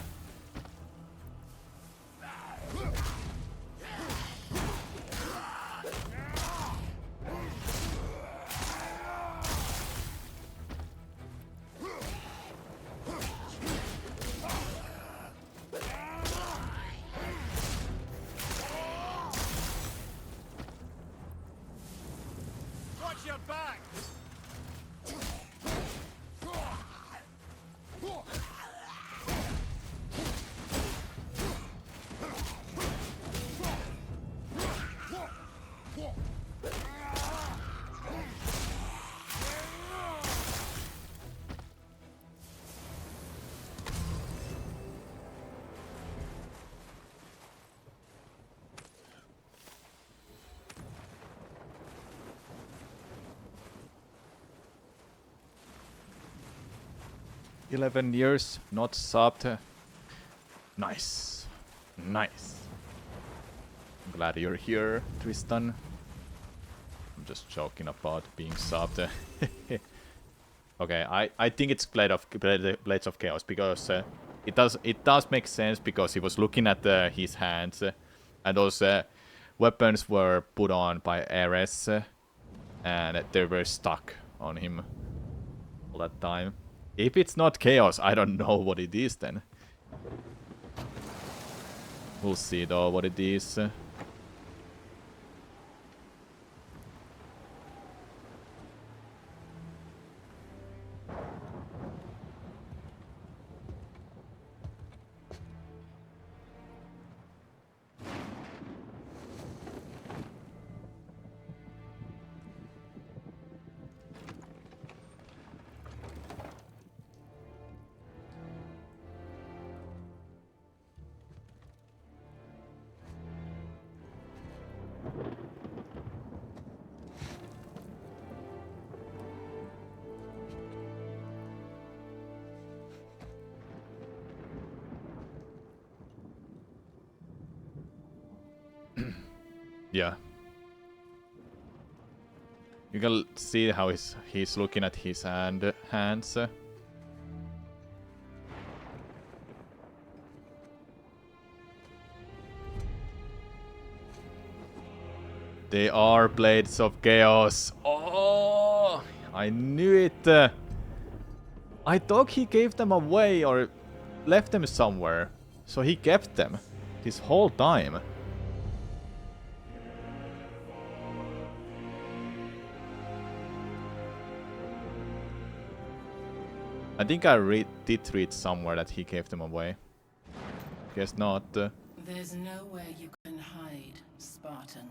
I: Watch your back!
D: "11 years, not subbed." Nice. Nice. I'm glad you're here, Tristan. I'm just joking about being subbed. Okay, I think it's Blades of Chaos because it does make sense because he was looking at his hands and those weapons were put on by Ares and they were stuck on him all that time. If it's not Chaos, I don't know what it is then. We'll see though what it is. Yeah. You can see how he's looking at his hands. They are Blades of Chaos. Oh, I knew it. I thought he gave them away or left them somewhere. So he kept them this whole time. I think I did read somewhere that he gave them away. Guess not.
K: There's nowhere you can hide, Spartan.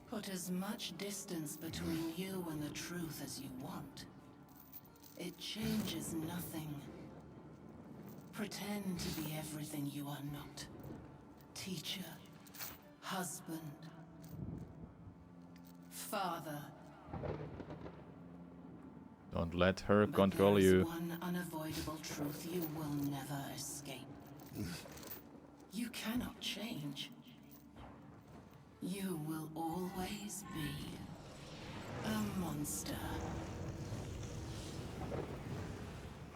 K: Put as much distance between you and the truth as you want. It changes nothing. Pretend to be everything you are not. Teacher, husband, father.
D: Don't let her
K: But
D: control
K: there is
D: you.
K: one unavoidable truth you will never escape. You cannot change. You will always be a monster.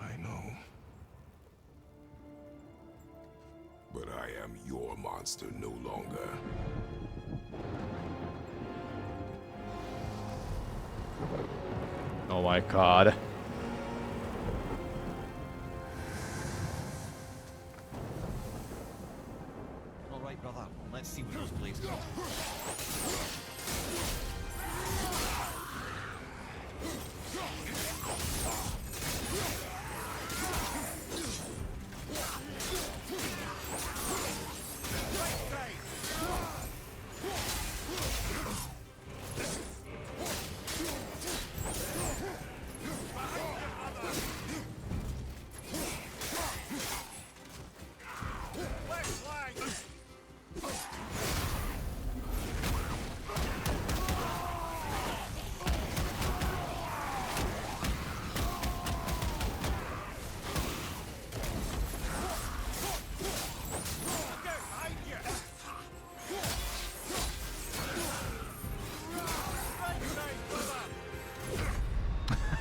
H: I know. But I am your monster no longer.
D: Oh my god.
G: Alright, brother. Let's see where those blades go.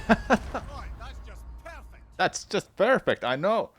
I: Right, that's just perfect.
D: That's just perfect, I know.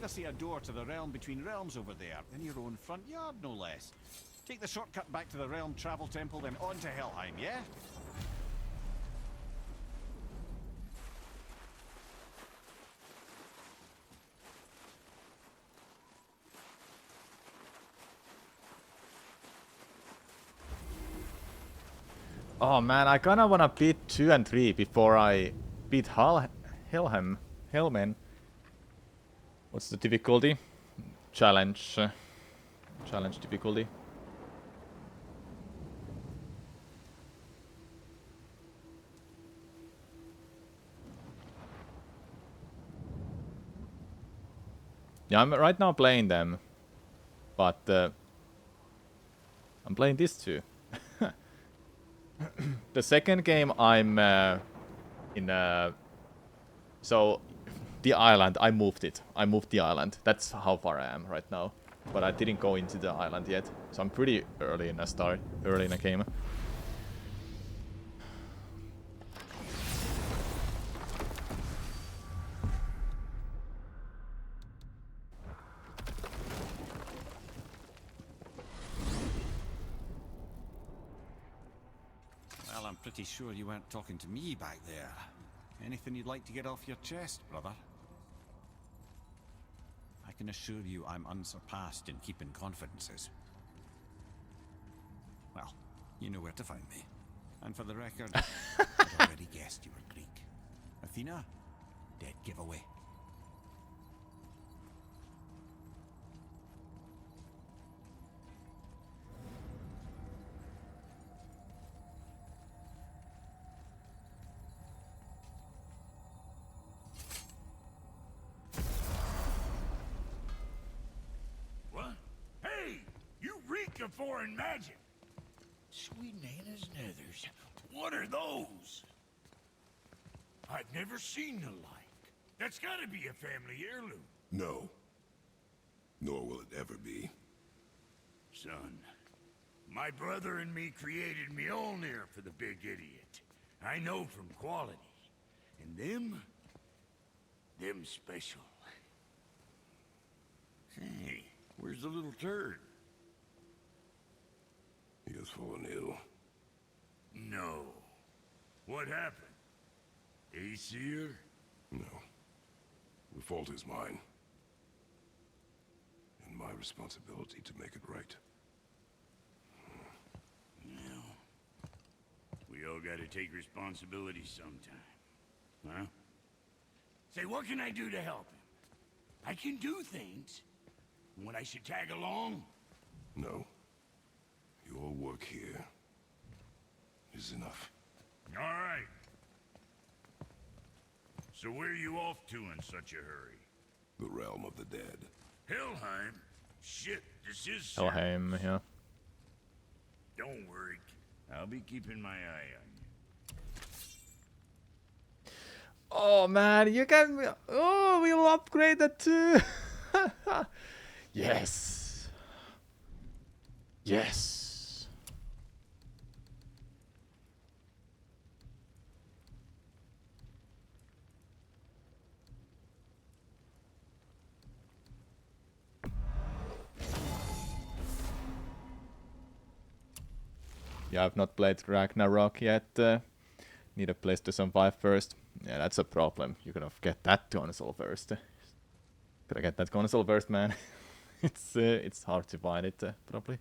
G: I see a door to the realm between realms over there, in your own front yard, no less. Take the shortcut back to the realm travel temple, then on to Helheim, yeah?
D: Oh man, I kinda wanna beat 2 and 3 before I beat Helmen. What's the difficulty? Challenge. Challenge difficulty. Yeah, I'm right now playing them. But I'm playing this too. The second game I'm in so the island, I moved it. I moved the island. That's how far I am right now. But I didn't go into the island yet. So I'm pretty early in a game.
G: Well, I'm pretty sure you weren't talking to me back there. Anything you'd like to get off your chest, brother? I can assure you I'm unsurpassed in keeping confidences. Well, you know where to find me. And for the record, I'd already guessed you were Greek. Athena? Dead giveaway.
H: What? Hey! You reek of foreign magic! Sweet Nana's nethers. What are those? I've never seen the like. That's gotta be a family heirloom.
L: No. Nor will it ever be.
H: Son, my brother and me created Mjolnir for the big idiot. I know from quality. And them special. Hey, where's the little turd?
L: He has fallen ill.
H: No. What happened? Aesir?
L: No. fault is mine. And my responsibility to make it right.
H: Well, we all gotta take responsibility sometime. Huh? Say, what can I do to help him? I can do things. When I should tag along?
L: No. Your work here is enough.
H: All right. So where are you off to in such a hurry?
L: The realm of the dead.
H: Helheim? Shit, this is
D: Helheim,
H: serious.
D: yeah.
H: Don't worry. I'll be keeping my eye on you.
D: Oh man, you can. Oh, we'll upgrade that too. Yes. Yes. Yeah, I've not played Ragnarok yet. Need a place to survive first. Yeah, that's a problem. You gotta get that console first. Gotta get that console first, man. It's hard to find it, probably.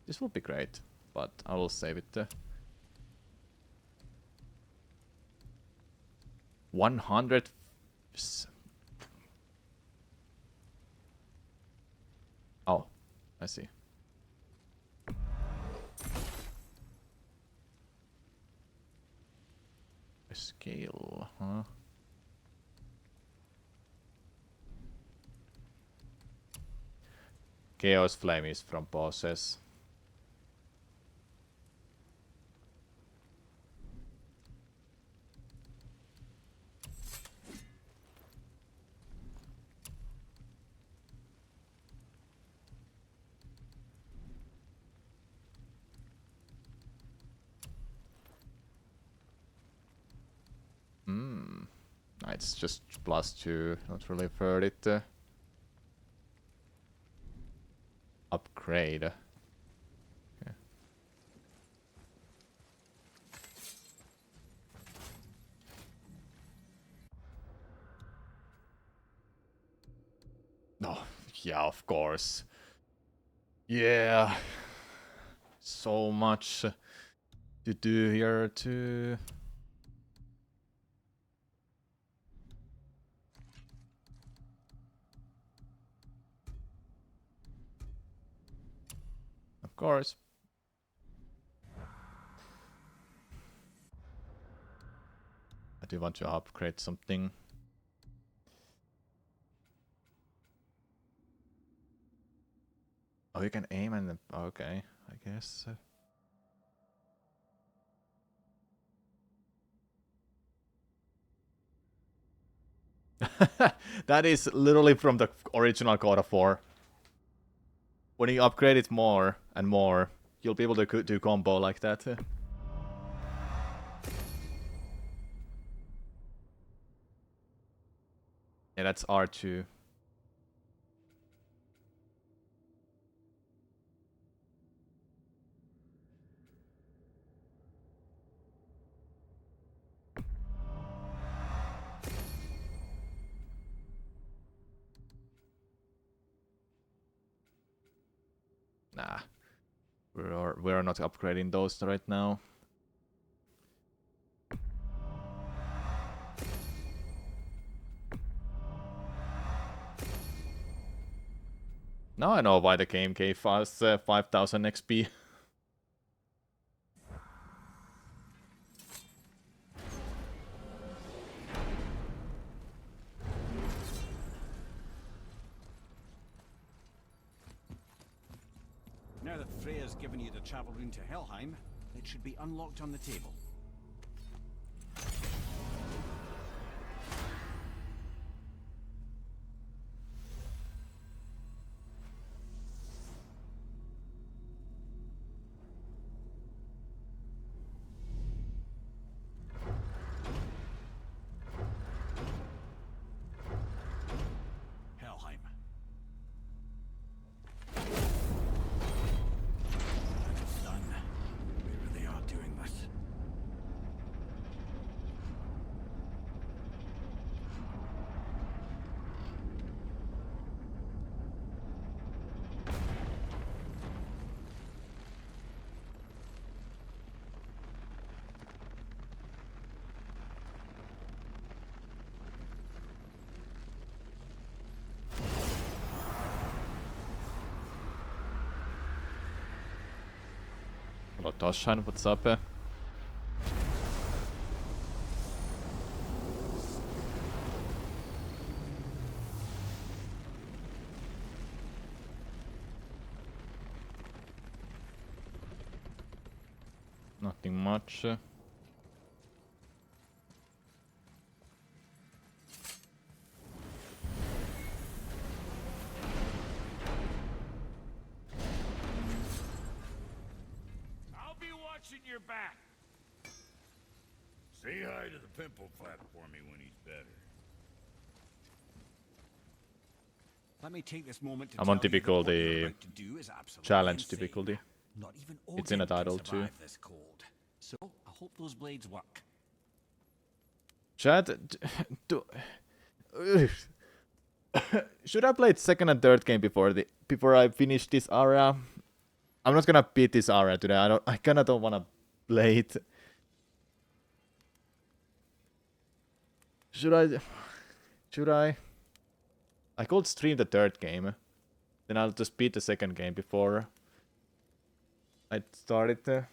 D: This will be great, but I will save it. 100. Oh, I see. A scale, huh? Chaos Flame is from bosses. It's just +2, not really worth it. Upgrade. Okay. Oh, yeah, of course. Yeah. So much to do here too. Of course. I do want to upgrade something. Oh, you can aim and okay, I guess. That is literally from the original God of War. When you upgrade it more and more, you'll be able to do combo like that. Yeah, that's R2. Nah, we're not upgrading those right now. Now I know why the game gave us 5000 XP.
G: Now that Freya's given you the travel rune to Helheim, it should be unlocked on the table.
D: Toshan, what's up? Nothing much.
H: I'll be watching your back. Say hi to the pimple flap for me when he's better.
G: Let me take this moment to
D: I'm on
G: tell you that what you're
D: difficulty,
G: about to do is absolutely
D: challenge
G: insane.
D: difficulty.
G: Not even
D: It's in a
G: Odin can
D: title too.
G: survive this cold. So I hope those blades work.
D: Chat, should I play second and third game before I finish this area? I'm not gonna beat this area today. I kinda don't wanna play it. Should I? I could stream the third game. Then I'll just beat the second game before I start it.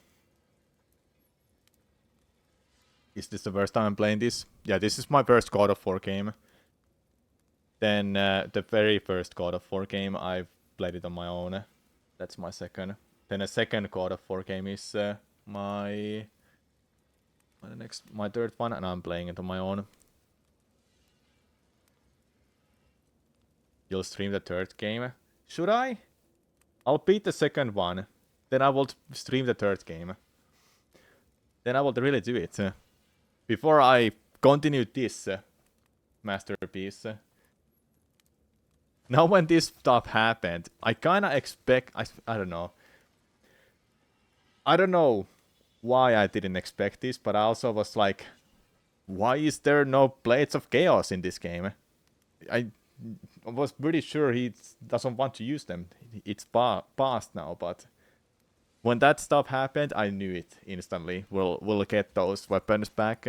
D: Is this the first time I'm playing this? Yeah, this is my first God of War game. Then the very first God of War game, I've played it on my own. That's my second. Then a second God of War game is my third one, and I'm playing it on my own. You'll stream the third game? Should I? I'll beat the second one. Then I will stream the third game. Then I will really do it. Before I continue this masterpiece. Now when this stuff happened, I kinda expect... I don't know. I don't know why I didn't expect this, but I also was like... Why is there no Blades of Chaos in this game? I was pretty sure he doesn't want to use them. It's past now, but... When that stuff happened, I knew it instantly. We'll get those weapons back.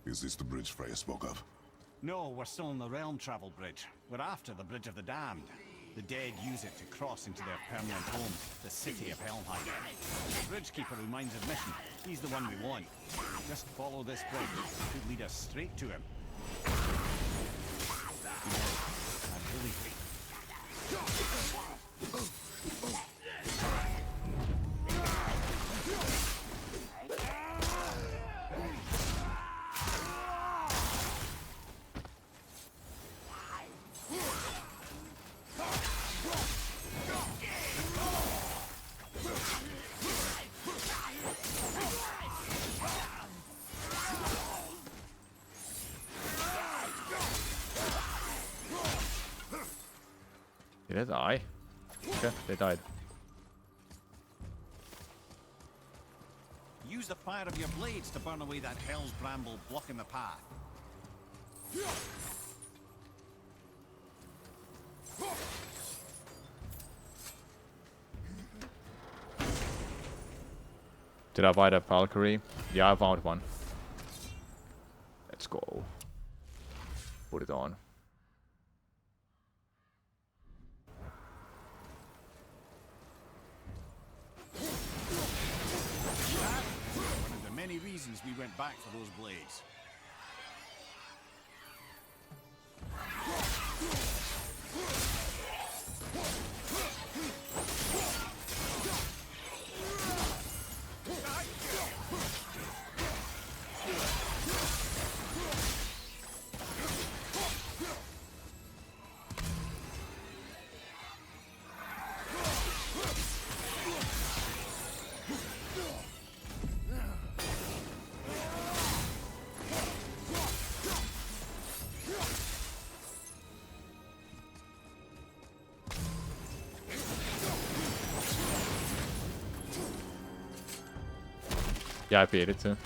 L: Is this the bridge Freya spoke of?
G: No, we're still on the realm travel bridge. We're after the Bridge of the Damned. The dead use it to cross into their permanent home, the city of Helheim. The bridgekeeper who minds admission, he's the one we want. Just follow this bridge. It could lead us straight to him. I really
D: Did they die? Okay, they died.
G: use the fire of your blades to burn away that hell's bramble blocking the path.
D: Did I find a Valkyrie? Yeah, I found one. Let's go. Put it on.
G: One of the many reasons we went back for those blades.
D: Yeah, I beat it too.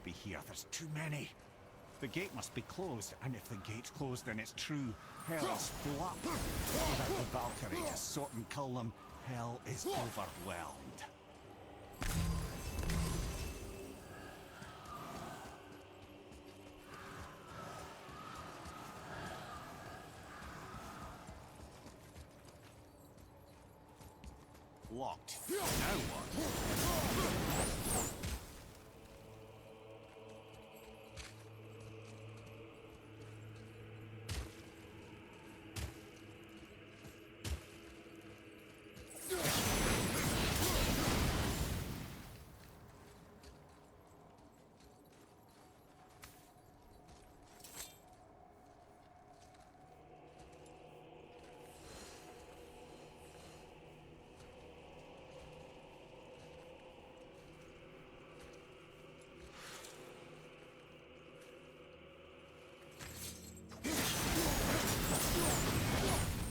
G: be here. There's too many. The gate must be closed, and if the gate's closed, then it's true. Hell's full up. Without the Valkyrie to sort and kill them, hell is overwhelmed. Locked. Now what?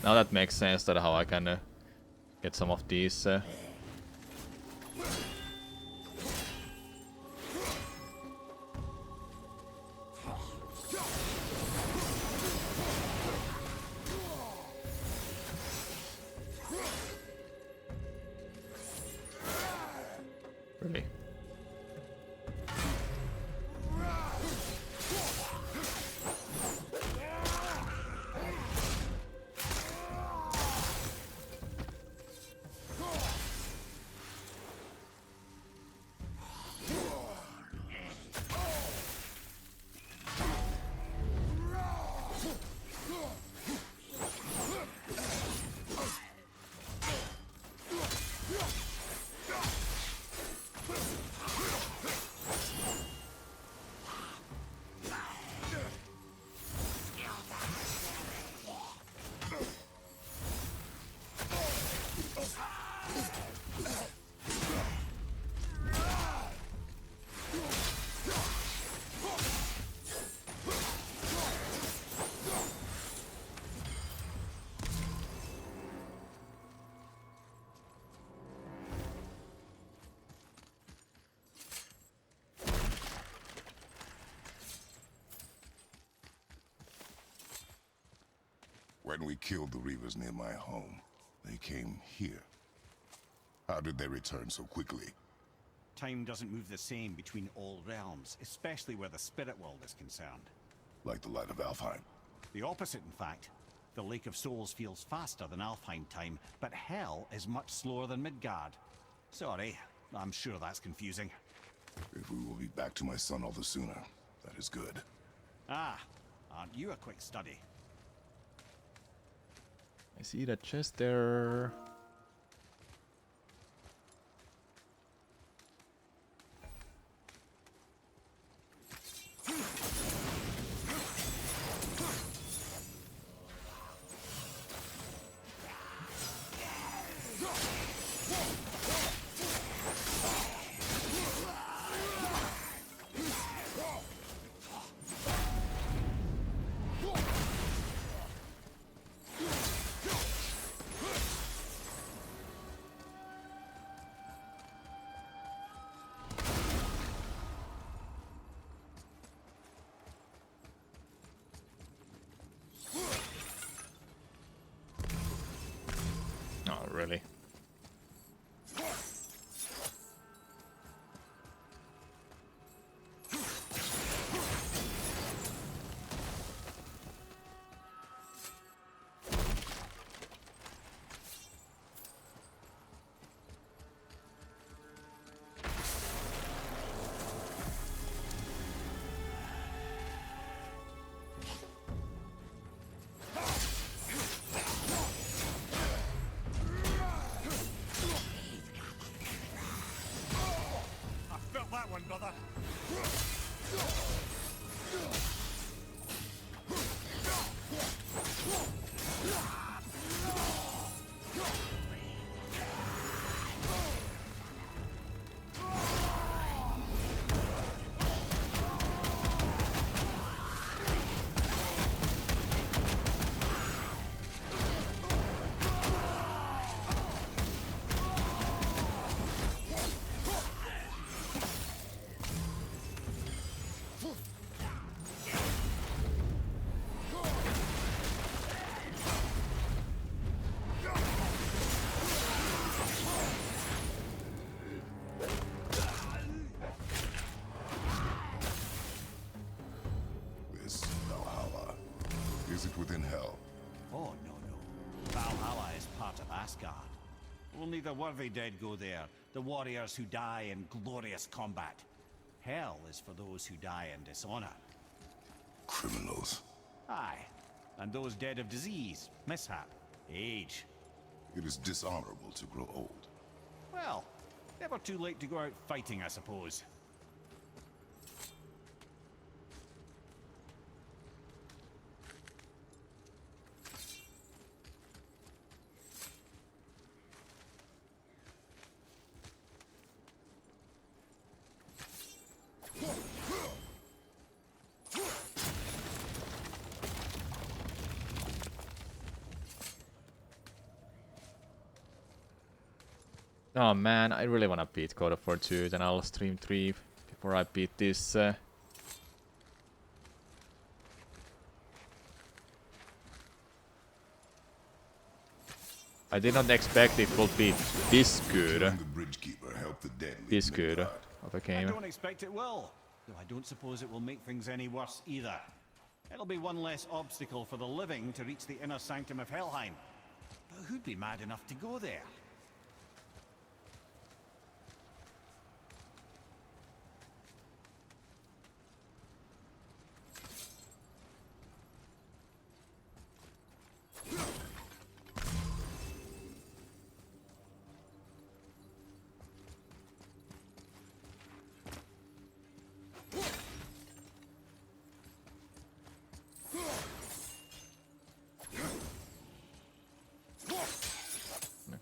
D: Now that makes sense that how I can get some of these. Really.
L: When we killed the Reavers near my home, they came here. How did they return so quickly?
G: Time doesn't move the same between all realms, especially where the spirit world is concerned.
L: Like the light of Alfheim.
G: The opposite, in fact. The Lake of Souls feels faster than Alfheim time, but Hell is much slower than Midgard. Sorry, I'm sure that's confusing.
L: If we will be back to my son all the sooner, that is good.
G: Ah, aren't you a quick study?
D: I see that chest there.
L: Is it within hell?
G: Oh, no. Valhalla is part of Asgard. Only the worthy dead go there, the warriors who die in glorious combat. Hell is for those who die in dishonor.
L: Criminals.
G: Aye, and those dead of disease, mishap, age.
L: It is dishonorable to grow old.
G: Well, never too late to go out fighting, I suppose.
D: Oh man, I really wanna beat God of War 2, then I'll stream 3 before I beat this. I did not expect it would be this good.
L: The bridgekeeper helped the dead.
D: This good of a
G: I
D: game.
G: don't expect it will, though I don't suppose it will make things any worse either. It'll be one less obstacle for the living to reach the inner sanctum of Helheim. But who'd be mad enough to go there?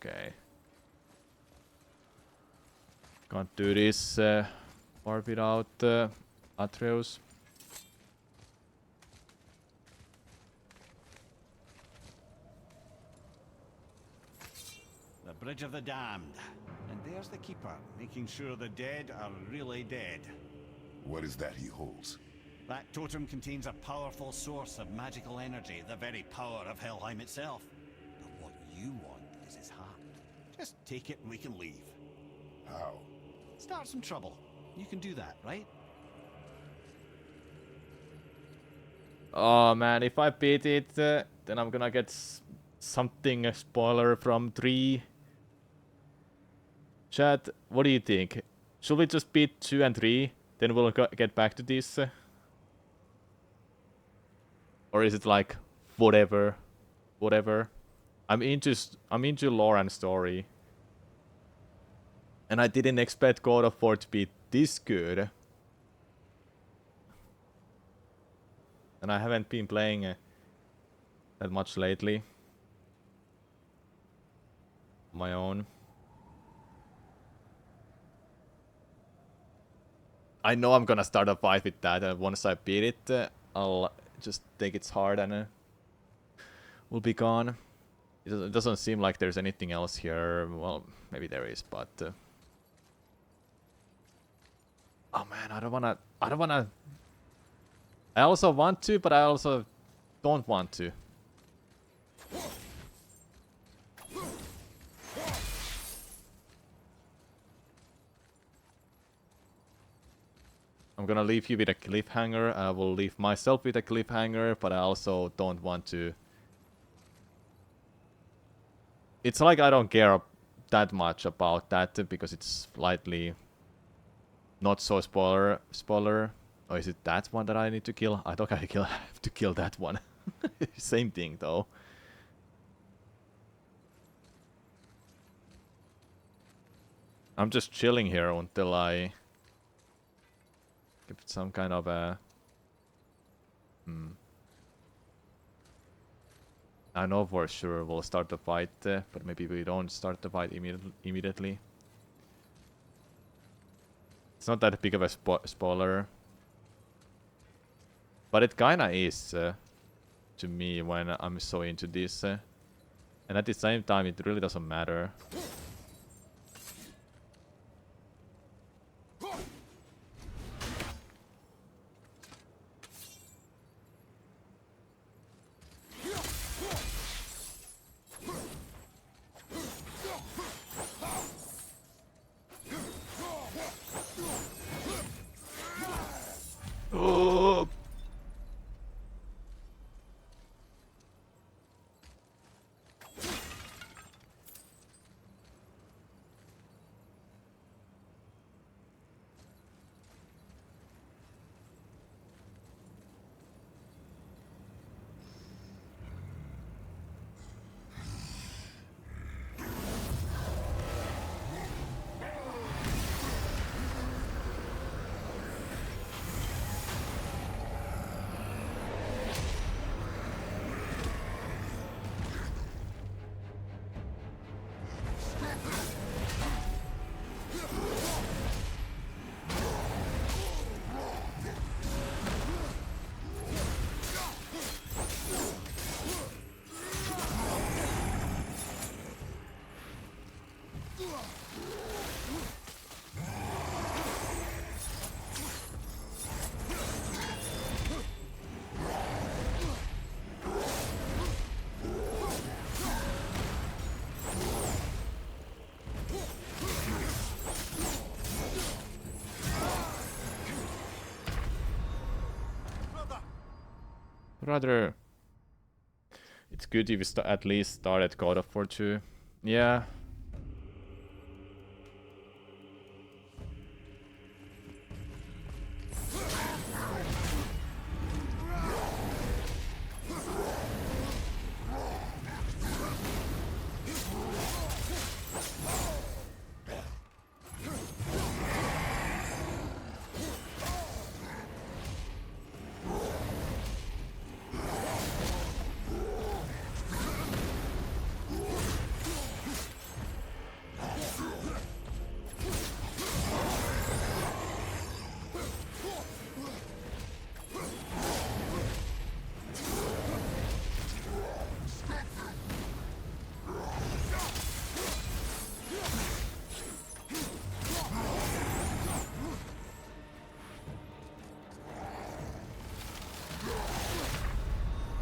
D: Okay. Can't do this far without Atreus.
G: The Bridge of the Damned. And there's the Keeper, making sure the dead are really dead.
L: What is that he holds?
G: That totem contains a powerful source of magical energy, the very power of Helheim itself. But what you want is his heart. Just take it and we can leave.
L: How?
G: Start some trouble. You can do that, right?
D: Oh man, if I beat it, then I'm gonna get something, a spoiler from 3. Chat, what do you think? Should we just beat 2 and 3, then we'll get back to this? Or is it like, whatever? Whatever. I'm into lore and story. And I didn't expect God of War to be this good. And I haven't been playing that much lately. On my own. I know I'm gonna start a fight with that, and once I beat it, I'll just take its heart and we'll be gone. It doesn't seem like there's anything else here. Well, maybe there is, but oh man, I don't wanna. I also want to, but I also don't want to. I'm gonna leave you with a cliffhanger. I will leave myself with a cliffhanger, but I also don't want to. It's like I don't care that much about that because it's slightly not so spoiler. Or is it that one that I need to kill? I don't have to kill that one. Same thing though. I'm just chilling here until I give it some kind of a... I know for sure we'll start the fight, but maybe we don't start the fight immediately. It's not that big of a spoiler. But it kinda is to me when I'm so into this. And at the same time it really doesn't matter. Rather, it's good if you at least start at God of War 2. Yeah.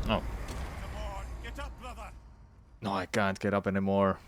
D: Oh.
I: Get up, brother.
D: No, I can't get up anymore.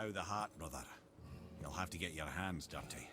G: GoW the Heart, brother. You'll have to get your hands dirty.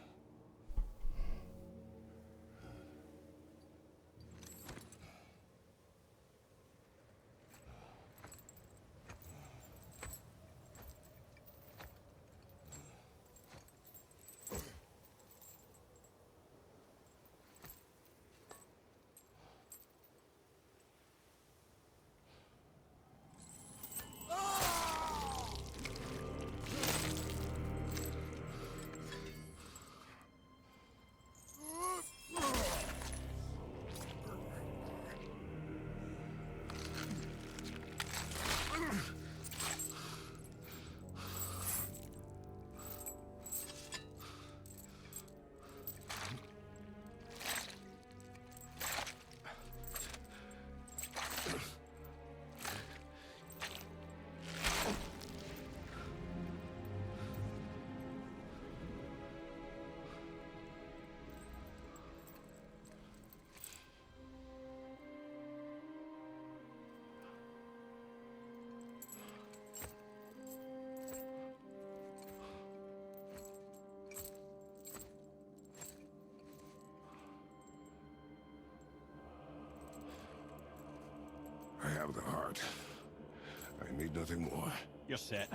L: I have the heart. I need nothing more.
G: You're set.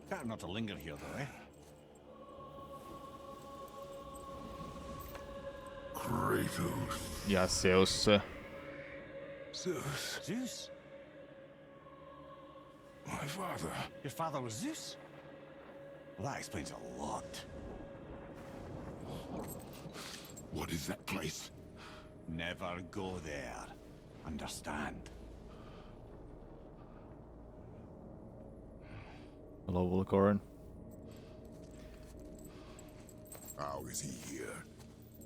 G: Better not to linger here, though, eh?
L: Kratos.
D: Ja Zeus.
L: Zeus.
G: Zeus?
L: My father.
G: Your father was Zeus? Well, that explains a lot.
L: What is that place?
G: Never go there. Understand?
D: Hello, Vulcorn.
L: How is he here?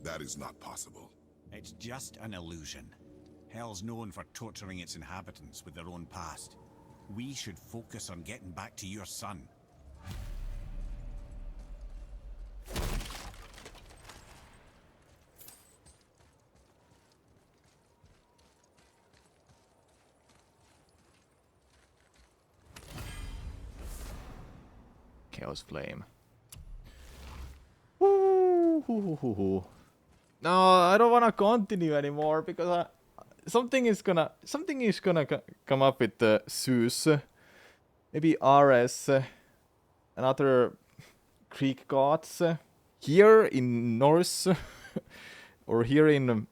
L: That is not possible.
G: It's just an illusion. Hell's known for torturing its inhabitants with their own past. We should focus on getting back to your son.
D: Chaos Flame. Woo. No, I don't wanna continue anymore because something is gonna come up with the Zeus, maybe RS, and other Greek gods here in Norse or here in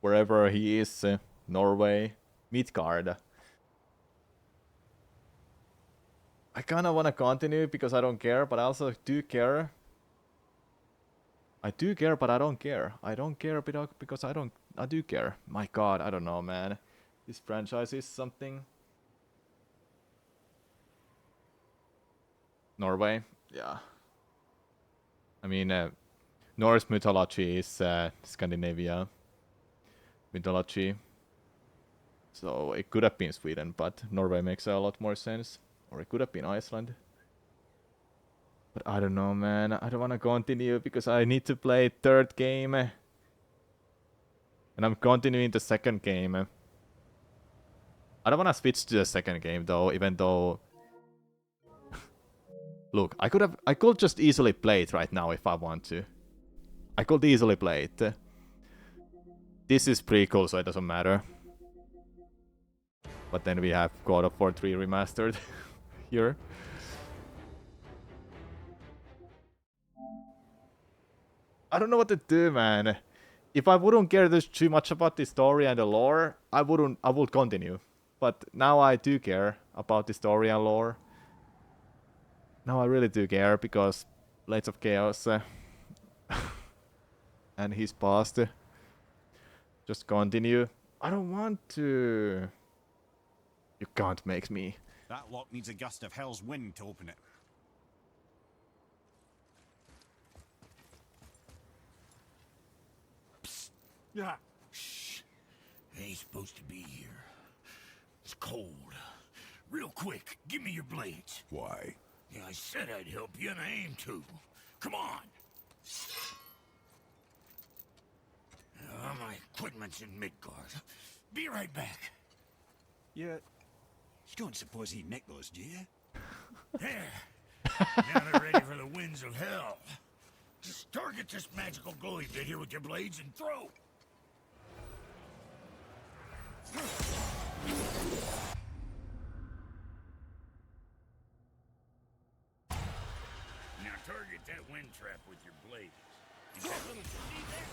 D: wherever he is, Norway, Midgard. I kinda wanna continue because I don't care, but I also do care. I do care, but I don't care. I don't care because I do care. My god, I don't know, man. This franchise is something. Norway? Yeah. I mean, Norse mythology is Scandinavia mythology. So it could have been Sweden, but Norway makes a lot more sense. Or it could have been Iceland. But I don't know, man. I don't want to continue because I need to play third game. And I'm continuing the second game. I don't want to switch to the second game though, even though... Look, I could just easily play it right now if I want to. I could easily play it. This is prequel, so it doesn't matter. But then we have God of War 3 remastered here. I don't know what to do, man. If I wouldn't care too much about the story and the lore, I would continue. But now I do care about the story and lore. Now I really do care because Blades of Chaos and his past just continue. I don't want to. You can't make me.
G: That lock needs a gust of hell's wind to open it.
H: Yeah. Shh. Ain't supposed to be here. It's cold. Real quick, give me your blades.
L: Why?
H: Yeah, I said I'd help you, and I aim to. Come on. My equipment's in Midgard. Be right back.
G: You don't suppose he nicked those, do you?
H: There. Now they're ready for the winds of hell. Just target this magical glowy bit here with your blades and throw. Now target that wind trap with your blades. And that little see there?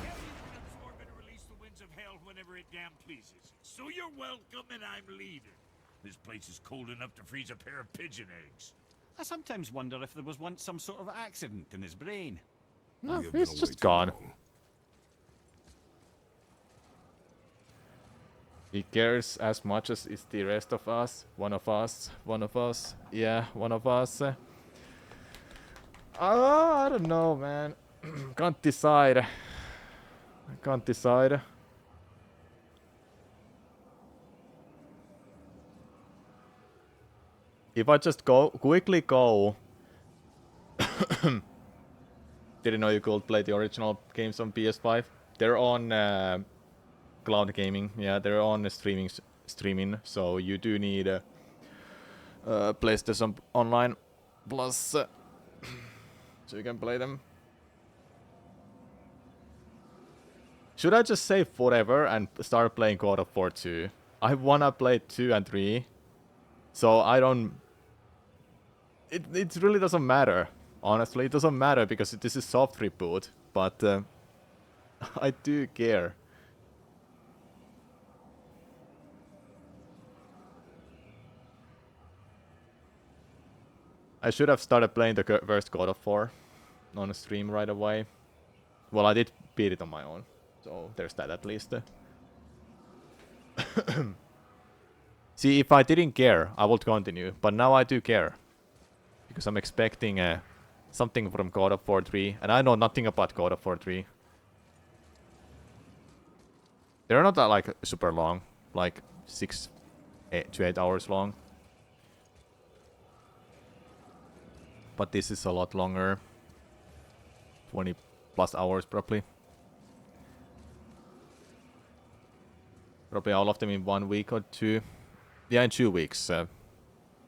H: Now you can absorb and release the winds of hell whenever it damn pleases. So you're welcome and I'm leaving. This place is cold enough to freeze a pair of pigeon eggs.
G: I sometimes wonder if there was once some sort of accident in his brain.
D: No,
L: We have
D: he's
L: been
D: just
L: away too
D: gone.
L: long.
D: He cares as much as is the rest of us. One of us. One of us. Yeah, one of us. I don't know, man. Can't decide. I can't decide. If I just quickly go. Didn't know you could play the original games on PS5. They're on cloud gaming. Yeah, they're on streaming. So you do need PlayStation Online Plus, so you can play them. Should I just save forever and start playing God of War 2? I wanna play 2 and 3, so I don't. It really doesn't matter. Honestly, it doesn't matter because this is soft reboot, but I do care. I should have started playing the first God of War on stream right away. Well, I did beat it on my own, so there's that at least. See, if I didn't care, I would continue, but now I do care. Because I'm expecting something from God of War 3, and I know nothing about God of War 3. They're not that, like, super long, like 6 to 8 hours long. But this is a lot longer. 20 plus hours probably. Probably all of them in 1 week or 2. Yeah, in 2 weeks.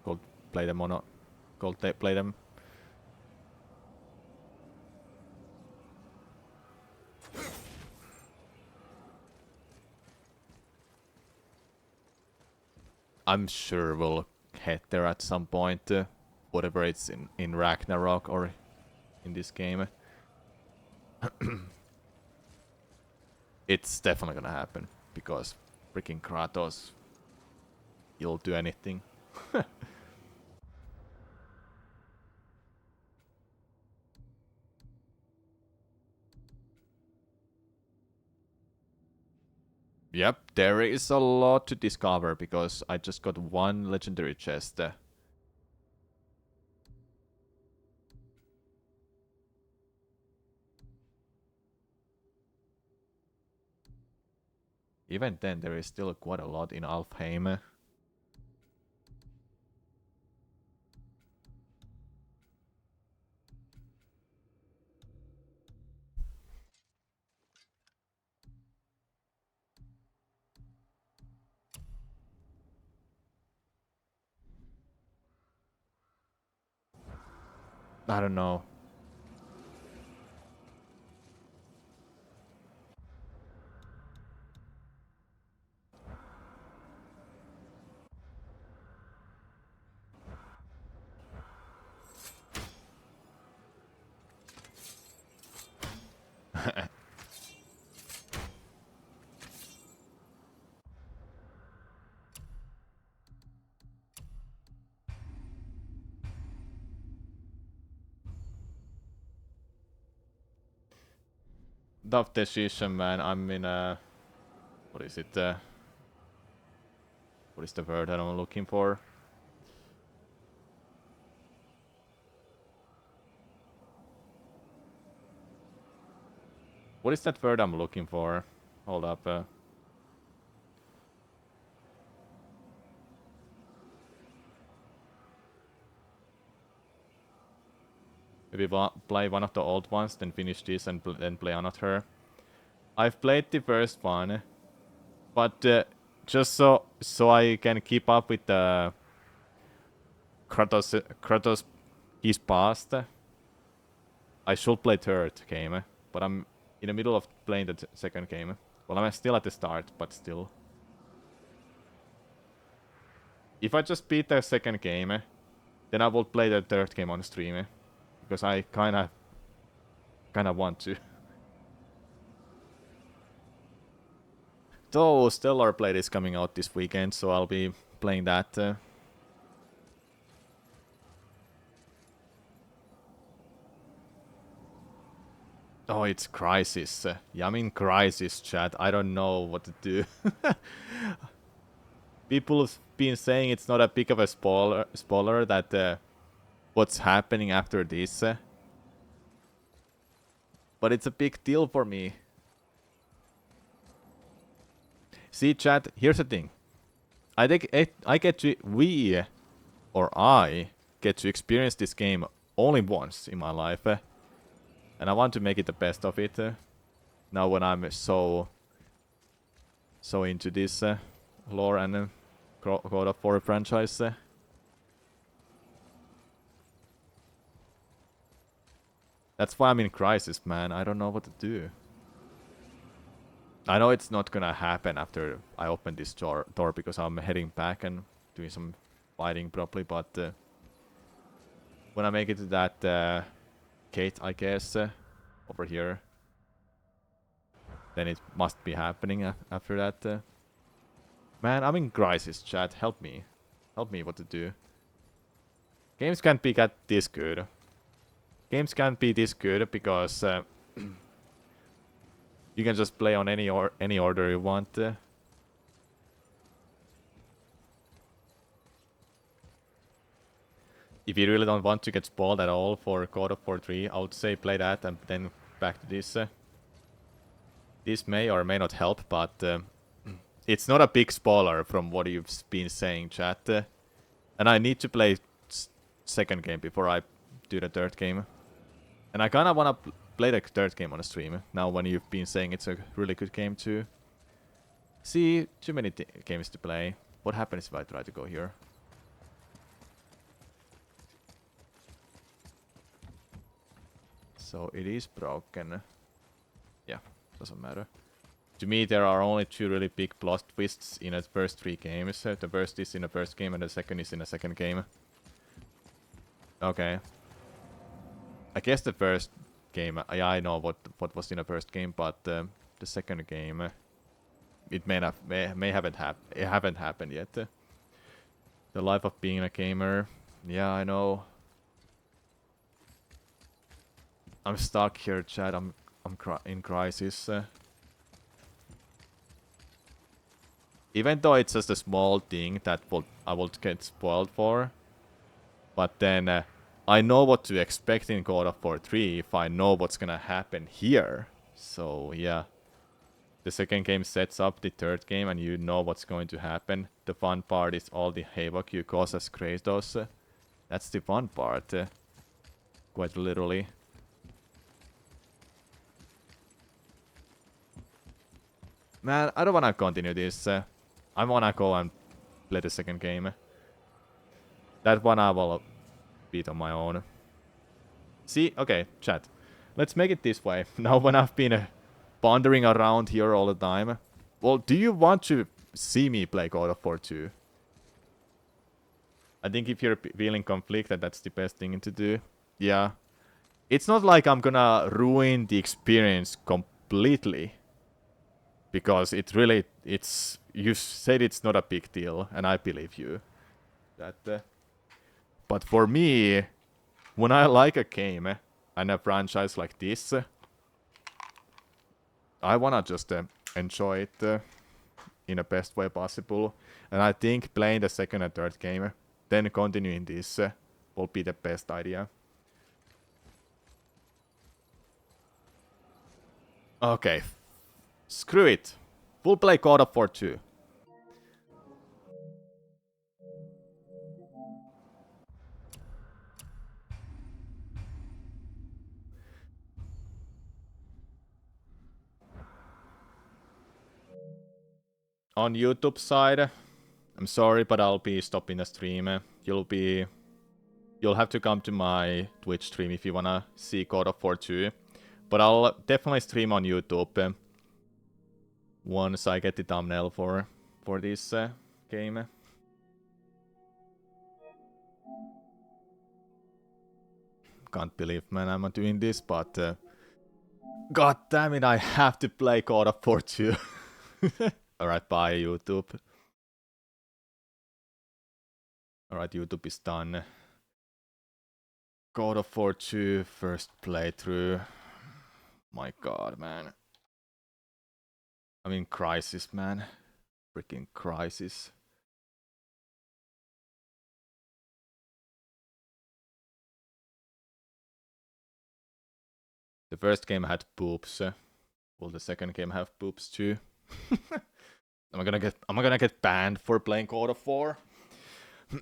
D: Go play them or not. Go play them. I'm sure we'll head there at some point. Whatever it's in Ragnarok or in this game. It's definitely gonna happen. Because freaking Kratos, he'll do anything. Yep, there is a lot to discover because I just got one legendary chest. Even then, there is still quite a lot in Alfheim. I don't know. Tough decision, man. I'm in a... What is it? What is the word that I'm looking for? What is that word I'm looking for? Hold up. Maybe play one of the old ones, then finish this and then play another. I've played the first one, but just so I can keep up with the Kratos, he's passed. I should play third game, but I'm in the middle of playing the second game. Well, I'm still at the start, but still. If I just beat the second game, then I will play the third game on stream, because I kinda want to. Though Stellar Blade is coming out this weekend, so I'll be playing that. Oh, it's Crisis. Yeah, I'm in Crisis, chat. I don't know what to do. People have been saying it's not a big of a spoiler that what's happening after this. But it's a big deal for me. See, chat, here's the thing. I think I get to I get to experience this game only once in my life. And I want to make it the best of it. Now when I'm so into this lore and God of War franchise. That's why I'm in Crisis, man. I don't know what to do. I know it's not gonna happen after I open this door because I'm heading back and doing some fighting probably, but when I make it to that gate, I guess, over here, then it must be happening after that. Man, I'm in Crisis, chat. Help me. Help me what to do. Games can't be this good. Games can't be this good because you can just play on any order you want. If you really don't want to get spoiled at all for God of War 3, I would say play that and then back to this. This may or may not help, but it's not a big spoiler from what you've been saying, chat. And I need to play second game before I do the third game. And I kinda wanna play the third game on a stream, now when you've been saying it's a really good game too. See, too many games to play. What happens if I try to go here? So it is broken. Yeah, doesn't matter. To me, there are only two really big plot twists in the first 3 games. The first is in the first game and the second is in the second game. Okay. I guess the first game, I know what was in the first game, but the second game, it may haven't happened yet. The life of being a gamer, yeah, I know. I'm stuck here, chat. I'm in Crisis. Even though it's just a small thing that I will get spoiled for, but then I know what to expect in God of War 3 if I know what's gonna happen here. So yeah, the second game sets up the third game and you know what's going to happen. The fun part is all the havoc you cause as Kratos. That's the fun part, quite literally. Man, I don't wanna continue this. I wanna go and play the second game. That one I will beat on my own. See? Okay, chat. Let's make it this way. Now when I've been wandering around here all the time. Well, do you want to see me play God of War 2? I think if you're feeling conflicted, that's the best thing to do. Yeah. It's not like I'm gonna ruin the experience completely. Because you said it's not a big deal, and I believe you. But for me, when I like a game and a franchise like this, I wanna just enjoy it in the best way possible. And I think playing the second and third game, then continuing this, will be the best idea. Okay. Screw it. We'll play God of War 2. On YouTube side, I'm sorry, but I'll be stopping the stream. You'll be you'll have to come to my Twitch stream if you wanna see God of War 2. But I'll definitely stream on YouTube once I get the thumbnail for this game. Can't believe, man, I'm doing this, but god damn it, I have to play God of War 2. Alright, bye YouTube. Alright, YouTube is done. God of War 2 first playthrough. My god, man. I'm in crisis, man. Freaking crisis. The first game had boobs. Will the second game have boobs too? Am I gonna get banned for playing God of War?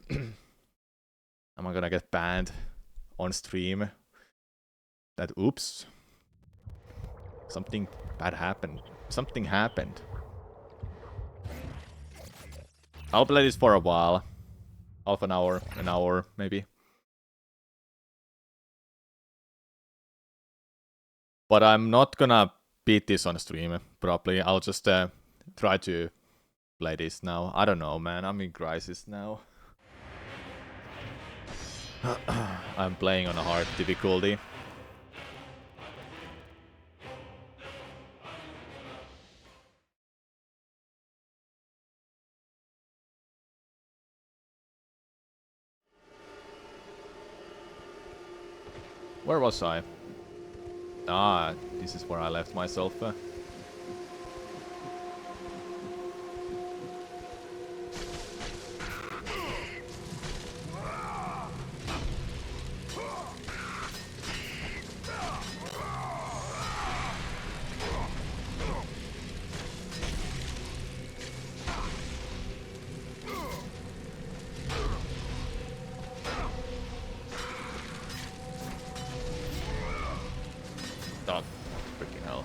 D: Am I gonna get banned on stream? That oops. Something bad happened. Something happened. I'll play this for a while. Half an hour maybe. But I'm not gonna beat this on stream, probably. I'll just try to play this now. I don't know, man. I'm in crisis now. I'm playing on a hard difficulty. Where was I? Ah, this is where I left myself. Oh, freaking hell.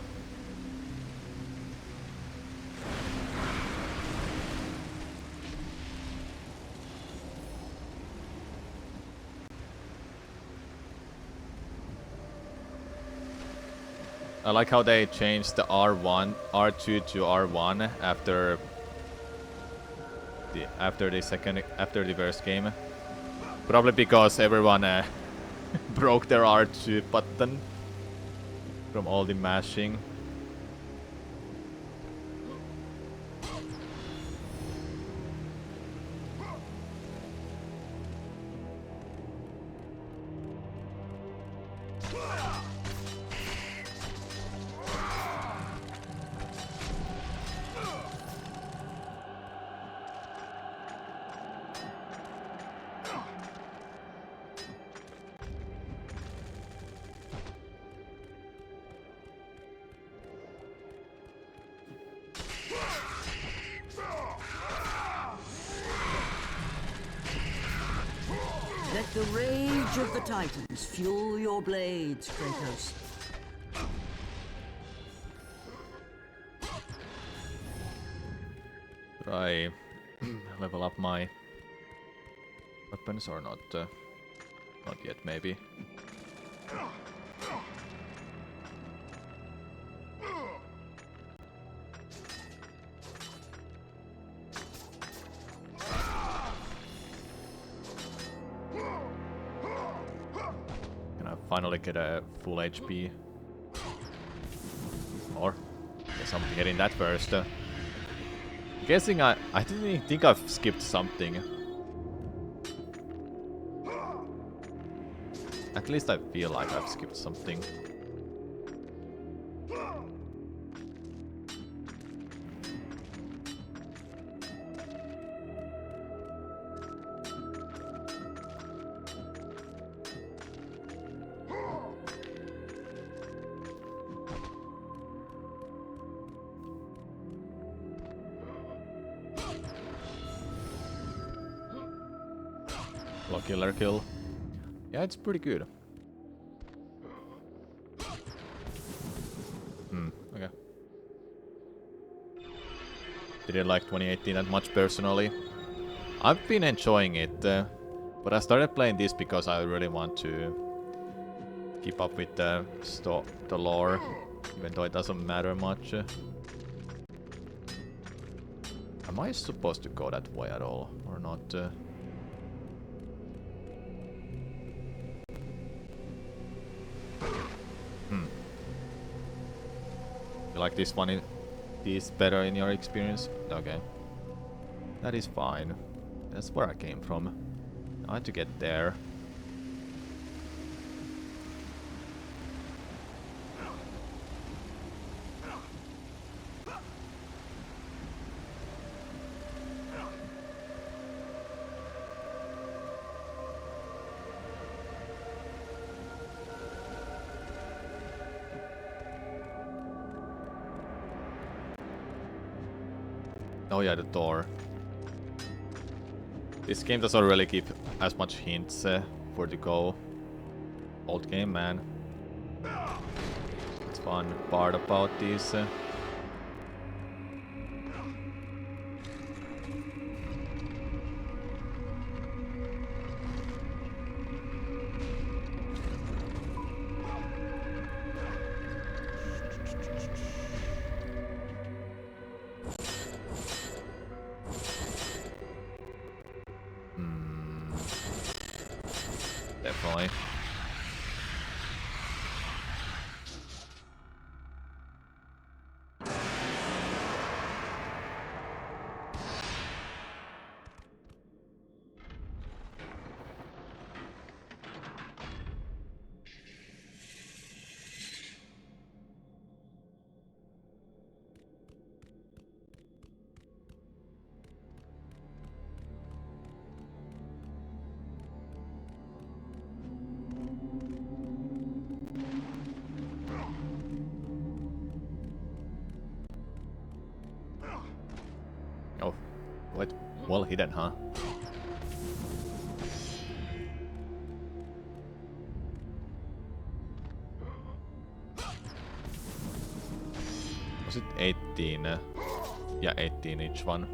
D: I like how they changed the R2 to R1 after the first game. Probably because everyone broke their R2 button from all the mashing.
M: Let the rage of the Titans fuel your blades, Kratos.
D: Should I level up my weapons or not? Not yet, maybe. Can I finally get a full HP? Or guess I'm getting that first. Guessing I didn't think I've skipped something. At least I feel like I've skipped something. Killer kill. Yeah, it's pretty good. Okay. Didn't like 2018 that much personally. I've been enjoying it. But I started playing this because I really want to keep up with the lore, even though it doesn't matter much. Am I supposed to go that way at all, or not? You like this one? This better in your experience? Okay. That is fine. That's where I came from. I had to get there. Oh yeah, the door. This game doesn't really give as much hints for the GoW. Old game, man. It's fun part about this. Definitely. Oh, what? Well hidden, huh? Was it 18? Yeah, 18 each one.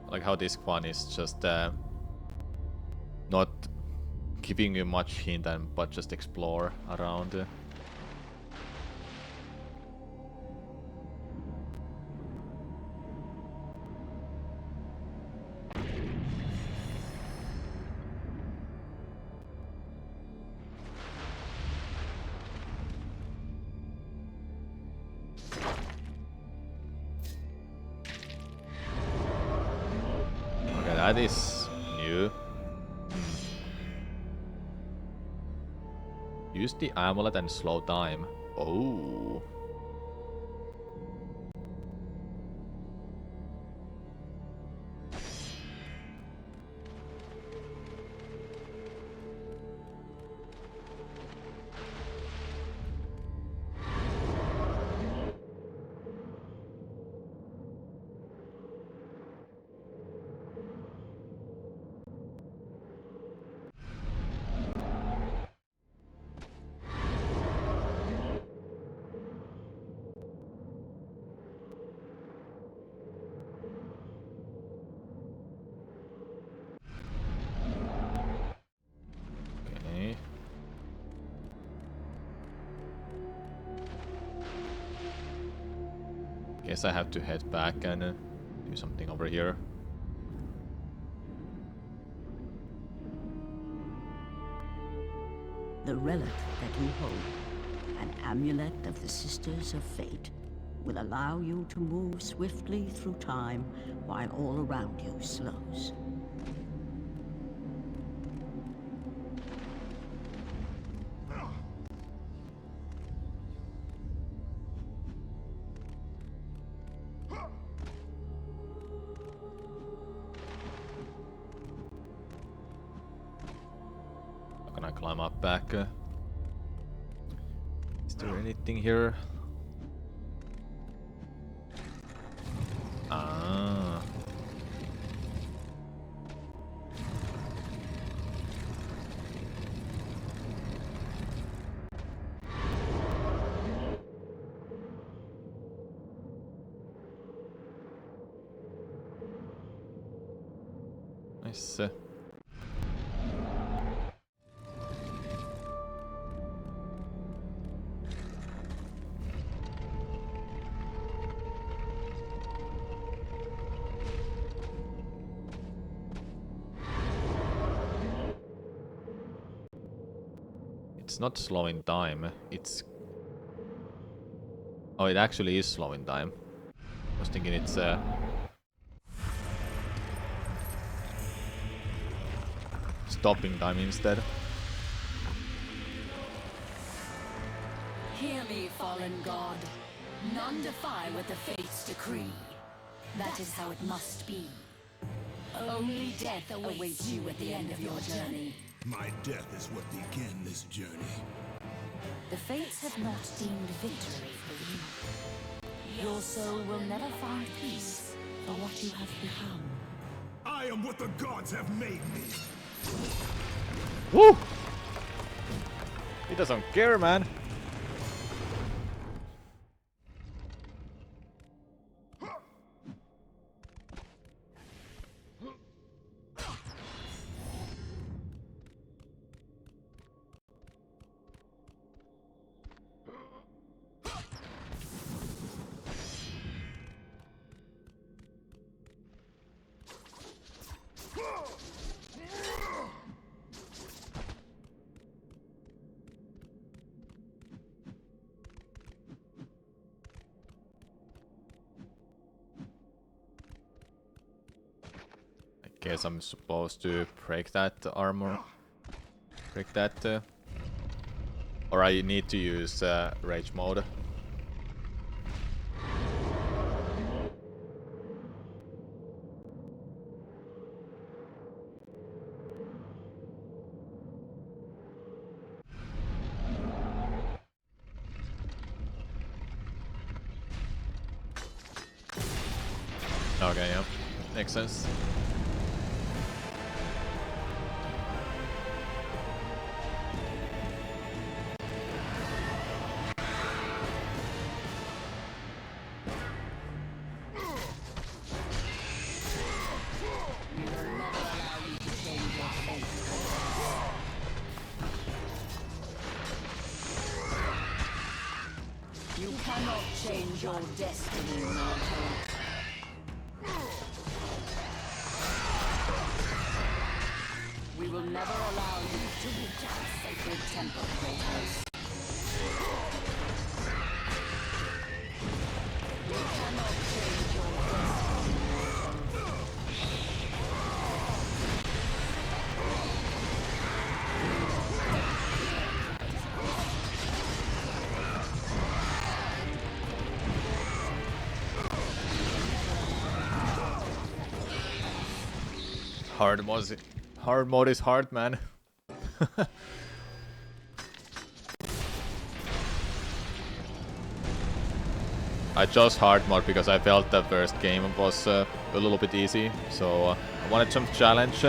D: Like how this one is just not giving you much hint but just explore around. Okay, that is new. Use the amulet and slow time. Oh. Okay. Guess I have to head back and do something over here.
M: The relic that you hold, an amulet of the Sisters of Fate, will allow you to move swiftly through time while all around you slows.
D: How can I climb up back? Is there anything here? Ah. Nice. It's not slowing time, it's... Oh, it actually is slowing time. I was thinking it's stopping time instead.
K: Hear me, fallen god. None defy what the fates decree. That is how it must be. Only death awaits you at the end of your journey.
H: My death is what began this journey.
K: The fates have not deemed victory for you. Your soul will never find peace for what you have become.
H: I am what the gods have made me.
D: Woo! He doesn't care, man. Guess I'm supposed to break that armor. Break that. Or I need to use rage mode. Okay, yeah. Makes sense.
K: You cannot change your destiny, mortal. We will never allow you to reach our sacred temple, Great House. You cannot change your destiny.
D: Hard mode is hard, man. I chose hard mode because I felt the first game was a little bit easy, so I wanted some challenge.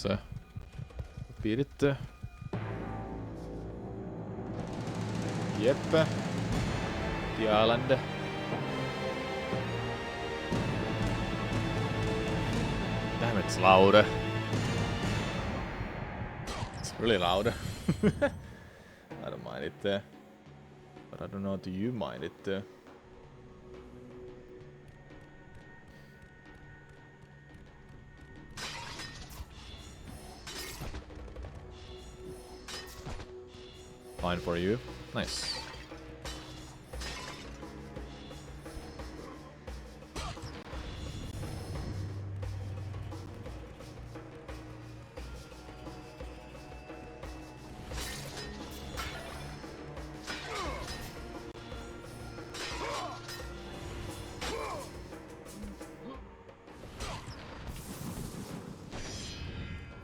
D: let's beat it. Yep. The island. Damn, it's loud. It's really loud. I don't mind it. But I don't know, do you mind it? Fine for you. Nice.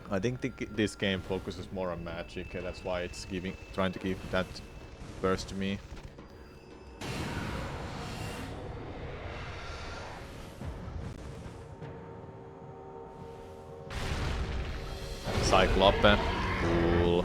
D: I think this game focuses more on magic, and that's why it's trying to give that burst to me. Cyclope, cool.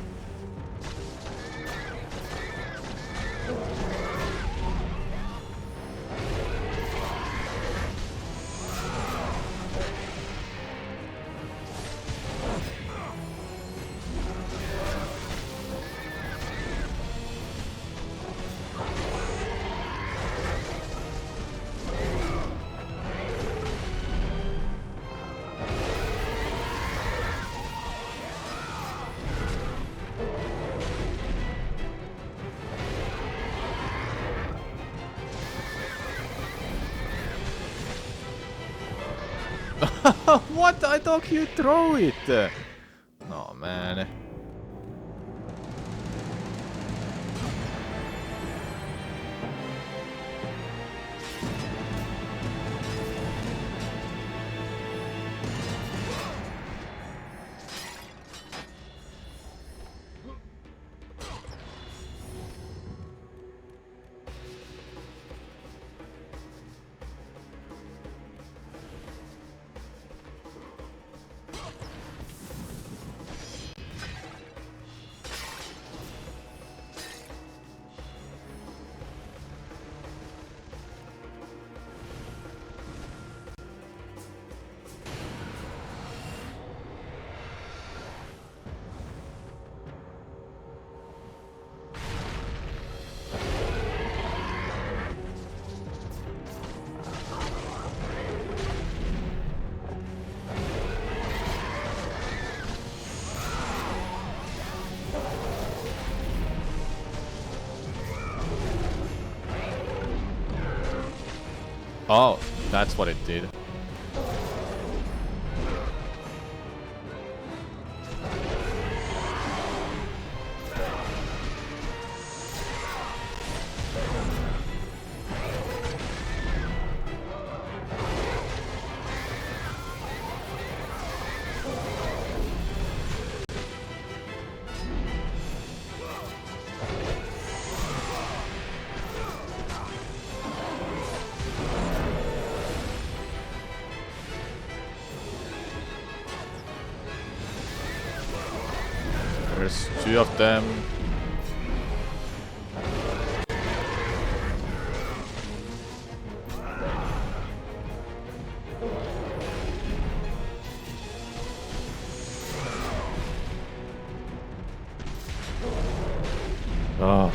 D: What? I thought you throw it! No, man. Oh, that's what it did. There's two of them. Oh.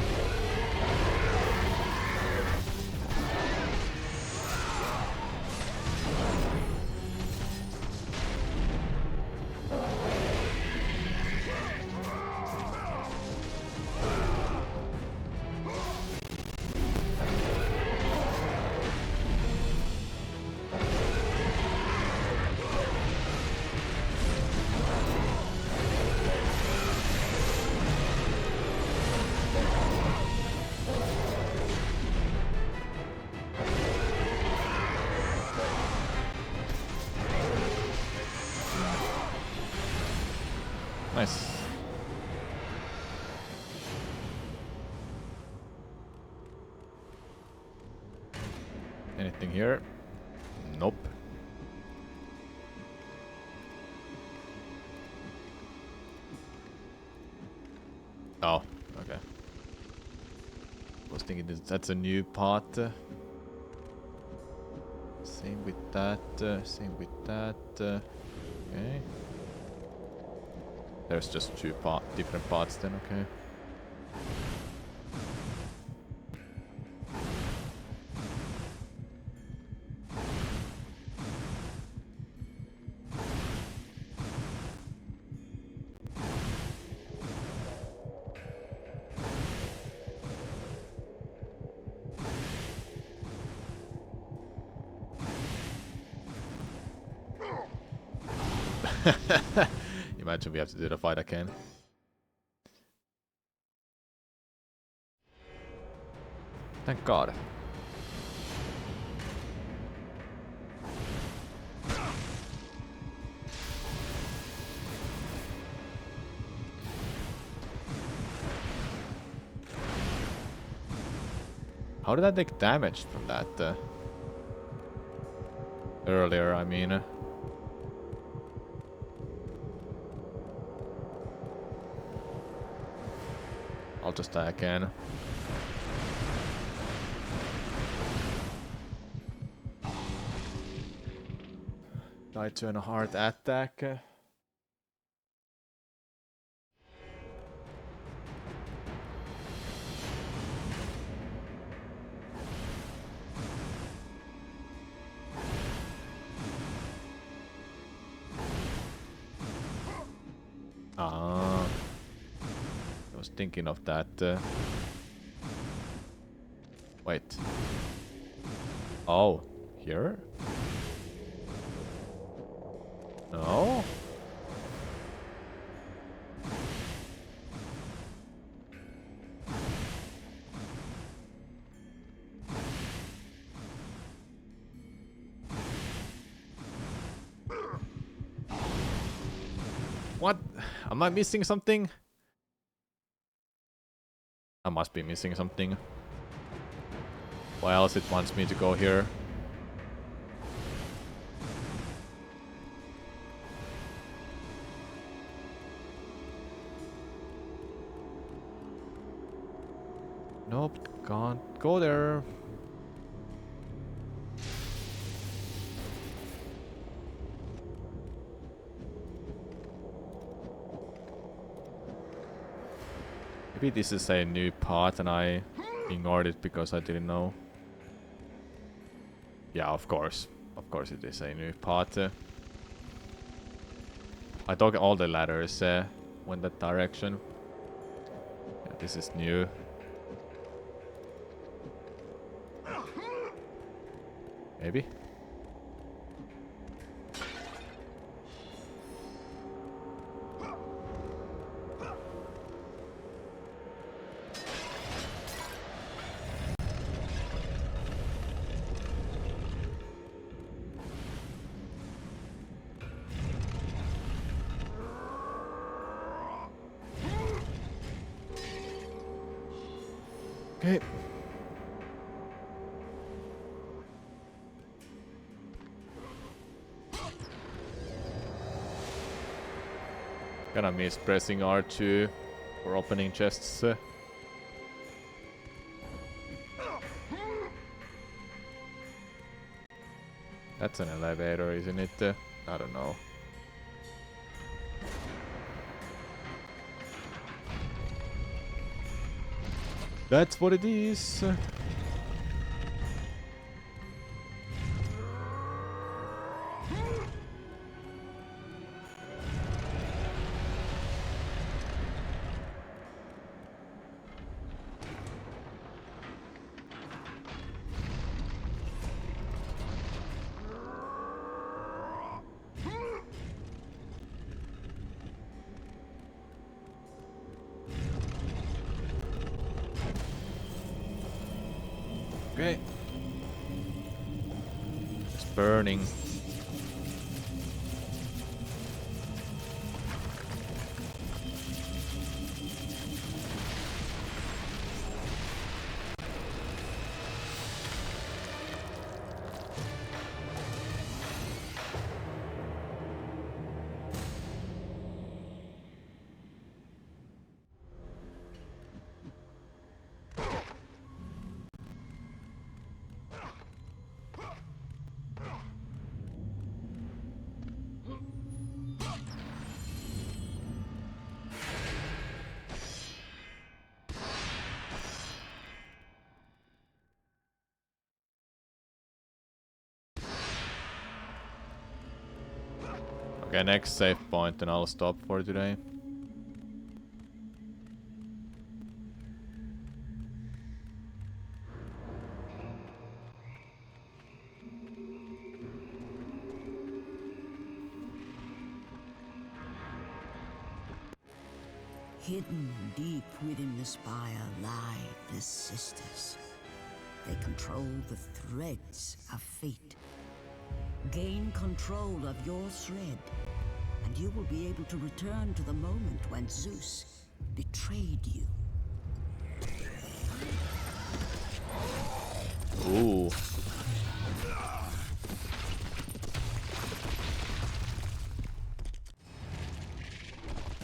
D: Nice. Anything here? Nope. Oh, okay. I was thinking that's a new part. Same with that. Same with that. Okay. There's just two different parts then, okay. Imagine we have to do the fight again. Thank God. How did I take damage from that? Earlier, I mean. I'll just die again. Die to a hard attack. Ah, I was thinking of that. Wait. Oh, here? No? What? Am I missing something? I must be missing something. Why else it wants me to go here? Nope, can't go there. Maybe this is a new part and I ignored it because I didn't know. Yeah, of course. Of course it is a new part. I thought all the ladders went that direction. Yeah, this is new. Maybe? Okay. Gonna miss pressing R2 for opening chests. That's an elevator, isn't it? I don't know. That's what it is. Okay. It's burning. Okay, next save point and I'll stop for today.
M: Hidden deep within the spire lie the sisters. They control the threads of fate. Gain control of your thread, and you will be able to return to the moment when Zeus betrayed you.
D: Ooh.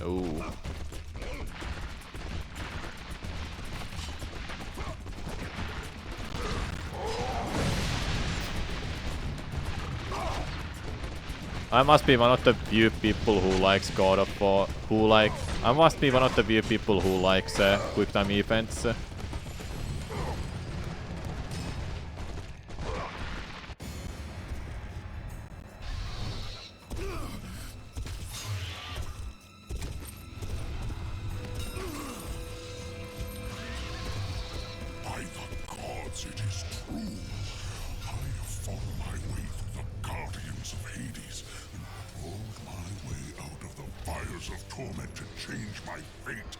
D: Ooh. I must be one of the few people who likes God of War, I must be one of the few people who likes quick time events.
L: By the gods, it is true. I have fought my way through the guardians of Hades and crawled my way out of the fires of torment to change my fate.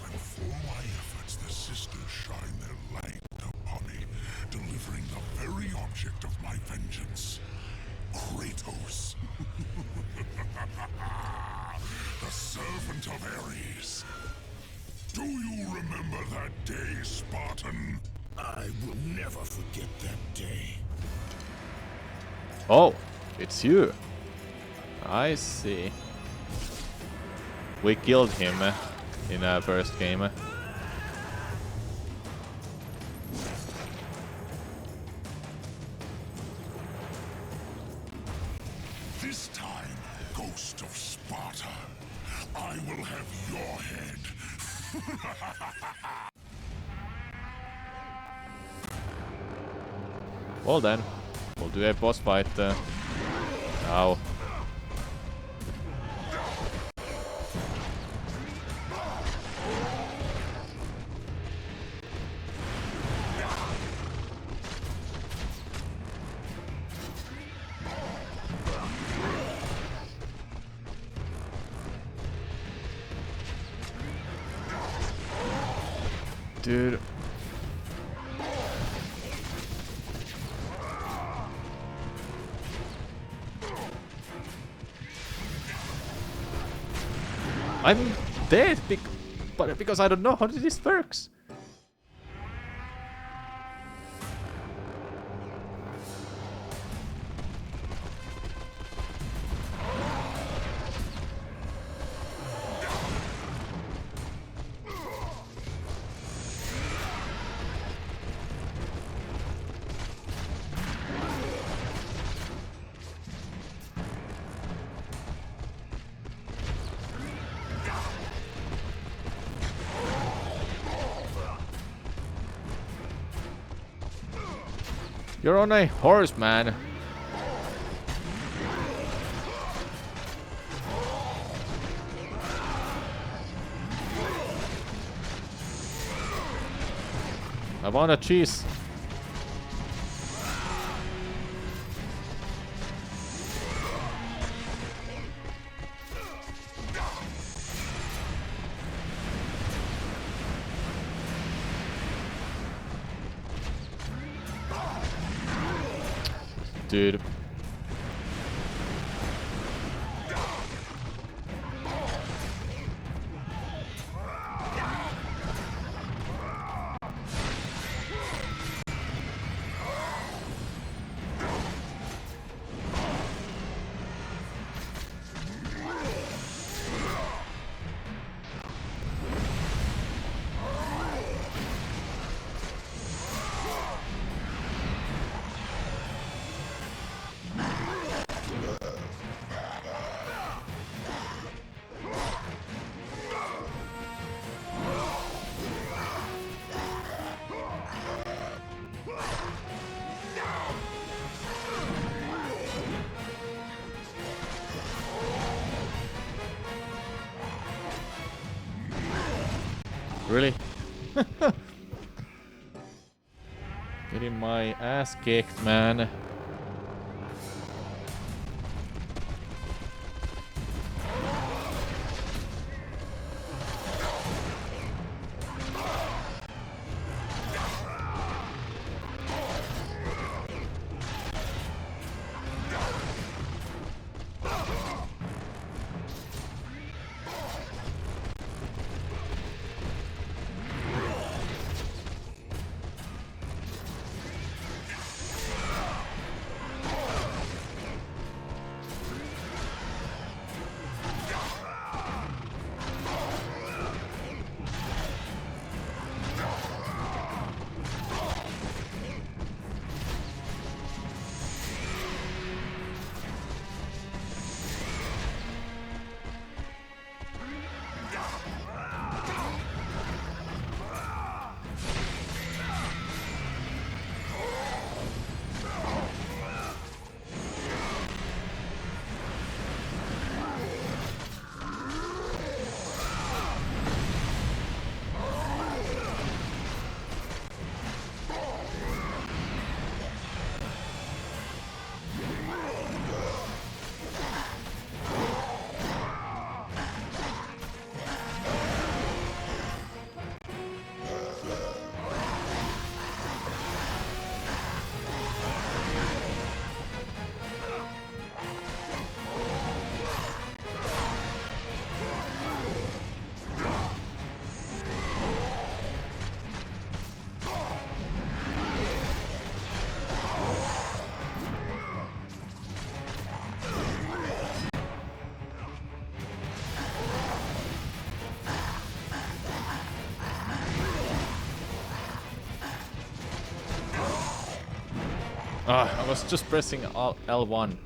L: And for my efforts, the sisters shine their light upon me, delivering the very object of my vengeance, Kratos. The servant of Ares. Do you remember that day, Spartan? I will never forget that day.
D: Oh, it's you. I see. We killed him in our first game.
L: This time, Ghost of Sparta, I will have your head.
D: Well then, we'll do a boss fight now. Dude. I'm dead but because I don't know how this works. You're on a horse, man. I want a cheese. Dude. Really? Getting my ass kicked, man. I was just pressing L1.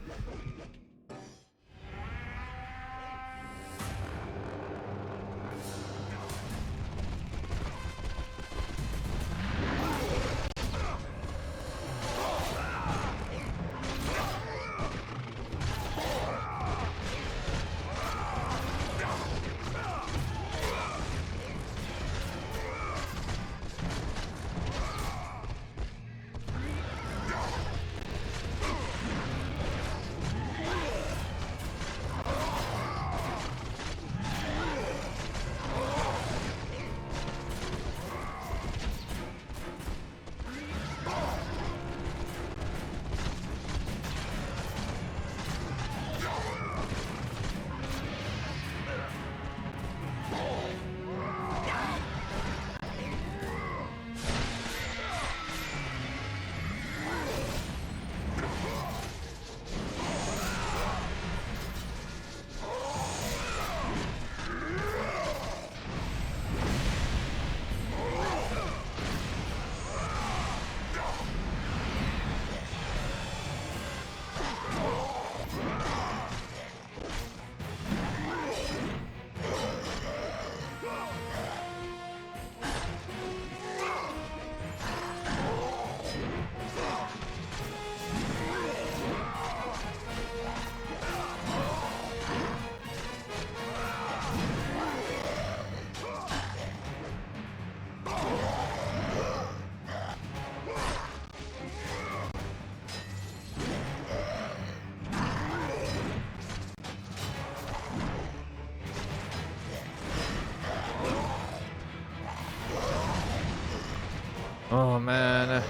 D: Oh man.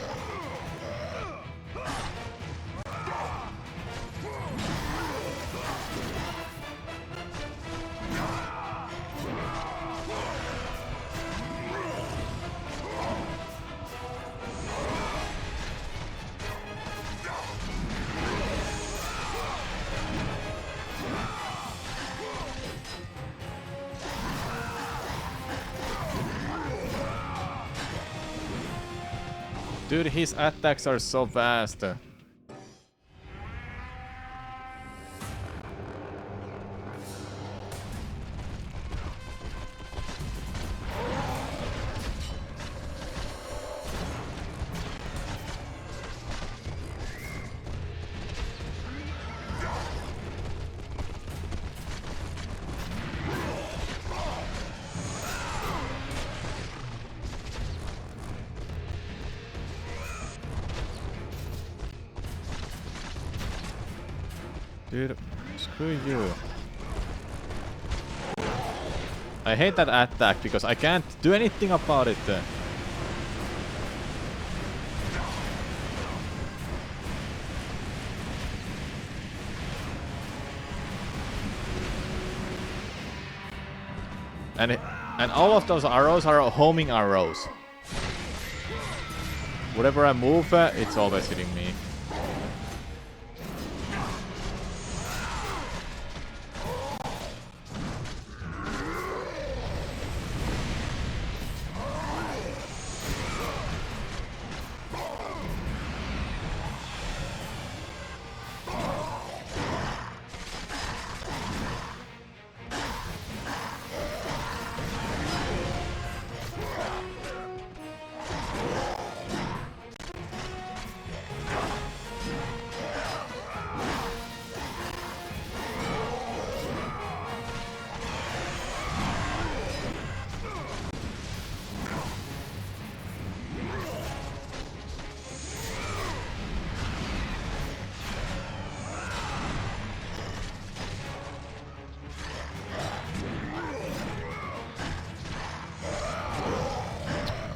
D: Dude, his attacks are so fast. Dude, screw you. I hate that attack because I can't do anything about it. And all of those arrows are homing arrows. Whatever I move, it's always hitting me.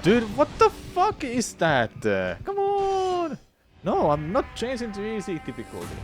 D: Dude, what the fuck is that? Come on! No, I'm not changing to easy difficulty.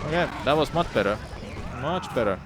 D: Okay, that was much better. Much better.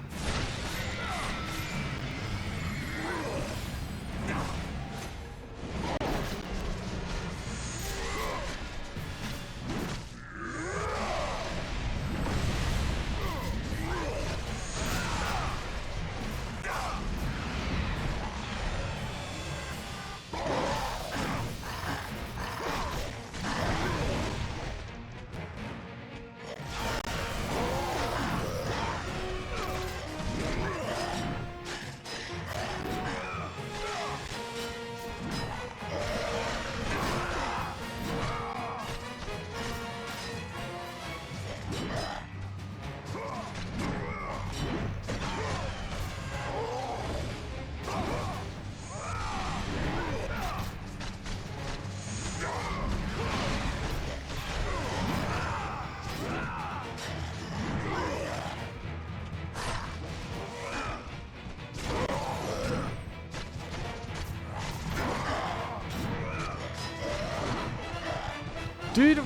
D: Dude,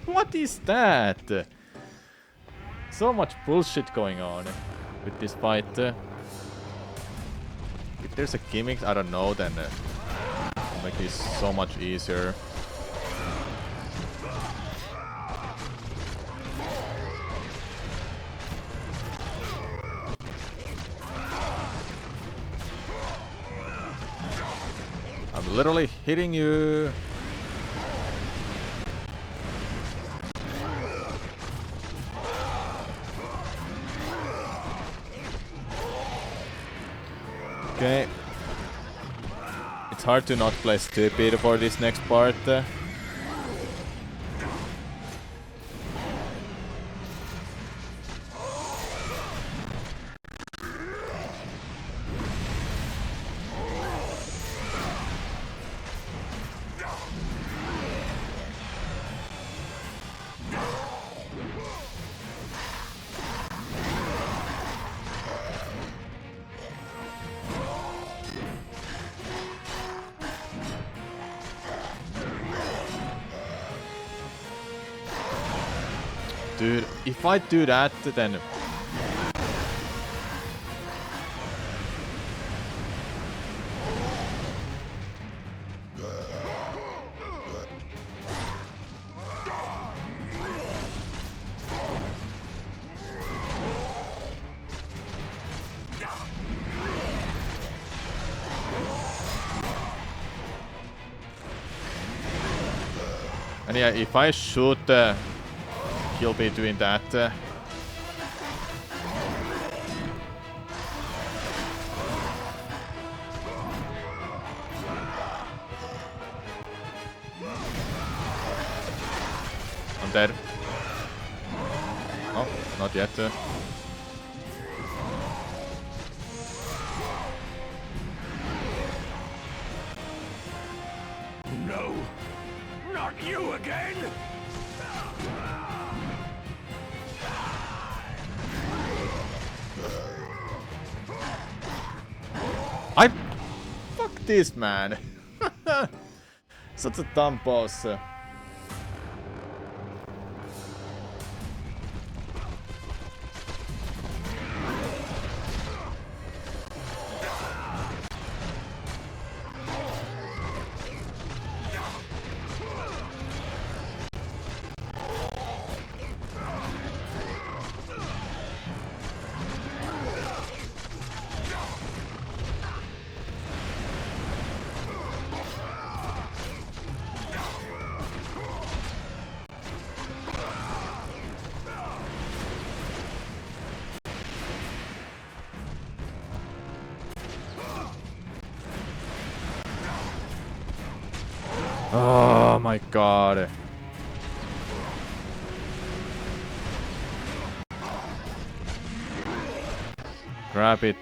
D: what is that? So much bullshit going on with this fight. If there's a gimmick, I don't know, then it'll make this so much easier. I'm literally hitting you. Okay. It's hard to not play stupid for this next part. Dude, if I do that, then... And yeah, if I shoot, he'll be doing that. I'm dead. Oh, not yet.
I: No, not you again!
D: Fuck this, man. Such a dumb boss. Oh my god. Grab it.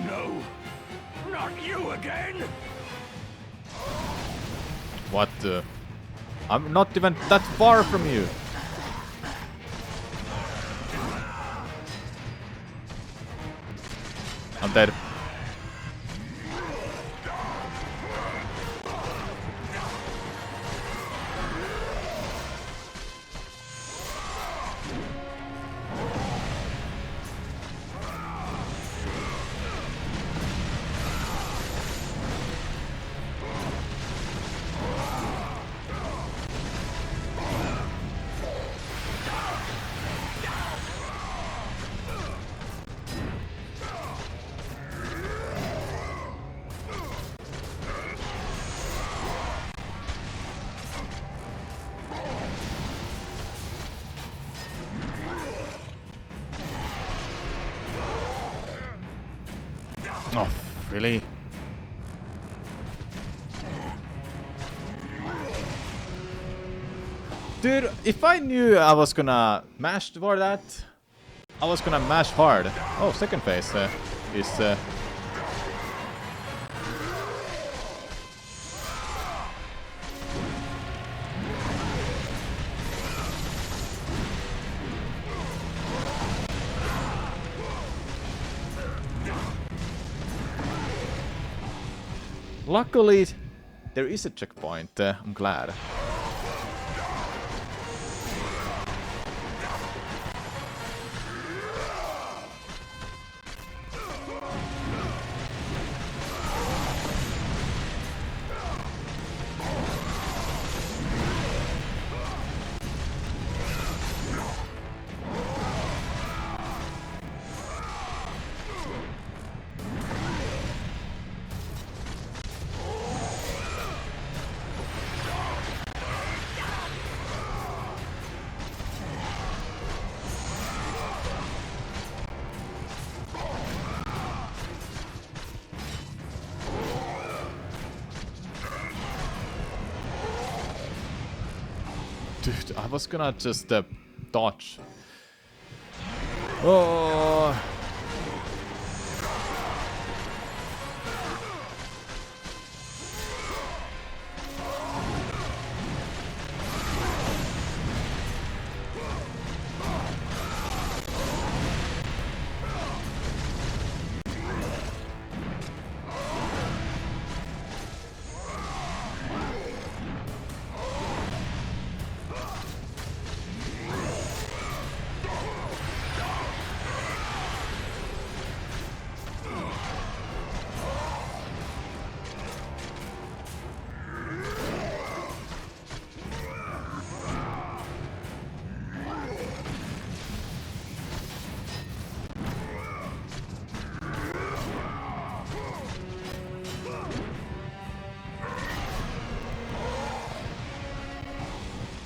I: No, not you again!
D: What the? I'm not even that far from you. I'm dead. Oh, really? Dude, if I knew I was gonna mash for that, I was gonna mash hard. Oh, second phase is... Luckily, there is a checkpoint. I'm glad. Dude, I was gonna just dodge. Oh.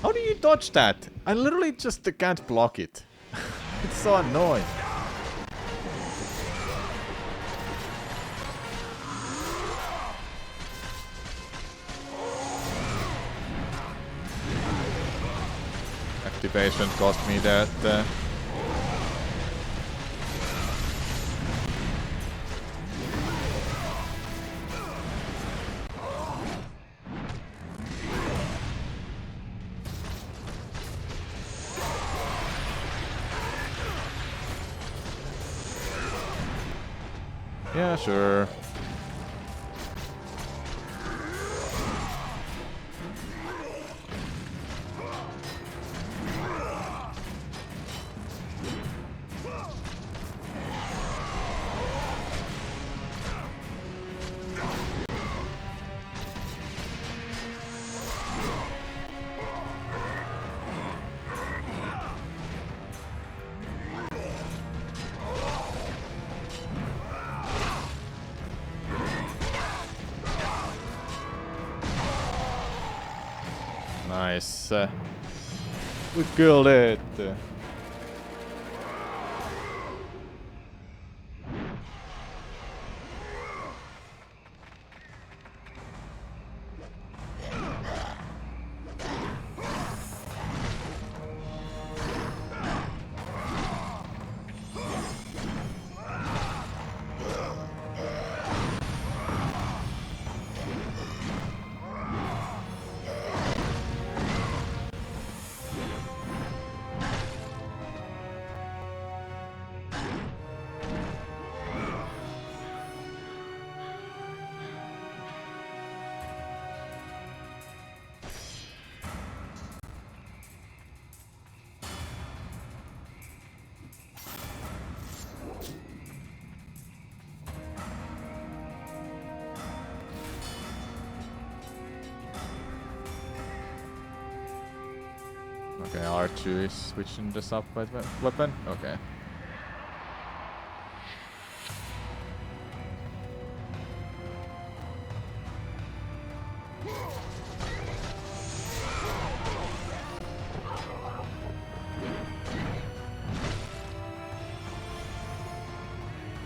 D: How do you dodge that? I literally just can't block it. It's so annoying. Activation cost me that. Yeah, sure. Nice. We killed it. Okay, R2 is switching this up with weapon. Okay.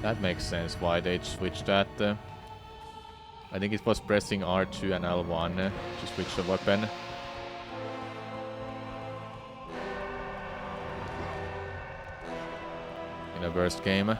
D: That makes sense why they switched that. I think it was pressing R2 and L1 to switch the weapon. In the worst game.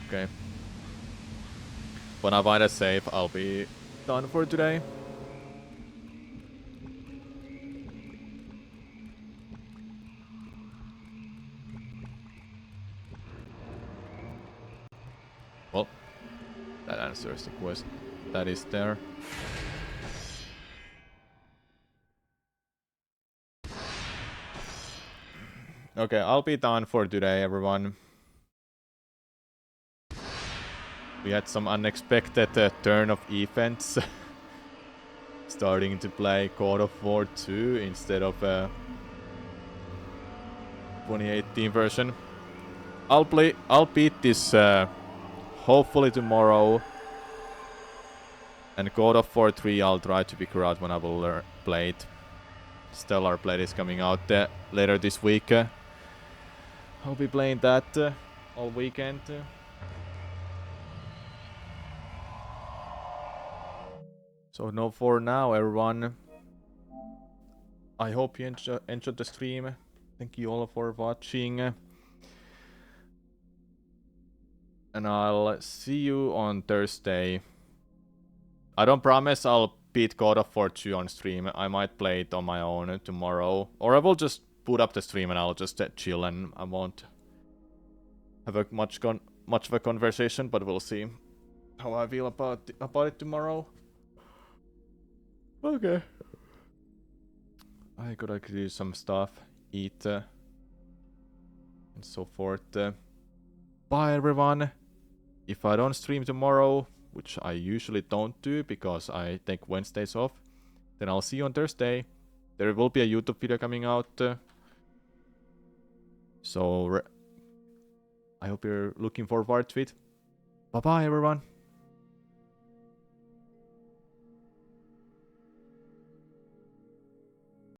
D: Okay. When I find a save, I'll be done for today. Well, that answers the quest that is there. Okay, I'll be done for today, everyone. We had some unexpected turn of events. Starting to play God of War 2 instead of 2018 version. I'll beat this hopefully tomorrow. And God of War 3 I'll try to figure out when I will play it. Stellar Blade is coming out later this week. I'll be playing that all weekend. So no for now, everyone. I hope you enjoyed the stream. Thank you all for watching. And I'll see you on Thursday. I don't promise I'll beat God of War 2 on stream. I might play it on my own tomorrow. Or I will just put up the stream and I'll just chill and I won't have a much of a conversation, but we'll see how I feel about it tomorrow. Okay. I gotta do some stuff, eat, and so forth. Bye everyone. If I don't stream tomorrow, which I usually don't do because I take Wednesdays off, then I'll see you on Thursday. There will be a YouTube video coming out. So I hope you're looking forward to it. Bye bye everyone.